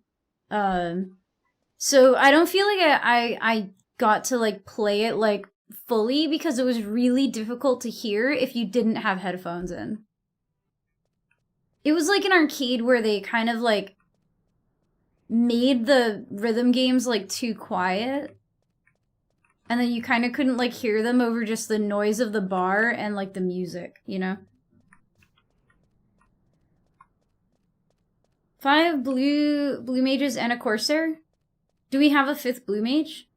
So I don't feel like I got to like play it like fully because it was really difficult to hear if you didn't have headphones in. It was like an arcade where they kind of like made the rhythm games like too quiet. And then you kind of couldn't like hear them over just the noise of the bar and like the music, you know? 5 blue mages and a Corsair? Do we have a 5th blue mage?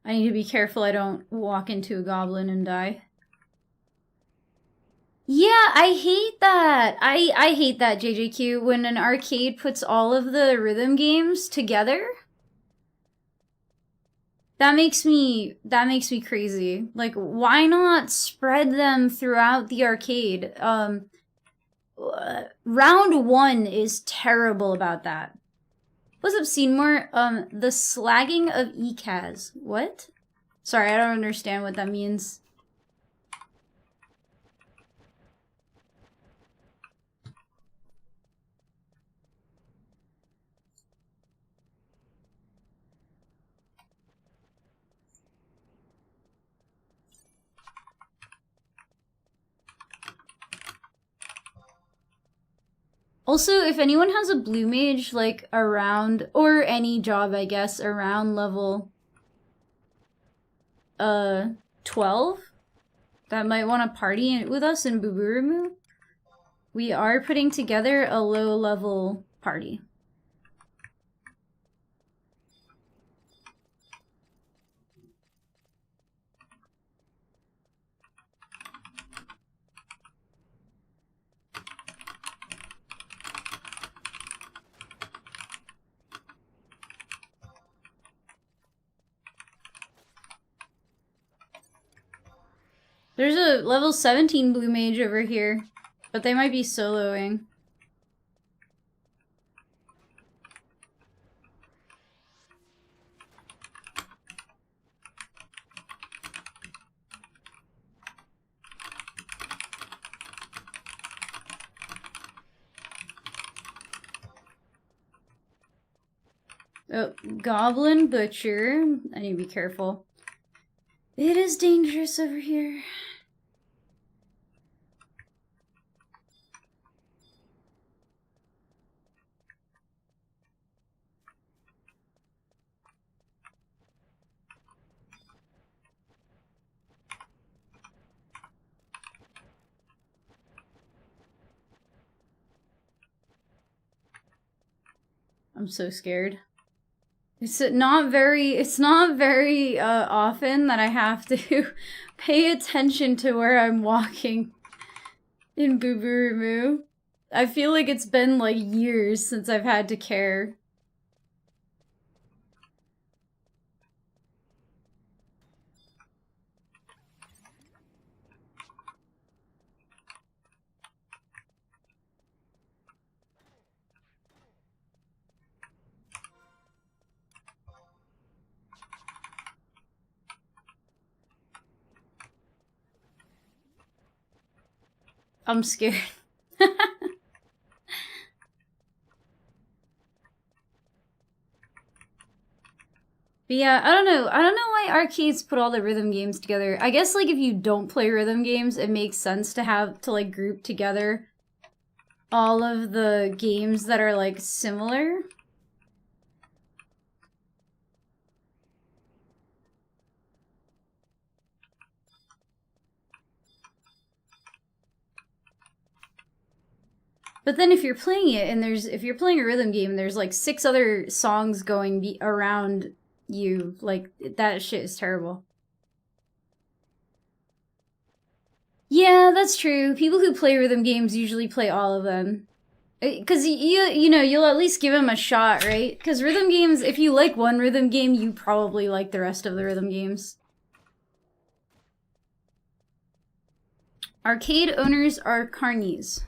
I need to be careful I don't walk into a goblin and die. Yeah, I hate that. I hate that, JJQ, when an arcade puts all of the rhythm games together. That makes me crazy. Like, why not spread them throughout the arcade? Round 1 is terrible about that. What's up, Seymour? The slagging of ECAS. What? Sorry, I don't understand what that means. Also, if anyone has a blue mage, like, around, or any job, I guess, around level, 12, that might want to party with us in Buburumu, we are putting together a low-level party. There's a level 17 blue mage over here, but they might be soloing. Oh, Goblin Butcher. I need to be careful. It is dangerous over here. I'm so scared. It's not very often that I have to pay attention to where I'm walking in Boo-Boo-Moo. I feel like it's been like years since I've had to care. I'm scared. But yeah, I don't know why arcades put all the rhythm games together. I guess like if you don't play rhythm games, it makes sense to have to like group together all of the games that are like similar. But then if you're playing it and if you're playing a rhythm game and there's like 6 other songs going around you, like that shit is terrible. Yeah, that's true. People who play rhythm games usually play all of them. Because you know, you'll at least give them a shot, right? Because rhythm games, if you like one rhythm game, you probably like the rest of the rhythm games. Arcade owners are carnies.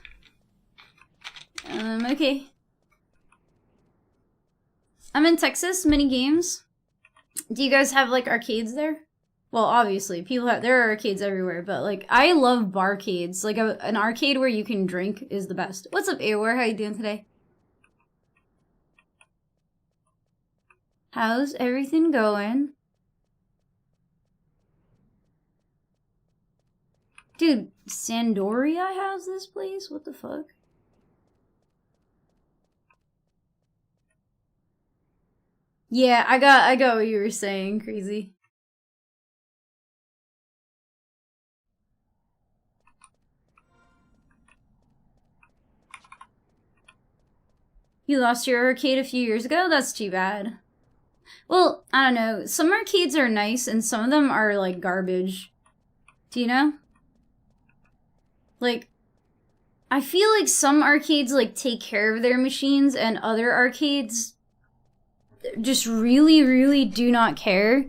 Okay. I'm in Texas, many games. Do you guys have, like, arcades there? Well, obviously, there are arcades everywhere, but, like, I love barcades. Like, an arcade where you can drink is the best. What's up, Awar? How you doing today? How's everything going? Dude, Sandoria has this place? What the fuck? Yeah, I got what you were saying, Crazy. You lost your arcade a few years ago? That's too bad. Well, I don't know. Some arcades are nice and some of them are like garbage. Do you know? Like, I feel like some arcades like take care of their machines and other arcades just really, really do not care.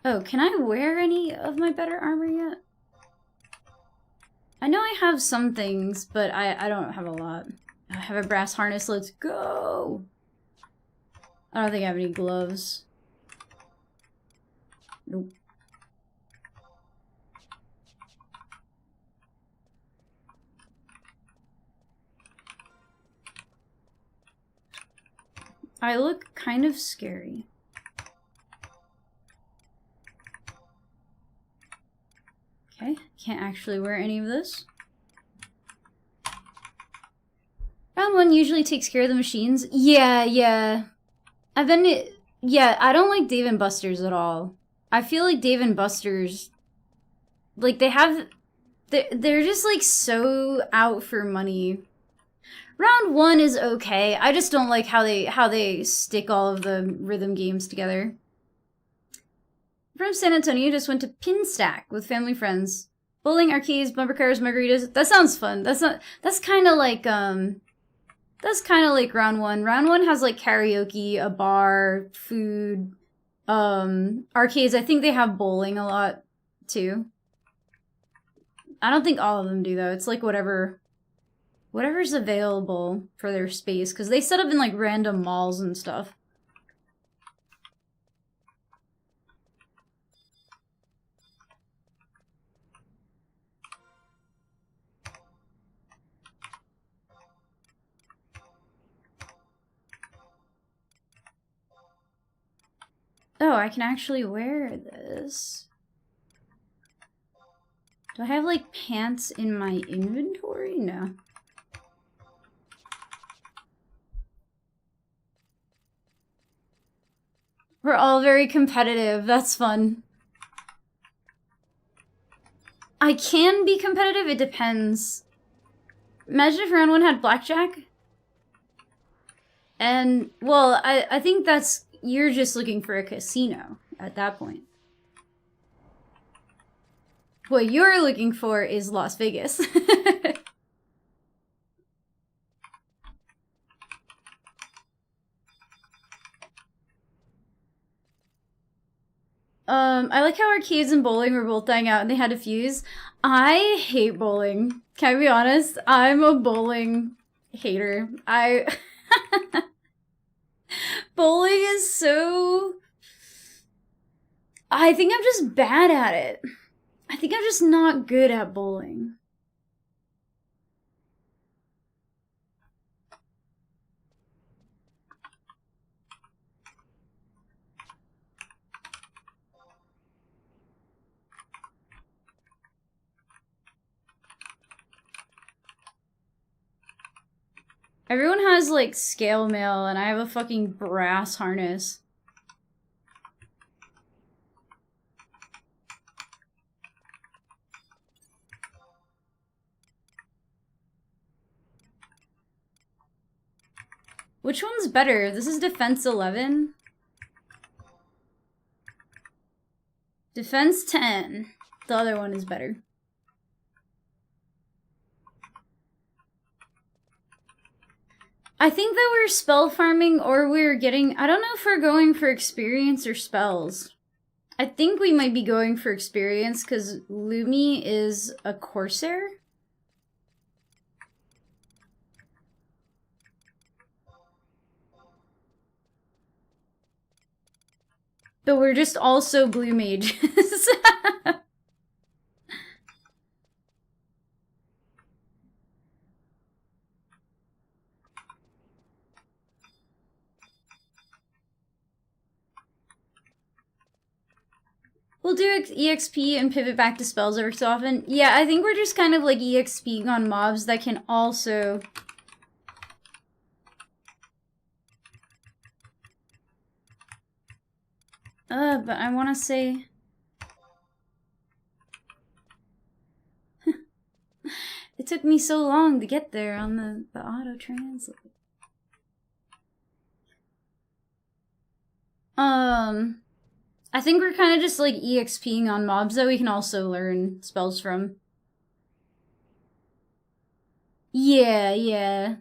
Oh, can I wear any of my better armor yet? I know I have some things, but I don't have a lot. I have a brass harness, let's go! I don't think I have any gloves. Nope. I look kind of scary. Okay, can't actually wear any of this. Round 1 usually takes care of the machines. Yeah. Yeah, I don't like Dave & Buster's at all. I feel like Dave & Buster's, like, they're just, like, so out for money. Round 1 is okay. I just don't like how they stick all of the rhythm games together. From San Antonio, just went to Pinstack with family friends. Bowling, arcades, bumper cars, margaritas. That sounds fun. That's kind of like, That's kind of like round one. Round one has like karaoke, a bar, food, arcades. I think they have bowling a lot too. I don't think all of them do though. It's like whatever's available for their space, because they set up in like random malls and stuff. Oh, I can actually wear this. Do I have, like, pants in my inventory? No. We're all very competitive. That's fun. I can be competitive. It depends. Imagine if round one had blackjack. And, well, I think that's... You're just looking for a casino at that point. What you're looking for is Las Vegas. I like how arcades and bowling were both dying out and they had to fuse. I hate bowling. Can I be honest? I'm a bowling hater. Bowling is so... I think I'm just bad at it. I think I'm just not good at bowling. Everyone has, like, scale mail, and I have a fucking brass harness. Which one's better? This is Defense 11. Defense 10. The other one is better. I think that we're spell farming or we're getting... I don't know if we're going for experience or spells. I think we might be going for experience because Lumi is a Corsair. But we're just also blue mages. We'll do EXP and pivot back to spells every so often. Yeah, I think we're just kind of like EXPing on mobs that can also... but I want to say... It took me so long to get there on the auto-translate. I think we're kind of just like EXPing on mobs that we can also learn spells from. Yeah.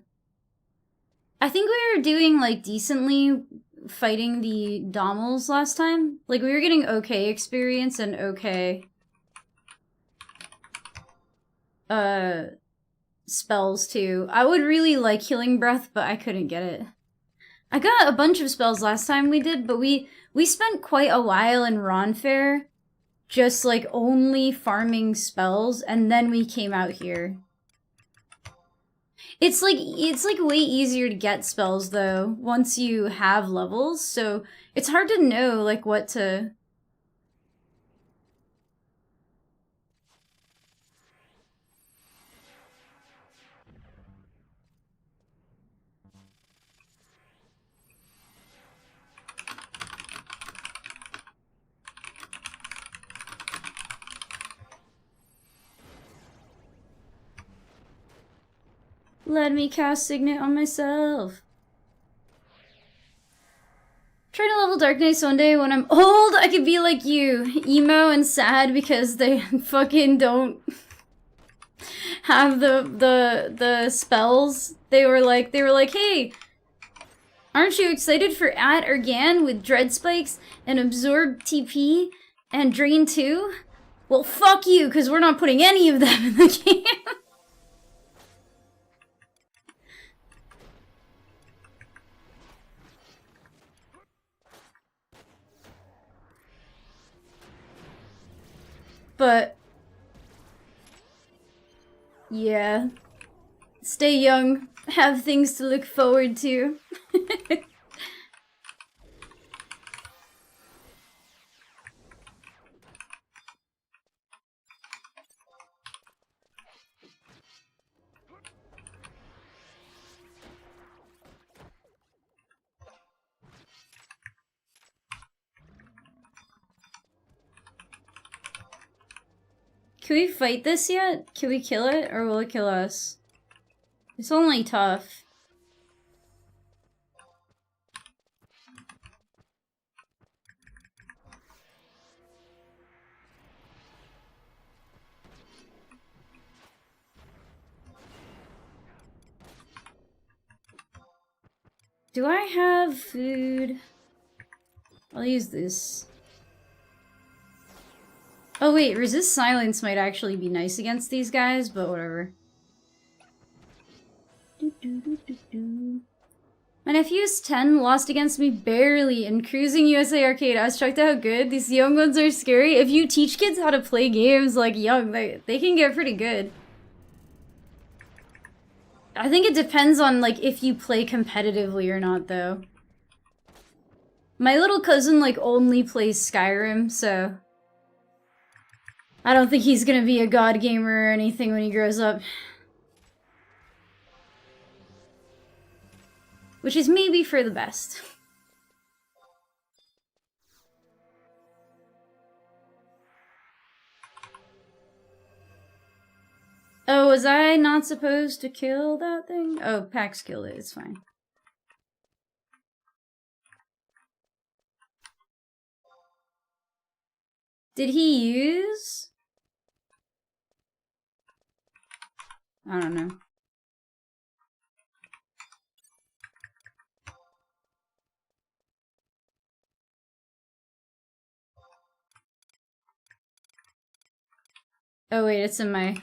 I think we were doing like decently fighting the Dommels last time. Like we were getting okay experience and okay spells too. I would really like Healing Breath, but I couldn't get it. I got a bunch of spells last time we did, but we spent quite a while in Ronfair just like only farming spells, and then we came out here. It's like way easier to get spells though once you have levels, so it's hard to know like what to... Let me cast Signet on myself. Try to level Dark Knight one day when I'm old. I could be like you, emo and sad because they fucking don't have the spells. They were like, hey, aren't you excited for At or Gan with Dread Spikes and Absorb TP and Drain 2? Well, fuck you, because we're not putting any of them in the game. But yeah. Stay young. Have things to look forward to. Can we fight this yet? Can we kill it, or will it kill us? It's only tough. Do I have food? I'll use this. Oh wait, resist silence might actually be nice against these guys, but whatever. My nephew's 10, lost against me barely in Cruising USA Arcade. I was shocked at how good. These young ones are scary. If you teach kids how to play games like young, they can get pretty good. I think it depends on like if you play competitively or not though. My little cousin like only plays Skyrim, so I don't think he's gonna be a god gamer or anything when he grows up. Which is maybe for the best. Oh, was I not supposed to kill that thing? Oh, Pax killed it, it's fine. Did he use? I don't know. Oh wait, it's in my...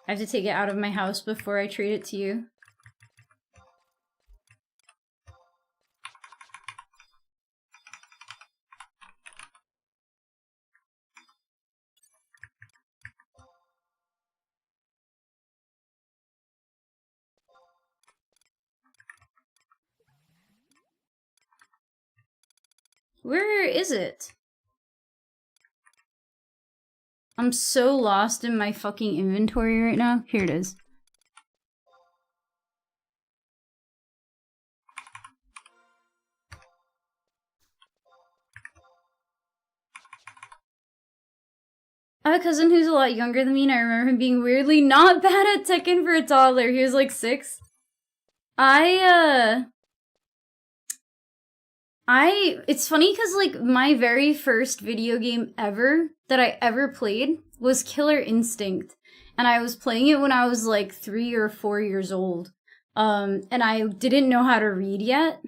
I have to take it out of my house before I trade it to you. Where is it? I'm so lost in my fucking inventory right now. Here it is. I have a cousin who's a lot younger than me, and I remember him being weirdly not bad at Tekken for a toddler. He was like 6. It's funny because, like, my very first video game ever that I ever played was Killer Instinct. And I was playing it when I was, like, 3 or 4 years old. And I didn't know how to read yet.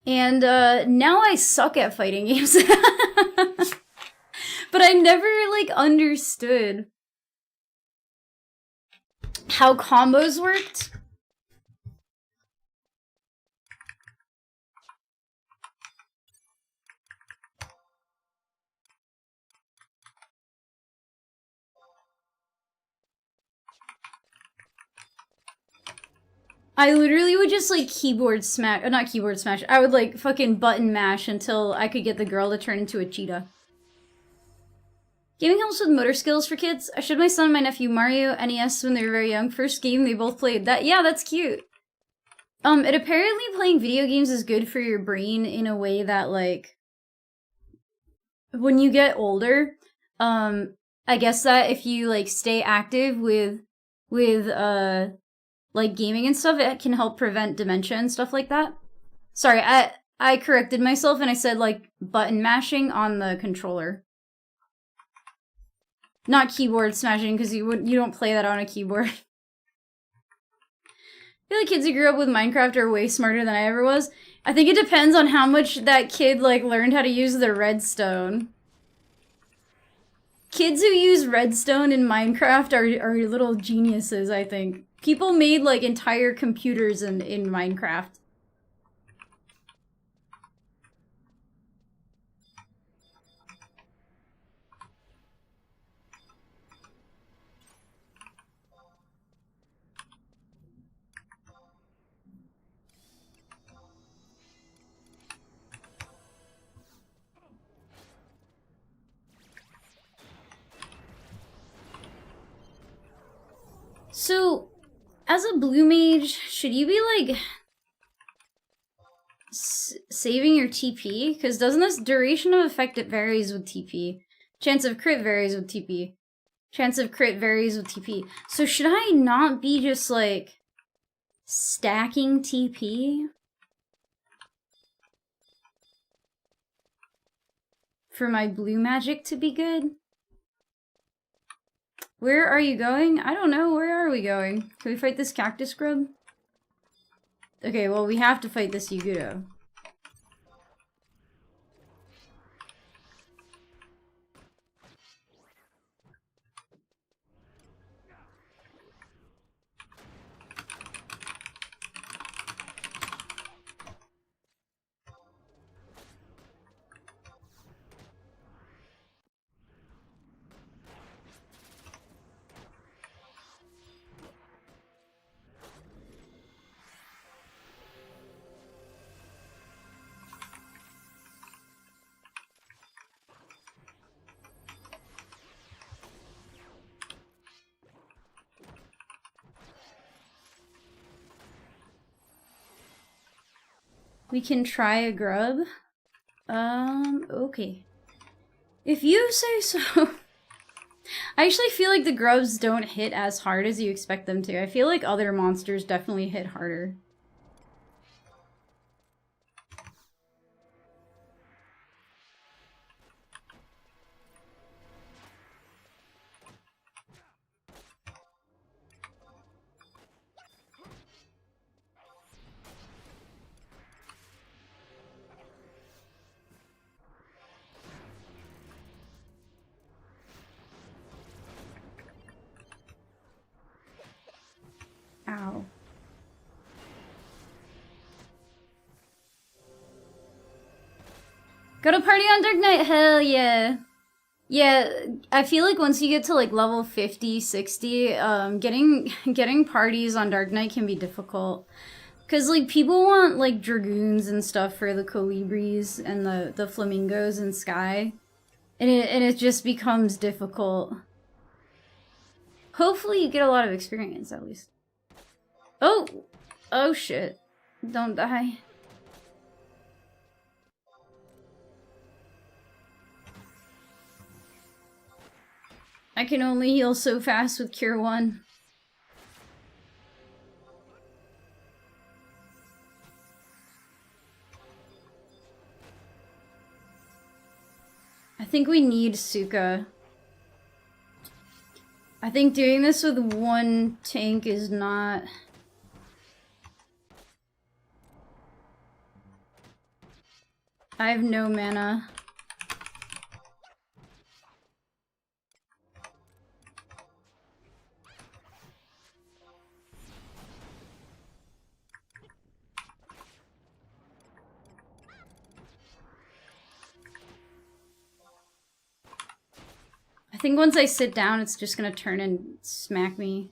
And, now I suck at fighting games. But I never, like, understood how combos worked. I literally would just, like, keyboard smash, not keyboard smash, I would, like, fucking button mash until I could get the girl to turn into a cheetah. Gaming helps with motor skills for kids. I showed my son and my nephew Mario NES when they were very young. First game they both played. Yeah, that's cute. It apparently playing video games is good for your brain in a way that, like, when you get older, I guess that if you, like, stay active with like gaming and stuff, it can help prevent dementia and stuff like that. Sorry, I corrected myself and I said like button mashing on the controller. Not keyboard smashing, because you don't play that on a keyboard. I feel like kids who grew up with Minecraft are way smarter than I ever was. I think it depends on how much that kid like learned how to use the redstone. Kids who use redstone in Minecraft are little geniuses, I think. People made like entire computers in Minecraft. So, as a blue mage, should you be, like, saving your TP? Because doesn't this duration of effect, it varies with TP. Chance of crit varies with TP. Chance of crit varies with TP. So should I not be just, like, stacking TP? For my blue magic to be good? Where are you going? I don't know. Where are we going? Can we fight this cactus grub? Okay, well, we have to fight this Yugudo. We can try a grub. Okay. If you say so. I actually feel like the grubs don't hit as hard as you expect them to. I feel like other monsters definitely hit harder. Ow. Go to party on Dark Knight? Hell yeah. Yeah, I feel like once you get to like level 50, 60, getting parties on Dark Knight can be difficult. Cause like people want like dragoons and stuff for the colibris and the flamingos in Sky. And it just becomes difficult. Hopefully you get a lot of experience at least. Oh! Oh shit. Don't die. I can only heal so fast with Cure 1. I think we need Suka. I think doing this with one tank is not... I have no mana. I think once I sit down, it's just gonna turn and smack me.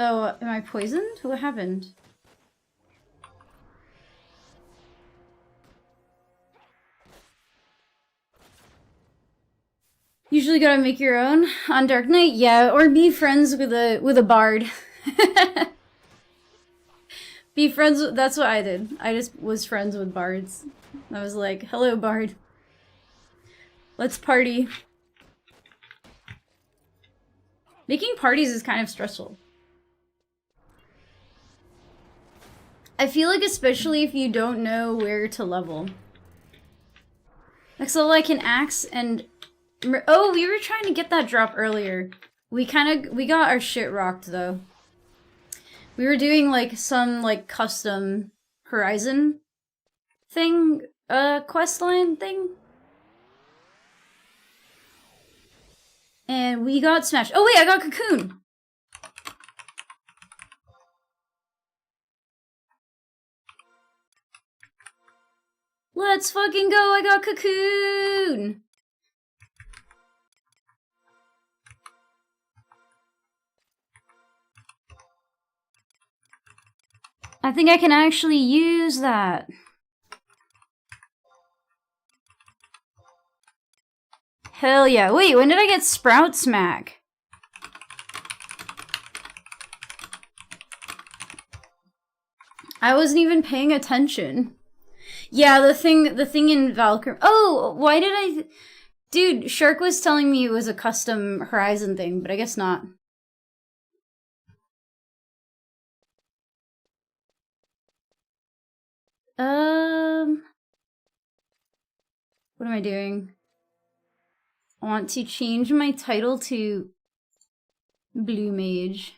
Oh, am I poisoned? What happened? Usually gotta make your own on Dark Knight, yeah, or be friends with a bard. Be friends with, that's what I did. I just was friends with bards. I was like, hello bard. Let's party. Making parties is kind of stressful. I feel like especially if you don't know where to level. Like, so like an axe and... Oh, we were trying to get that drop earlier. We got our shit rocked, though. We were doing, like, some, like, custom Horizon thing, questline thing. And we got smashed. Oh, wait, I got Cocoon! Let's fucking go, I got Cocoon! I think I can actually use that. Hell yeah. Wait, when did I get Sprout Smack? I wasn't even paying attention. Yeah, the thing in Valkyrie. Oh, why did I... Dude, Shark was telling me it was a custom Horizon thing, but I guess not. What am I doing? I want to change my title to Blue Mage.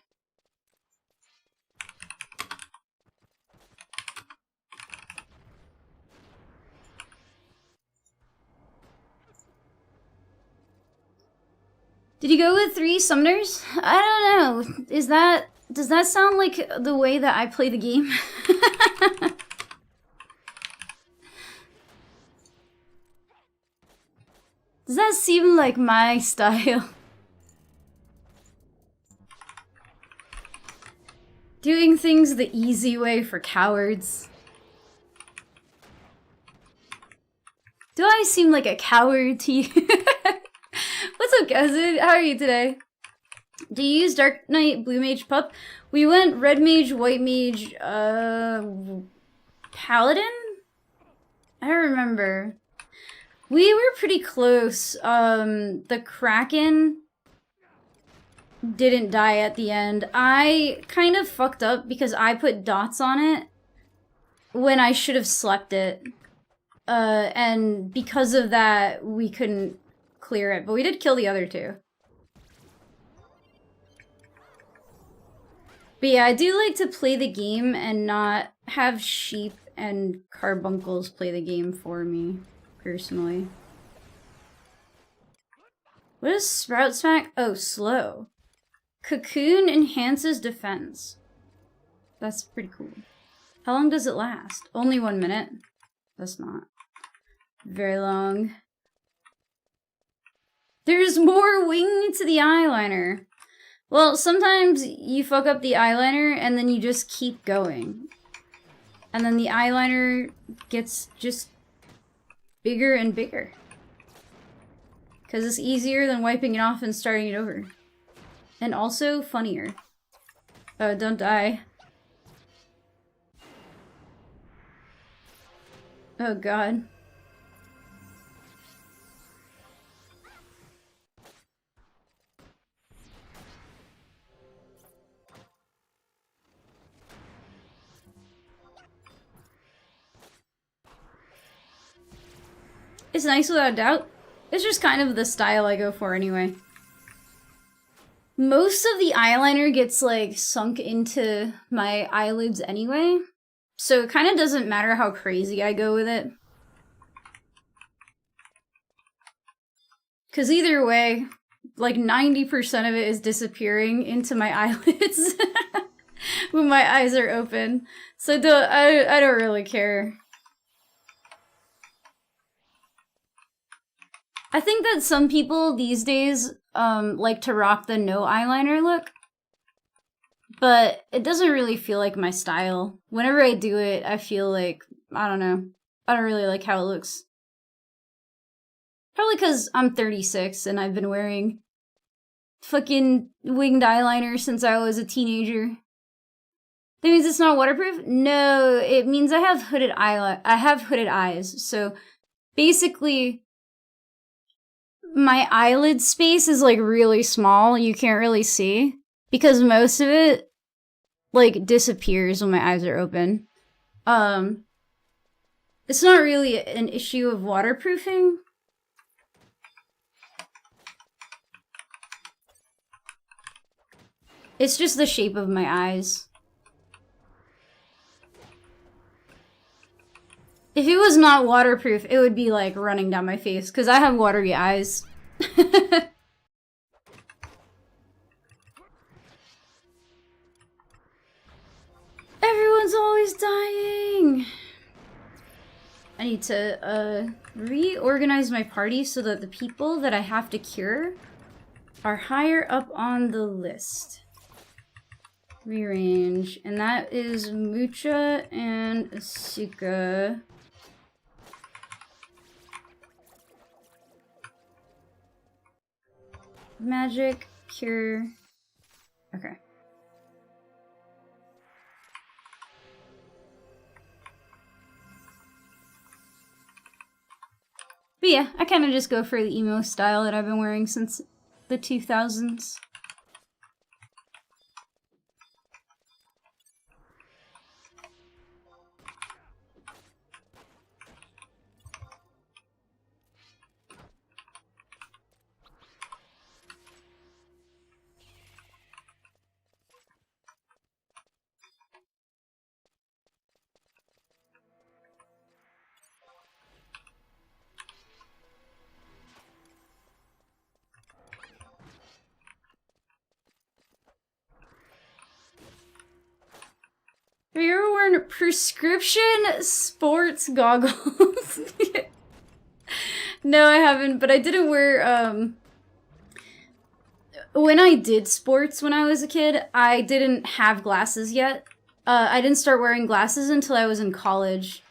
Did you go with 3 summoners? I don't know. Does that sound like the way that I play the game? Does that seem like my style? Doing things the easy way for cowards. Do I seem like a coward to you? What's up, cousin? How are you today? Do you use Dark Knight, Blue Mage, Pup? We went Red Mage, White Mage, Paladin? I don't remember. We were pretty close. The Kraken didn't die at the end. I kind of fucked up because I put dots on it when I should have slept it. And because of that, we couldn't clear it. But we did kill the other 2. But yeah, I do like to play the game and not have sheep and carbuncles play the game for me. Personally. What is Sprout Smack? Oh, slow. Cocoon enhances defense. That's pretty cool. How long does it last? Only 1 minute? That's not very long. There's more wing to the eyeliner. Well, sometimes you fuck up the eyeliner and then you just keep going. And then the eyeliner gets just bigger and bigger. Because it's easier than wiping it off and starting it over. And also funnier. Oh, don't die. Oh god. It's nice without doubt. It's just kind of the style I go for anyway. Most of the eyeliner gets like sunk into my eyelids anyway. So it kind of doesn't matter how crazy I go with it. Because either way, like 90% of it is disappearing into my eyelids when my eyes are open. So I don't really care. I think that some people these days like to rock the no eyeliner look. But it doesn't really feel like my style. Whenever I do it, I feel like, I don't know. I don't really like how it looks. Probably because I'm 36 and I've been wearing fucking winged eyeliner since I was a teenager. That means it's not waterproof? No, it means I have hooded eyes. So basically, my eyelid space is like really small. You can't really see. Because most of it like disappears when my eyes are open. It's not really an issue of waterproofing. It's just the shape of my eyes. If it was not waterproof, it would be like running down my face because I have watery eyes. Everyone's always dying. I need to reorganize my party so that the people that I have to cure are higher up on the list. Rearrange, and that is Mucha and Asuka. Magic, cure. Okay. But yeah, I kind of just go for the emo style that I've been wearing since the 2000s. Have you ever worn prescription sports goggles? No, I haven't, but I didn't wear, when I did sports when I was a kid, I didn't have glasses yet. I didn't start wearing glasses until I was in college.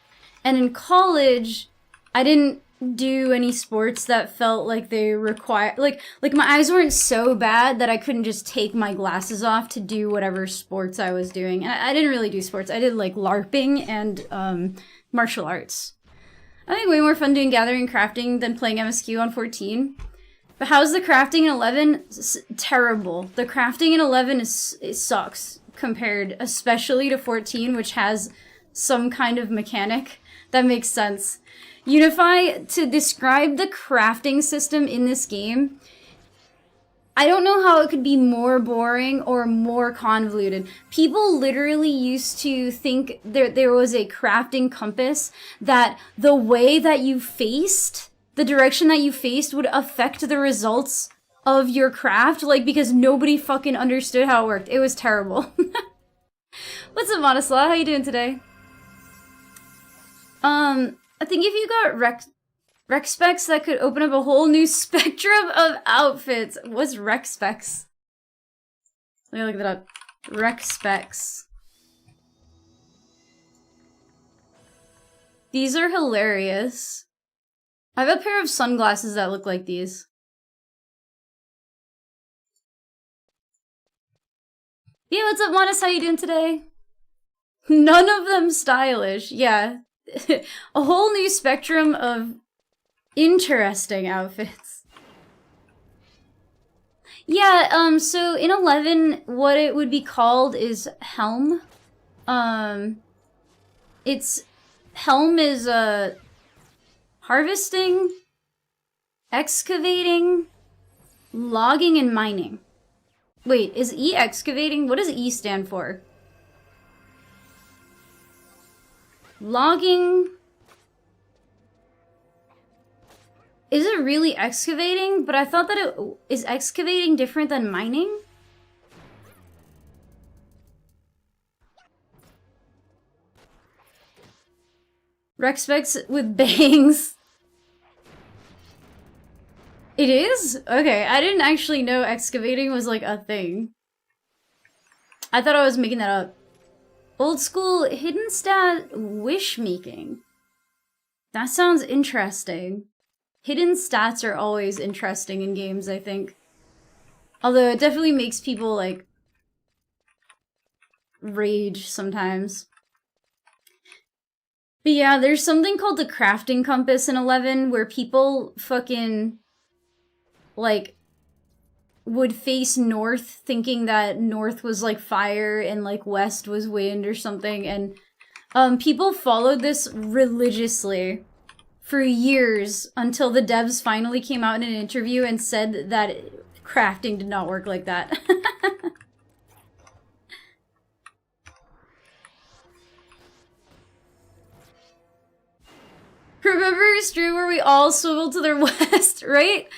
And in college, I didn't do any sports that felt like they require like my eyes weren't so bad that I couldn't just take my glasses off to do whatever sports I was doing. And I didn't really do sports. I did like LARPing and martial arts. I think way more fun doing gathering crafting than playing MSQ on 14. But how's the crafting in 11? Terrible. The crafting in 11 it sucks compared especially to 14, which has some kind of mechanic that makes sense. Unify, to describe the crafting system in this game, I don't know how it could be more boring or more convoluted. People literally used to think there was a crafting compass that the way that you faced, the direction that you faced would affect the results of your craft, like, because nobody fucking understood how it worked. It was terrible. What's up, Monoslaw? How you doing today? I think if you got rec specs, that could open up a whole new spectrum of outfits. What's rec specs? Let me look that up. Rec specs. These are hilarious. I have a pair of sunglasses that look like these. Yeah, what's up, Monis? How you doing today? None of them stylish. Yeah. A whole new spectrum of interesting outfits. Yeah, so in 11, what it would be called is Helm. Helm is, harvesting, excavating, logging, and mining. Wait, is E excavating? What does E stand for? Logging. Is it really excavating? But I thought that is excavating different than mining? Rec specs with bangs. It is? Okay, I didn't actually know excavating was like a thing. I thought I was making that up. Old school hidden stat wish making. That sounds interesting. Hidden stats are always interesting in games, I think. Although it definitely makes people, like, rage sometimes. But yeah, there's something called the crafting compass in 11 where people fucking, like, would face north thinking that north was like fire and like west was wind or something, and People followed this religiously for years until the devs finally came out in an interview and said that crafting did not work like that. Remember a stream where we all swiveled to the west, right?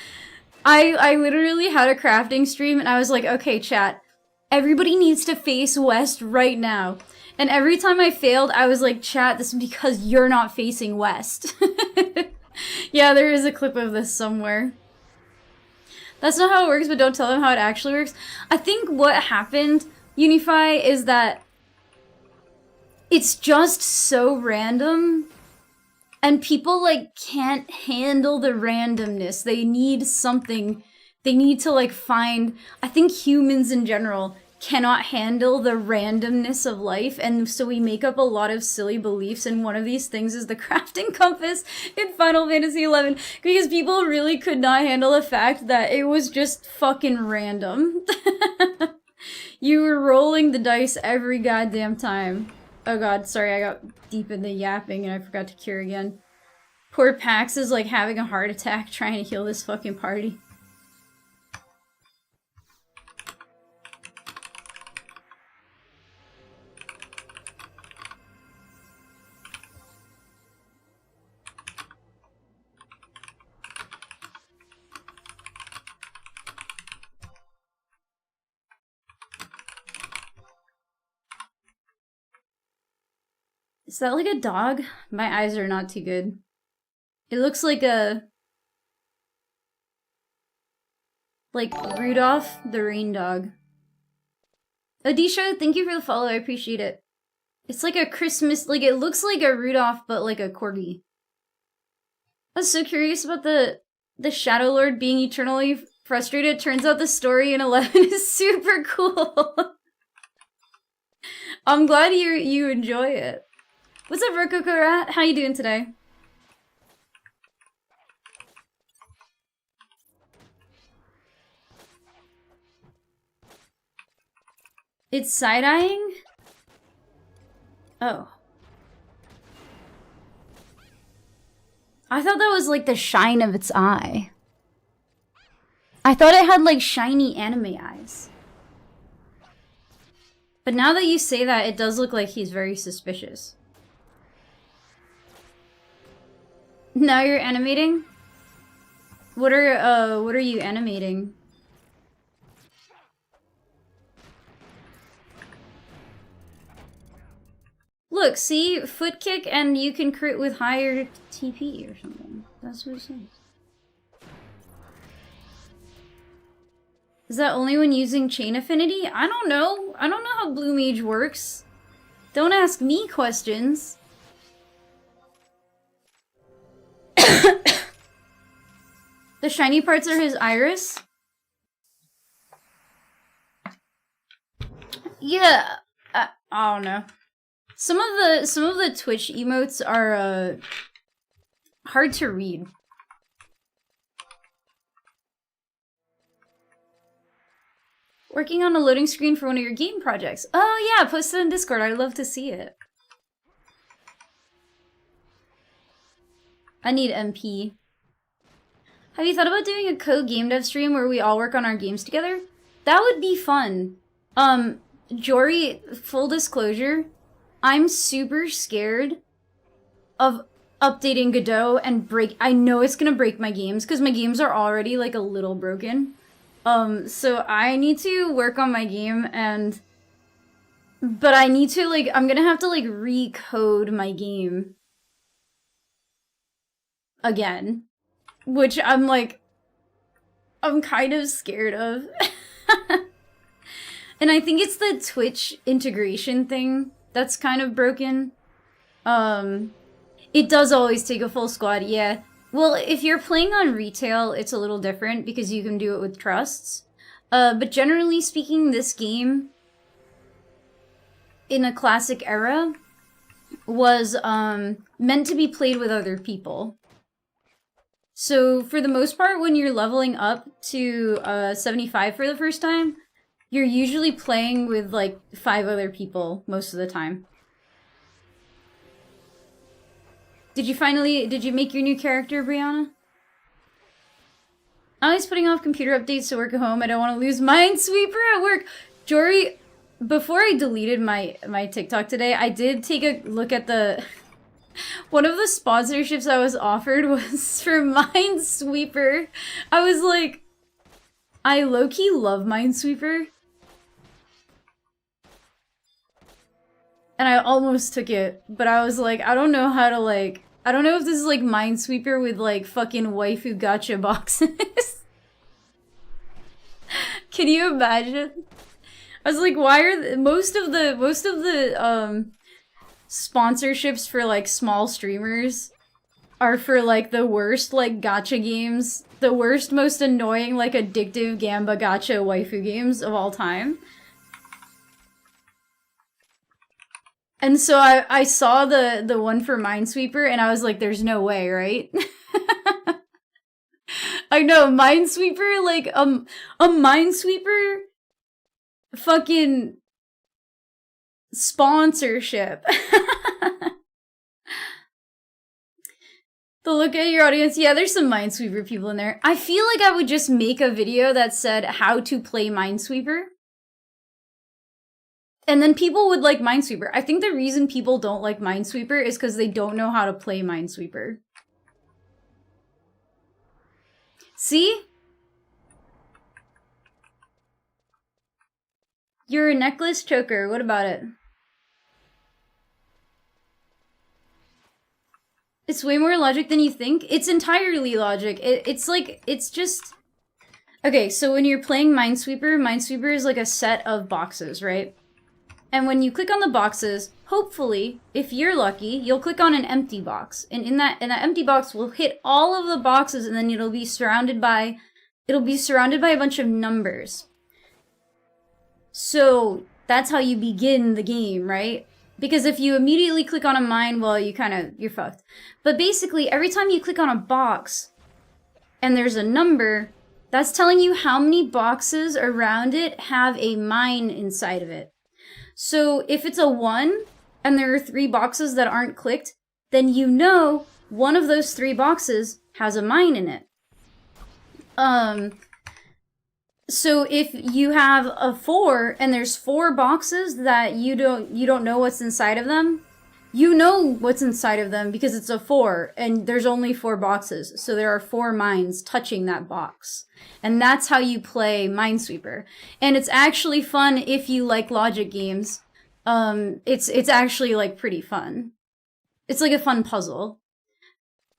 I literally had a crafting stream and I was like, okay, chat, everybody needs to face west right now. And every time I failed, I was like, chat, this is because you're not facing west. Yeah, there is a clip of this somewhere. That's not how it works, but don't tell them how it actually works. I think what happened, Unify, is that it's just so random. And people, like, can't handle the randomness. They need something. They need to, like, find... I think humans in general cannot handle the randomness of life, and so we make up a lot of silly beliefs, and one of these things is the crafting compass in Final Fantasy XI, because people really could not handle the fact that it was just fucking random. You were rolling the dice every goddamn time. Oh god, sorry, I got deep in the yapping and I forgot to cure again. Poor Pax is like having a heart attack trying to heal this fucking party. Is that like a dog? My eyes are not too good. It looks like a... like Rudolph the rain dog. Odisha, thank you for the follow, I appreciate it. It's like a Christmas... like it looks like a Rudolph, but like a corgi. I was so curious about the Shadow Lord being eternally frustrated. Turns out the story in 11 is super cool. I'm glad you enjoy it. What's up, Rococo Rat? How you doing today? It's side-eyeing? Oh. I thought that was like the shine of its eye. I thought it had like shiny anime eyes. But now that you say that, it does look like he's very suspicious. Now you're animating? What are you animating? Look, see? Foot kick and you can crit with higher TP or something. That's what it says. Is that only when using chain affinity? I don't know. I don't know how Blue Mage works. Don't ask me questions. The shiny parts are his iris? Yeah, I don't know. Some of the Twitch emotes are hard to read. Working on a loading screen for one of your game projects. Oh yeah, post it in Discord. I'd love to see it. I need MP. Have you thought about doing a co-game dev stream where we all work on our games together? That would be fun. Jory, full disclosure, I'm super scared of updating Godot and I know it's gonna break my games, because my games are already like a little broken. So I need to work on my game but I need to like, I'm gonna have to like recode my game again. Which I'm kind of scared of. And I think it's the Twitch integration thing that's kind of broken. It does always take a full squad, yeah. Well, if you're playing on retail, it's a little different because you can do it with trusts. But generally speaking, this game, in a classic era, was meant to be played with other people. So for the most part, when you're leveling up to 75 for the first time, you're usually playing with like 5 other people most of the time. Did you make your new character, Brianna? I'm always putting off computer updates to work at home. I don't want to lose Minesweeper at work. Jory, before I deleted my TikTok today, I did take a look at the... One of the sponsorships I was offered was for Minesweeper. I was like, I low-key love Minesweeper. And I almost took it, but I was like, I don't know how to like... I don't know if this is like Minesweeper with like fucking waifu gacha boxes. Can you imagine? I was like, why are most of the sponsorships for like small streamers are for like the worst like gacha games, the worst, most annoying like addictive gamba gacha waifu games of all time. And so I saw the one for Minesweeper and I was like, there's no way, right? I know, Minesweeper, like, a Minesweeper fucking sponsorship. The look at your audience, yeah, there's some Minesweeper people in there. I feel like I would just make a video that said how to play Minesweeper. And then people would like Minesweeper. I think the reason people don't like Minesweeper is because they don't know how to play Minesweeper. See? You're a necklace choker. What about it? It's way more logic than you think. It's entirely logic. It's like, it's just... Okay, so when you're playing Minesweeper, Minesweeper is like a set of boxes, right? And when you click on the boxes, hopefully, if you're lucky, you'll click on an empty box. And in that empty box will hit all of the boxes and then it'll be surrounded by a bunch of numbers. So that's how you begin the game, right? Because if you immediately click on a mine, well, you're fucked. But basically, every time you click on a box and there's a number, that's telling you how many boxes around it have a mine inside of it. So if it's a 1 and there are 3 boxes that aren't clicked, then you know one of those 3 boxes has a mine in it. So if you have a 4 and there's 4 boxes that you don't know what's inside of them, you know what's inside of them because it's a 4 and there's only 4 boxes. So there are 4 mines touching that box. And that's how you play Minesweeper. And it's actually fun if you like logic games. It's actually like pretty fun. It's like a fun puzzle.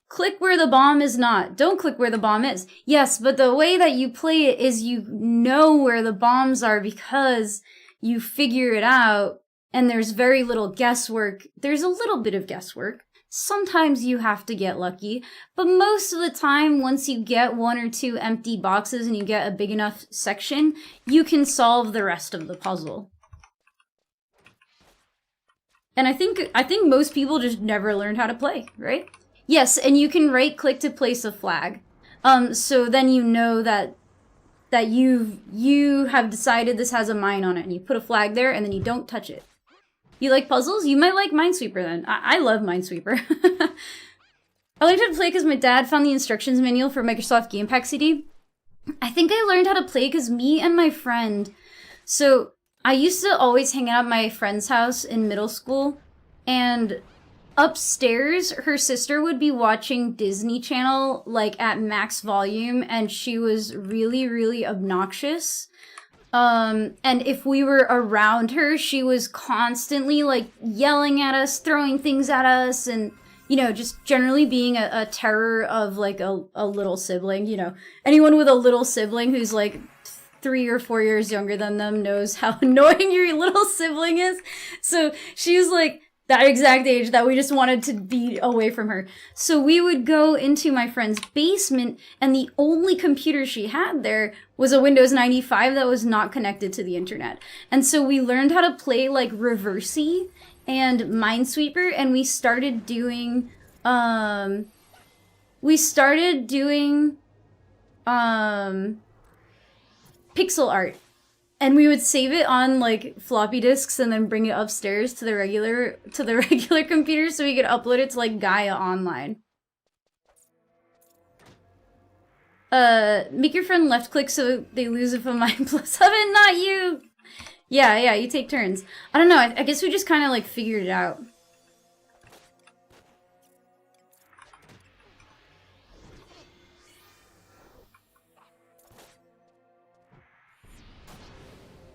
Click where the bomb is not. Don't click where the bomb is. Yes, but the way that you play it is you know where the bombs are because you figure it out and there's very little guesswork. There's a little bit of guesswork. Sometimes you have to get lucky, but most of the time, once you get 1 or 2 empty boxes and you get a big enough section, you can solve the rest of the puzzle. And I think most people just never learned how to play, right? Yes, and you can right-click to place a flag. So then you know that you have decided this has a mine on it, and you put a flag there, and then you don't touch it. You like puzzles? You might like Minesweeper then. I love Minesweeper. I learned how to play because my dad found the instructions manual for Microsoft Game Pack CD. I think I learned how to play because me and my friend... So, I used to always hang out at my friend's house in middle school, and upstairs, her sister would be watching Disney Channel, like, at max volume, and she was really, really obnoxious. And if we were around her, she was constantly, like, yelling at us, throwing things at us, and, you know, just generally being a terror of, like, a little sibling, you know. Anyone with a little sibling who's, like, 3 or 4 years younger than them knows how annoying your little sibling is. So she was, like, that exact age that we just wanted to be away from her. So we would go into my friend's basement, and the only computer she had there was a Windows 95 that was not connected to the internet. And so we learned how to play, like, Reversi and Minesweeper, and we started doing, pixel art. And we would save it on like floppy disks and then bring it upstairs to the regular computer so we could upload it to like Gaia Online. Make your friend left click so they lose if a mine plus oven, not you. Yeah, you take turns. I don't know, I guess we just kind of like figured it out.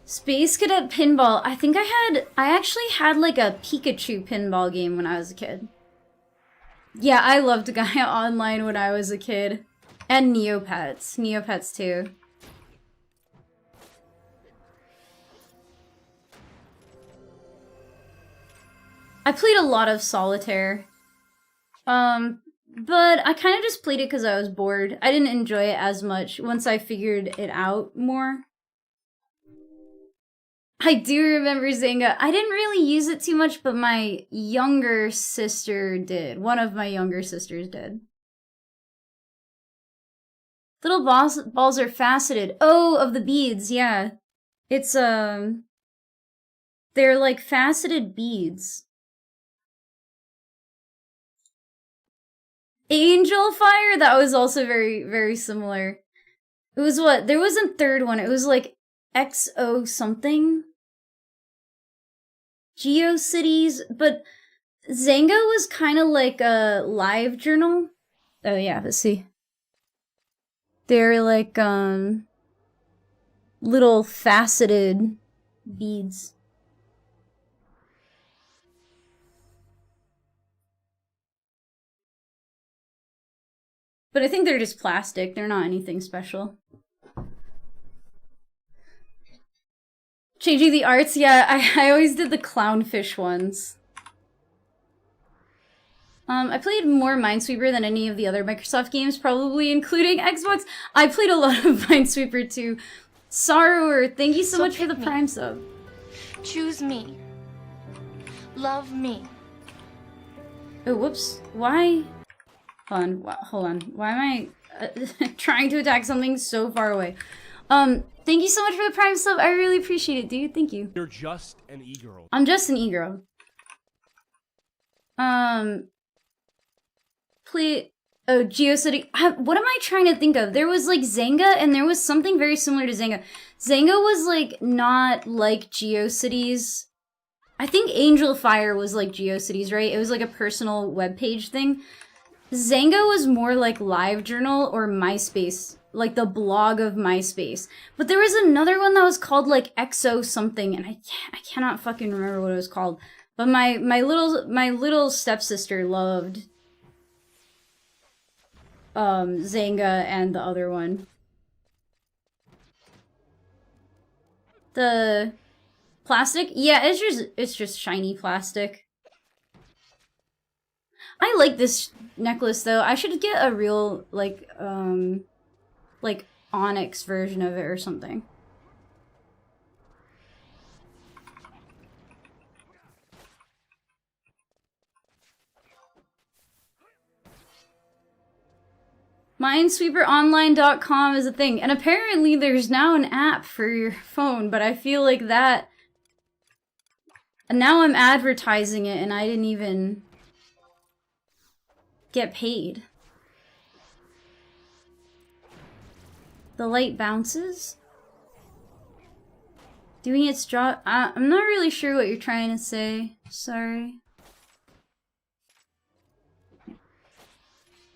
Space Cadet Pinball. I think I actually had like a Pikachu pinball game when I was a kid. Yeah, I loved Gaia Online when I was a kid. And Neopets. Neopets too. I played a lot of Solitaire. But I kind of just played it because I was bored. I didn't enjoy it as much once I figured it out more. I do remember Zynga. I didn't really use it too much, but my younger sister did. One of my younger sisters did. Little balls are faceted. Oh, of the beads, yeah. It's, they're like faceted beads. Angel Fire? That was also very, very similar. It was what? There was a third one. It was like XO something. GeoCities, but Zanga was kind of like a live journal. Oh yeah, let's see. They're like, little faceted beads. But I think they're just plastic. They're not anything special. Changing the arts? Yeah, I always did the clownfish ones. I played more Minesweeper than any of the other Microsoft games, probably including Xbox. I played a lot of Minesweeper too. Sorrower, thank you so much for the Prime sub. Choose me. Love me. Oh, whoops. Why? Hold on. Why am I trying to attack something so far away? Thank you so much for the Prime sub. I really appreciate it, dude. Thank you. You're just an e-girl. I'm just an e-girl. Oh, GeoCity. What am I trying to think of? There was like Zanga, and there was something very similar to Zanga. Zanga was like not like GeoCities. I think Angel Fire was like GeoCities, right? It was like a personal webpage thing. Zanga was more like LiveJournal or MySpace, like the blog of MySpace. But there was another one that was called like XO something, and I cannot fucking remember what it was called. But my little stepsister loved Zanga and the other one. The plastic? Yeah, it's just shiny plastic. I like this necklace though. I should get a real like onyx version of it or something. Minesweeperonline.com is a thing, and apparently there's now an app for your phone, but I feel like that... And now I'm advertising it and I didn't even get paid. The light bounces? Doing its job? I'm not really sure what you're trying to say. Sorry.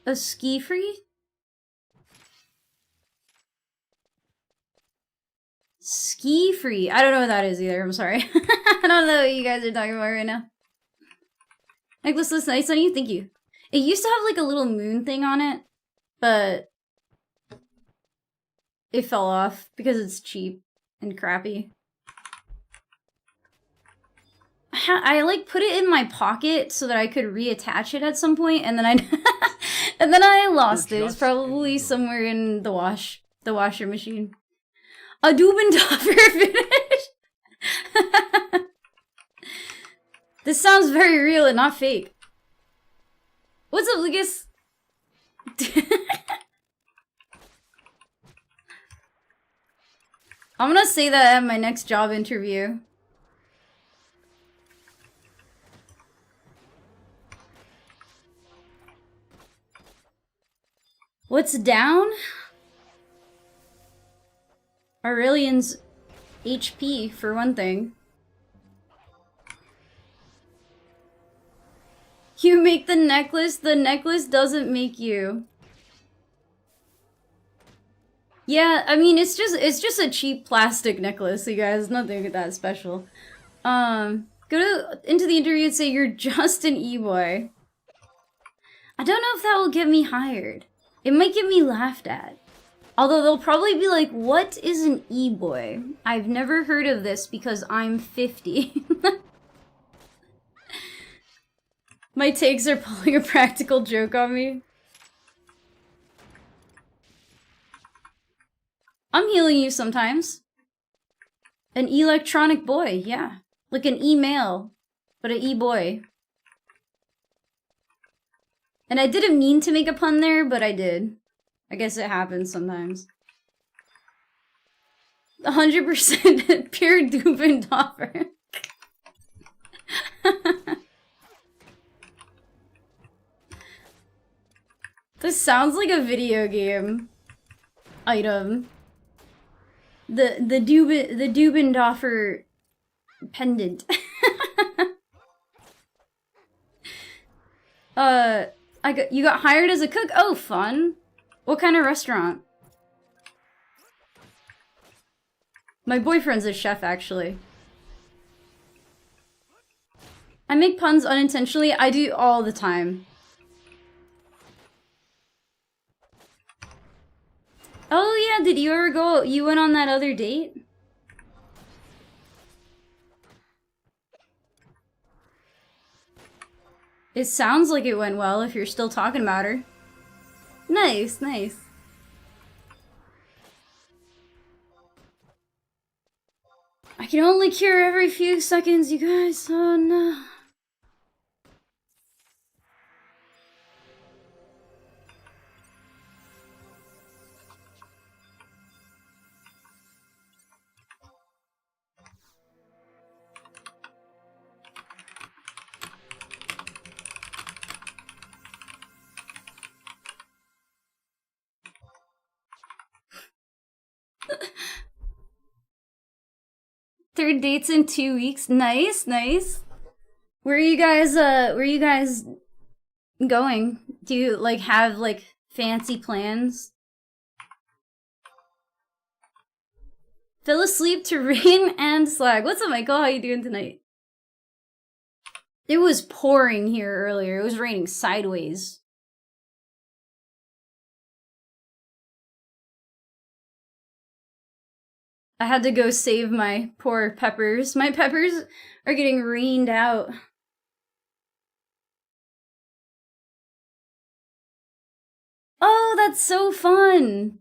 A ski free? Ski free. I don't know what that is either. I'm sorry. I don't know what you guys are talking about right now. Necklace looks nice on you. Thank you. It used to have like a little moon thing on it, but it fell off because it's cheap and crappy. I like put it in my pocket so that I could reattach it at some point, and then I lost it. It's probably somewhere in the washer machine. A Dubendorfer finish. This sounds very real and not fake. What's up, Lucas? I'm gonna say that at my next job interview. What's down? Aurelian's HP, for one thing. You make the necklace doesn't make you. Yeah, I mean, it's just a cheap plastic necklace, you guys. Nothing that special. Into the interview and say you're just an e-boy. I don't know if that will get me hired. It might get me laughed at. Although they'll probably be like, what is an e-boy? I've never heard of this because I'm 50. My takes are pulling a practical joke on me. I'm healing you sometimes. An electronic boy, yeah. Like an email, but an e-boy. And I didn't mean to make a pun there, but I did. I guess it happens sometimes. 100% pure Dubendoffer. This sounds like a video game item. The Dubendoffer pendant. You got hired as a cook? Oh, fun. What kind of restaurant? My boyfriend's a chef, actually. I make puns unintentionally. I do all the time. Oh yeah, did you ever go? You went on that other date? It sounds like it went well if you're still talking about her. Nice, nice. I can only cure every few seconds, you guys. Oh no. Third dates in 2 weeks. Nice, nice. Where are you guys going? Do you like have like fancy plans? Fell asleep to rain and slag. What's up, Michael? How you doing tonight? It was pouring here earlier. It was raining sideways. I had to go save my poor peppers. My peppers are getting rained out. Oh, that's so fun.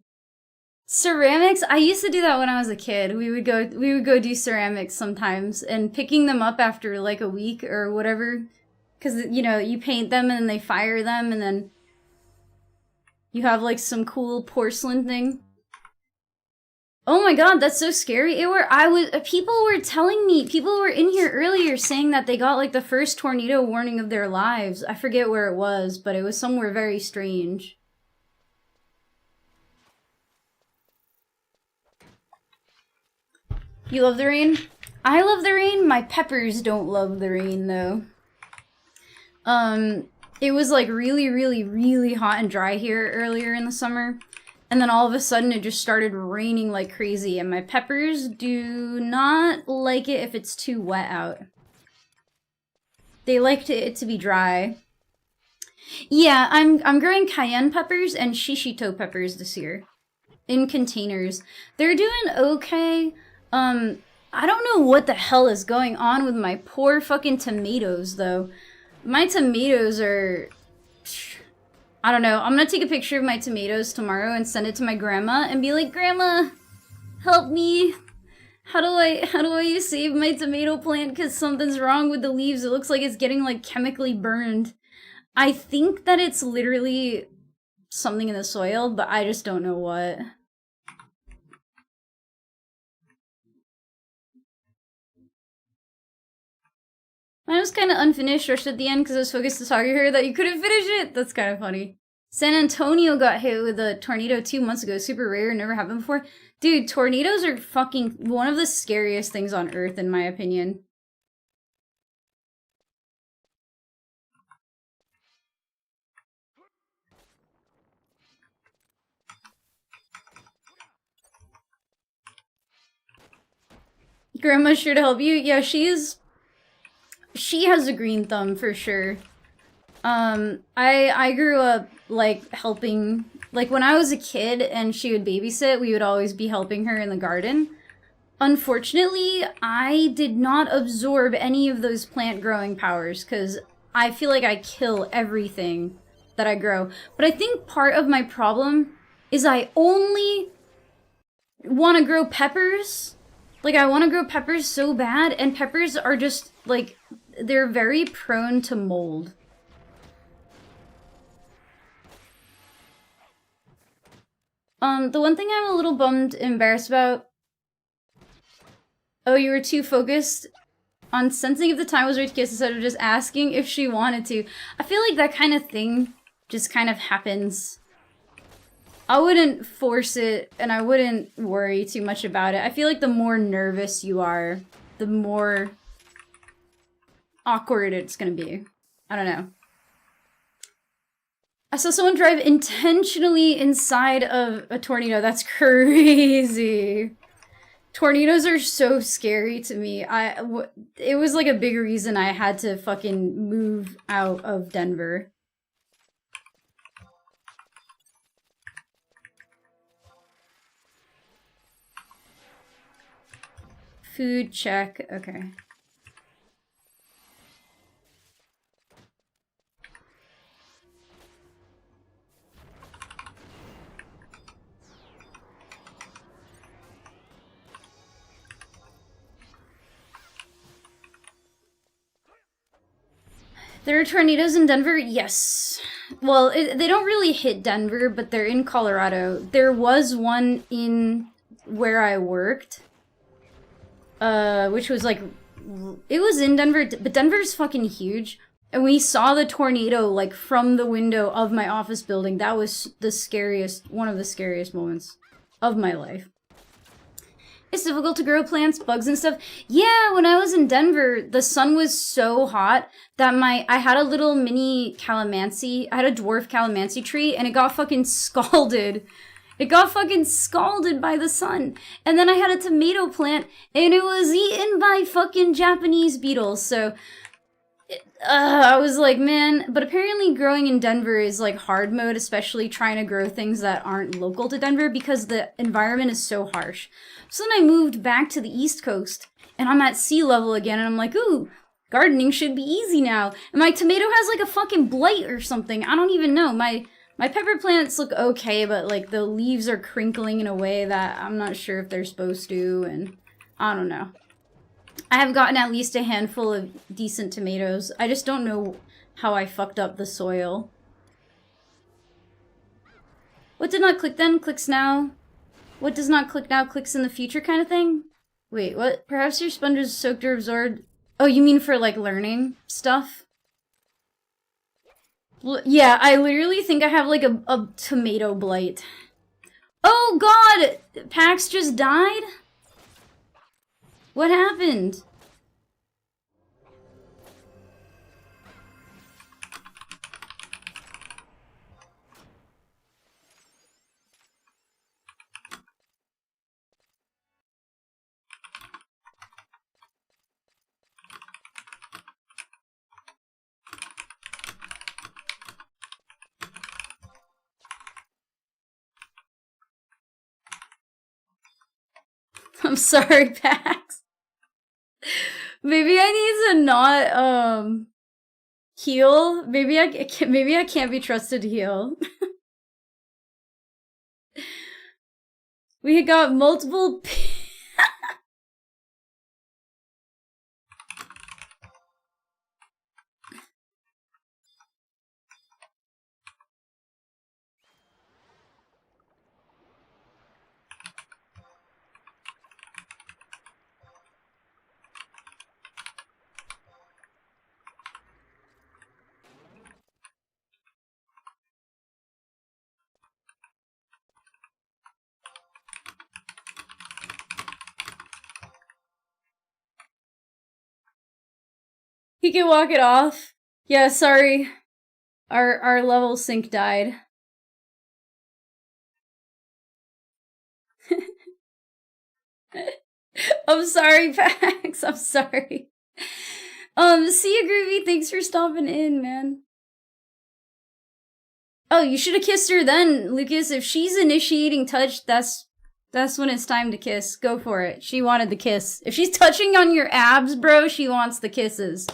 Ceramics? I used to do that when I was a kid. We would go do ceramics sometimes, and picking them up after like a week or whatever, cuz you know, you paint them and then they fire them and then you have like some cool porcelain thing. Oh my god, that's so scary. People were telling me, people were in here earlier saying that they got like the first tornado warning of their lives. I forget where it was, but it was somewhere very strange. You love the rain? I love the rain. My peppers don't love the rain though. It was like really, really, really hot and dry here earlier in the summer. And then all of a sudden it just started raining like crazy, and my peppers do not like it if it's too wet out. They like it to be dry. Yeah, I'm growing cayenne peppers and shishito peppers this year. In containers. They're doing okay. I don't know what the hell is going on with my poor fucking tomatoes though. My tomatoes are... I don't know. I'm gonna take a picture of my tomatoes tomorrow and send it to my grandma and be like, Grandma, help me. How do I save my tomato plant because something's wrong with the leaves? It looks like it's getting like chemically burned. I think that it's literally something in the soil, but I just don't know what. Mine was kind of unfinished, rushed at the end because I was focused to talking to her that you couldn't finish it. That's kind of funny. San Antonio got hit with a tornado 2 months ago. Super rare, never happened before. Dude, tornadoes are fucking one of the scariest things on Earth, in my opinion. Grandma's sure to help you. Yeah, she has a green thumb for sure. I grew up like helping, like when I was a kid and she would babysit, we would always be helping her in the garden. Unfortunately, I did not absorb any of those plant growing powers because I feel like I kill everything that I grow. But I think part of my problem is I only want to grow peppers. Like, I want to grow peppers so bad, and peppers are just, like, they're very prone to mold. The one thing I'm a little embarrassed about... Oh, you were too focused on sensing if the time was right to kiss instead of just asking if she wanted to. I feel like that kind of thing just kind of happens. I wouldn't force it, and I wouldn't worry too much about it. I feel like the more nervous you are, the more awkward it's gonna be. I don't know. I saw someone drive intentionally inside of a tornado. That's crazy. Tornadoes are so scary to me. It was like a big reason I had to fucking move out of Denver. Food check. Okay. There are tornadoes in Denver? Yes. Well, they don't really hit Denver, but they're in Colorado. There was one in where I worked. Which was like... It was in Denver, but Denver's fucking huge. And we saw the tornado, like, from the window of my office building. That was the scariest, one of the scariest moments of my life. It's difficult to grow plants, bugs and stuff. Yeah, when I was in Denver, the sun was so hot that I had a little mini calamansi. I had a dwarf calamansi tree, and it got fucking scalded. It got fucking scalded by the sun. And then I had a tomato plant, and it was eaten by fucking Japanese beetles. So, I was like, man. But apparently growing in Denver is like hard mode, especially trying to grow things that aren't local to Denver because the environment is so harsh. So then I moved back to the East Coast, and I'm at sea level again, and I'm like, ooh, gardening should be easy now. And my tomato has like a fucking blight or something. I don't even know. My pepper plants look okay, but like the leaves are crinkling in a way that I'm not sure if they're supposed to, and I don't know. I have gotten at least a handful of decent tomatoes. I just don't know how I fucked up the soil. What did not click then? Clicks now. What does not click now clicks in the future kind of thing? Wait, what? Perhaps your sponge is soaked or absorbed. Oh, you mean for like learning stuff? Yeah, I literally think I have like a tomato blight. Oh god! Pax just died? What happened? I'm sorry, Pax. Maybe I need to not, heal. Maybe I can't be trusted to heal. We got multiple... He can walk it off. Yeah, sorry. Our level sync died. I'm sorry, Pax. I'm sorry. See you, Groovy. Thanks for stopping in, man. Oh, you should have kissed her then, Lucas. If she's initiating touch, that's when it's time to kiss. Go for it. She wanted the kiss. If she's touching on your abs, bro, she wants the kisses.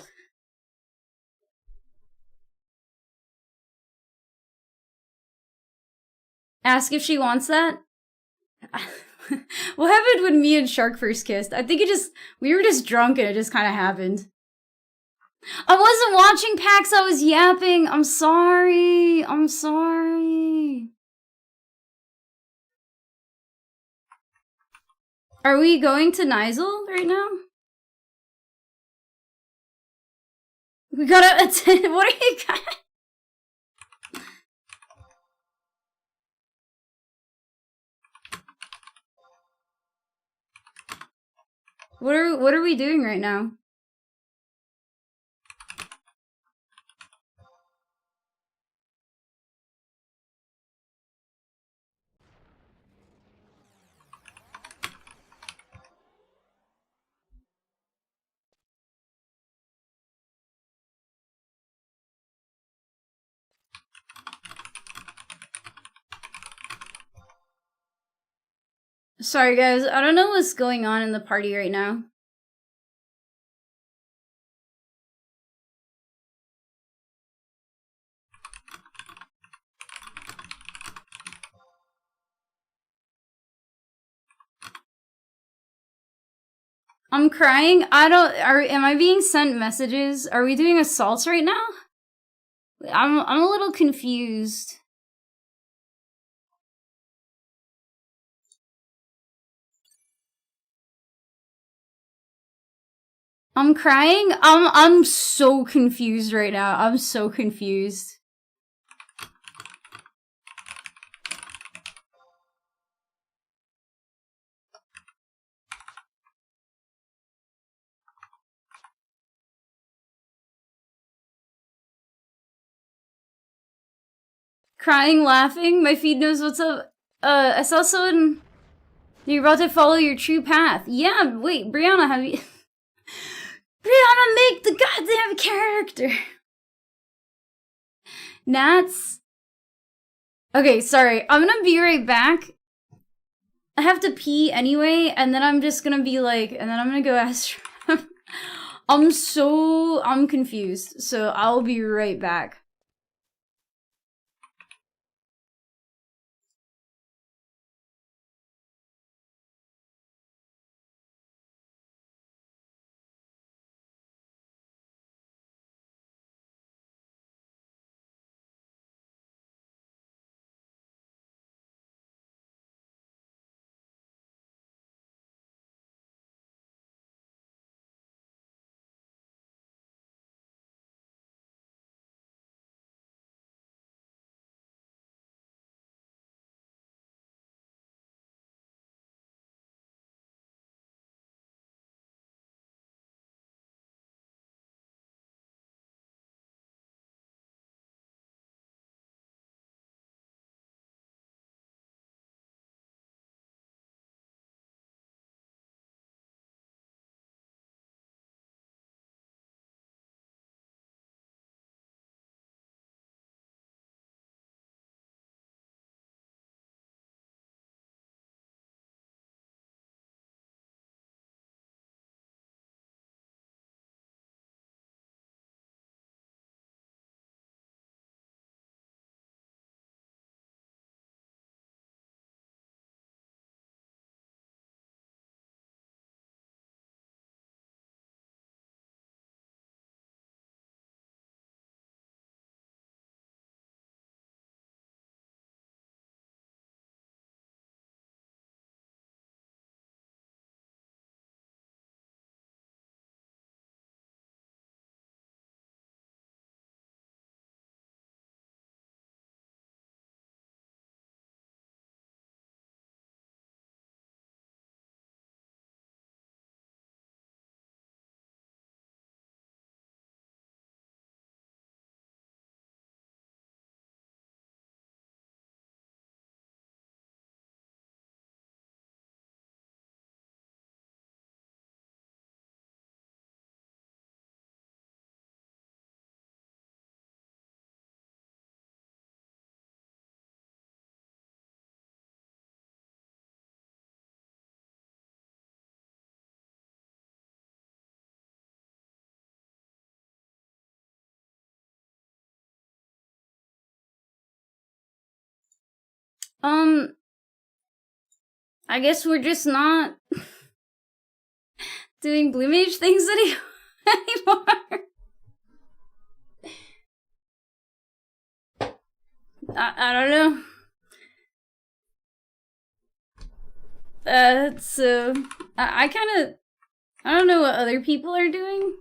Ask if she wants that? What happened when me and Shark first kissed? I think we were just drunk and it just kind of happened. I wasn't watching PAX, I was yapping. I'm sorry. I'm sorry. Are we going to Nigel right now? We gotta attend. What are you guys? What are we doing right now? Sorry guys, I don't know what's going on in the party right now. I'm crying. Am I being sent messages? Are we doing assaults right now? I'm a little confused. I'm crying. I'm so confused right now. I'm so confused. Crying, laughing. My feed knows what's up. I saw someone. You're about to follow your true path. Yeah. Wait, Brianna, have you? Brianna, make the goddamn character. Nats. Okay, sorry. I'm gonna be right back. I have to pee anyway, and then I'm just gonna be like, and then I'm gonna go ask. I'm confused, so I'll be right back. I guess we're just not doing blue mage things anymore. I don't know. So I kind of, I don't know what other people are doing.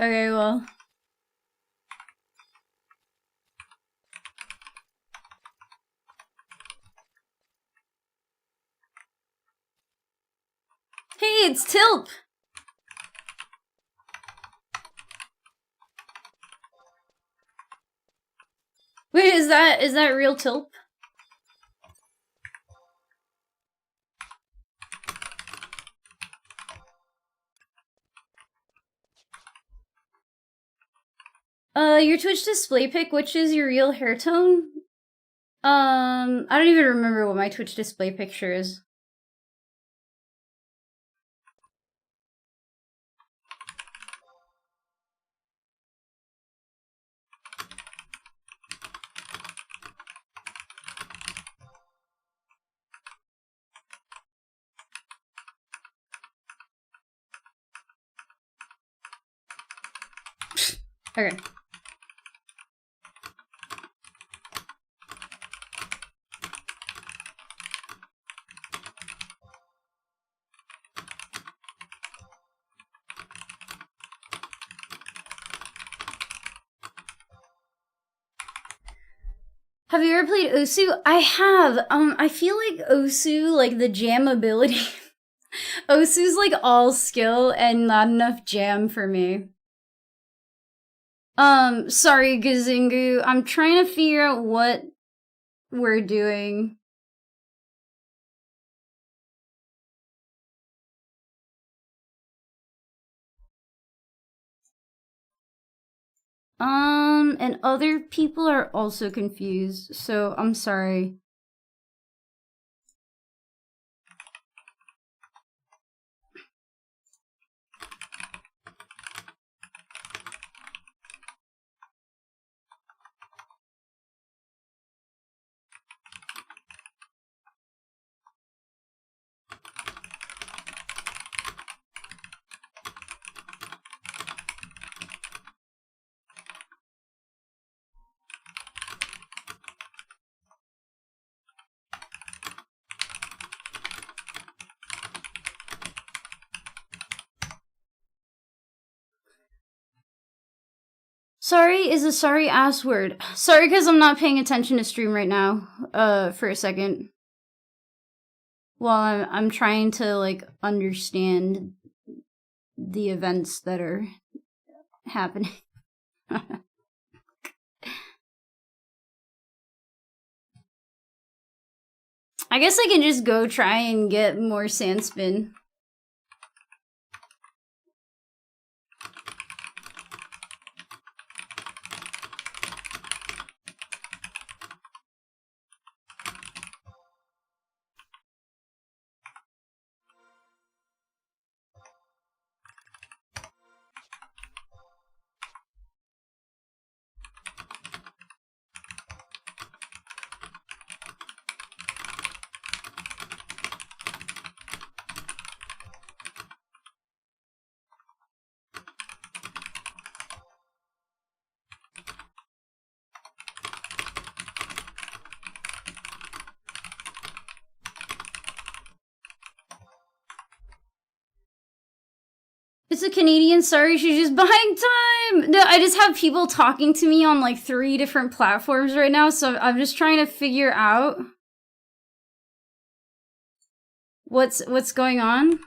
Okay, well. Hey, it's Tilp! Wait, is that real Tilp? Your Twitch display pic, which is your real hair tone? I don't even remember what my Twitch display picture is. Okay. Have you ever played Osu? I have. I feel like Osu, like the jam ability. Osu's like all skill and not enough jam for me. Sorry, Gazingu. I'm trying to figure out what we're doing. And other people are also confused, so I'm sorry. Sorry is a sorry ass word. Sorry because I'm not paying attention to stream right now, for a second. While I'm trying to, like, understand the events that are happening. I guess I can just go try and get more sandspin. It's a Canadian, sorry, she's just buying time! No, I just have people talking to me on like 3 different platforms right now, so I'm just trying to figure out what's going on.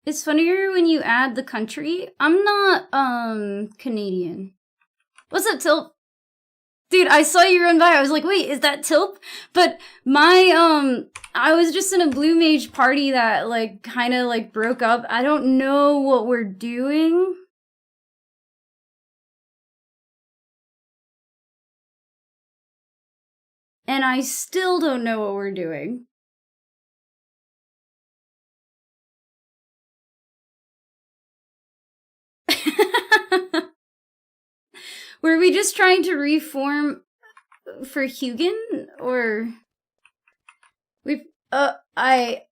It's funnier when you add the country. I'm not, Canadian. What's up, Tilt? Dude, I saw you run by. I was like, wait, is that Tilp? But my, I was just in a blue mage party that, like, kind of, like, broke up. I don't know what we're doing. And I still don't know what we're doing. Were we just trying to reform for Hugin? Or... We've... okay.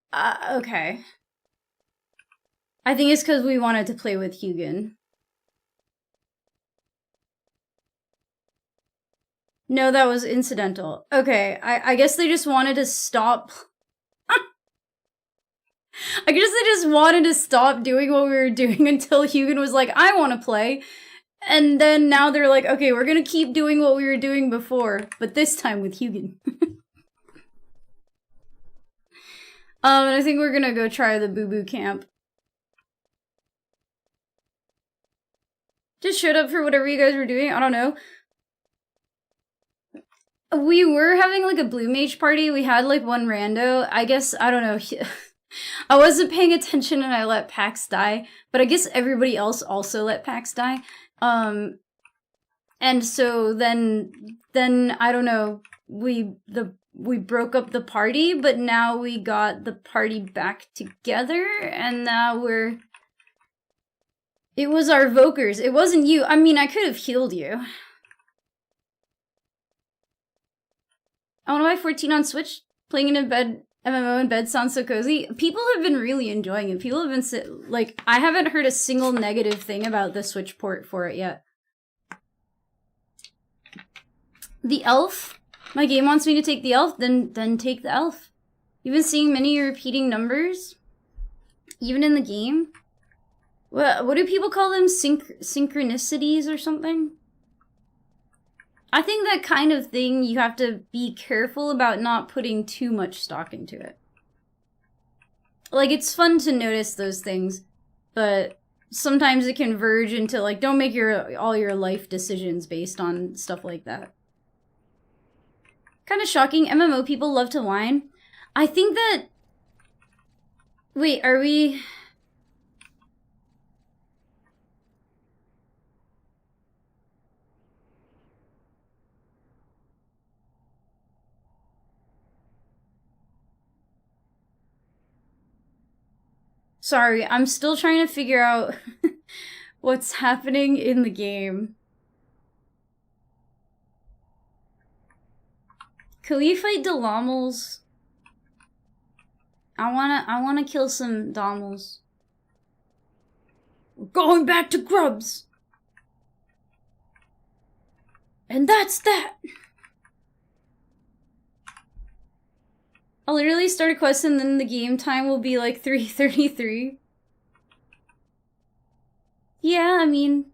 I think it's because we wanted to play with Hugin. No, that was incidental. Okay, I guess they just wanted to stop... I guess they just wanted to stop doing what we were doing until Hugin was like, I want to play. And then now they're like, okay, we're gonna keep doing what we were doing before, but this time with Hugin. And I think we're gonna go try the boo-boo camp. Just showed up for whatever you guys were doing, I don't know. We were having like a blue mage party, we had like one rando, I guess, I don't know. I wasn't paying attention and I let Pax die, but I guess everybody else also let Pax die. And so then I don't know, we broke up the party, but now we got the party back together, and now it was our Vokers. It wasn't you. I mean, I could have healed you. I want to buy 14 on Switch. Playing in a bed MMO in bed sounds so cozy. People have been really enjoying it. People have been like, I haven't heard a single negative thing about the Switch port for it yet. The elf? My game wants me to take the elf, then take the elf. You've been seeing many repeating numbers? Even in the game? What do people call them? Synchronicities or something? I think that kind of thing, you have to be careful about not putting too much stock into it. Like, it's fun to notice those things, but sometimes it can verge into, like, don't make all your life decisions based on stuff like that. Kind of shocking. MMO people love to whine. I think that... Wait, are we... Sorry, I'm still trying to figure out what's happening in the game. Can we fight Delamels? I wanna kill some Domels. We're going back to Grubs! And that's that! I'll literally start a quest and then the game time will be like 3:33. Yeah, I mean...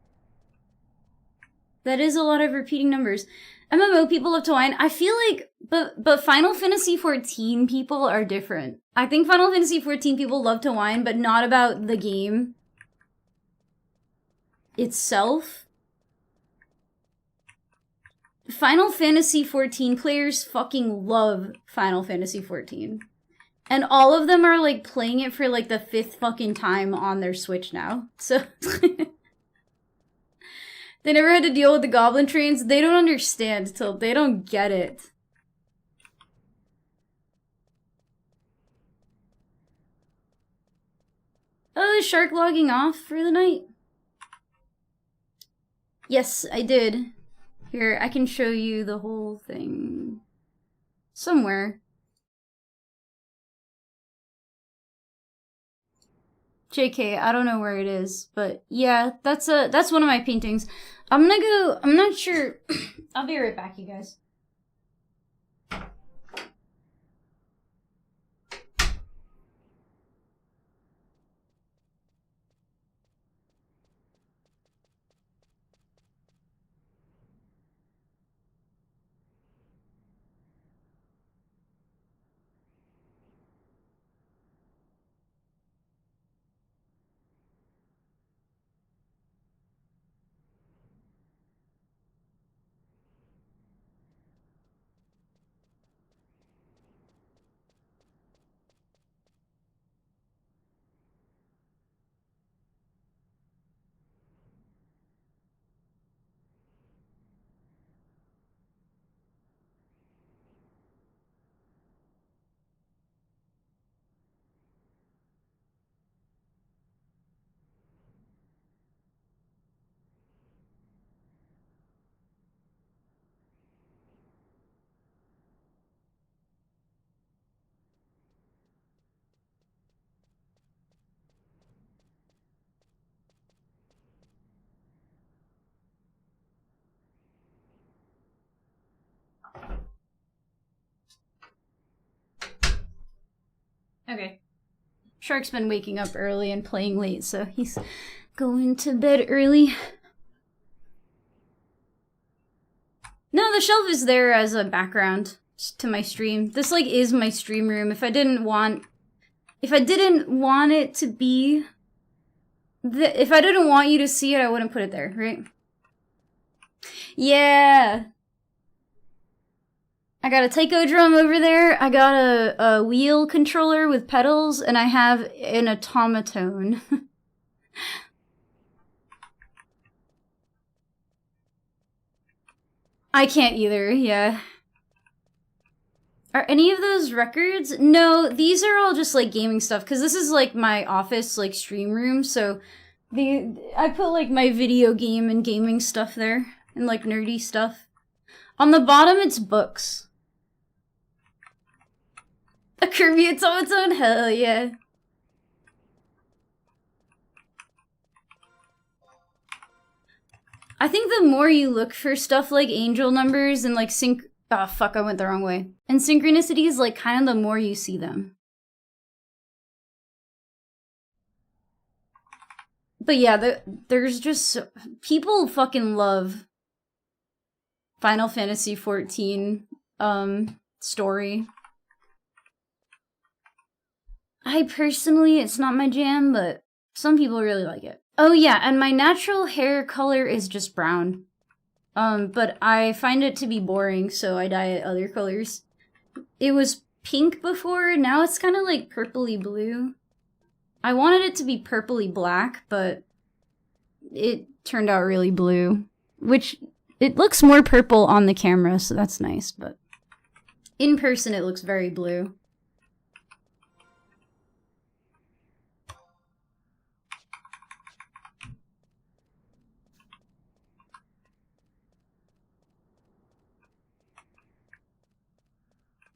that is a lot of repeating numbers. MMO people love to whine. I feel like... But Final Fantasy XIV people are different. I think Final Fantasy XIV people love to whine, but not about the game itself. Final Fantasy XIV players fucking love Final Fantasy XIV. And all of them are, like, playing it for, like, the 5th fucking time on their Switch now. So... They never had to deal with the goblin trains. They don't understand till they don't get it. Oh, is Shark logging off for the night? Yes, I did. Here, I can show you the whole thing. Somewhere. JK, I don't know where it is, but yeah, that's one of my paintings. I'm gonna go, I'm not sure. I'll be right back, you guys. Okay. Shark's been waking up early and playing late, so he's going to bed early. No, the shelf is there as a background to my stream. This, like, is my stream room. If I didn't want it to be... if I didn't want you to see it, I wouldn't put it there, right? Yeah! I got a taiko drum over there, I got a wheel controller with pedals, and I have an automaton. I can't either, yeah. Are any of those records? No, these are all just, like, gaming stuff, because this is, like, my office, like, stream room, so I put, like, my video game and gaming stuff there, and, like, nerdy stuff. On the bottom, it's books. A Kirby automaton? Hell yeah. I think the more you look for stuff like angel numbers and, like, oh, fuck, I went the wrong way. And synchronicities, like, kind of the more you see them. But yeah, there's just... people fucking love Final Fantasy XIV, story. I personally, it's not my jam, but some people really like it. Oh yeah, and my natural hair color is just brown. But I find it to be boring, so I dye it other colors. It was pink before, now it's kind of like purpley blue. I wanted it to be purpley black, but it turned out really blue. Which, it looks more purple on the camera, so that's nice, but in person it looks very blue.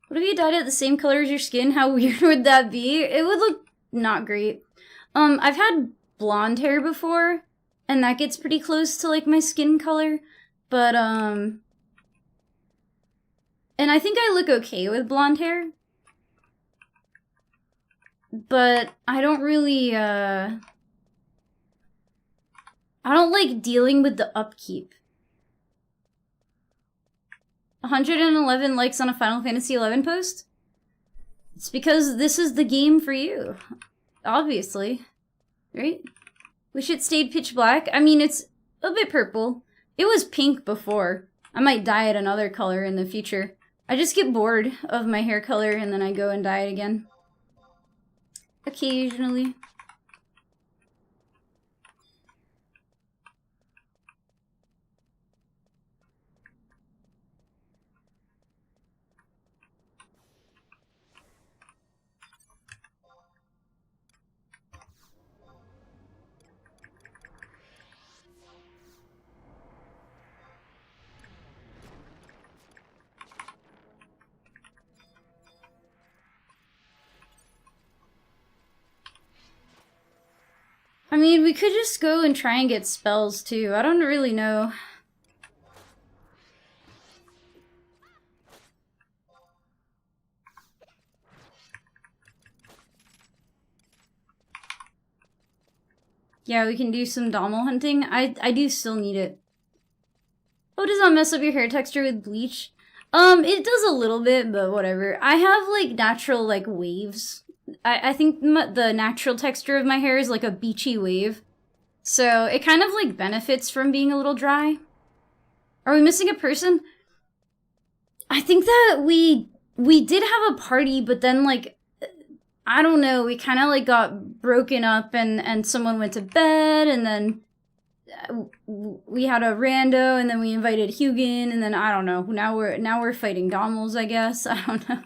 What if you dyed it the same color as your skin? How weird would that be? It would look not great. I've had blonde hair before, and that gets pretty close to, like, my skin color, but, and I think I look okay with blonde hair. But I don't really, I don't like dealing with the upkeep. 111 likes on a Final Fantasy XI post? It's because this is the game for you. Obviously. Right? Wish it stayed pitch black. I mean, it's a bit purple. It was pink before. I might dye it another color in the future. I just get bored of my hair color and then I go and dye it again. Occasionally. I mean, we could just go and try and get spells, too. I don't really know. Yeah, we can do some Dommel hunting. I do still need it. Oh, does that mess up your hair texture with bleach? It does a little bit, but whatever. I have, like, natural, like, waves. I think the natural texture of my hair is like a beachy wave. So it kind of like benefits from being a little dry. Are we missing a person? I think that we did have a party, but then like, I don't know, we kind of like got broken up and someone went to bed and then we had a rando and then we invited Hugin and then I don't know, now we're fighting Dommels, I guess. I don't know.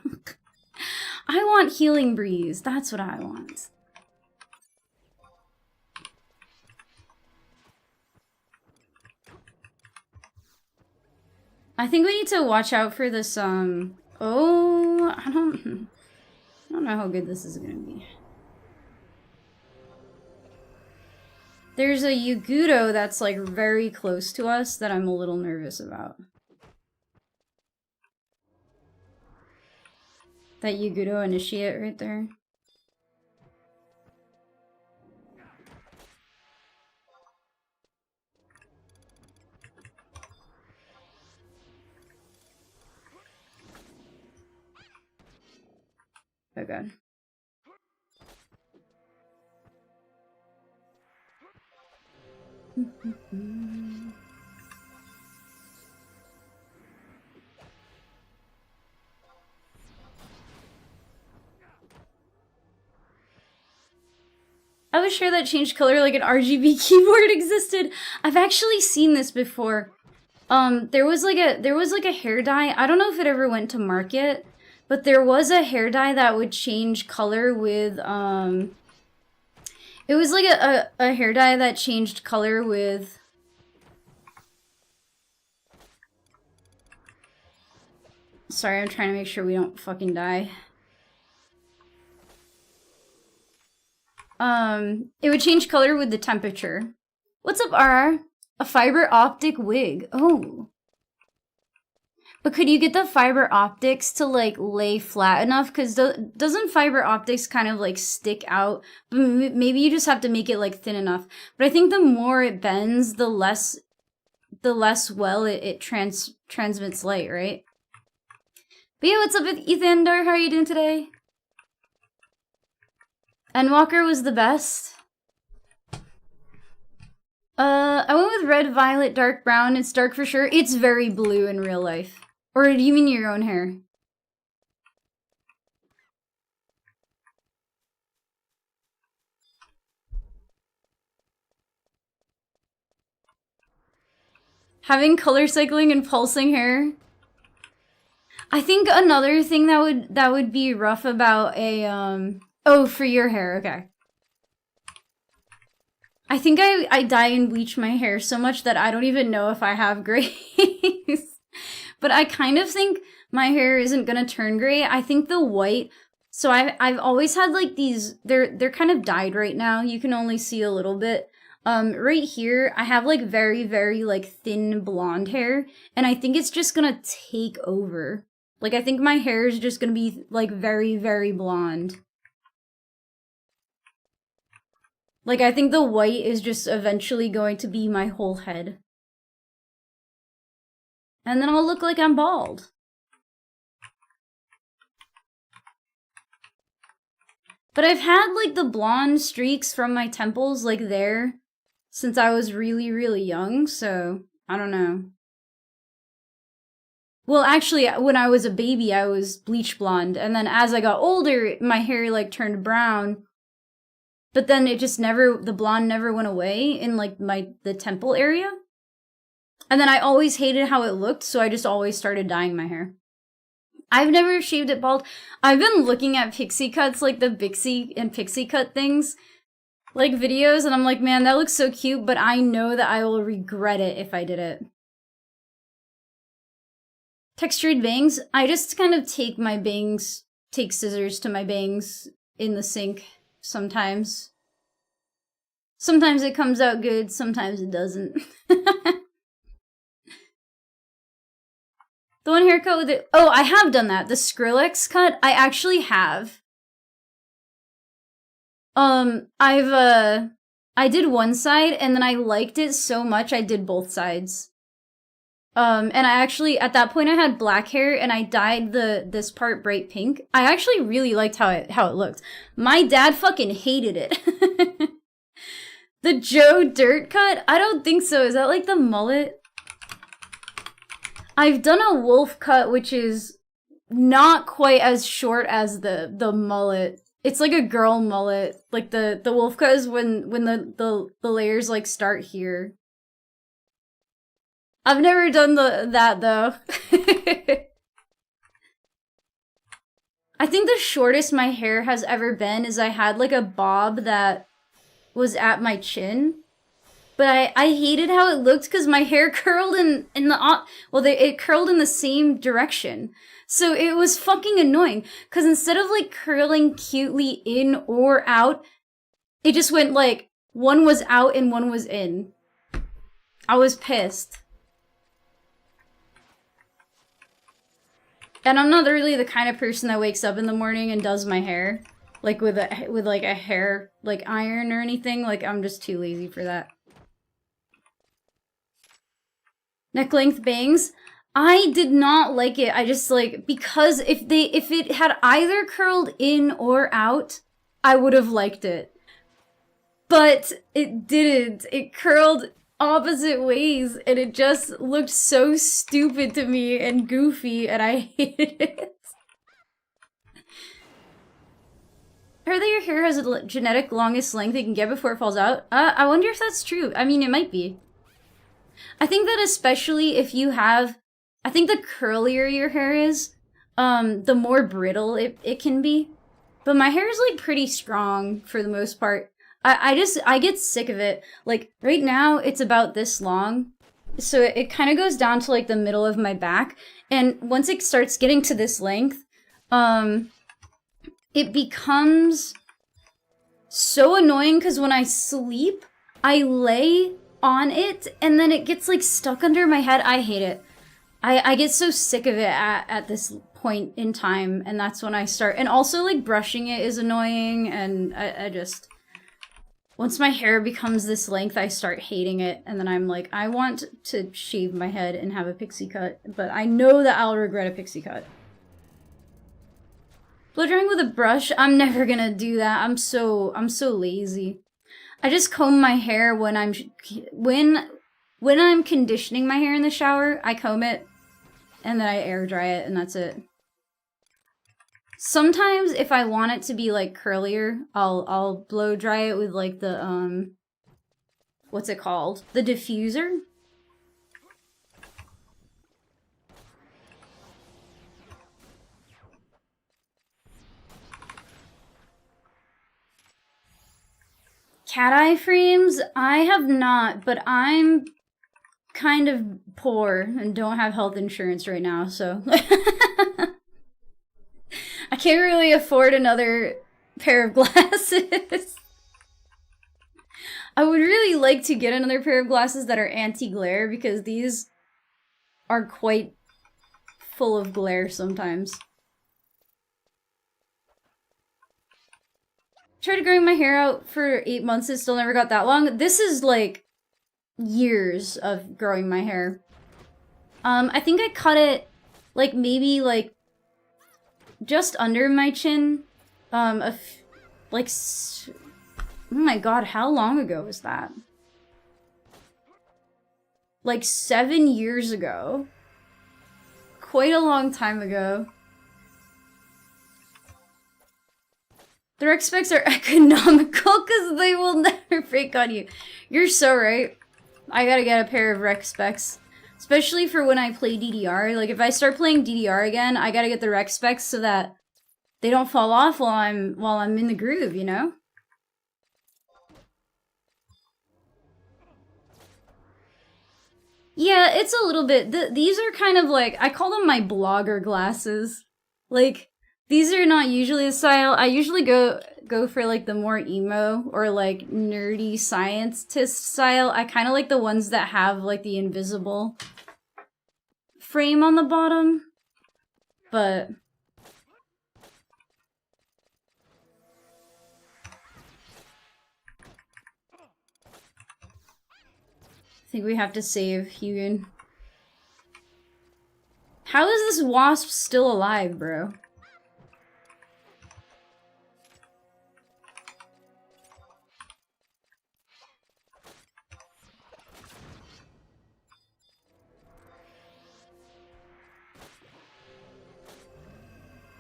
I want Healing Breeze. That's what I want. I think we need to watch out for this, oh, I don't know how good this is gonna be. There's a Yugudo that's, like, very close to us that I'm a little nervous about. That Yugudo initiate right there. Oh god. I was sure that changed color like an RGB keyboard existed. I've actually seen this before. There was like a hair dye. I don't know if it ever went to market, but there was a hair dye that would change color with it was like a hair dye that changed color with sorry, I'm trying to make sure we don't fucking die. It would change color with the temperature. What's up, RR? A fiber optic wig. Oh. But could you get the fiber optics to, like, lay flat enough? Because doesn't fiber optics kind of, like, stick out? Maybe you just have to make it, like, thin enough. But I think the more it bends, the less well it transmits light, right? But yeah, what's up with Ethander? How are you doing today? Endwalker was the best. I went with red, violet, dark brown. It's dark for sure. It's very blue in real life. Or do you mean your own hair? Having color cycling and pulsing hair. I think another thing that would be rough about a oh, for your hair, okay. I think I dye and bleach my hair so much that I don't even know if I have grays. But I kind of think my hair isn't gonna turn gray. I think the white, so I've always had like these, they're kind of dyed right now. You can only see a little bit. Right here, I have like very, very like thin blonde hair, and I think it's just gonna take over. Like, I think my hair is just gonna be like very, very blonde. Like, I think the white is just eventually going to be my whole head. And then I'll look like I'm bald. But I've had, like, the blonde streaks from my temples, like, there since I was really, really young, so I don't know. Well, actually, when I was a baby, I was bleach blonde, and then as I got older, my hair, like, turned brown. But then it just the blonde never went away in, like, the temple area. And then I always hated how it looked, so I just always started dyeing my hair. I've never shaved it bald. I've been looking at pixie cuts, like the Bixie and pixie cut things, like videos, and I'm like, man, that looks so cute, but I know that I will regret it if I did it. Textured bangs? I just kind of take scissors to my bangs in the sink sometimes. Sometimes it comes out good, sometimes it doesn't. The one haircut with it. Oh, I have done that. The Skrillex cut, I actually have. I did one side and then I liked it so much I did both sides. And I actually, at that point I had black hair and I dyed this part bright pink. I actually really liked how it looked. My dad fucking hated it. The Joe Dirt cut? I don't think so. Is that like the mullet? I've done a wolf cut, which is not quite as short as the mullet. It's like a girl mullet. Like the wolf cut is when the layers like start here. I've never done that though. I think the shortest my hair has ever been is I had like a bob that was at my chin. But I hated how it looked because my hair curled it curled in the same direction. So it was fucking annoying because instead of like curling cutely in or out, it just went like one was out and one was in. I was pissed. And I'm not really the kind of person that wakes up in the morning and does my hair like with like a hair like iron or anything. Like, I'm just too lazy for that. Neck length bangs. I did not like it. I just like, because if it had either curled in or out, I would have liked it. But it didn't. It curled opposite ways and it just looked so stupid to me and goofy and I hated it. I heard that your hair has a genetic longest length it can get before it falls out. I wonder if that's true. I mean, it might be. I think that especially if you have, I think the curlier your hair is, the more brittle it can be. But my hair is like pretty strong for the most part. I get sick of it. Like right now it's about this long. So it kind of goes down to like the middle of my back. And once it starts getting to this length, it becomes so annoying because when I sleep, I lay on it and then it gets like stuck under my head. I hate it. I get so sick of it at this point in time, and that's when I start. And also like brushing it is annoying, and I just, once my hair becomes this length, I start hating it, and then I'm like, I want to shave my head and have a pixie cut, but I know that I'll regret a pixie cut. Blow drying with a brush, I'm never gonna do that. I'm so lazy. I just comb my hair when I'm conditioning my hair in the shower. I comb it and then I air dry it and that's it. Sometimes if I want it to be like curlier, I'll blow dry it with like the what's it called? The diffuser? Cat eye frames? I have not, but I'm kind of poor and don't have health insurance right now, so I can't really afford another pair of glasses. I would really like to get another pair of glasses that are anti-glare because these are quite full of glare sometimes. Tried growing my hair out for 8 months, it still never got that long. This is like years of growing my hair. I think I cut it like maybe like just under my chin. Like, oh my god, how long ago was that? Like 7 years ago. Quite a long time ago. The rec specs are economical because they will never break on you. You're so right. I gotta get a pair of rec specs. Especially for when I play DDR. Like, if I start playing DDR again, I gotta get the rec specs so that they don't fall off while I'm in the groove, you know? Yeah, it's a little bit. These are kind of like, I call them my blogger glasses. Like, these are not usually the style. I usually go for like the more emo or like nerdy scientist style. I kind of like the ones that have like the invisible frame on the bottom. But I think we have to save Hugin. How is this wasp still alive, bro?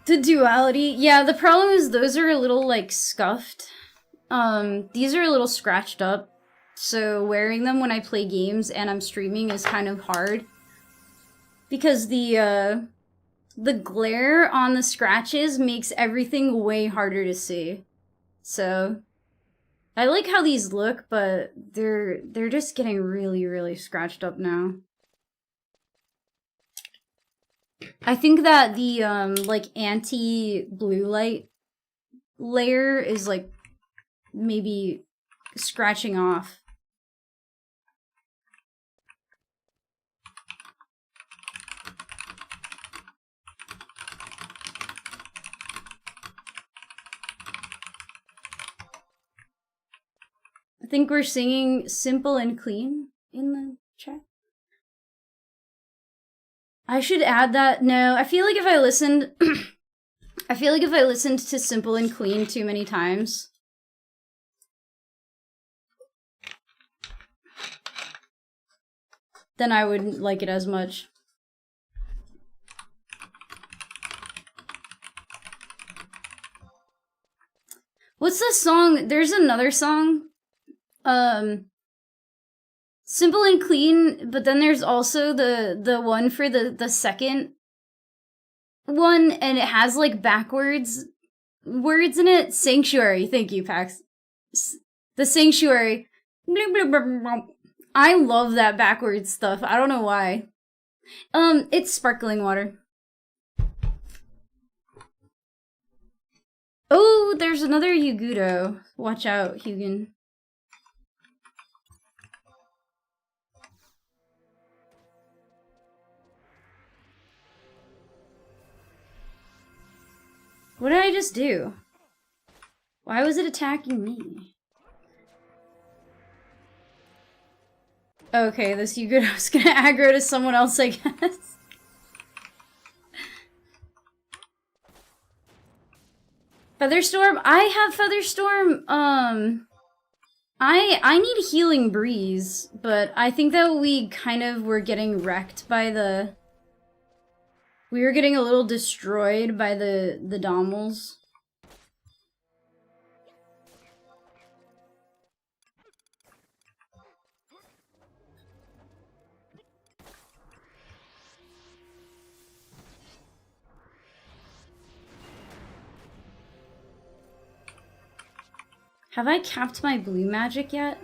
The duality. Yeah, the problem is those are a little, like, scuffed. These are a little scratched up. So wearing them when I play games and I'm streaming is kind of hard. Because the glare on the scratches makes everything way harder to see. So I like how these look, but they're just getting really, really scratched up now. I think that the, like, anti-blue light layer is, like, maybe scratching off. I think we're singing Simple and Clean in the chat. I should add that. No, I feel like if I listened... I feel like if I listened to Simple and Clean too many times... then I wouldn't like it as much. What's the song? There's another song. Simple and Clean, but then there's also the one for the second one, and it has like backwards words in it. Sanctuary. Thank you, Pax. The Sanctuary. I love that backwards stuff. I don't know why. It's sparkling water. Oh, there's another Yugudo. Watch out, Hugin. What did I just do? Why was it attacking me? Okay, this Yugudo's gonna aggro to someone else, I guess. Featherstorm? I have Featherstorm, I need Healing Breeze, but I think that we kind of were getting wrecked by the... We were getting a little destroyed by the Dommels. Have I capped my blue magic yet?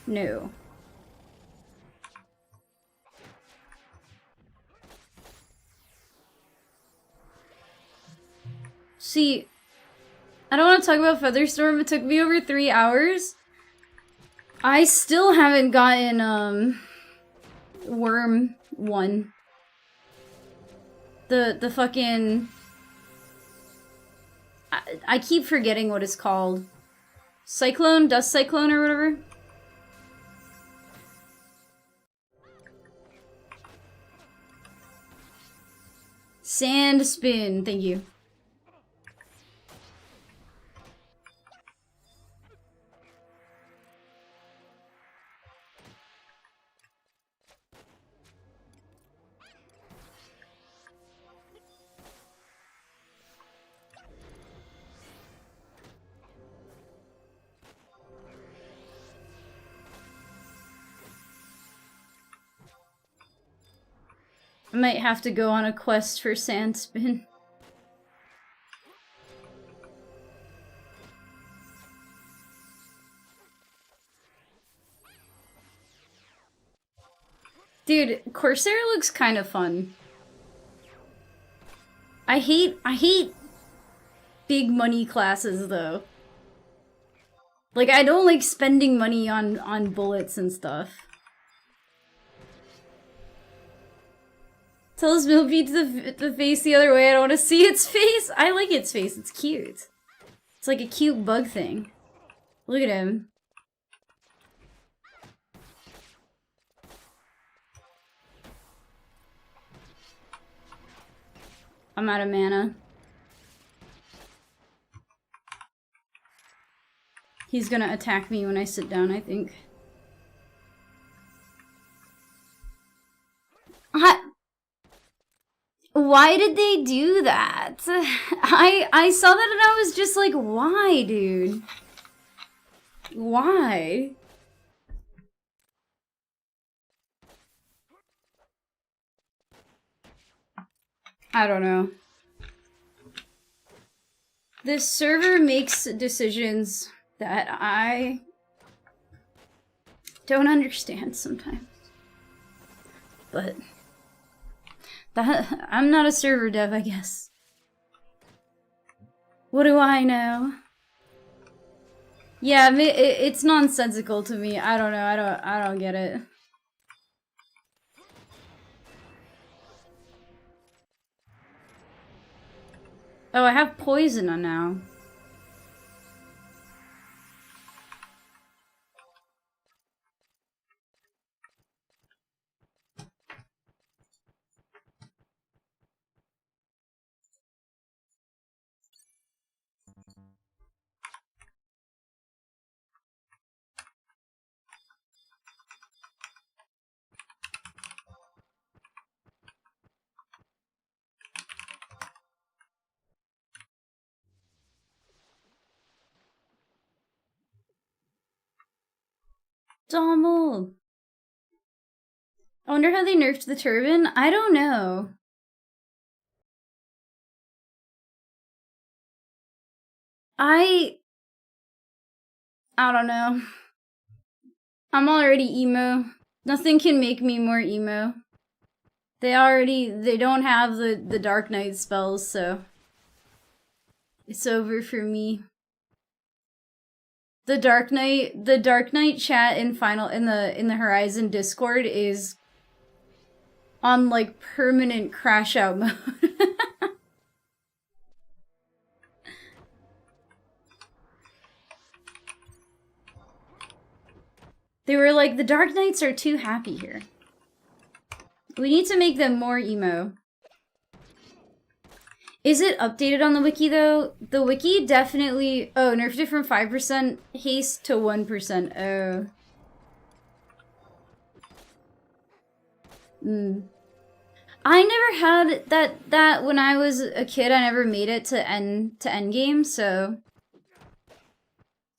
No. See, I don't want to talk about Featherstorm. It took me over 3 hours. I still haven't gotten, Worm 1. The fucking... I keep forgetting what it's called. Cyclone? Dust Cyclone or whatever? Sand Spin, thank you. I might have to go on a quest for Sandspin. Dude, Corsair looks kind of fun. I hate big money classes though. Like, I don't like spending money on bullets and stuff. Tell this Millipede the face the other way. I don't want to see its face. I like its face. It's cute. It's like a cute bug thing. Look at him. I'm out of mana. He's gonna attack me when I sit down, I think. Why did they do that? I saw that and I was just like, why, dude? Why? I don't know. This server makes decisions that I don't understand sometimes. But I'm not a server dev, I guess. What do I know? Yeah, it's nonsensical to me. I don't know. I don't get it. Oh, I have poison on now. Dommel. I wonder how they nerfed the turban. I don't know. I don't know. I'm already emo. Nothing can make me more emo. They don't have the Dark Knight spells, so it's over for me. The Dark Knight chat in the Horizon Discord is on like permanent crash out mode. They were like, the Dark Knights are too happy here. We need to make them more emo. Is it updated on the wiki though? The wiki definitely... Oh, nerfed it from 5% haste to 1%. Oh. I never had that when I was a kid. I never made it to end game, so...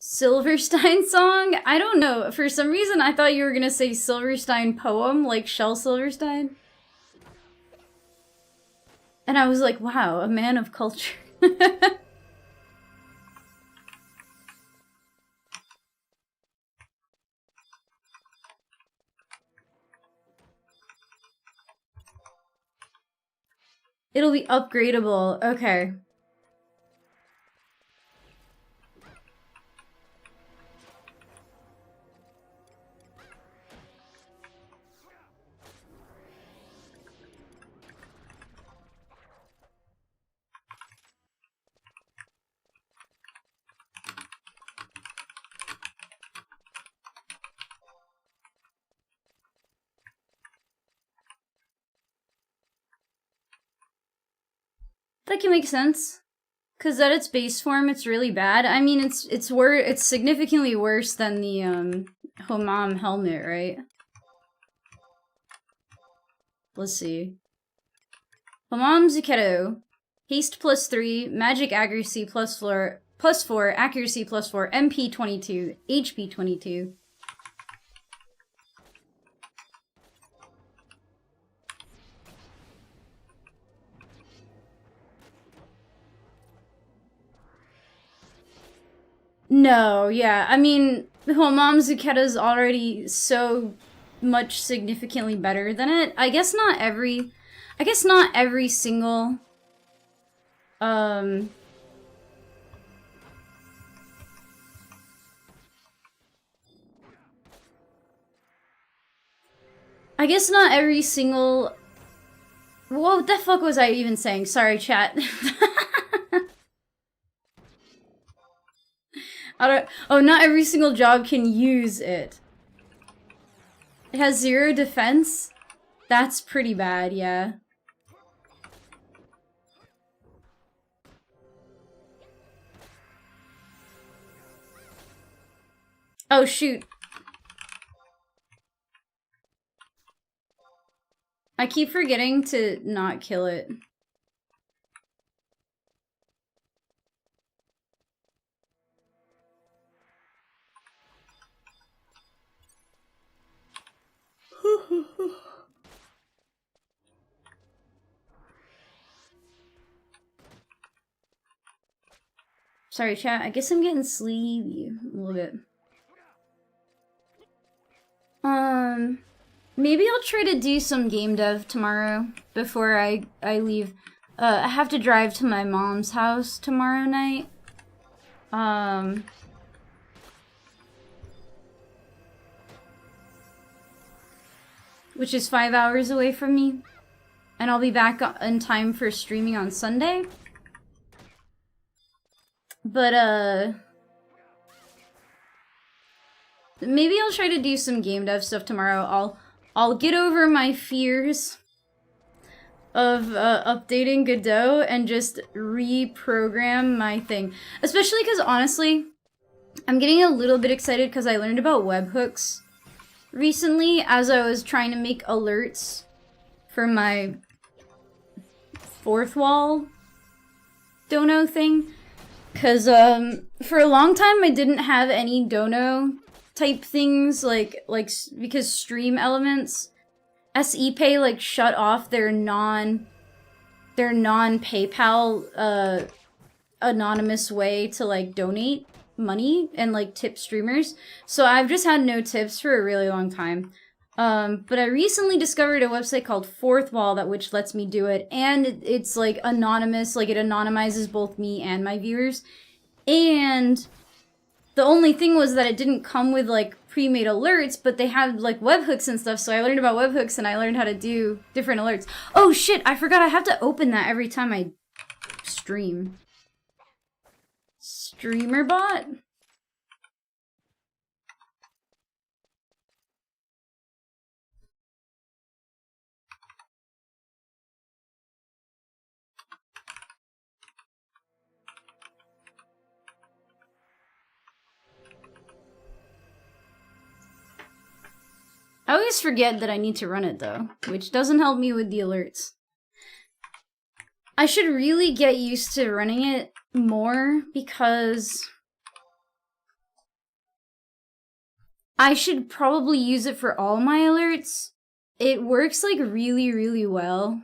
Silverstein song? I don't know. For some reason, I thought you were gonna say Silverstein poem, like Shel Silverstein. And I was like, wow, a man of culture. It'll be upgradable. Okay. That can make sense. Cause at its base form, it's really bad. I mean, it's significantly worse than the Homam helmet, right? Let's see. Homam Zuchetto, haste +3, magic accuracy +4, accuracy +4, MP 22, HP 22. No, yeah. I mean, Homam Zuchetto's already so much significantly better than it. I guess not every single I guess not every single... What the fuck was I even saying? Sorry, chat. Oh, not every single job can use it. It has 0 defense? That's pretty bad, yeah. Oh, shoot. I keep forgetting to not kill it. Sorry, chat. I guess I'm getting sleepy a little bit. Maybe I'll try to do some game dev tomorrow before I leave. I have to drive to my mom's house tomorrow night. Which is 5 hours away from me. And I'll be back in time for streaming on Sunday. But, maybe I'll try to do some game dev stuff tomorrow. I'll get over my fears of updating Godot and just reprogram my thing. Especially because, honestly, I'm getting a little bit excited because I learned about webhooks recently as I was trying to make alerts for my fourth wall dono thing. Because, for a long time I didn't have any dono type things, because Stream Elements, SEPay like shut off their non-PayPal anonymous way to like donate money and like tip streamers. So I've just had no tips for a really long time. But I recently discovered a website called Fourth Wall which lets me do it, and it's like anonymous, like it anonymizes both me and my viewers. And the only thing was that it didn't come with like pre-made alerts, but they had like webhooks and stuff, so I learned about webhooks and I learned how to do different alerts. Oh shit, I forgot I have to open that every time I stream. Streamer bot? I always forget that I need to run it though, which doesn't help me with the alerts. I should really get used to running it more because I should probably use it for all my alerts. It works like really, really well.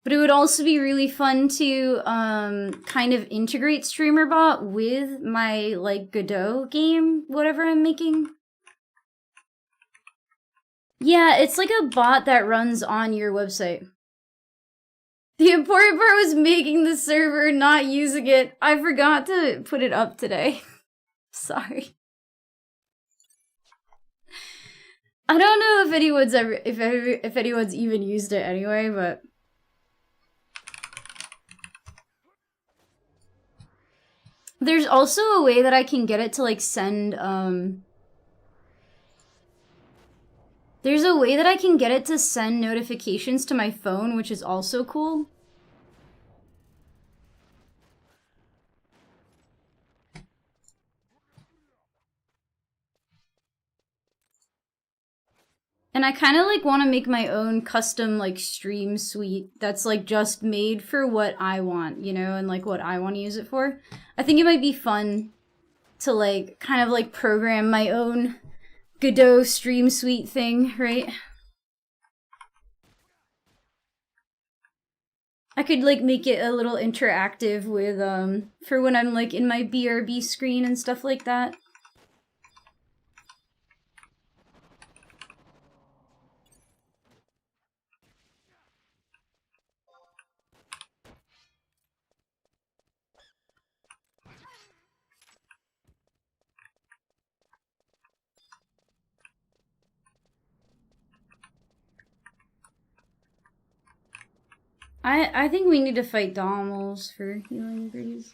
But it would also be really fun to kind of integrate StreamerBot with my like Godot game, whatever I'm making. Yeah, it's like a bot that runs on your website. The important part was making the server, not using it. I forgot to put it up today. Sorry. I don't know if anyone's if anyone's even used it anyway, but there's also a way that I can get it to like send there's a way that I can get it to send notifications to my phone, which is also cool. And I kind of like want to make my own custom like stream suite that's like just made for what I want, you know, and like what I want to use it for. I think it might be fun to like kind of like program my own Godot stream suite thing, right? I could like make it a little interactive with for when I'm like in my BRB screen and stuff like that. I think we need to fight Dommels for healing breeze.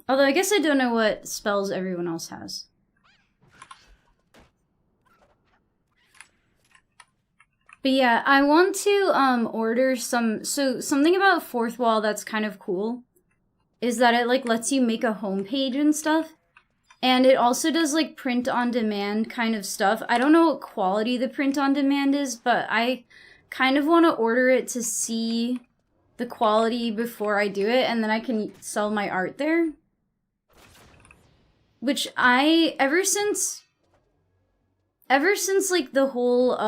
Although I guess I don't know what spells everyone else has. But yeah, I want to order something about Fourth Wall that's kind of cool is that it like lets you make a homepage and stuff. And it also does like print on demand kind of stuff. I don't know what quality the print on demand is, but I kind of want to order it to see the quality before I do it, and then I can sell my art there. Which ever since like the whole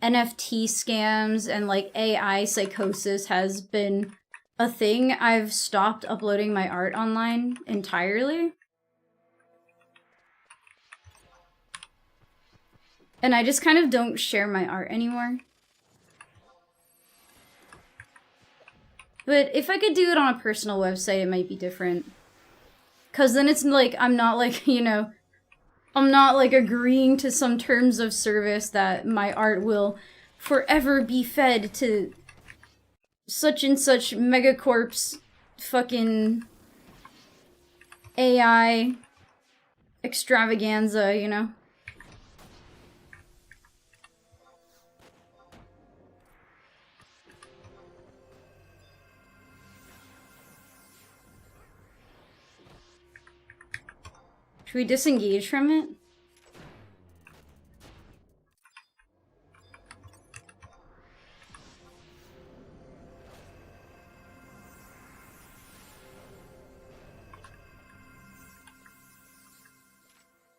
NFT scams and like AI psychosis has been a thing, I've stopped uploading my art online entirely. And I just kind of don't share my art anymore. But if I could do it on a personal website, it might be different. 'Cause then it's like, I'm not like, you know, I'm not like agreeing to some terms of service that my art will forever be fed to such and such megacorp's fucking AI extravaganza, you know? Should we disengage from it?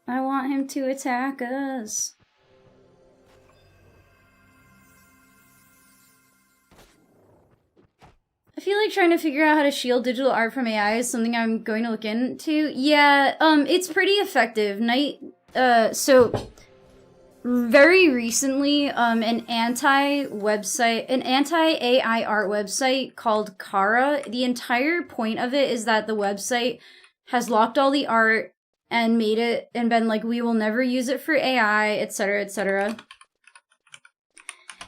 I want him to attack us. I feel like trying to figure out how to shield digital art from AI is something I'm going to look into. Yeah, it's pretty effective. So very recently, an anti-AI art website called Kara. The entire point of it is that the website has locked all the art and made it and been like, we will never use it for AI, etc., etc.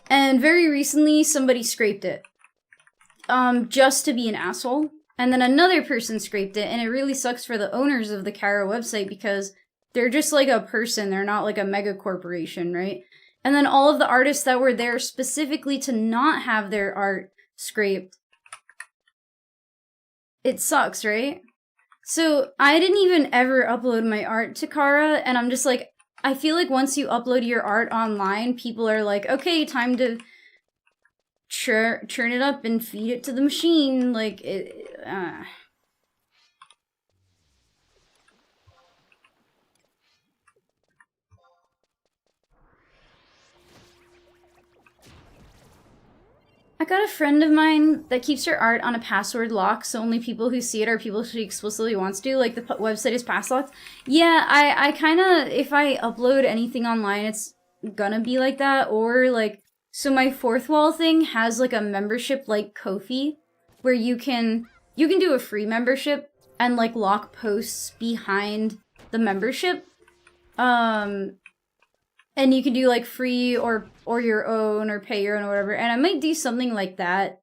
And very recently, somebody scraped it. Just to be an asshole. And then another person scraped it, and it really sucks for the owners of the Kara website because they're just like a person, they're not like a mega corporation, right? And then all of the artists that were there specifically to not have their art scraped. It sucks, right? So I didn't even ever upload my art to Kara, and I'm just like, I feel like once you upload your art online, people are like, okay, time to churn it up and feed it to the machine. Like, I got a friend of mine that keeps her art on a password lock, so only people who see it are people she explicitly wants to. Like, the website is pass locked. Yeah, I kind of, if I upload anything online, it's gonna be like that, or like, so my fourth wall thing has like a membership like Ko-fi, where you can do a free membership and like lock posts behind the membership. And you can do like free or your own or pay your own or whatever. And I might do something like that.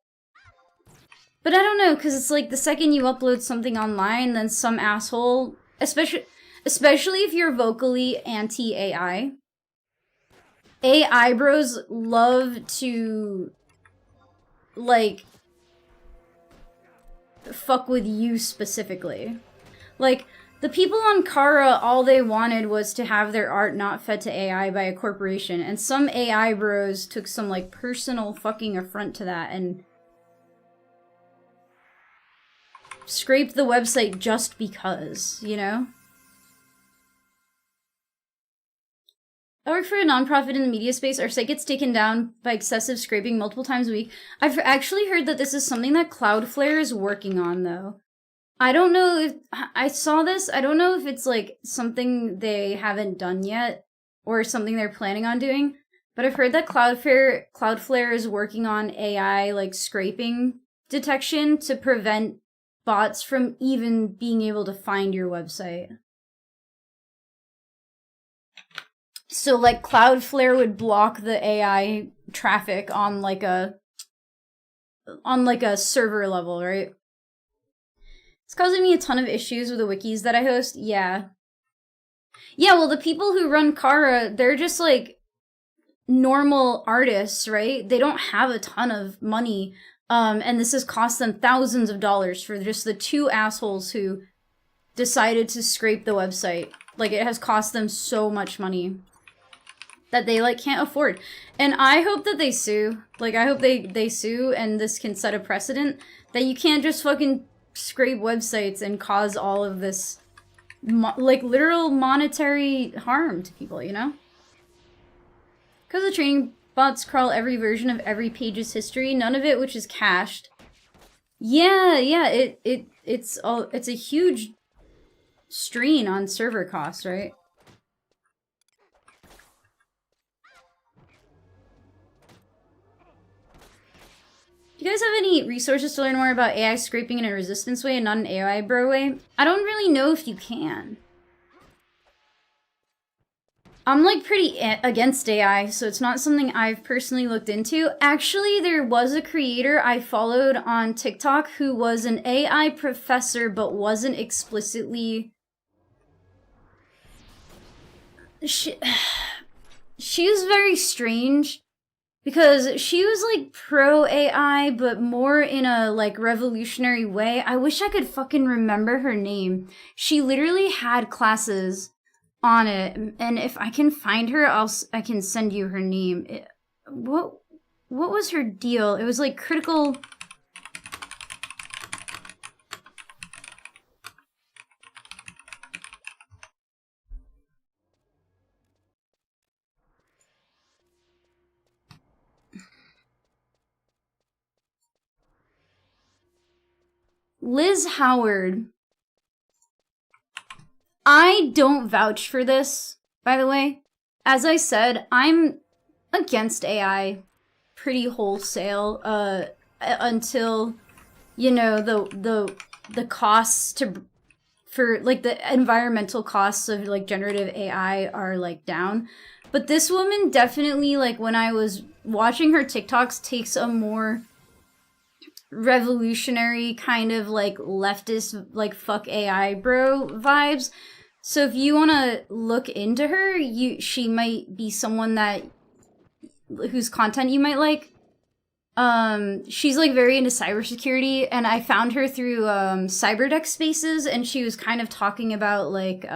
But I don't know, because it's like the second you upload something online, then some asshole, especially if you're vocally anti-AI, AI bros love to, like, fuck with you specifically. Like, the people on Kara, all they wanted was to have their art not fed to AI by a corporation, and some AI bros took some, like, personal fucking affront to that and scraped the website just because, you know? I work for a nonprofit in the media space. Our site gets taken down by excessive scraping multiple times a week. I've actually heard that this is something that Cloudflare is working on, though. I don't know if... I saw this. I don't know if it's, like, something they haven't done yet or something they're planning on doing. But I've heard that Cloudflare is working on AI, like, scraping detection to prevent bots from even being able to find your website. So, like, Cloudflare would block the AI traffic on, like, a server level, right? It's causing me a ton of issues with the wikis that I host. Yeah. Yeah, well, the people who run Kara, they're just, like, normal artists, right? They don't have a ton of money, and this has cost them thousands of dollars for just the two assholes who decided to scrape the website. Like, it has cost them so much money that they, like, can't afford. And I hope that they sue. Like, I hope they sue and this can set a precedent that you can't just fucking scrape websites and cause all of this, like, literal monetary harm to people, you know? Because the training bots crawl every version of every page's history, none of it which is cached. Yeah, it's a huge strain on server costs, right? Do you guys have any resources to learn more about AI scraping in a resistance way and not an AI bro way? I don't really know if you can. I'm, like, pretty against AI, so it's not something I've personally looked into. Actually, there was a creator I followed on TikTok who was an AI professor but wasn't explicitly... She was very strange. because she was like pro AI, but more in a like revolutionary way. I wish I could fucking remember her name. She literally had classes on it, and if I can find her, I can send you her name. What was her deal? It was like critical. Liz Howard. I don't vouch for this, by the way. As I said, I'm against AI pretty wholesale, until, you know, the costs for like the environmental costs of like generative AI are like down. But this woman definitely, like, when I was watching her TikToks, takes a more revolutionary kind of like leftist, like fuck AI bro vibes. So if you want to look into her, she might be someone that whose content you might like. She's like very into cybersecurity, and I found her through Cyberdeck Spaces, and she was kind of talking about like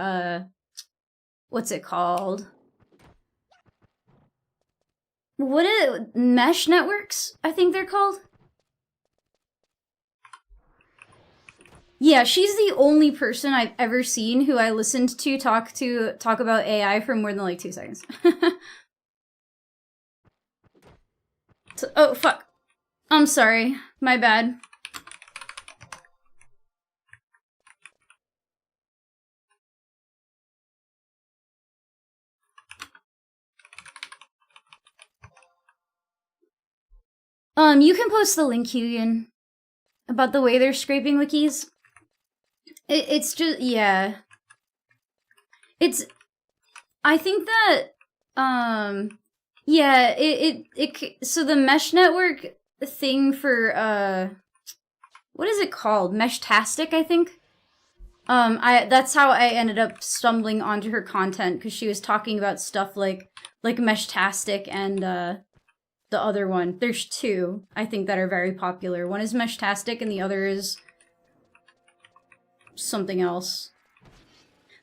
what's it called? Mesh networks, I think they're called. Yeah, she's the only person I've ever seen who I listened to talk about AI for more than like 2 seconds. Oh, fuck. I'm sorry. My bad. You can post the link, Hugan, about the way they're scraping wikis. It's just, yeah. I think that, yeah, so the mesh network thing for, what is it called? Meshtastic, I think? That's how I ended up stumbling onto her content, because she was talking about stuff like Meshtastic and, the other one. There's two, I think, that are very popular. One is Meshtastic and the other is something else.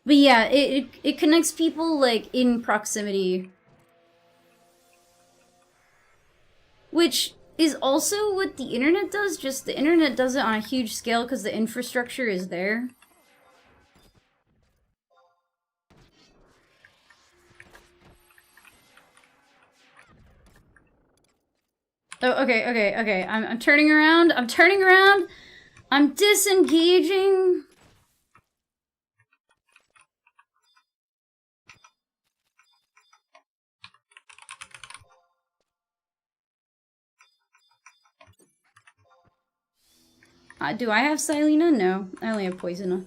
But yeah, it connects people, like, in proximity. Which is also what the internet does, just the internet does it on a huge scale because the infrastructure is there. Oh, okay. I'm turning around. I'm disengaging. Do I have Silena? No, I only have Poisona.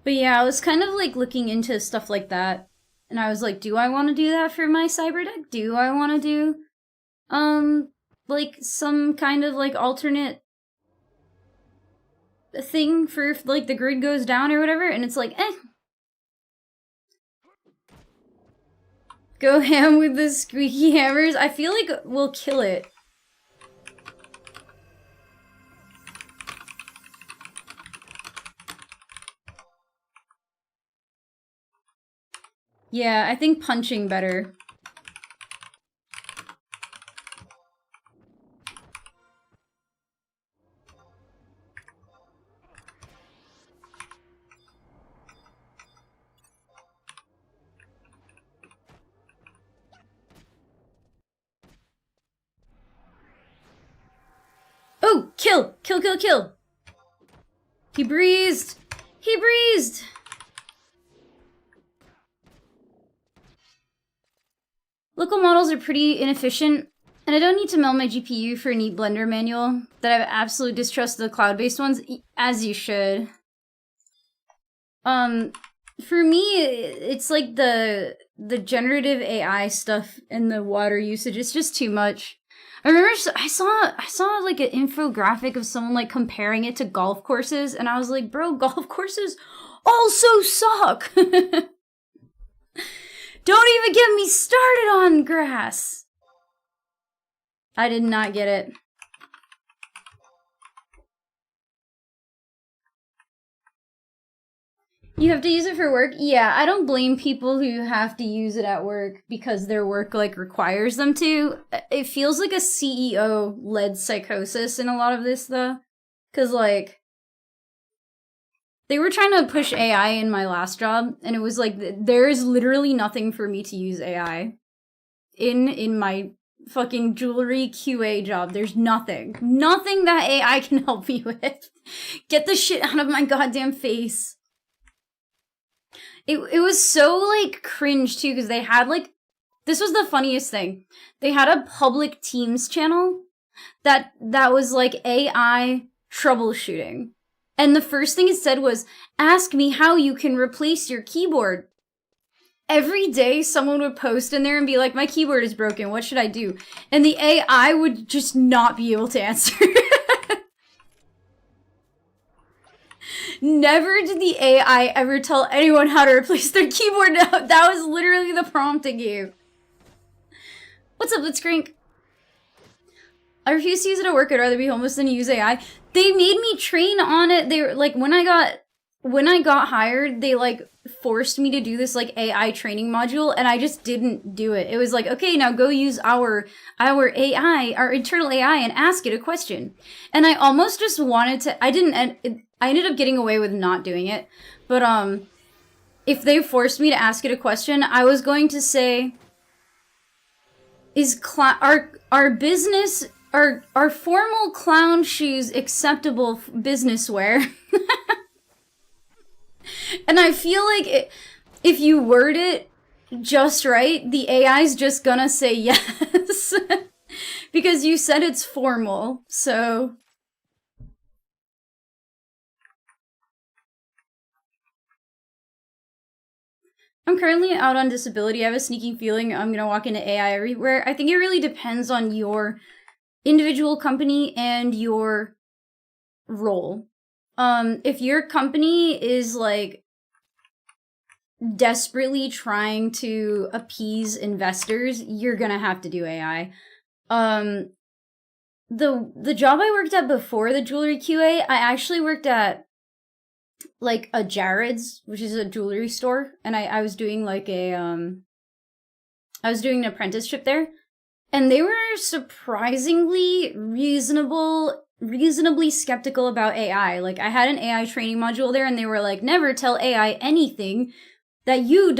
But yeah, I was kind of like looking into stuff like that, and I was like, do I want to do that for my cyber deck? Do I want to do, like some kind of like alternate thing for if like the grid goes down or whatever? And it's like, go ham with the squeaky hammers. I feel like we'll kill it. Yeah, I think punching better. Oh, kill! He breezed! Local models are pretty inefficient, and I don't need to meld my GPU for a neat Blender manual that I have absolute distrust of the cloud-based ones, as you should. For me, it's like the generative AI stuff and the water usage, it's just too much. I remember I saw like an infographic of someone like comparing it to golf courses, and I was like, bro, golf courses also suck. Don't even get me started on grass. I did not get it. You have to use it for work? Yeah, I don't blame people who have to use it at work because their work, like, requires them to. It feels like a CEO-led psychosis in a lot of this, though. Because, like, they were trying to push AI in my last job, and it was like, there is literally nothing for me to use AI in my fucking jewelry QA job. There's nothing. Nothing that AI can help me with. Get the shit out of my goddamn face. It was so, like, cringe, too, because they had, like... This was the funniest thing. They had a public Teams channel that was, like, AI troubleshooting. And the first thing it said was, ask me how you can replace your keyboard. Every day, someone would post in there and be like, my keyboard is broken, what should I do? And the AI would just not be able to answer. Never did the AI ever tell anyone how to replace their keyboard. That was literally the prompt it gave. What's up, Blitzcrank? I refuse to use it at work. I'd rather be homeless than use AI. They made me train on it. They were like, when I got hired, they like forced me to do this like AI training module, and I just didn't do it. It was like, okay, now go use our AI, our internal AI, and ask it a question. And I almost just wanted to. I ended up getting away with not doing it, but if they forced me to ask it a question, I was going to say, is our business are formal clown shoes acceptable business wear? And I feel like if you word it just right, the AI's just gonna say yes. Because you said it's formal, so... I'm currently out on disability. I have a sneaking feeling I'm gonna walk into AI everywhere. I think it really depends on your individual company and your role. If your company is, like, desperately trying to appease investors, you're gonna have to do AI. The job I worked at before the jewelry QA, I actually worked at like a Jared's, which is a jewelry store, and I was doing like I was doing an apprenticeship there, and they were surprisingly reasonably skeptical about AI. Like, I had an AI training module there, and they were like, never tell AI anything that you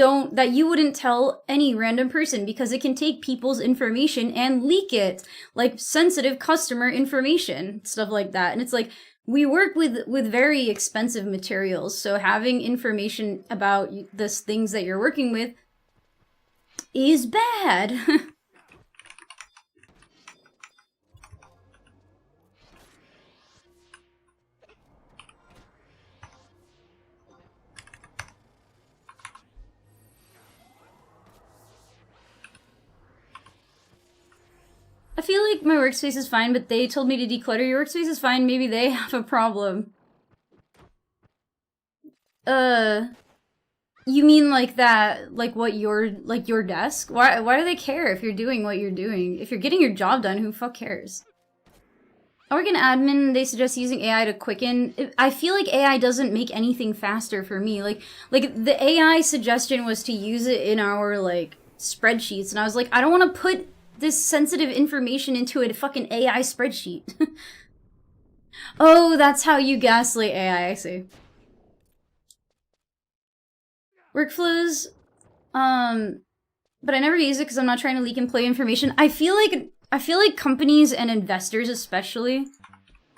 wouldn't tell any random person, because it can take people's information and leak it, like sensitive customer information, stuff like that. And it's like, we work with very expensive materials, so having information about the things that you're working with is bad. I feel like my workspace is fine, but they told me to declutter. Your workspace is fine, maybe they have a problem. You mean like that, like what your desk? Why do they care if you're doing what you're doing? If you're getting your job done, who fuck cares? I work in admin, they suggest using AI to quicken. I feel like AI doesn't make anything faster for me. Like the AI suggestion was to use it in our, like, spreadsheets, and I was like, I don't want to put this sensitive information into a fucking AI spreadsheet. Oh, that's how you gaslight AI, I see. Workflows, but I never use it because I'm not trying to leak employee information. I feel like companies and investors especially,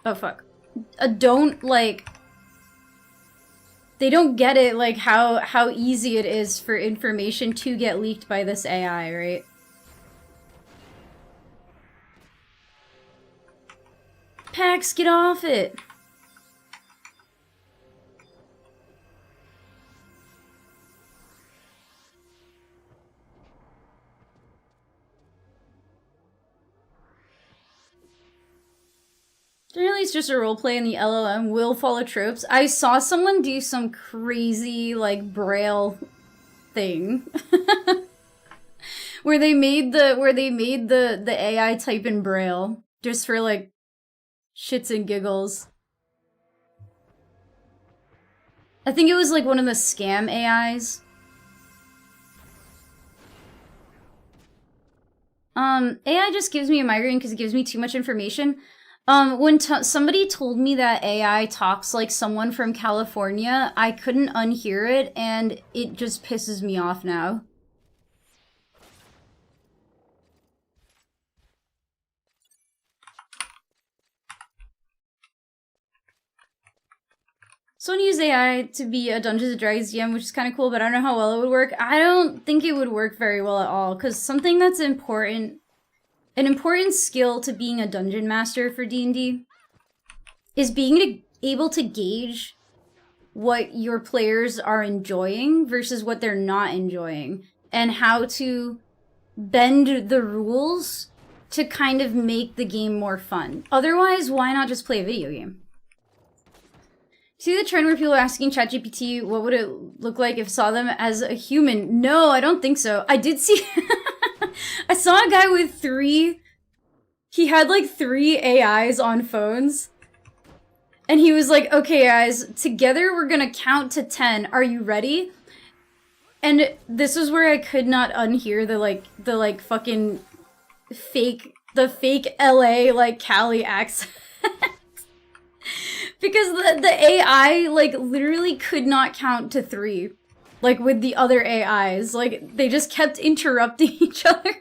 oh fuck, don't, like, they don't get it, like, how easy it is for information to get leaked by this AI, right? Pax, get off it! Generally, it's just a roleplay and the LLM will follow tropes. I saw someone do some crazy, like, braille thing. where they made the AI type in braille. Just for, like, shits and giggles. I think it was, like, one of the scam AIs. AI just gives me a migraine because it gives me too much information. When somebody told me that AI talks like someone from California, I couldn't unhear it, and it just pisses me off now. Someone used AI to be a Dungeons & Dragons DM, which is kind of cool, but I don't know how well it would work. I don't think it would work very well at all, because something that's important, an important skill to being a dungeon master for D&D, is being able to gauge what your players are enjoying versus what they're not enjoying, and how to bend the rules to kind of make the game more fun. Otherwise, why not just play a video game? See the trend where people are asking ChatGPT what would it look like if it saw them as a human? No, I don't think so. I did see... I saw a guy with he had like 3 AIs on phones. And he was like, okay guys, together we're gonna count to 10. Are you ready? And this was where I could not unhear the fucking fake LA, like, Cali accent. Because the AI, like, literally could not count to 3. Like, with the other AIs. Like, they just kept interrupting each other.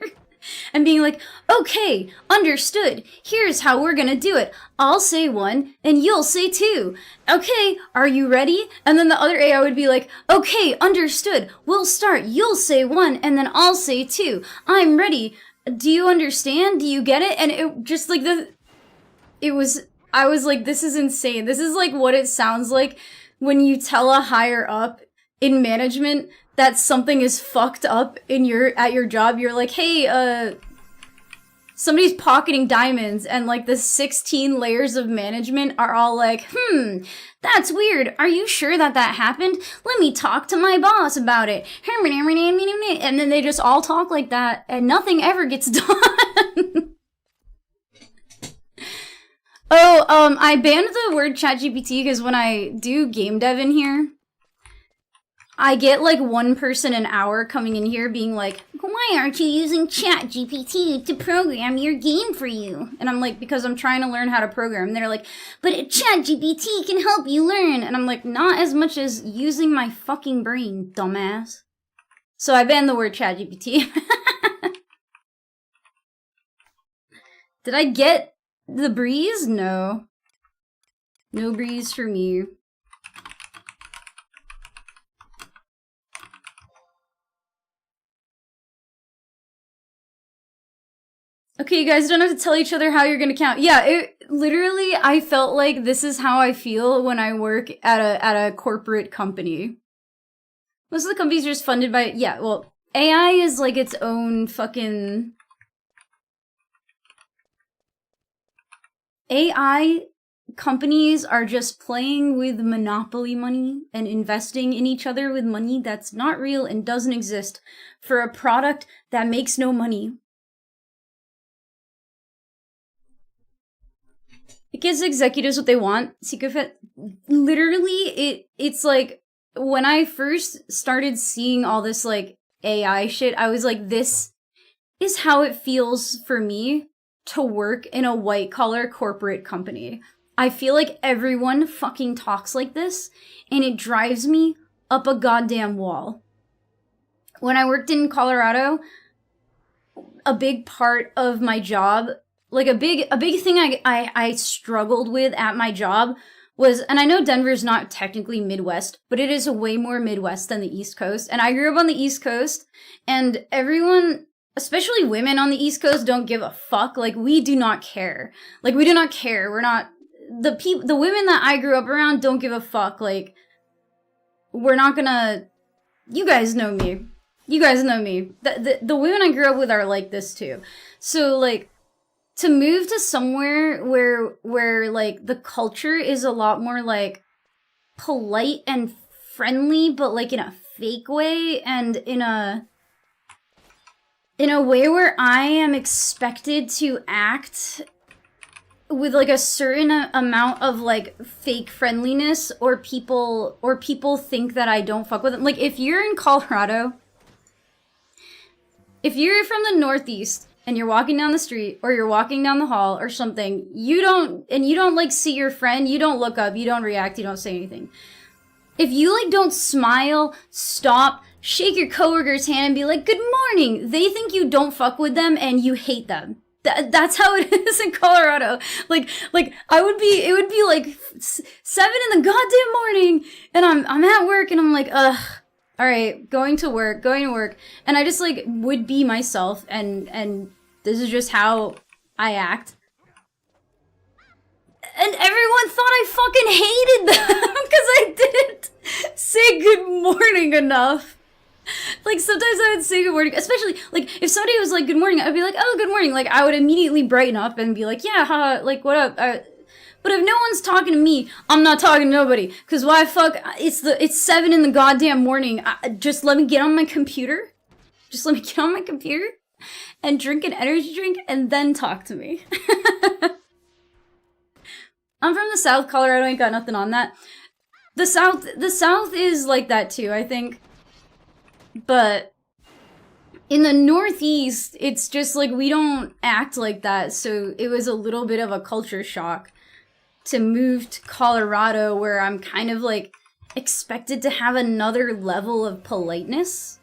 And being like, okay, understood. Here's how we're gonna do it. I'll say 1, and you'll say 2. Okay, are you ready? And then the other AI would be like, okay, understood. We'll start. You'll say 1, and then I'll say 2. I'm ready. Do you understand? Do you get it? And it just, like, I was like, this is insane. This is like what it sounds like when you tell a higher up in management that something is fucked up at your job. You're like, hey, somebody's pocketing diamonds, and like the 16 layers of management are all like, that's weird. Are you sure that happened? Let me talk to my boss about it. And then they just all talk like that, and nothing ever gets done. Oh, I banned the word ChatGPT because when I do game dev in here, I get like 1 person an hour coming in here being like, why aren't you using ChatGPT to program your game for you? And I'm like, because I'm trying to learn how to program. And they're like, but ChatGPT can help you learn. And I'm like, not as much as using my fucking brain, dumbass. So I banned the word ChatGPT. Did I get the breeze? No. No breeze for me. Okay, you guys don't have to tell each other how you're gonna count. Yeah, it literally, I felt like this is how I feel when I work at a corporate company. Most of the companies are just funded by, yeah, well, AI is like its own fucking... AI companies are just playing with monopoly money and investing in each other with money that's not real and doesn't exist for a product that makes no money. It gives executives what they want. Literally, it's like, when I first started seeing all this, like, AI shit, I was like, this is how it feels for me to work in a white-collar corporate company. I feel like everyone fucking talks like this, and it drives me up a goddamn wall. When I worked in Colorado, a big part of my job, like a big thing I struggled with at my job was, and I know Denver's not technically Midwest, but it is way more Midwest than the East Coast, and I grew up on the East Coast, and everyone... especially women on the East Coast don't give a fuck. Like, we do not care. Like, we do not care. We're not... The women that I grew up around don't give a fuck. Like, we're not gonna... You guys know me. You guys know me. The women I grew up with are like this, too. So, like, to move to somewhere where like the culture is a lot more like polite and friendly, but like in a fake way and in a way where I am expected to act with like a certain amount of like fake friendliness, or people think that I don't fuck with them. Like if you're in Colorado, if you're from the Northeast and you're walking down the street or you're walking down the hall or something, you don't like see your friend, you don't look up, you don't react, you don't say anything. If you like don't smile, stop, shake your coworker's hand and be like, good morning, they think you don't fuck with them and you hate them. That's how it is in Colorado. Like it would be like 7 in the goddamn morning and I'm at work and I'm like, ugh. All right, going to work, and I just like would be myself, and this is just how I act. And everyone thought I fucking hated them because I didn't say good morning enough. Like sometimes I would say good morning, especially like if somebody was like good morning, I'd be like, oh, good morning. Like I would immediately brighten up and be like, yeah, haha, like what up? But if no one's talking to me, I'm not talking to nobody. Cause why fuck? It's 7 in the goddamn morning. Just let me get on my computer. Just let me get on my computer and drink an energy drink and then talk to me. I'm from the South. Colorado ain't got nothing on that. The South is like that too, I think. But in the Northeast, it's just like we don't act like that. So it was a little bit of a culture shock to move to Colorado, where I'm kind of like expected to have another level of politeness.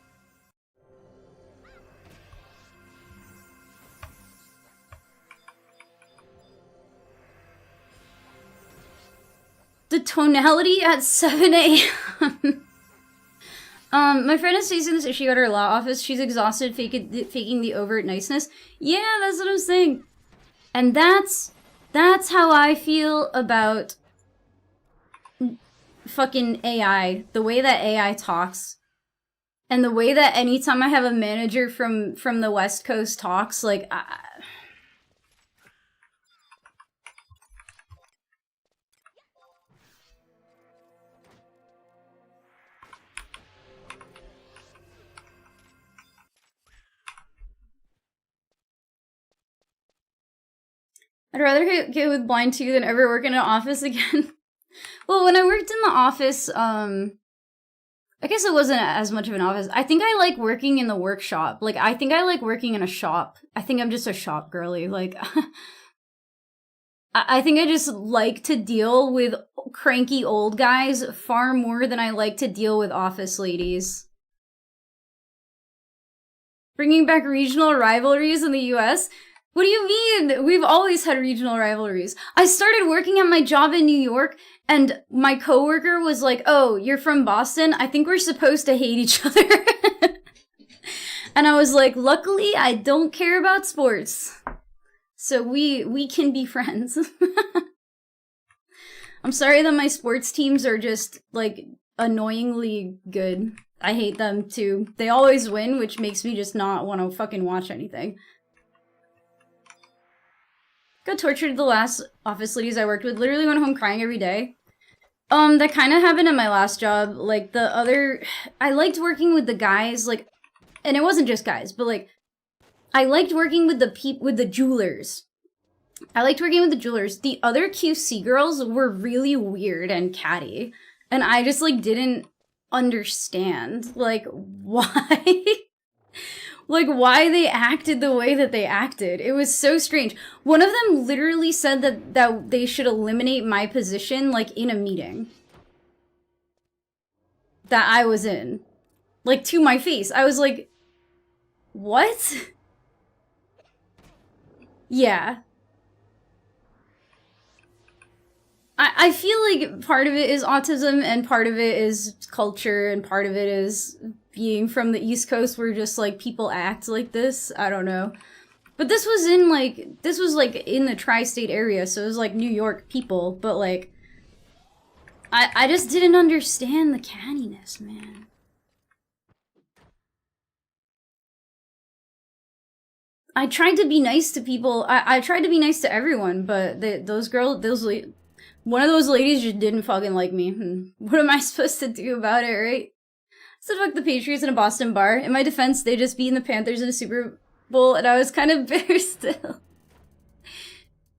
The tonality at 7 a.m. My friend is facing this issue at her law office. She's exhausted faking the overt niceness. Yeah, that's what I'm saying. And that's how I feel about fucking AI. The way that AI talks. And the way that anytime I have a manager from the West Coast talks, like... I'd rather get with blind 2 than ever work in an office again. Well, when I worked in the office, I guess it wasn't as much of an office. I think I like working in the workshop. Like, I think I like working in a shop. I think I'm just a shop girly. Like, I think I just like to deal with cranky old guys far more than I like to deal with office ladies. Bringing back regional rivalries in the US? What do you mean? We've always had regional rivalries. I started working at my job in New York, and my coworker was like, oh, you're from Boston? I think we're supposed to hate each other. And I was like, luckily, I don't care about sports. So we can be friends. I'm sorry that my sports teams are just, like, annoyingly good. I hate them, too. They always win, which makes me just not want to fucking watch anything. Got tortured the last office ladies I worked with. Literally went home crying every day. That kind of happened at my last job. Like, I liked working with the guys, like, and it wasn't just guys, but, like, I liked working with the jewelers. I liked working with the jewelers. The other QC girls were really weird and catty. And I just, like, didn't understand, like, why... like, why they acted the way that they acted. It was so strange. One of them literally said that they should eliminate my position, like, in a meeting that I was in. Like, to my face. I was like, what? Yeah. I feel like part of it is autism, and part of it is culture, and part of it is being from the East Coast where just, like, people act like this. I don't know. But this was in the tri-state area, so it was, like, New York people, but, like, I just didn't understand the cattiness, man. I tried to be nice to people. I tried to be nice to everyone, but one of those ladies just didn't fucking like me. What am I supposed to do about it, right? So fuck the Patriots in a Boston bar. In my defense, they just beat the Panthers in a Super Bowl, and I was kind of bitter still.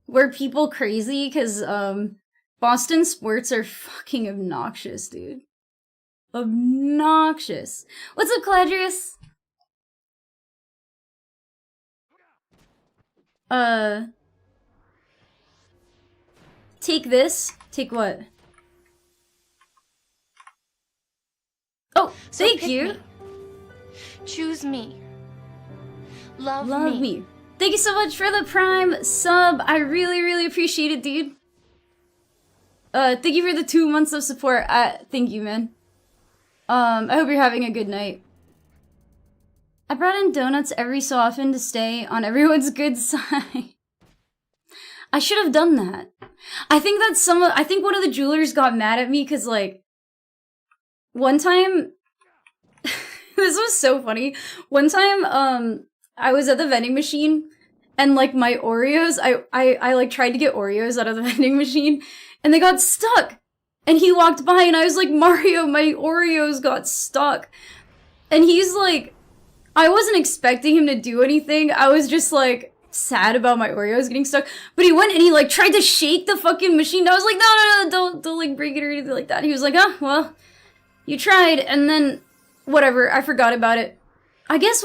Were people crazy? Because, Boston sports are fucking obnoxious, dude. Obnoxious. What's up, Cladrius? Take this. Take what? Oh, So thank pick you. me. Choose me. Love me. Thank you so much for the Prime sub. I really, really appreciate it, dude. Thank you for the 2 months of support. Thank you, man. I hope you're having a good night. I brought in donuts every so often to stay on everyone's good side. I should have done that. I think I think one of the jewelers got mad at me because, like, one time, this was so funny. One time, I was at the vending machine and, like, my Oreos, I like tried to get Oreos out of the vending machine and they got stuck. And he walked by and I was like, Mario, my Oreos got stuck. And he's like, I wasn't expecting him to do anything. I was just like sad about my Oreos getting stuck. But he went and he like tried to shake the fucking machine. I was like, no, don't like break it or anything like that. He was like, oh, well, you tried. And then whatever, I forgot about it. I guess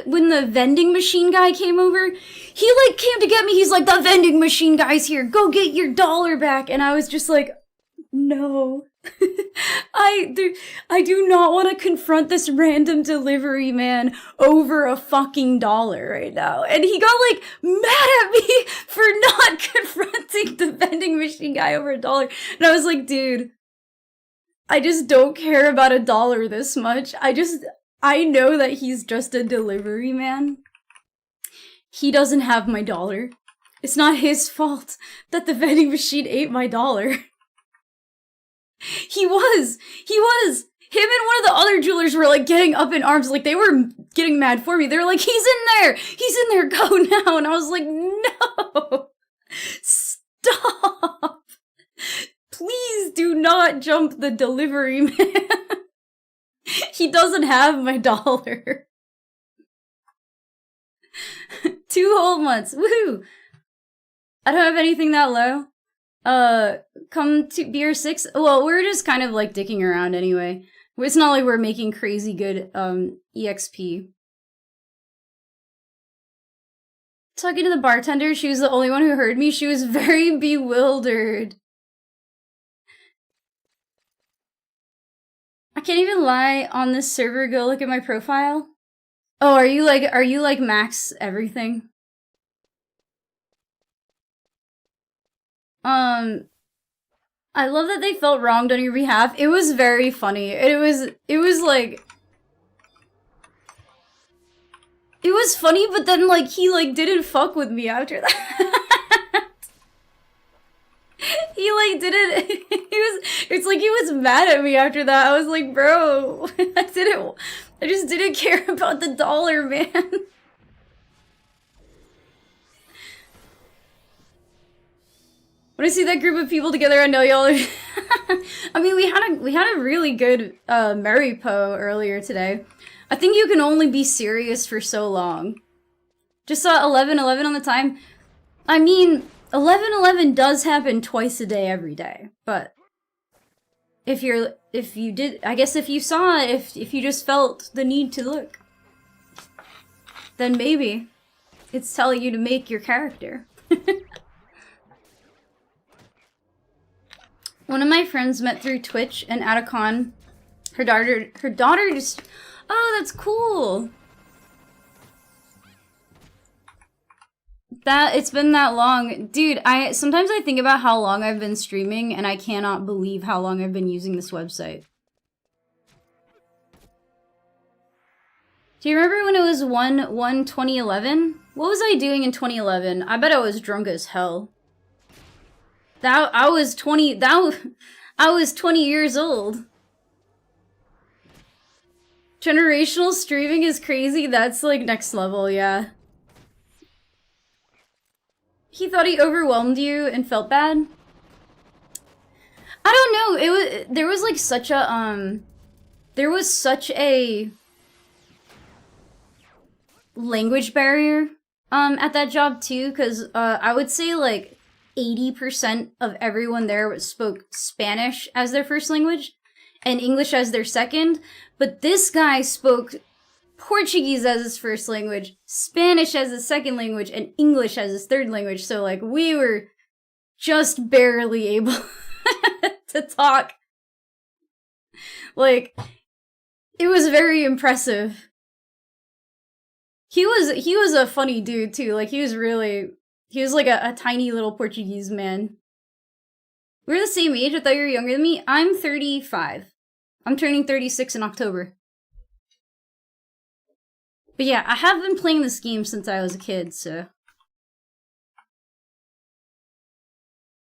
when the vending machine guy came over, he like came to get me. He's like, the vending machine guy's here. Go get your $1 back. And I was just like, no. I do not want to confront this random delivery man over a fucking $1 right now. And he got like mad at me for not confronting the vending machine guy over $1. And I was like, dude, I just don't care about $1 this much. I know that he's just a delivery man. He doesn't have my $1. It's not his fault that the vending machine ate my $1. He was. Him and one of the other jewelers were like getting up in arms, like they were getting mad for me. They were like, he's in there, go now. And I was like, no, stop. Please do not jump the delivery man. He doesn't have my $1. 2 whole months, woohoo. I don't have anything that low. Come to beer 6. Well, we're just kind of like dicking around anyway. It's not like we're making crazy good, EXP. Talking to the bartender, she was the only one who heard me. She was very bewildered. I can't even lie on this server. Go look at my profile. Oh, are you like max everything? I love that they felt wronged on your behalf. It was very funny. It was like... It was funny, but then, like, he, like, didn't fuck with me after that. He, like, didn't... It's like he was mad at me after that. I was like, bro, I just didn't care about the $1, man. When I see that group of people together, I know y'all are... I mean, we had a really good meripo earlier today. I think you can only be serious for so long. Just saw 11:11 on the time. I mean, 11:11 does happen twice a day every day, but if you did, I guess if you saw it, if you just felt the need to look, then maybe it's telling you to make your character. One of my friends met through Twitch and at a con. Her daughter just... Oh, that's cool! It's been that long. Dude, sometimes I think about how long I've been streaming and I cannot believe how long I've been using this website. Do you remember when it was 2011? What was I doing in 2011? I bet I was drunk as hell. I was 20 years old. Generational streaming is crazy. That's like next level, yeah. He thought he overwhelmed you and felt bad? I don't know. There was like such a language barrier at that job too, because I would say like 80% of everyone there spoke Spanish as their first language and English as their second, but this guy spoke Portuguese as his first language, Spanish as his second language, and English as his third language. So like we were just barely able to talk. Like, it was very impressive. He was a funny dude too. Like he was like a tiny little Portuguese man. We're the same age. I thought you were younger than me. I'm 35. I'm turning 36 in October. But yeah, I have been playing this game since I was a kid, so.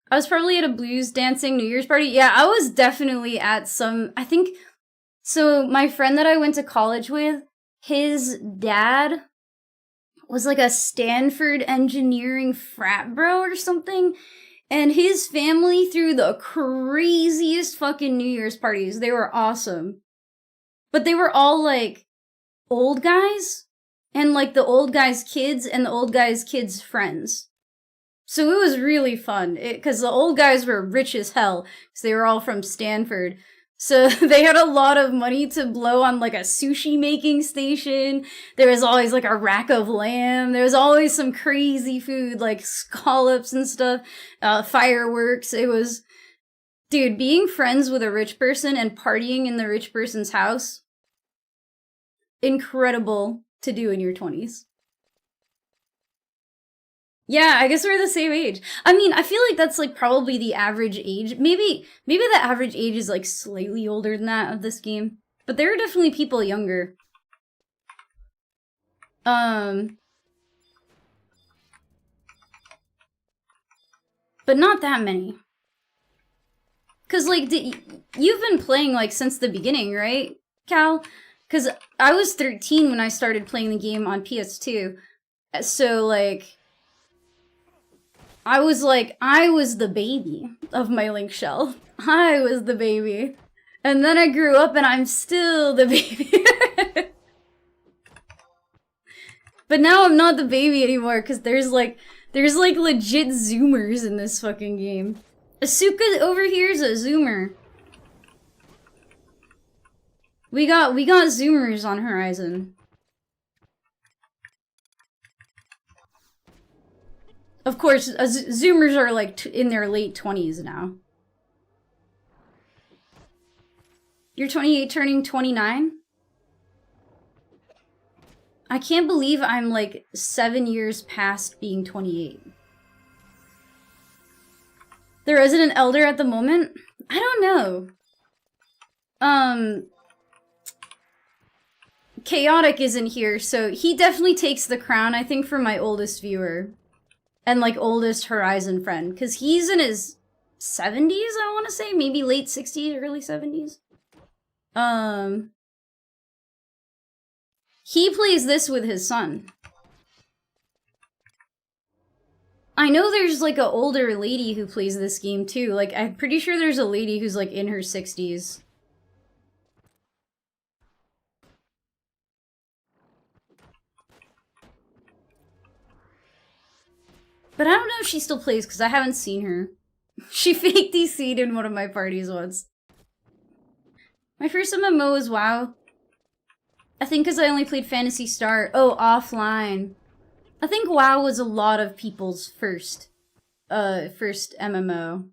I was probably at a blues dancing New Year's party. Yeah, I was definitely at some, I think, so my friend that I went to college with, his dad was like a Stanford engineering frat bro or something, and his family threw the craziest fucking New Year's parties. They were awesome. But they were all like old guys, and like the old guy's kids and the old guy's kids' friends. So it was really fun, because the old guys were rich as hell, because they were all from Stanford. So they had a lot of money to blow on like a sushi making station. There was always like a rack of lamb. There was always some crazy food, like scallops and stuff, fireworks. It was, dude, being friends with a rich person and partying in the rich person's house, incredible to do in your 20s. Yeah, I guess we're the same age. I mean, I feel like that's like probably the average age. Maybe the average age is like slightly older than that of this game. But there are definitely people younger. But not that many. Cause like, you've been playing like since the beginning, right, Cal? Cause I was 13 when I started playing the game on PS2. So like, I was the baby of my Link shell. I was the baby. And then I grew up and I'm still the baby. But now I'm not the baby anymore, because there's like legit zoomers in this fucking game. Asuka over here is a zoomer. We got zoomers on Horizon. Of course, zoomers are like in their late 20s now. You're 28 turning 29? I can't believe I'm like 7 years past being 28. The resident elder at the moment? I don't know. Chaotic isn't here, so he definitely takes the crown, I think, for my oldest viewer. And like oldest Horizon friend, because he's in his 70s, I want to say, maybe late 60s, early 70s. He plays this with his son. I know there's like an older lady who plays this game too. Like, I'm pretty sure there's a lady who's like in her 60s. But I don't know if she still plays, because I haven't seen her. She fake DC'd in one of my parties once. My first MMO was WoW. I think because I only played Phantasy Star. Oh, offline. I think WoW was a lot of people's first MMO.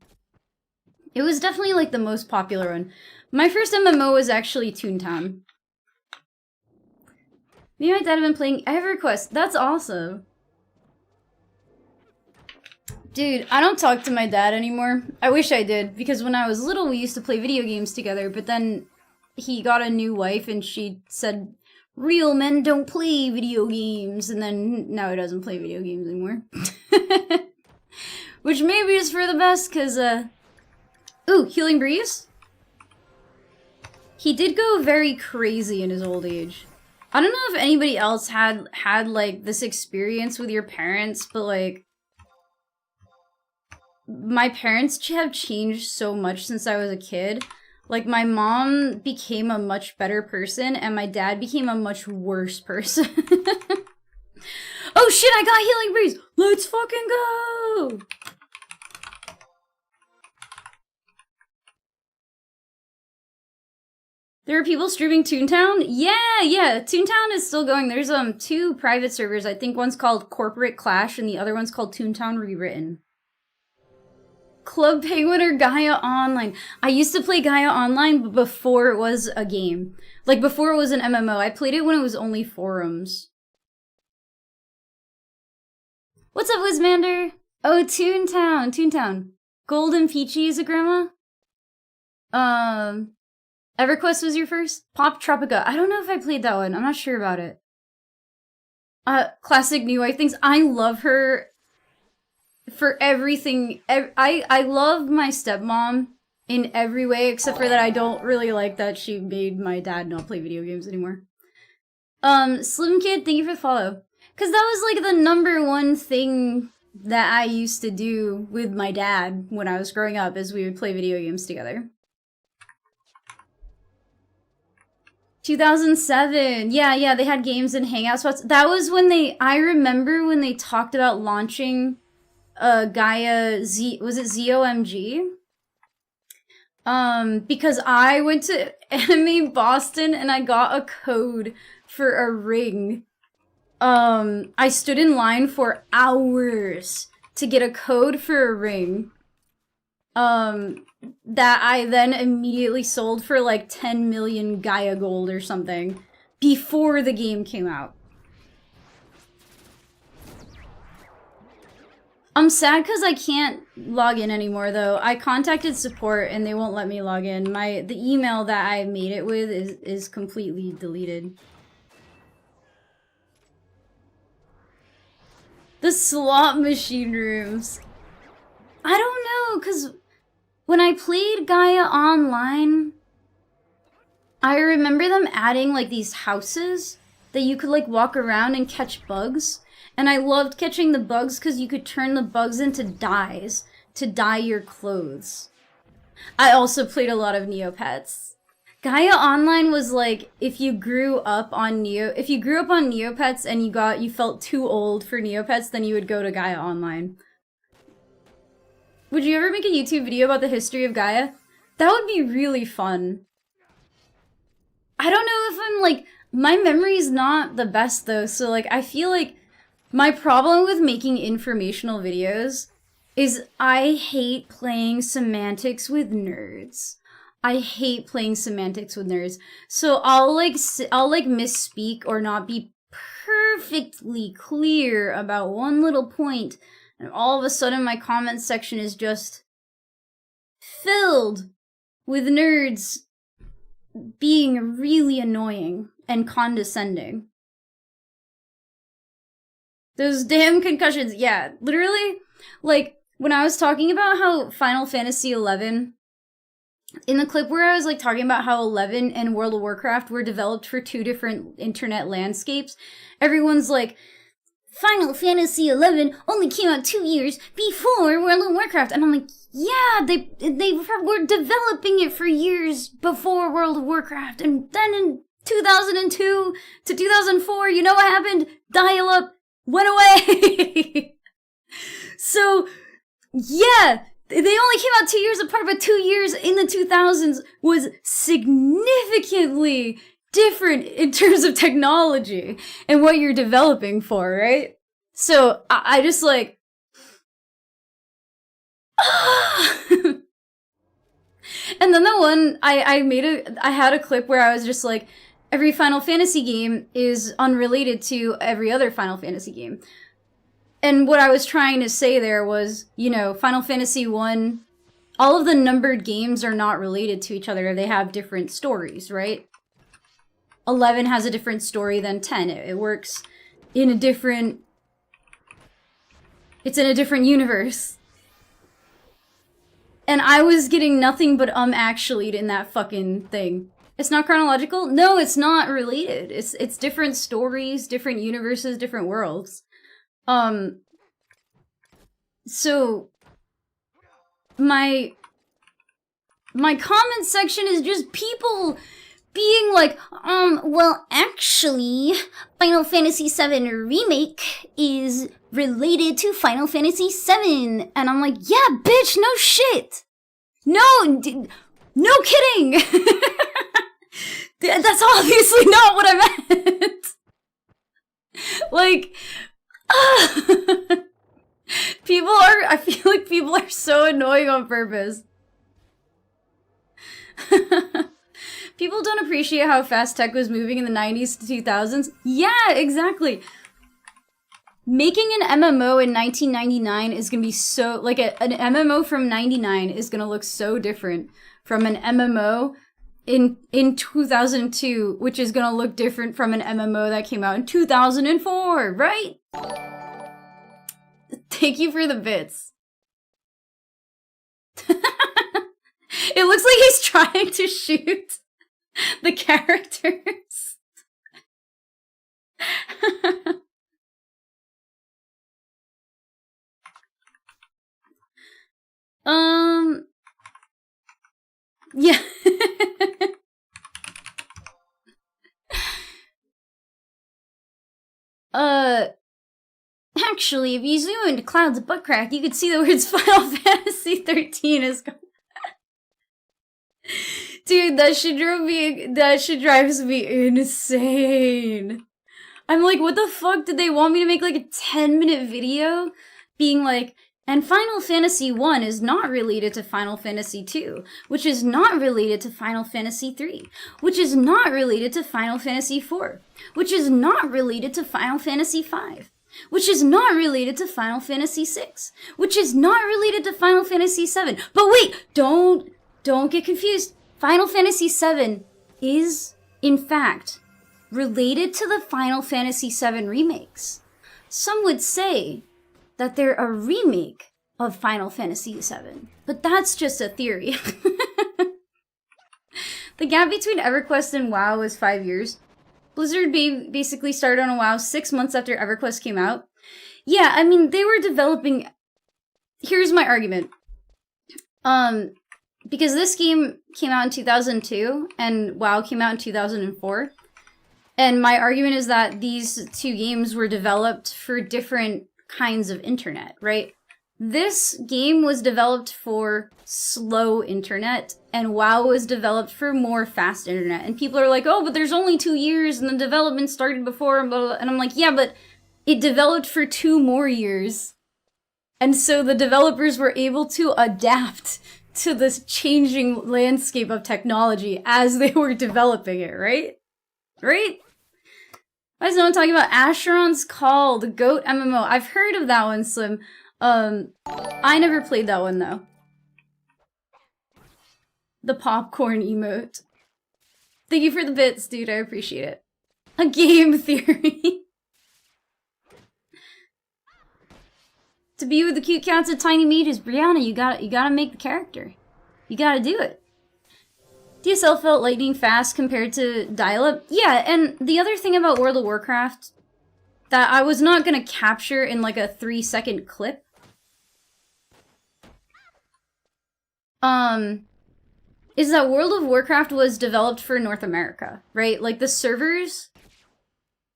It was definitely like the most popular one. My first MMO was actually Toontown. Me and my dad have been playing EverQuest. That's awesome. Dude, I don't talk to my dad anymore. I wish I did, because when I was little, we used to play video games together, but then he got a new wife and she said, real men don't play video games, and then now he doesn't play video games anymore. Which maybe is for the best, because, ooh, Healing Breeze? He did go very crazy in his old age. I don't know if anybody else had like, this experience with your parents, but, like, my parents have changed so much since I was a kid. Like, my mom became a much better person, and my dad became a much worse person. Oh shit, I got Healing Breeze! Let's fucking go! There are people streaming Toontown? Yeah, Toontown is still going. There's 2 private servers. I think one's called Corporate Clash, and the other one's called Toontown Rewritten. Club Penguin or Gaia Online. I used to play Gaia Online but before it was a game. Like, before it was an MMO. I played it when it was only forums. What's up, Wizmander? Oh, Toontown. Golden Peachy is a grandma? EverQuest was your first? Pop Tropica. I don't know if I played that one. I'm not sure about it. Classic New Wife things. I love her for everything. I love my stepmom in every way, except for that I don't really like that she made my dad not play video games anymore. Slim Kid, thank you for the follow. Because that was like the #1 thing that I used to do with my dad when I was growing up, is we would play video games together. 2007. Yeah, they had games and hangout spots. That was when I remember when they talked about launching Gaia Z, was it ZOMG? Because I went to Anime Boston and I got a code for a ring. I stood in line for hours to get a code for a ring. That I then immediately sold for like 10 million Gaia gold or something before the game came out. I'm sad because I can't log in anymore though. I contacted support and they won't let me log in. The email that I made it with is completely deleted. The slot machine rooms. I don't know, because when I played Gaia Online, I remember them adding like these houses that you could like walk around and catch bugs. And I loved catching the bugs because you could turn the bugs into dyes to dye your clothes. I also played a lot of Neopets. Gaia Online was like if you grew up on Neopets and you felt too old for Neopets, then you would go to Gaia Online. Would you ever make a YouTube video about the history of Gaia? That would be really fun. I don't know if I'm like, my memory's not the best though, so like I feel like my problem with making informational videos is I hate playing semantics with nerds. I hate playing semantics with nerds. So I'll misspeak or not be perfectly clear about one little point, and all of a sudden my comment section is just filled with nerds being really annoying and condescending. Those damn concussions, yeah, literally, like, when I was talking about how Final Fantasy XI, in the clip where I was like talking about how 11 and World of Warcraft were developed for 2 different internet landscapes, everyone's like, Final Fantasy XI only came out 2 years before World of Warcraft. And I'm like, yeah, they were developing it for years before World of Warcraft. And then in 2002 to 2004, you know what happened? Dial-up went away. So, yeah, they only came out 2 years apart, but 2 years in the 2000s was significantly different in terms of technology and what you're developing for, right? So I just like, and then the one I had a clip where I was just like, every Final Fantasy game is unrelated to every other Final Fantasy game. And what I was trying to say there was, you know, Final Fantasy 1, all of the numbered games are not related to each other. They have different stories, right? 11 has a different story than 10. It works in a different... It's in a different universe. And I was getting nothing but actually in that fucking thing. It's not chronological? No, it's not related. It's different stories, different universes, different worlds. So my comment section is just people being like, well, actually, Final Fantasy VII Remake is related to Final Fantasy VII. And I'm like, yeah, bitch, no shit. No kidding. That's obviously not what I meant. Like, I feel like people are so annoying on purpose. People don't appreciate how fast tech was moving in the 90s to 2000s. Yeah, exactly. Making an MMO in 1999 is gonna be so, like, an MMO from 99 is gonna look so different from an MMO in 2002, which is gonna look different from an MMO that came out in 2004, right? Thank you for the bits. It looks like he's trying to shoot the characters. Yeah. Actually, if you zoom into Cloud's butt crack, you could see the words Final Fantasy 13 is going. Dude, that shit drives me insane. I'm like, what the fuck did they want me to make, like, a 10-minute video being like, and Final Fantasy 1 is not related to Final Fantasy 2, which is not related to Final Fantasy 3, which is not related to Final Fantasy 4, which is not related to Final Fantasy 5, which is not related to Final Fantasy 6, which is not related to Final Fantasy 7. But wait, don't get confused. Final Fantasy 7 is, in fact, related to the Final Fantasy 7 remakes. Some would say that they're a remake of Final Fantasy VII, but that's just a theory. The gap between EverQuest and WoW was 5 years. Blizzard basically started on WoW 6 months after EverQuest came out. Yeah, I mean, they were developing... Here's my argument. Because this game came out in 2002, and WoW came out in 2004. And my argument is that these two games were developed for different kinds of internet, right? This game was developed for slow internet, and WoW was developed for more fast internet. And people are like, oh, but there's only 2 years, and the development started before, and blah, blah, blah. And I'm like, yeah, but it developed for 2 more years. And so the developers were able to adapt to this changing landscape of technology as they were developing it, right? Right? Why is no one talking about Asheron's Call, the GOAT MMO? I've heard of that one, Slim. I never played that one, though. The popcorn emote. Thank you for the bits, dude. I appreciate it. A game theory. To be with the cute cats and tiny mages, Brianna, you gotta make the character. You gotta do it. DSL felt lightning fast compared to dial-up. Yeah, and the other thing about World of Warcraft that I was not gonna capture in like a 3-second clip, is that World of Warcraft was developed for North America, right? Like, the servers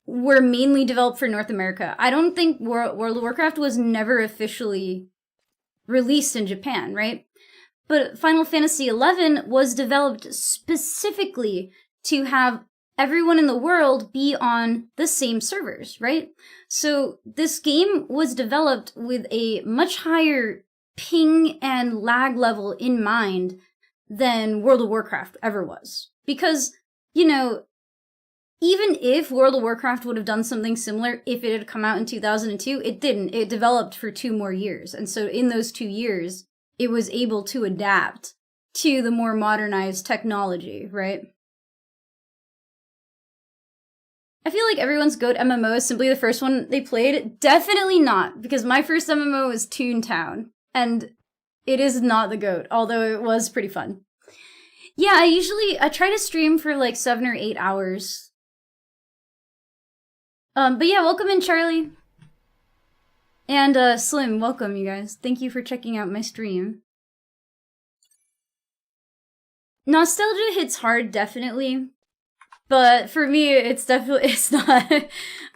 were mainly developed for North America. I don't think World of Warcraft was never officially released in Japan, right? But Final Fantasy XI was developed specifically to have everyone in the world be on the same servers, right? So this game was developed with a much higher ping and lag level in mind than World of Warcraft ever was. Because, you know, even if World of Warcraft would have done something similar if it had come out in 2002, it didn't. It developed for 2 more years. And so in those 2 years, it was able to adapt to the more modernized technology, right? I feel like everyone's GOAT MMO is simply the first one they played. Definitely not, because my first MMO was Toontown, and it is not the GOAT, although it was pretty fun. Yeah, I try to stream for like 7 or 8 hours. But yeah, welcome in, Charlie. And Slim, welcome, you guys. Thank you for checking out my stream. Nostalgia hits hard, definitely. But for me, it's not.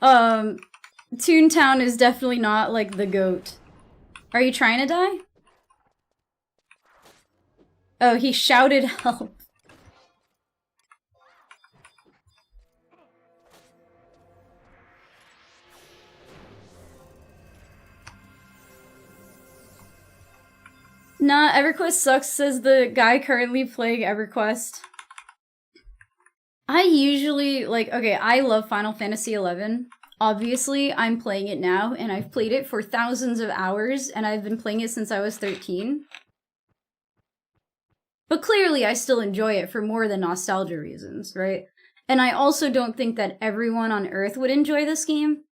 Toontown is definitely not, like, the GOAT. Are you trying to die? Oh, he shouted help. Nah, EverQuest sucks, says the guy currently playing EverQuest. I usually, like, okay, I love Final Fantasy XI. Obviously, I'm playing it now, and I've played it for thousands of hours, and I've been playing it since I was 13. But clearly, I still enjoy it for more than nostalgia reasons, right? And I also don't think that everyone on Earth would enjoy this game.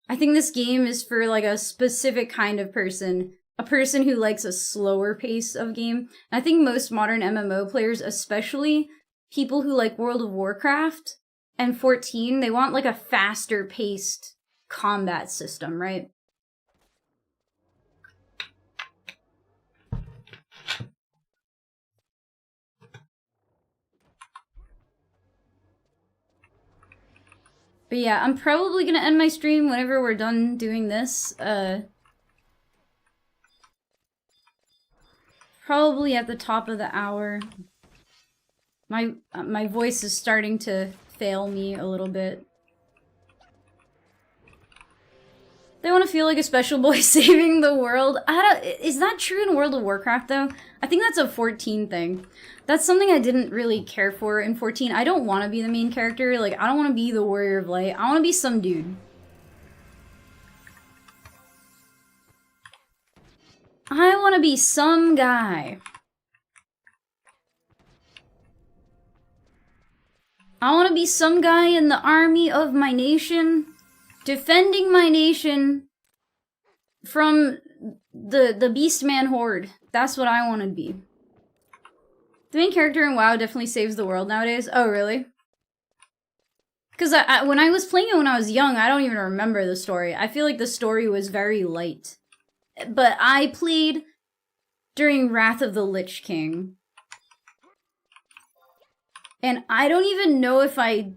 I think this game is for, like, a specific kind of person. A person who likes a slower pace of game. And I think most modern MMO players, especially people who like World of Warcraft and 14, they want, like, a faster paced combat system, right? But yeah, I'm probably gonna end my stream whenever we're done doing this. Probably at the top of the hour. My voice is starting to fail me a little bit. They want to feel like a special boy saving the world. Is that true in World of Warcraft, though? I think that's a 14 thing. That's something I didn't really care for in 14. I don't want to be the main character. Like, I don't want to be the Warrior of Light. I want to be some dude. I want to be some guy. I want to be some guy in the army of my nation, defending my nation from the Beastman horde. That's what I want to be. The main character in WoW definitely saves the world nowadays. Oh, really? Because when I was playing it when I was young, I don't even remember the story. I feel like the story was very light. But I played during Wrath of the Lich King. And I don't even know if I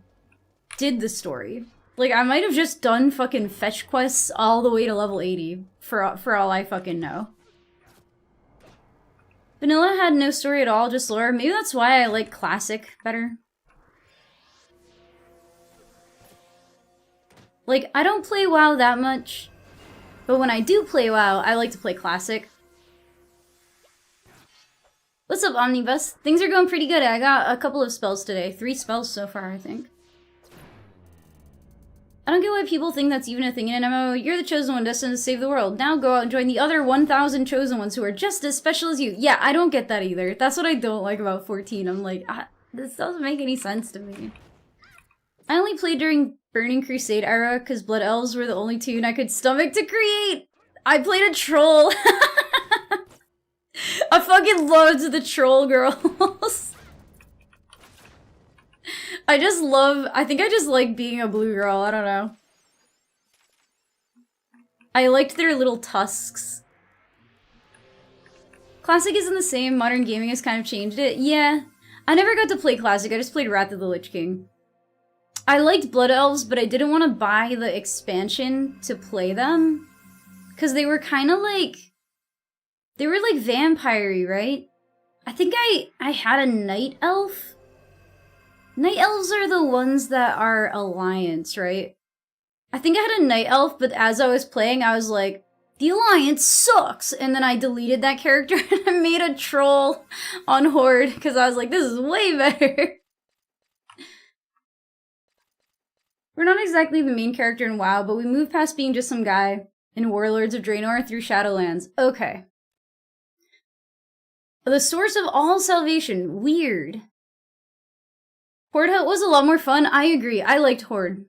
did the story. Like, I might have just done fucking fetch quests all the way to level 80, for all I fucking know. Vanilla had no story at all, just lore. Maybe that's why I like Classic better. Like, I don't play WoW that much, but when I do play WoW, I like to play Classic. What's up, Omnibus? Things are going pretty good. I got a couple of spells today. 3 spells so far, I think. I don't get why people think that's even a thing in an MMO. You're the chosen one destined to save the world. Now go out and join the other 1,000 chosen ones who are just as special as you. Yeah, I don't get that either. That's what I don't like about 14. I'm like, this doesn't make any sense to me. I only played during Burning Crusade era because Blood Elves were the only tune I could stomach to create. I played a troll. I fucking loved the troll girls. I think I just like being a blue girl, I don't know. I liked their little tusks. Classic isn't the same, modern gaming has kind of changed it. Yeah, I never got to play Classic, I just played Wrath of the Lich King. I liked Blood Elves, but I didn't want to buy the expansion to play them. Because they were kind of like... They were like vampire-y, right? I think I had a Night Elf. Night Elves are the ones that are Alliance, right? I think I had a Night Elf, but as I was playing, I was like, the Alliance sucks! And then I deleted that character and I made a troll on Horde, because I was like, this is way better! We're not exactly the main character in WoW, but we moved past being just some guy in Warlords of Draenor through Shadowlands. Okay. The source of all salvation. Weird. Horde was a lot more fun. I agree. I liked Horde.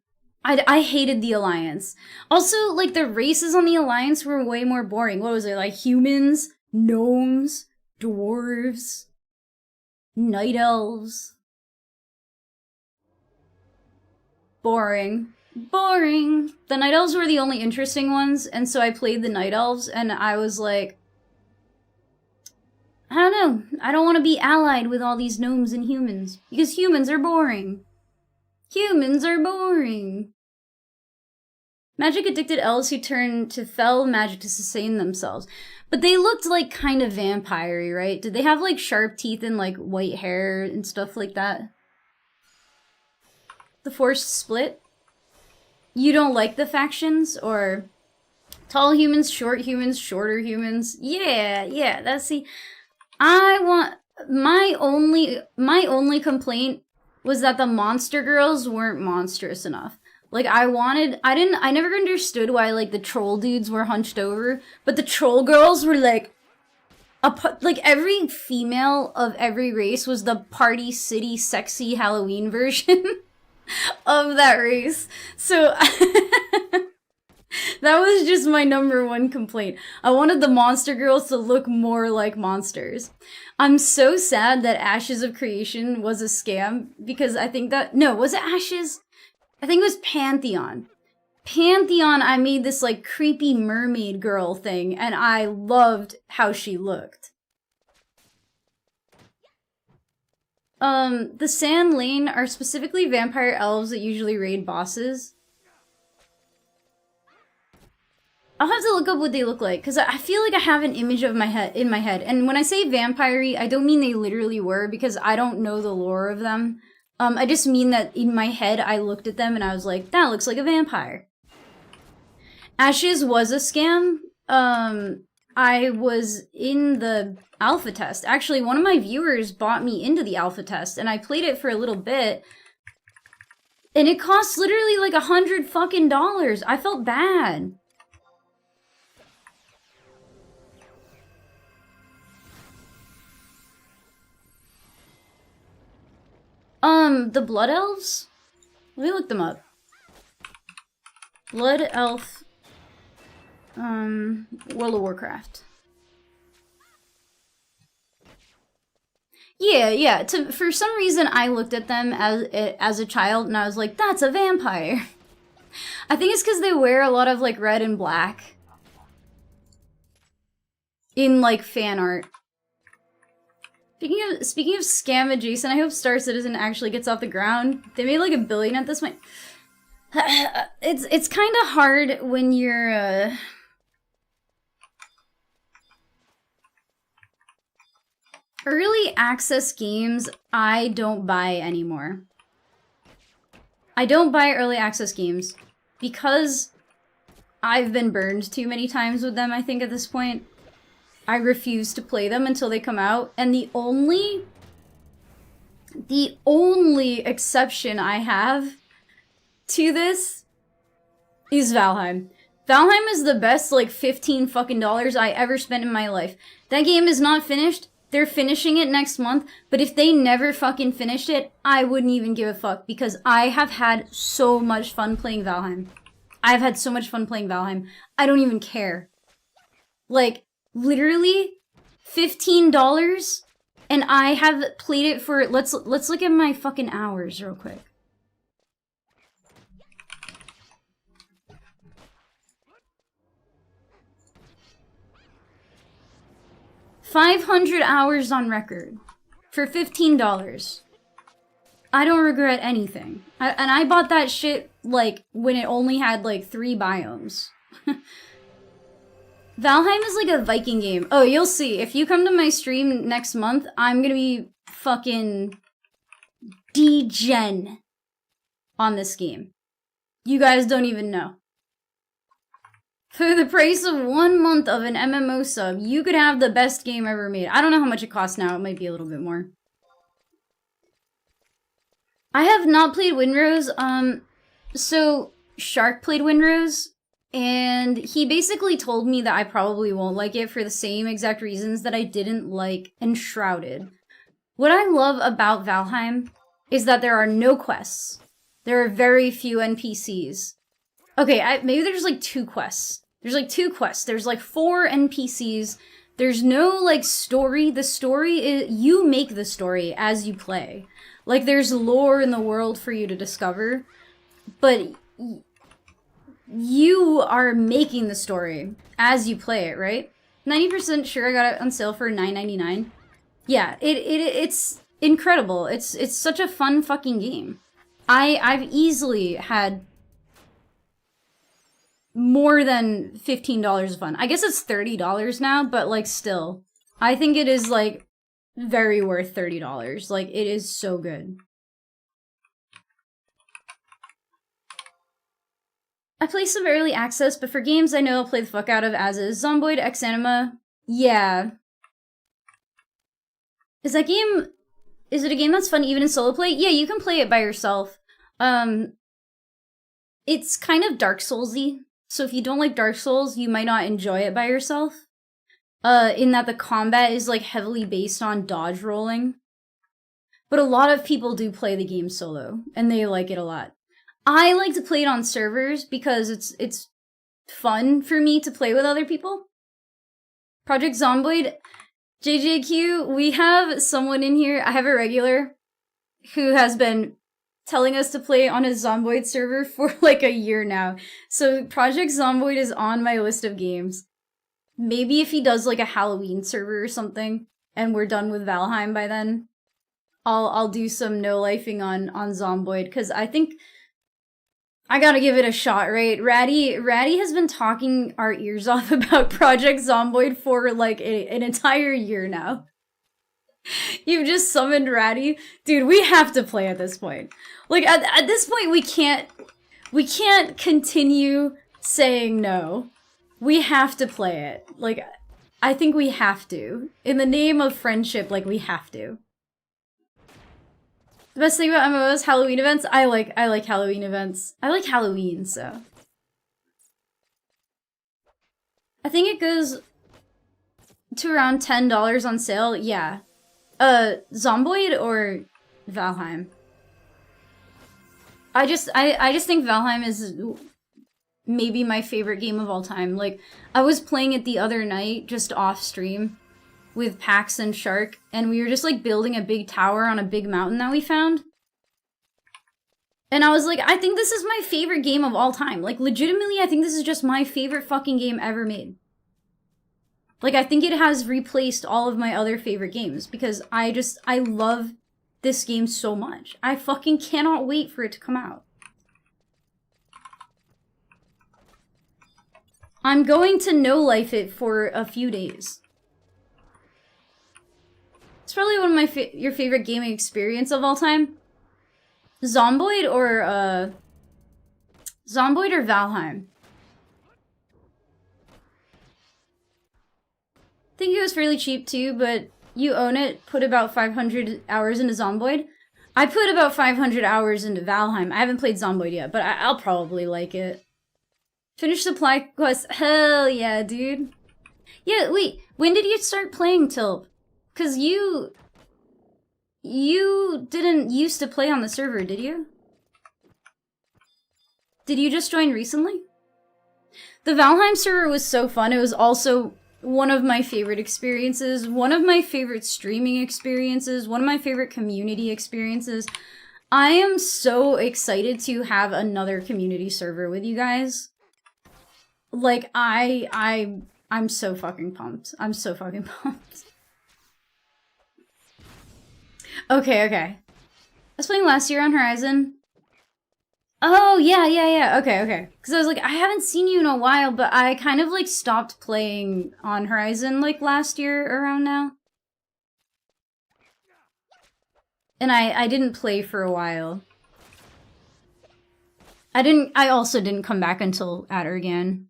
I hated the Alliance. Also, like, the races on the Alliance were way more boring. What was it? Like, humans, gnomes, dwarves, night elves. Boring. Boring. The night elves were the only interesting ones, and so I played the night elves, and I was like, I don't know. I don't want to be allied with all these gnomes and humans. Because humans are boring. Humans are boring. Magic addicted elves who turn to fell magic to sustain themselves. But they looked like kind of vampire-y, right? Did they have like sharp teeth and like white hair and stuff like that? The forced split? You don't like the factions? Or tall humans, shorter humans? Yeah, that's the... I want... My only complaint was that the monster girls weren't monstrous enough. Like, I never understood why, like, the troll dudes were hunched over, but the troll girls were, like, every female of every race was the party city sexy Halloween version of that race. So, that was just my #1 complaint. I wanted the monster girls to look more like monsters. I'm so sad that Ashes of Creation was a scam, because I think that... No, was it Ashes? I think it was Pantheon. Pantheon, I made this, like, creepy mermaid girl thing, and I loved how she looked. The Sand Lane are specifically vampire elves that usually raid bosses. I'll have to look up what they look like, because I feel like I have an image of in my head. And when I say vampire-y, I don't mean they literally were, because I don't know the lore of them. I just mean that in my head, I looked at them and I was like, that looks like a vampire. Ashes was a scam. I was in the alpha test. Actually, one of my viewers bought me into the alpha test, and I played it for a little bit. And it cost literally like $100 fucking. I felt bad. The Blood Elves? Let me look them up. Blood Elf, World of Warcraft. Yeah, for some reason I looked at them as a child and I was like, that's a vampire. I think it's because they wear a lot of, like, red and black. In, like, fan art. Speaking of scam adjacent, I hope Star Citizen actually gets off the ground. They made like $1 billion at this point. It's kind of hard when you're early access games. I don't buy anymore. I don't buy early access games because I've been burned too many times with them. I think at this point. I refuse to play them until they come out, and the only exception I have to this is Valheim. Valheim is the best, like, $15 fucking I ever spent in my life. That game is not finished. They're finishing it next month, but if they never fucking finished it, I wouldn't even give a fuck, because I have had so much fun playing Valheim. I've had so much fun playing Valheim. I don't even care. Like, literally $15, and I have played it for... Let's look at my fucking hours real quick. $500 hours on record for $15. I don't regret anything. And I bought that shit, like, when it only had, like, 3 biomes. Valheim is like a Viking game. Oh, you'll see. If you come to my stream next month, I'm gonna be fucking degen on this game. You guys don't even know. For the price of 1 month of an MMO sub, you could have the best game ever made. I don't know how much it costs now. It might be a little bit more. I have not played Windrose. So Shark played Windrose. And he basically told me that I probably won't like it for the same exact reasons that I didn't like Enshrouded. What I love about Valheim is that there are no quests. There are very few NPCs. Okay, maybe there's like 2 quests. There's like 2 quests. There's like 4 NPCs. There's no like story. The story is... You make the story as you play. Like there's lore in the world for you to discover. But... you are making the story as you play it, right? 90% sure I got it on sale for $9.99. Yeah, it's incredible. It's such a fun fucking game. I've easily had more than $15 of fun. I guess it's $30 now, but like still. I think it is like very worth $30. Like it is so good. I play some early access, but for games I know I'll play the fuck out of as is. Zomboid, Ex Anima. Yeah. Is it a game that's fun even in solo play? Yeah, you can play it by yourself. It's kind of Dark Souls-y. So if you don't like Dark Souls, you might not enjoy it by yourself. In that the combat is like heavily based on dodge rolling. But a lot of people do play the game solo, and they like it a lot. I like to play it on servers because it's fun for me to play with other people. Project Zomboid, JJQ, we have someone in here, I have a regular, who has been telling us to play on his Zomboid server for like a year now. So Project Zomboid is on my list of games. Maybe if he does like a Halloween server or something, and we're done with Valheim by then, I'll do some no-lifing on Zomboid, because I think I gotta give it a shot, right? Ratty has been talking our ears off about Project Zomboid for like an entire year now. You've just summoned Ratty. Dude, we have to play at this point. Like, at this point, we can't continue saying no. We have to play it. Like, I think we have to. In the name of friendship, like, we have to. The best thing about MMOs, Halloween events. I like Halloween events. I like Halloween, so. I think it goes to around $10 on sale. Yeah. Zomboid or Valheim? I just think Valheim is maybe my favorite game of all time. Like, I was playing it the other night, just off stream, with Pax and Shark, and we were just like building a big tower on a big mountain that we found. And I was like, I think this is my favorite game of all time. Like, legitimately, I think this is just my favorite fucking game ever made. Like, I think it has replaced all of my other favorite games, because I love this game so much. I fucking cannot wait for it to come out. I'm going to no-life it for a few days. It's probably one of my your favorite gaming experience of all time. Zomboid or Valheim? I think it was fairly cheap too, but you own it, put about 500 hours into Zomboid. I put about 500 hours into Valheim. I haven't played Zomboid yet, but I'll probably like it. Finish supply quest. Hell yeah, dude. Yeah, wait, when did you start playing Tilp? Because you didn't used to play on the server, did you? Did you just join recently? The Valheim server was so fun. It was also one of my favorite experiences, one of my favorite streaming experiences, one of my favorite community experiences. I am so excited to have another community server with you guys. Like, I'm so fucking pumped. I'm so fucking pumped. Okay. I was playing last year on Horizon. Oh, yeah. Okay. Because I was like, I haven't seen you in a while, but I kind of, like, stopped playing on Horizon, like, last year around now. And I didn't play for a while. I also didn't come back until Attergan.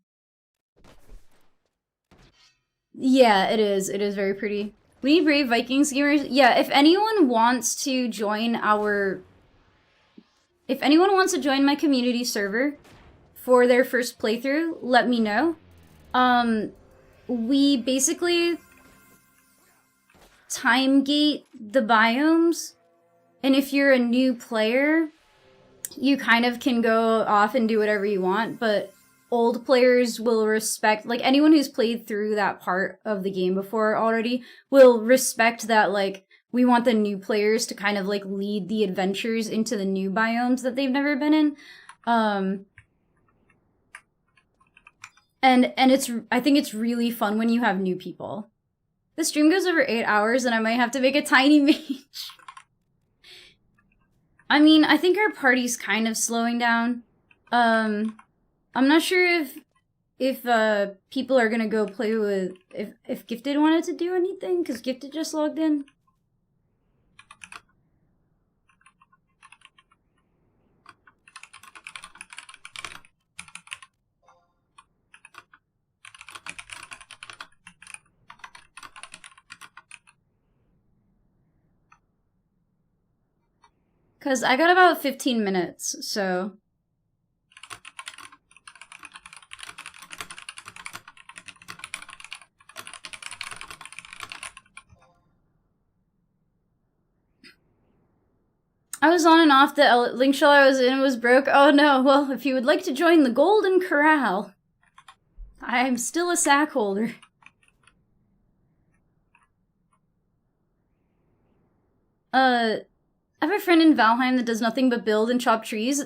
Yeah, it is. It is very pretty. We need Brave Vikings gamers. Yeah, if anyone wants to join my community server for their first playthrough, let me know. We basically time gate the biomes, and if you're a new player, you kind of can go off and do whatever you want, but old players will respect, like, anyone who's played through that part of the game before already will respect that, like, we want the new players to kind of, like, lead the adventures into the new biomes that they've never been in. And I think it's really fun when you have new people. The stream goes over 8 hours and I might have to make a tiny mage. I mean, I think our party's kind of slowing down. I'm not sure if people are gonna go play with... If Gifted wanted to do anything, because Gifted just logged in. Because I got about 15 minutes, so... I was on and off. The link shell I was in was broke. Oh no, well, if you would like to join the Golden Corral, I'm still a sack holder. I have a friend in Valheim that does nothing but build and chop trees.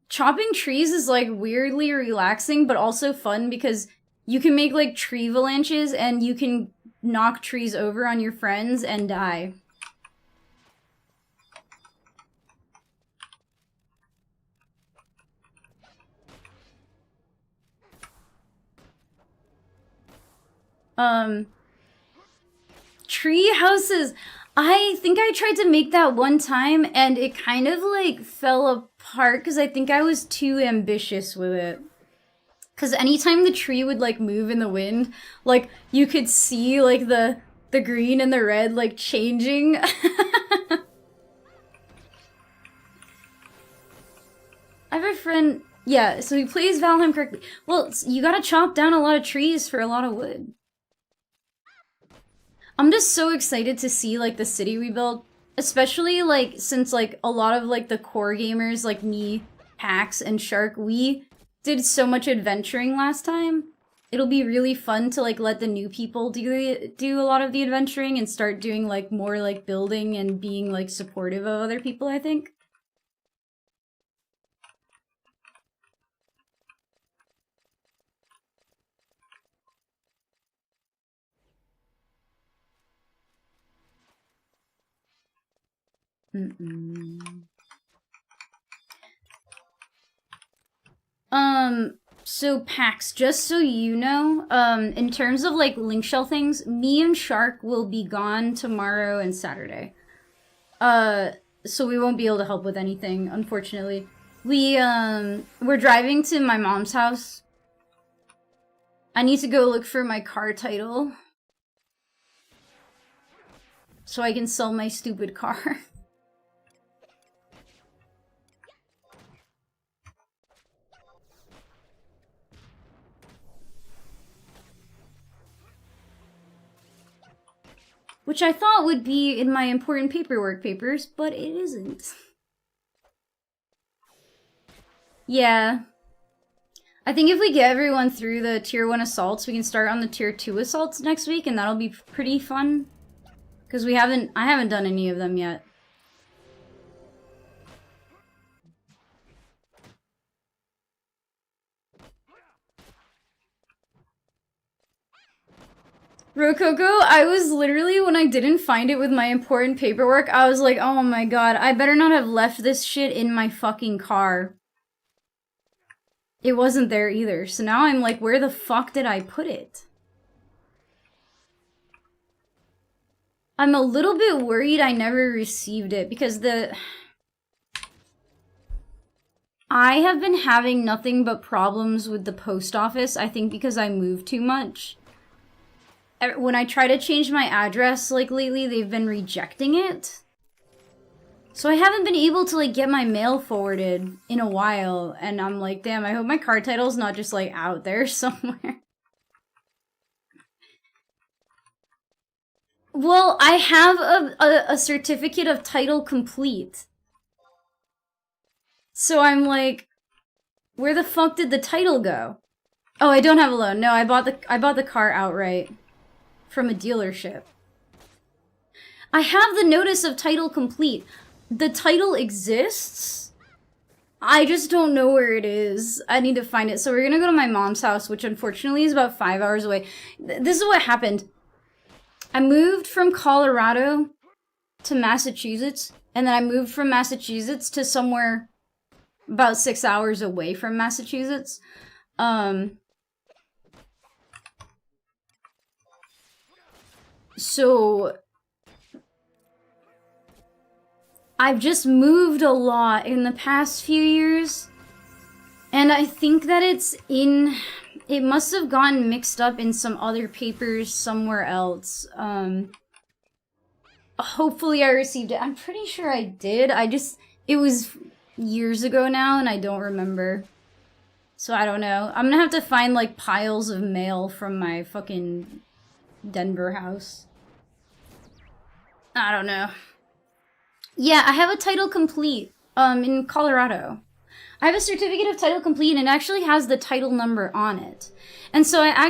Chopping trees is, like, weirdly relaxing, but also fun because you can make, like, tree avalanches and you can knock trees over on your friends and die. Tree houses. I think I tried to make that one time and it kind of like fell apart because I think I was too ambitious with it. Because anytime the tree would like move in the wind, like you could see like the green and the red like changing. I have a friend, yeah, so he plays Valheim correctly. Well, you gotta chop down a lot of trees for a lot of wood. I'm just so excited to see, like, the city we built. Especially, like, since, like, a lot of, like, the core gamers, like me, Pax, and Shark, we did so much adventuring last time. It'll be really fun to, like, let the new people do a lot of the adventuring and start doing, like, more, like, building and being, like, supportive of other people, I think. So Pax, just so you know, in terms of like link shell things, me and Shark will be gone tomorrow and Saturday. So we won't be able to help with anything, unfortunately. We're driving to my mom's house. I need to go look for my car title so I can sell my stupid car. Which I thought would be in my important paperwork papers, but it isn't. Yeah. I think if we get everyone through the tier 1 assaults, we can start on the tier 2 assaults next week, and that'll be pretty fun. Because I haven't done any of them yet. Rococo, I was literally, when I didn't find it with my important paperwork, I was like, oh my god, I better not have left this shit in my fucking car. It wasn't there either, so now I'm like, where the fuck did I put it? I'm a little bit worried I never received it, because I have been having nothing but problems with the post office, I think because I moved too much. When I try to change my address, like, lately, they've been rejecting it. So I haven't been able to, like, get my mail forwarded in a while, and I'm like, damn, I hope my car title's not just, like, out there somewhere. Well, I have a certificate of title complete. So I'm like, where the fuck did the title go? Oh, I don't have a loan. No, I bought the car outright. From a dealership. I have the notice of title complete. The title exists. I just don't know where it is. I need to find it. So we're gonna go to my mom's house, which unfortunately is about 5 hours away. This is what happened. I moved from Colorado to Massachusetts, and then I moved from Massachusetts to somewhere about 6 hours away from Massachusetts. So I've just moved a lot in the past few years, and I think that it must have gotten mixed up in some other papers somewhere else. Hopefully I received it. I'm pretty sure I did. It was years ago now, and I don't remember. So I don't know. I'm gonna have to find, like, piles of mail from my fucking Denver house. I don't know. Yeah, I have a title complete, in Colorado. I have a certificate of title complete, and it actually has the title number on it. And so I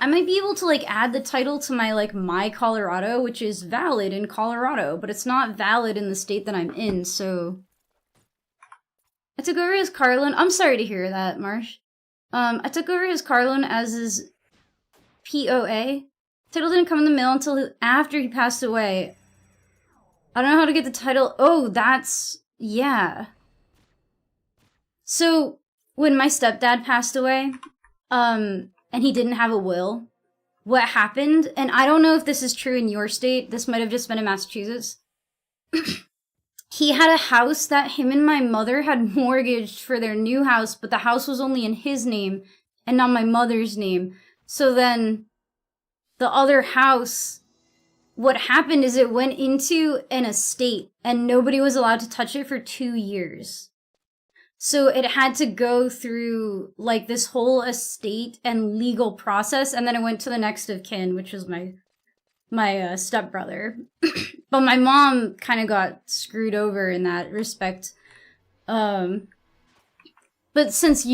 might be able to, like, add the title to my, like, My Colorado, which is valid in Colorado, but it's not valid in the state that I'm in, so... I took over his car loan. I'm sorry to hear that, Marsh. I took over his car loan as his POA. Title didn't come in the mail until after he passed away. I don't know how to get the title. Oh, that's... yeah. So, when my stepdad passed away, and he didn't have a will, what happened, and I don't know if this is true in your state, this might have just been in Massachusetts, he had a house that him and my mother had mortgaged for their new house, but the house was only in his name and not my mother's name. So then the other house, what happened is it went into an estate and nobody was allowed to touch it for 2 years. So it had to go through, like, this whole estate and legal process, and then it went to the next of kin, which was my stepbrother. But my mom kind of got screwed over in that respect. But since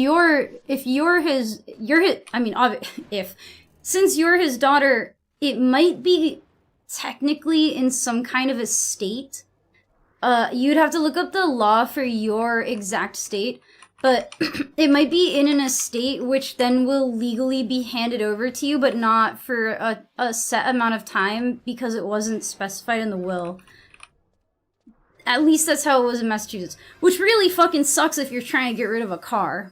since you're his daughter, it might be technically in some kind of a state. You'd have to look up the law for your exact state, but it might be in an estate which then will legally be handed over to you, but not for a set amount of time because it wasn't specified in the will. At least that's how it was in Massachusetts, which really fucking sucks if you're trying to get rid of a car.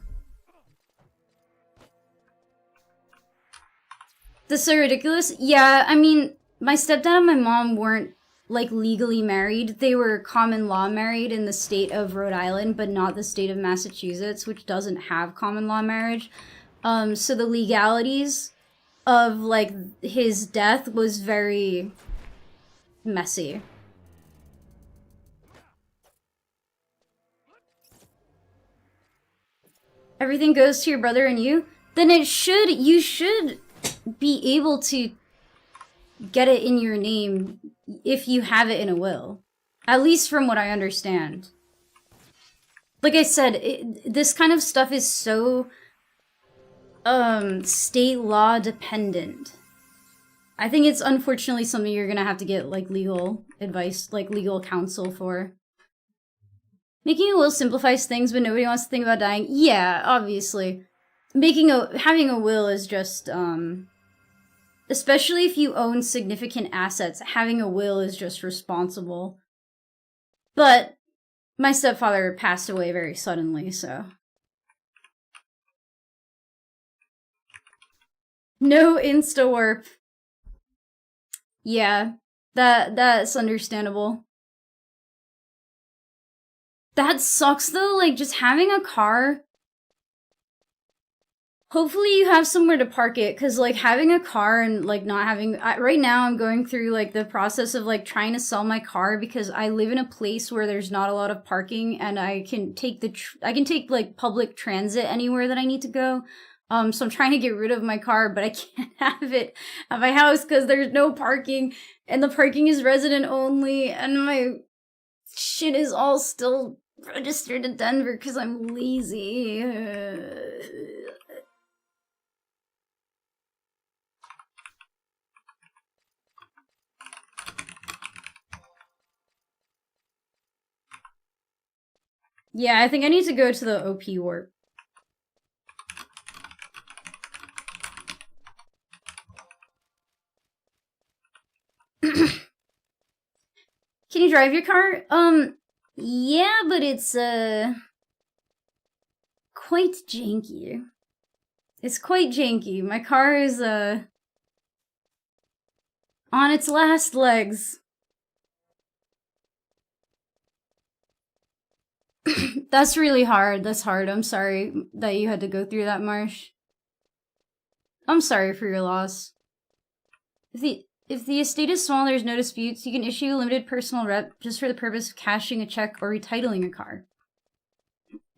This is so ridiculous? Yeah, I mean, my stepdad and my mom weren't, like, legally married. They were common law married in the state of Rhode Island, but not the state of Massachusetts, which doesn't have common law marriage. So the legalities of, like, his death was very messy. Everything goes to your brother and you? Then you should be able to get it in your name if you have it in a will. At least from what I understand. Like I said, this kind of stuff is so state law dependent. I think it's unfortunately something you're gonna have to get, like, legal advice, like legal counsel for. Making a will simplifies things, but nobody wants to think about dying. Yeah, obviously. Having a will is just, especially if you own significant assets, having a will is just responsible. But my stepfather passed away very suddenly, so. No insta-warp. Yeah, that's understandable. That sucks though, like, just having a car. Hopefully you have somewhere to park it, because, like, having a car and, like, not having... right now I'm going through, like, the process of, like, trying to sell my car because I live in a place where there's not a lot of parking and I can take like, public transit anywhere that I need to go. So I'm trying to get rid of my car, but I can't have it at my house because there's no parking and the parking is resident only and my shit is all still registered in Denver because I'm lazy. Yeah, I think I need to go to the OP warp. Can you drive your car? Yeah, but it's, quite janky. It's quite janky. My car is, on its last legs. That's really hard. That's hard. I'm sorry that you had to go through that, Marsh. I'm sorry for your loss. If the estate is small and there's no disputes, you can issue a limited personal rep just for the purpose of cashing a check or retitling a car.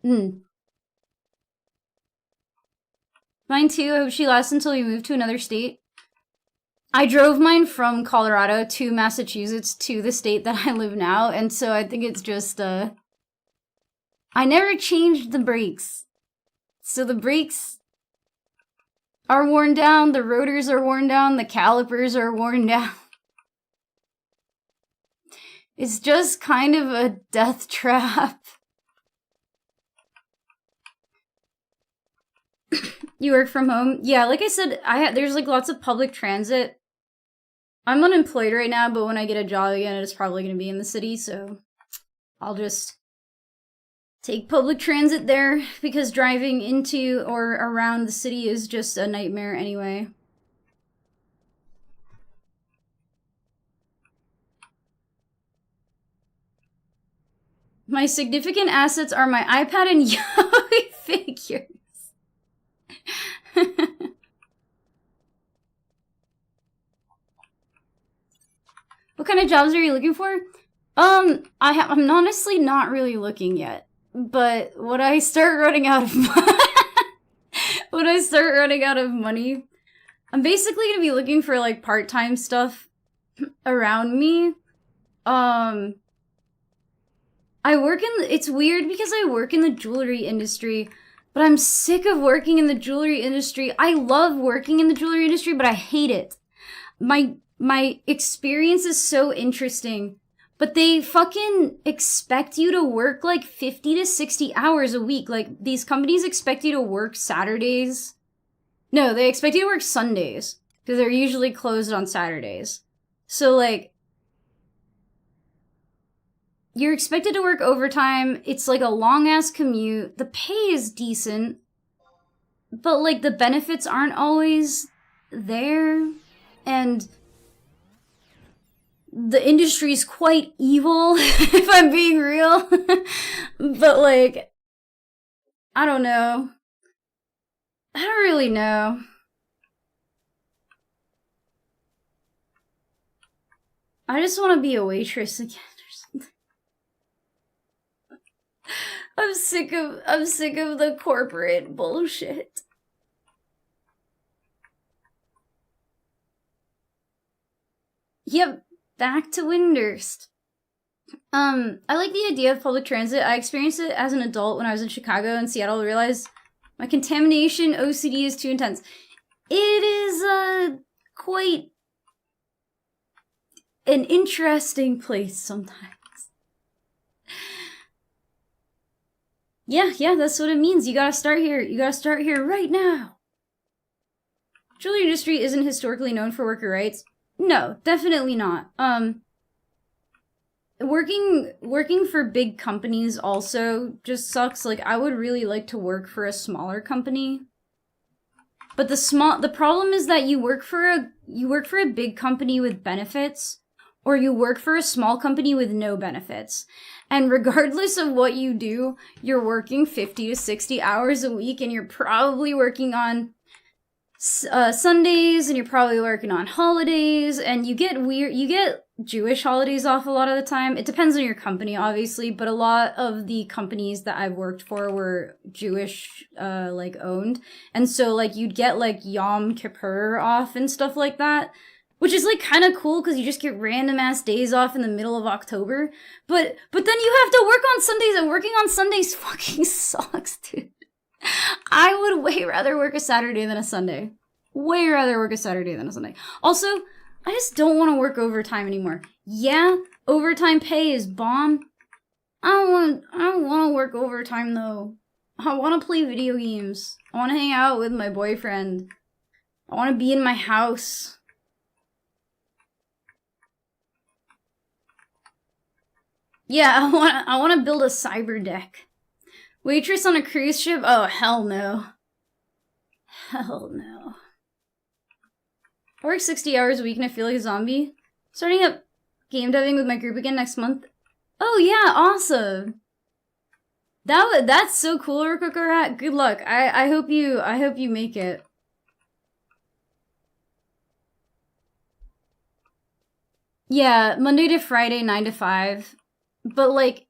Mine too. I hope she lasts until we move to another state. I drove mine from Colorado to Massachusetts to the state that I live now, and so I think it's just, I never changed the brakes. So the brakes are worn down, the rotors are worn down, the calipers are worn down. It's just kind of a death trap. You work from home? Yeah, like I said, there's like lots of public transit. I'm unemployed right now, but when I get a job again, it's probably going to be in the city, so I'll just take public transit there, because driving into or around the city is just a nightmare anyway. My significant assets are my iPad and yaoi figures. What kind of jobs are you looking for? I'm honestly not really looking yet. But when I start running out of money, I'm basically gonna be looking for like part-time stuff around me. It's weird because I work in the jewelry industry, but I'm sick of working in the jewelry industry. I love working in the jewelry industry, but I hate it. My experience is so interesting, but they fucking expect you to work like 50 to 60 hours a week. Like, these companies expect you to work Saturdays. No, they expect you to work Sundays, because they're usually closed on Saturdays. So, like, you're expected to work overtime. It's like a long-ass commute. The pay is decent, but, like, the benefits aren't always there. And the industry's quite evil, if I'm being real. But, like, I don't know. I don't really know. I just want to be a waitress again or something. I'm sick of the corporate bullshit. Yep, back to Windurst. I like the idea of public transit. I experienced it as an adult when I was in Chicago and Seattle. I realized my contamination OCD is too intense. It is, quite an interesting place sometimes. Yeah, that's what it means. You gotta start here. You gotta start here right now. Jewelry industry isn't historically known for worker rights. No, definitely not. Working for big companies also just sucks. Like, I would really like to work for a smaller company. But the problem is that you work for a big company with benefits, or you work for a small company with no benefits. And regardless of what you do, you're working 50 to 60 hours a week, and you're probably working on Sundays, and you're probably working on holidays, and you get Jewish holidays off a lot of the time. It depends on your company, obviously, but a lot of the companies that I've worked for were Jewish, owned. And so, like, you'd get, like, Yom Kippur off and stuff like that, which is, like, kind of cool, because you just get random-ass days off in the middle of October. But then you have to work on Sundays, and working on Sundays fucking sucks, dude. I would way rather work a Saturday than a Sunday. Way rather work a Saturday than a Sunday. Also, I just don't want to work overtime anymore. Yeah, overtime pay is bomb. I don't want to work overtime though. I want to play video games. I want to hang out with my boyfriend. I want to be in my house. Yeah, I wanna build a cyber deck. Waitress on a cruise ship? Oh, hell no. Hell no. I work 60 hours a week and I feel like a zombie. Starting up game deving with my group again next month. Oh yeah, awesome. That's so cool, Rokokorat. Good luck. I hope you make it. Yeah, Monday to Friday, 9 to 5. But like,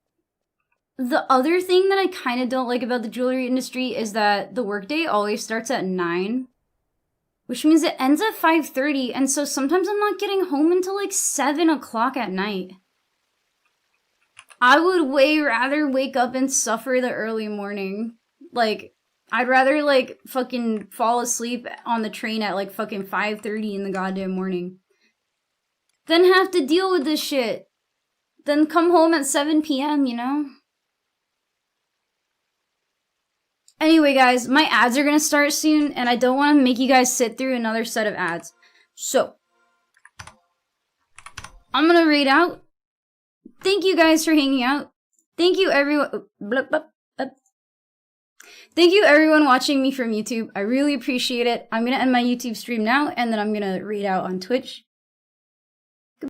the other thing that I kind of don't like about the jewelry industry is that the workday always starts at 9. Which means it ends at 5:30, and so sometimes I'm not getting home until like 7 o'clock at night. I would way rather wake up and suffer the early morning. Like, I'd rather like fucking fall asleep on the train at like fucking 5:30 in the goddamn morning than have to deal with this shit. Then come home at 7 p.m., you know? Anyway, guys, my ads are gonna start soon, and I don't want to make you guys sit through another set of ads. So, I'm gonna read out. Thank you guys for hanging out. Thank you everyone. Thank you everyone watching me from YouTube. I really appreciate it. I'm gonna end my YouTube stream now, and then I'm gonna read out on Twitch.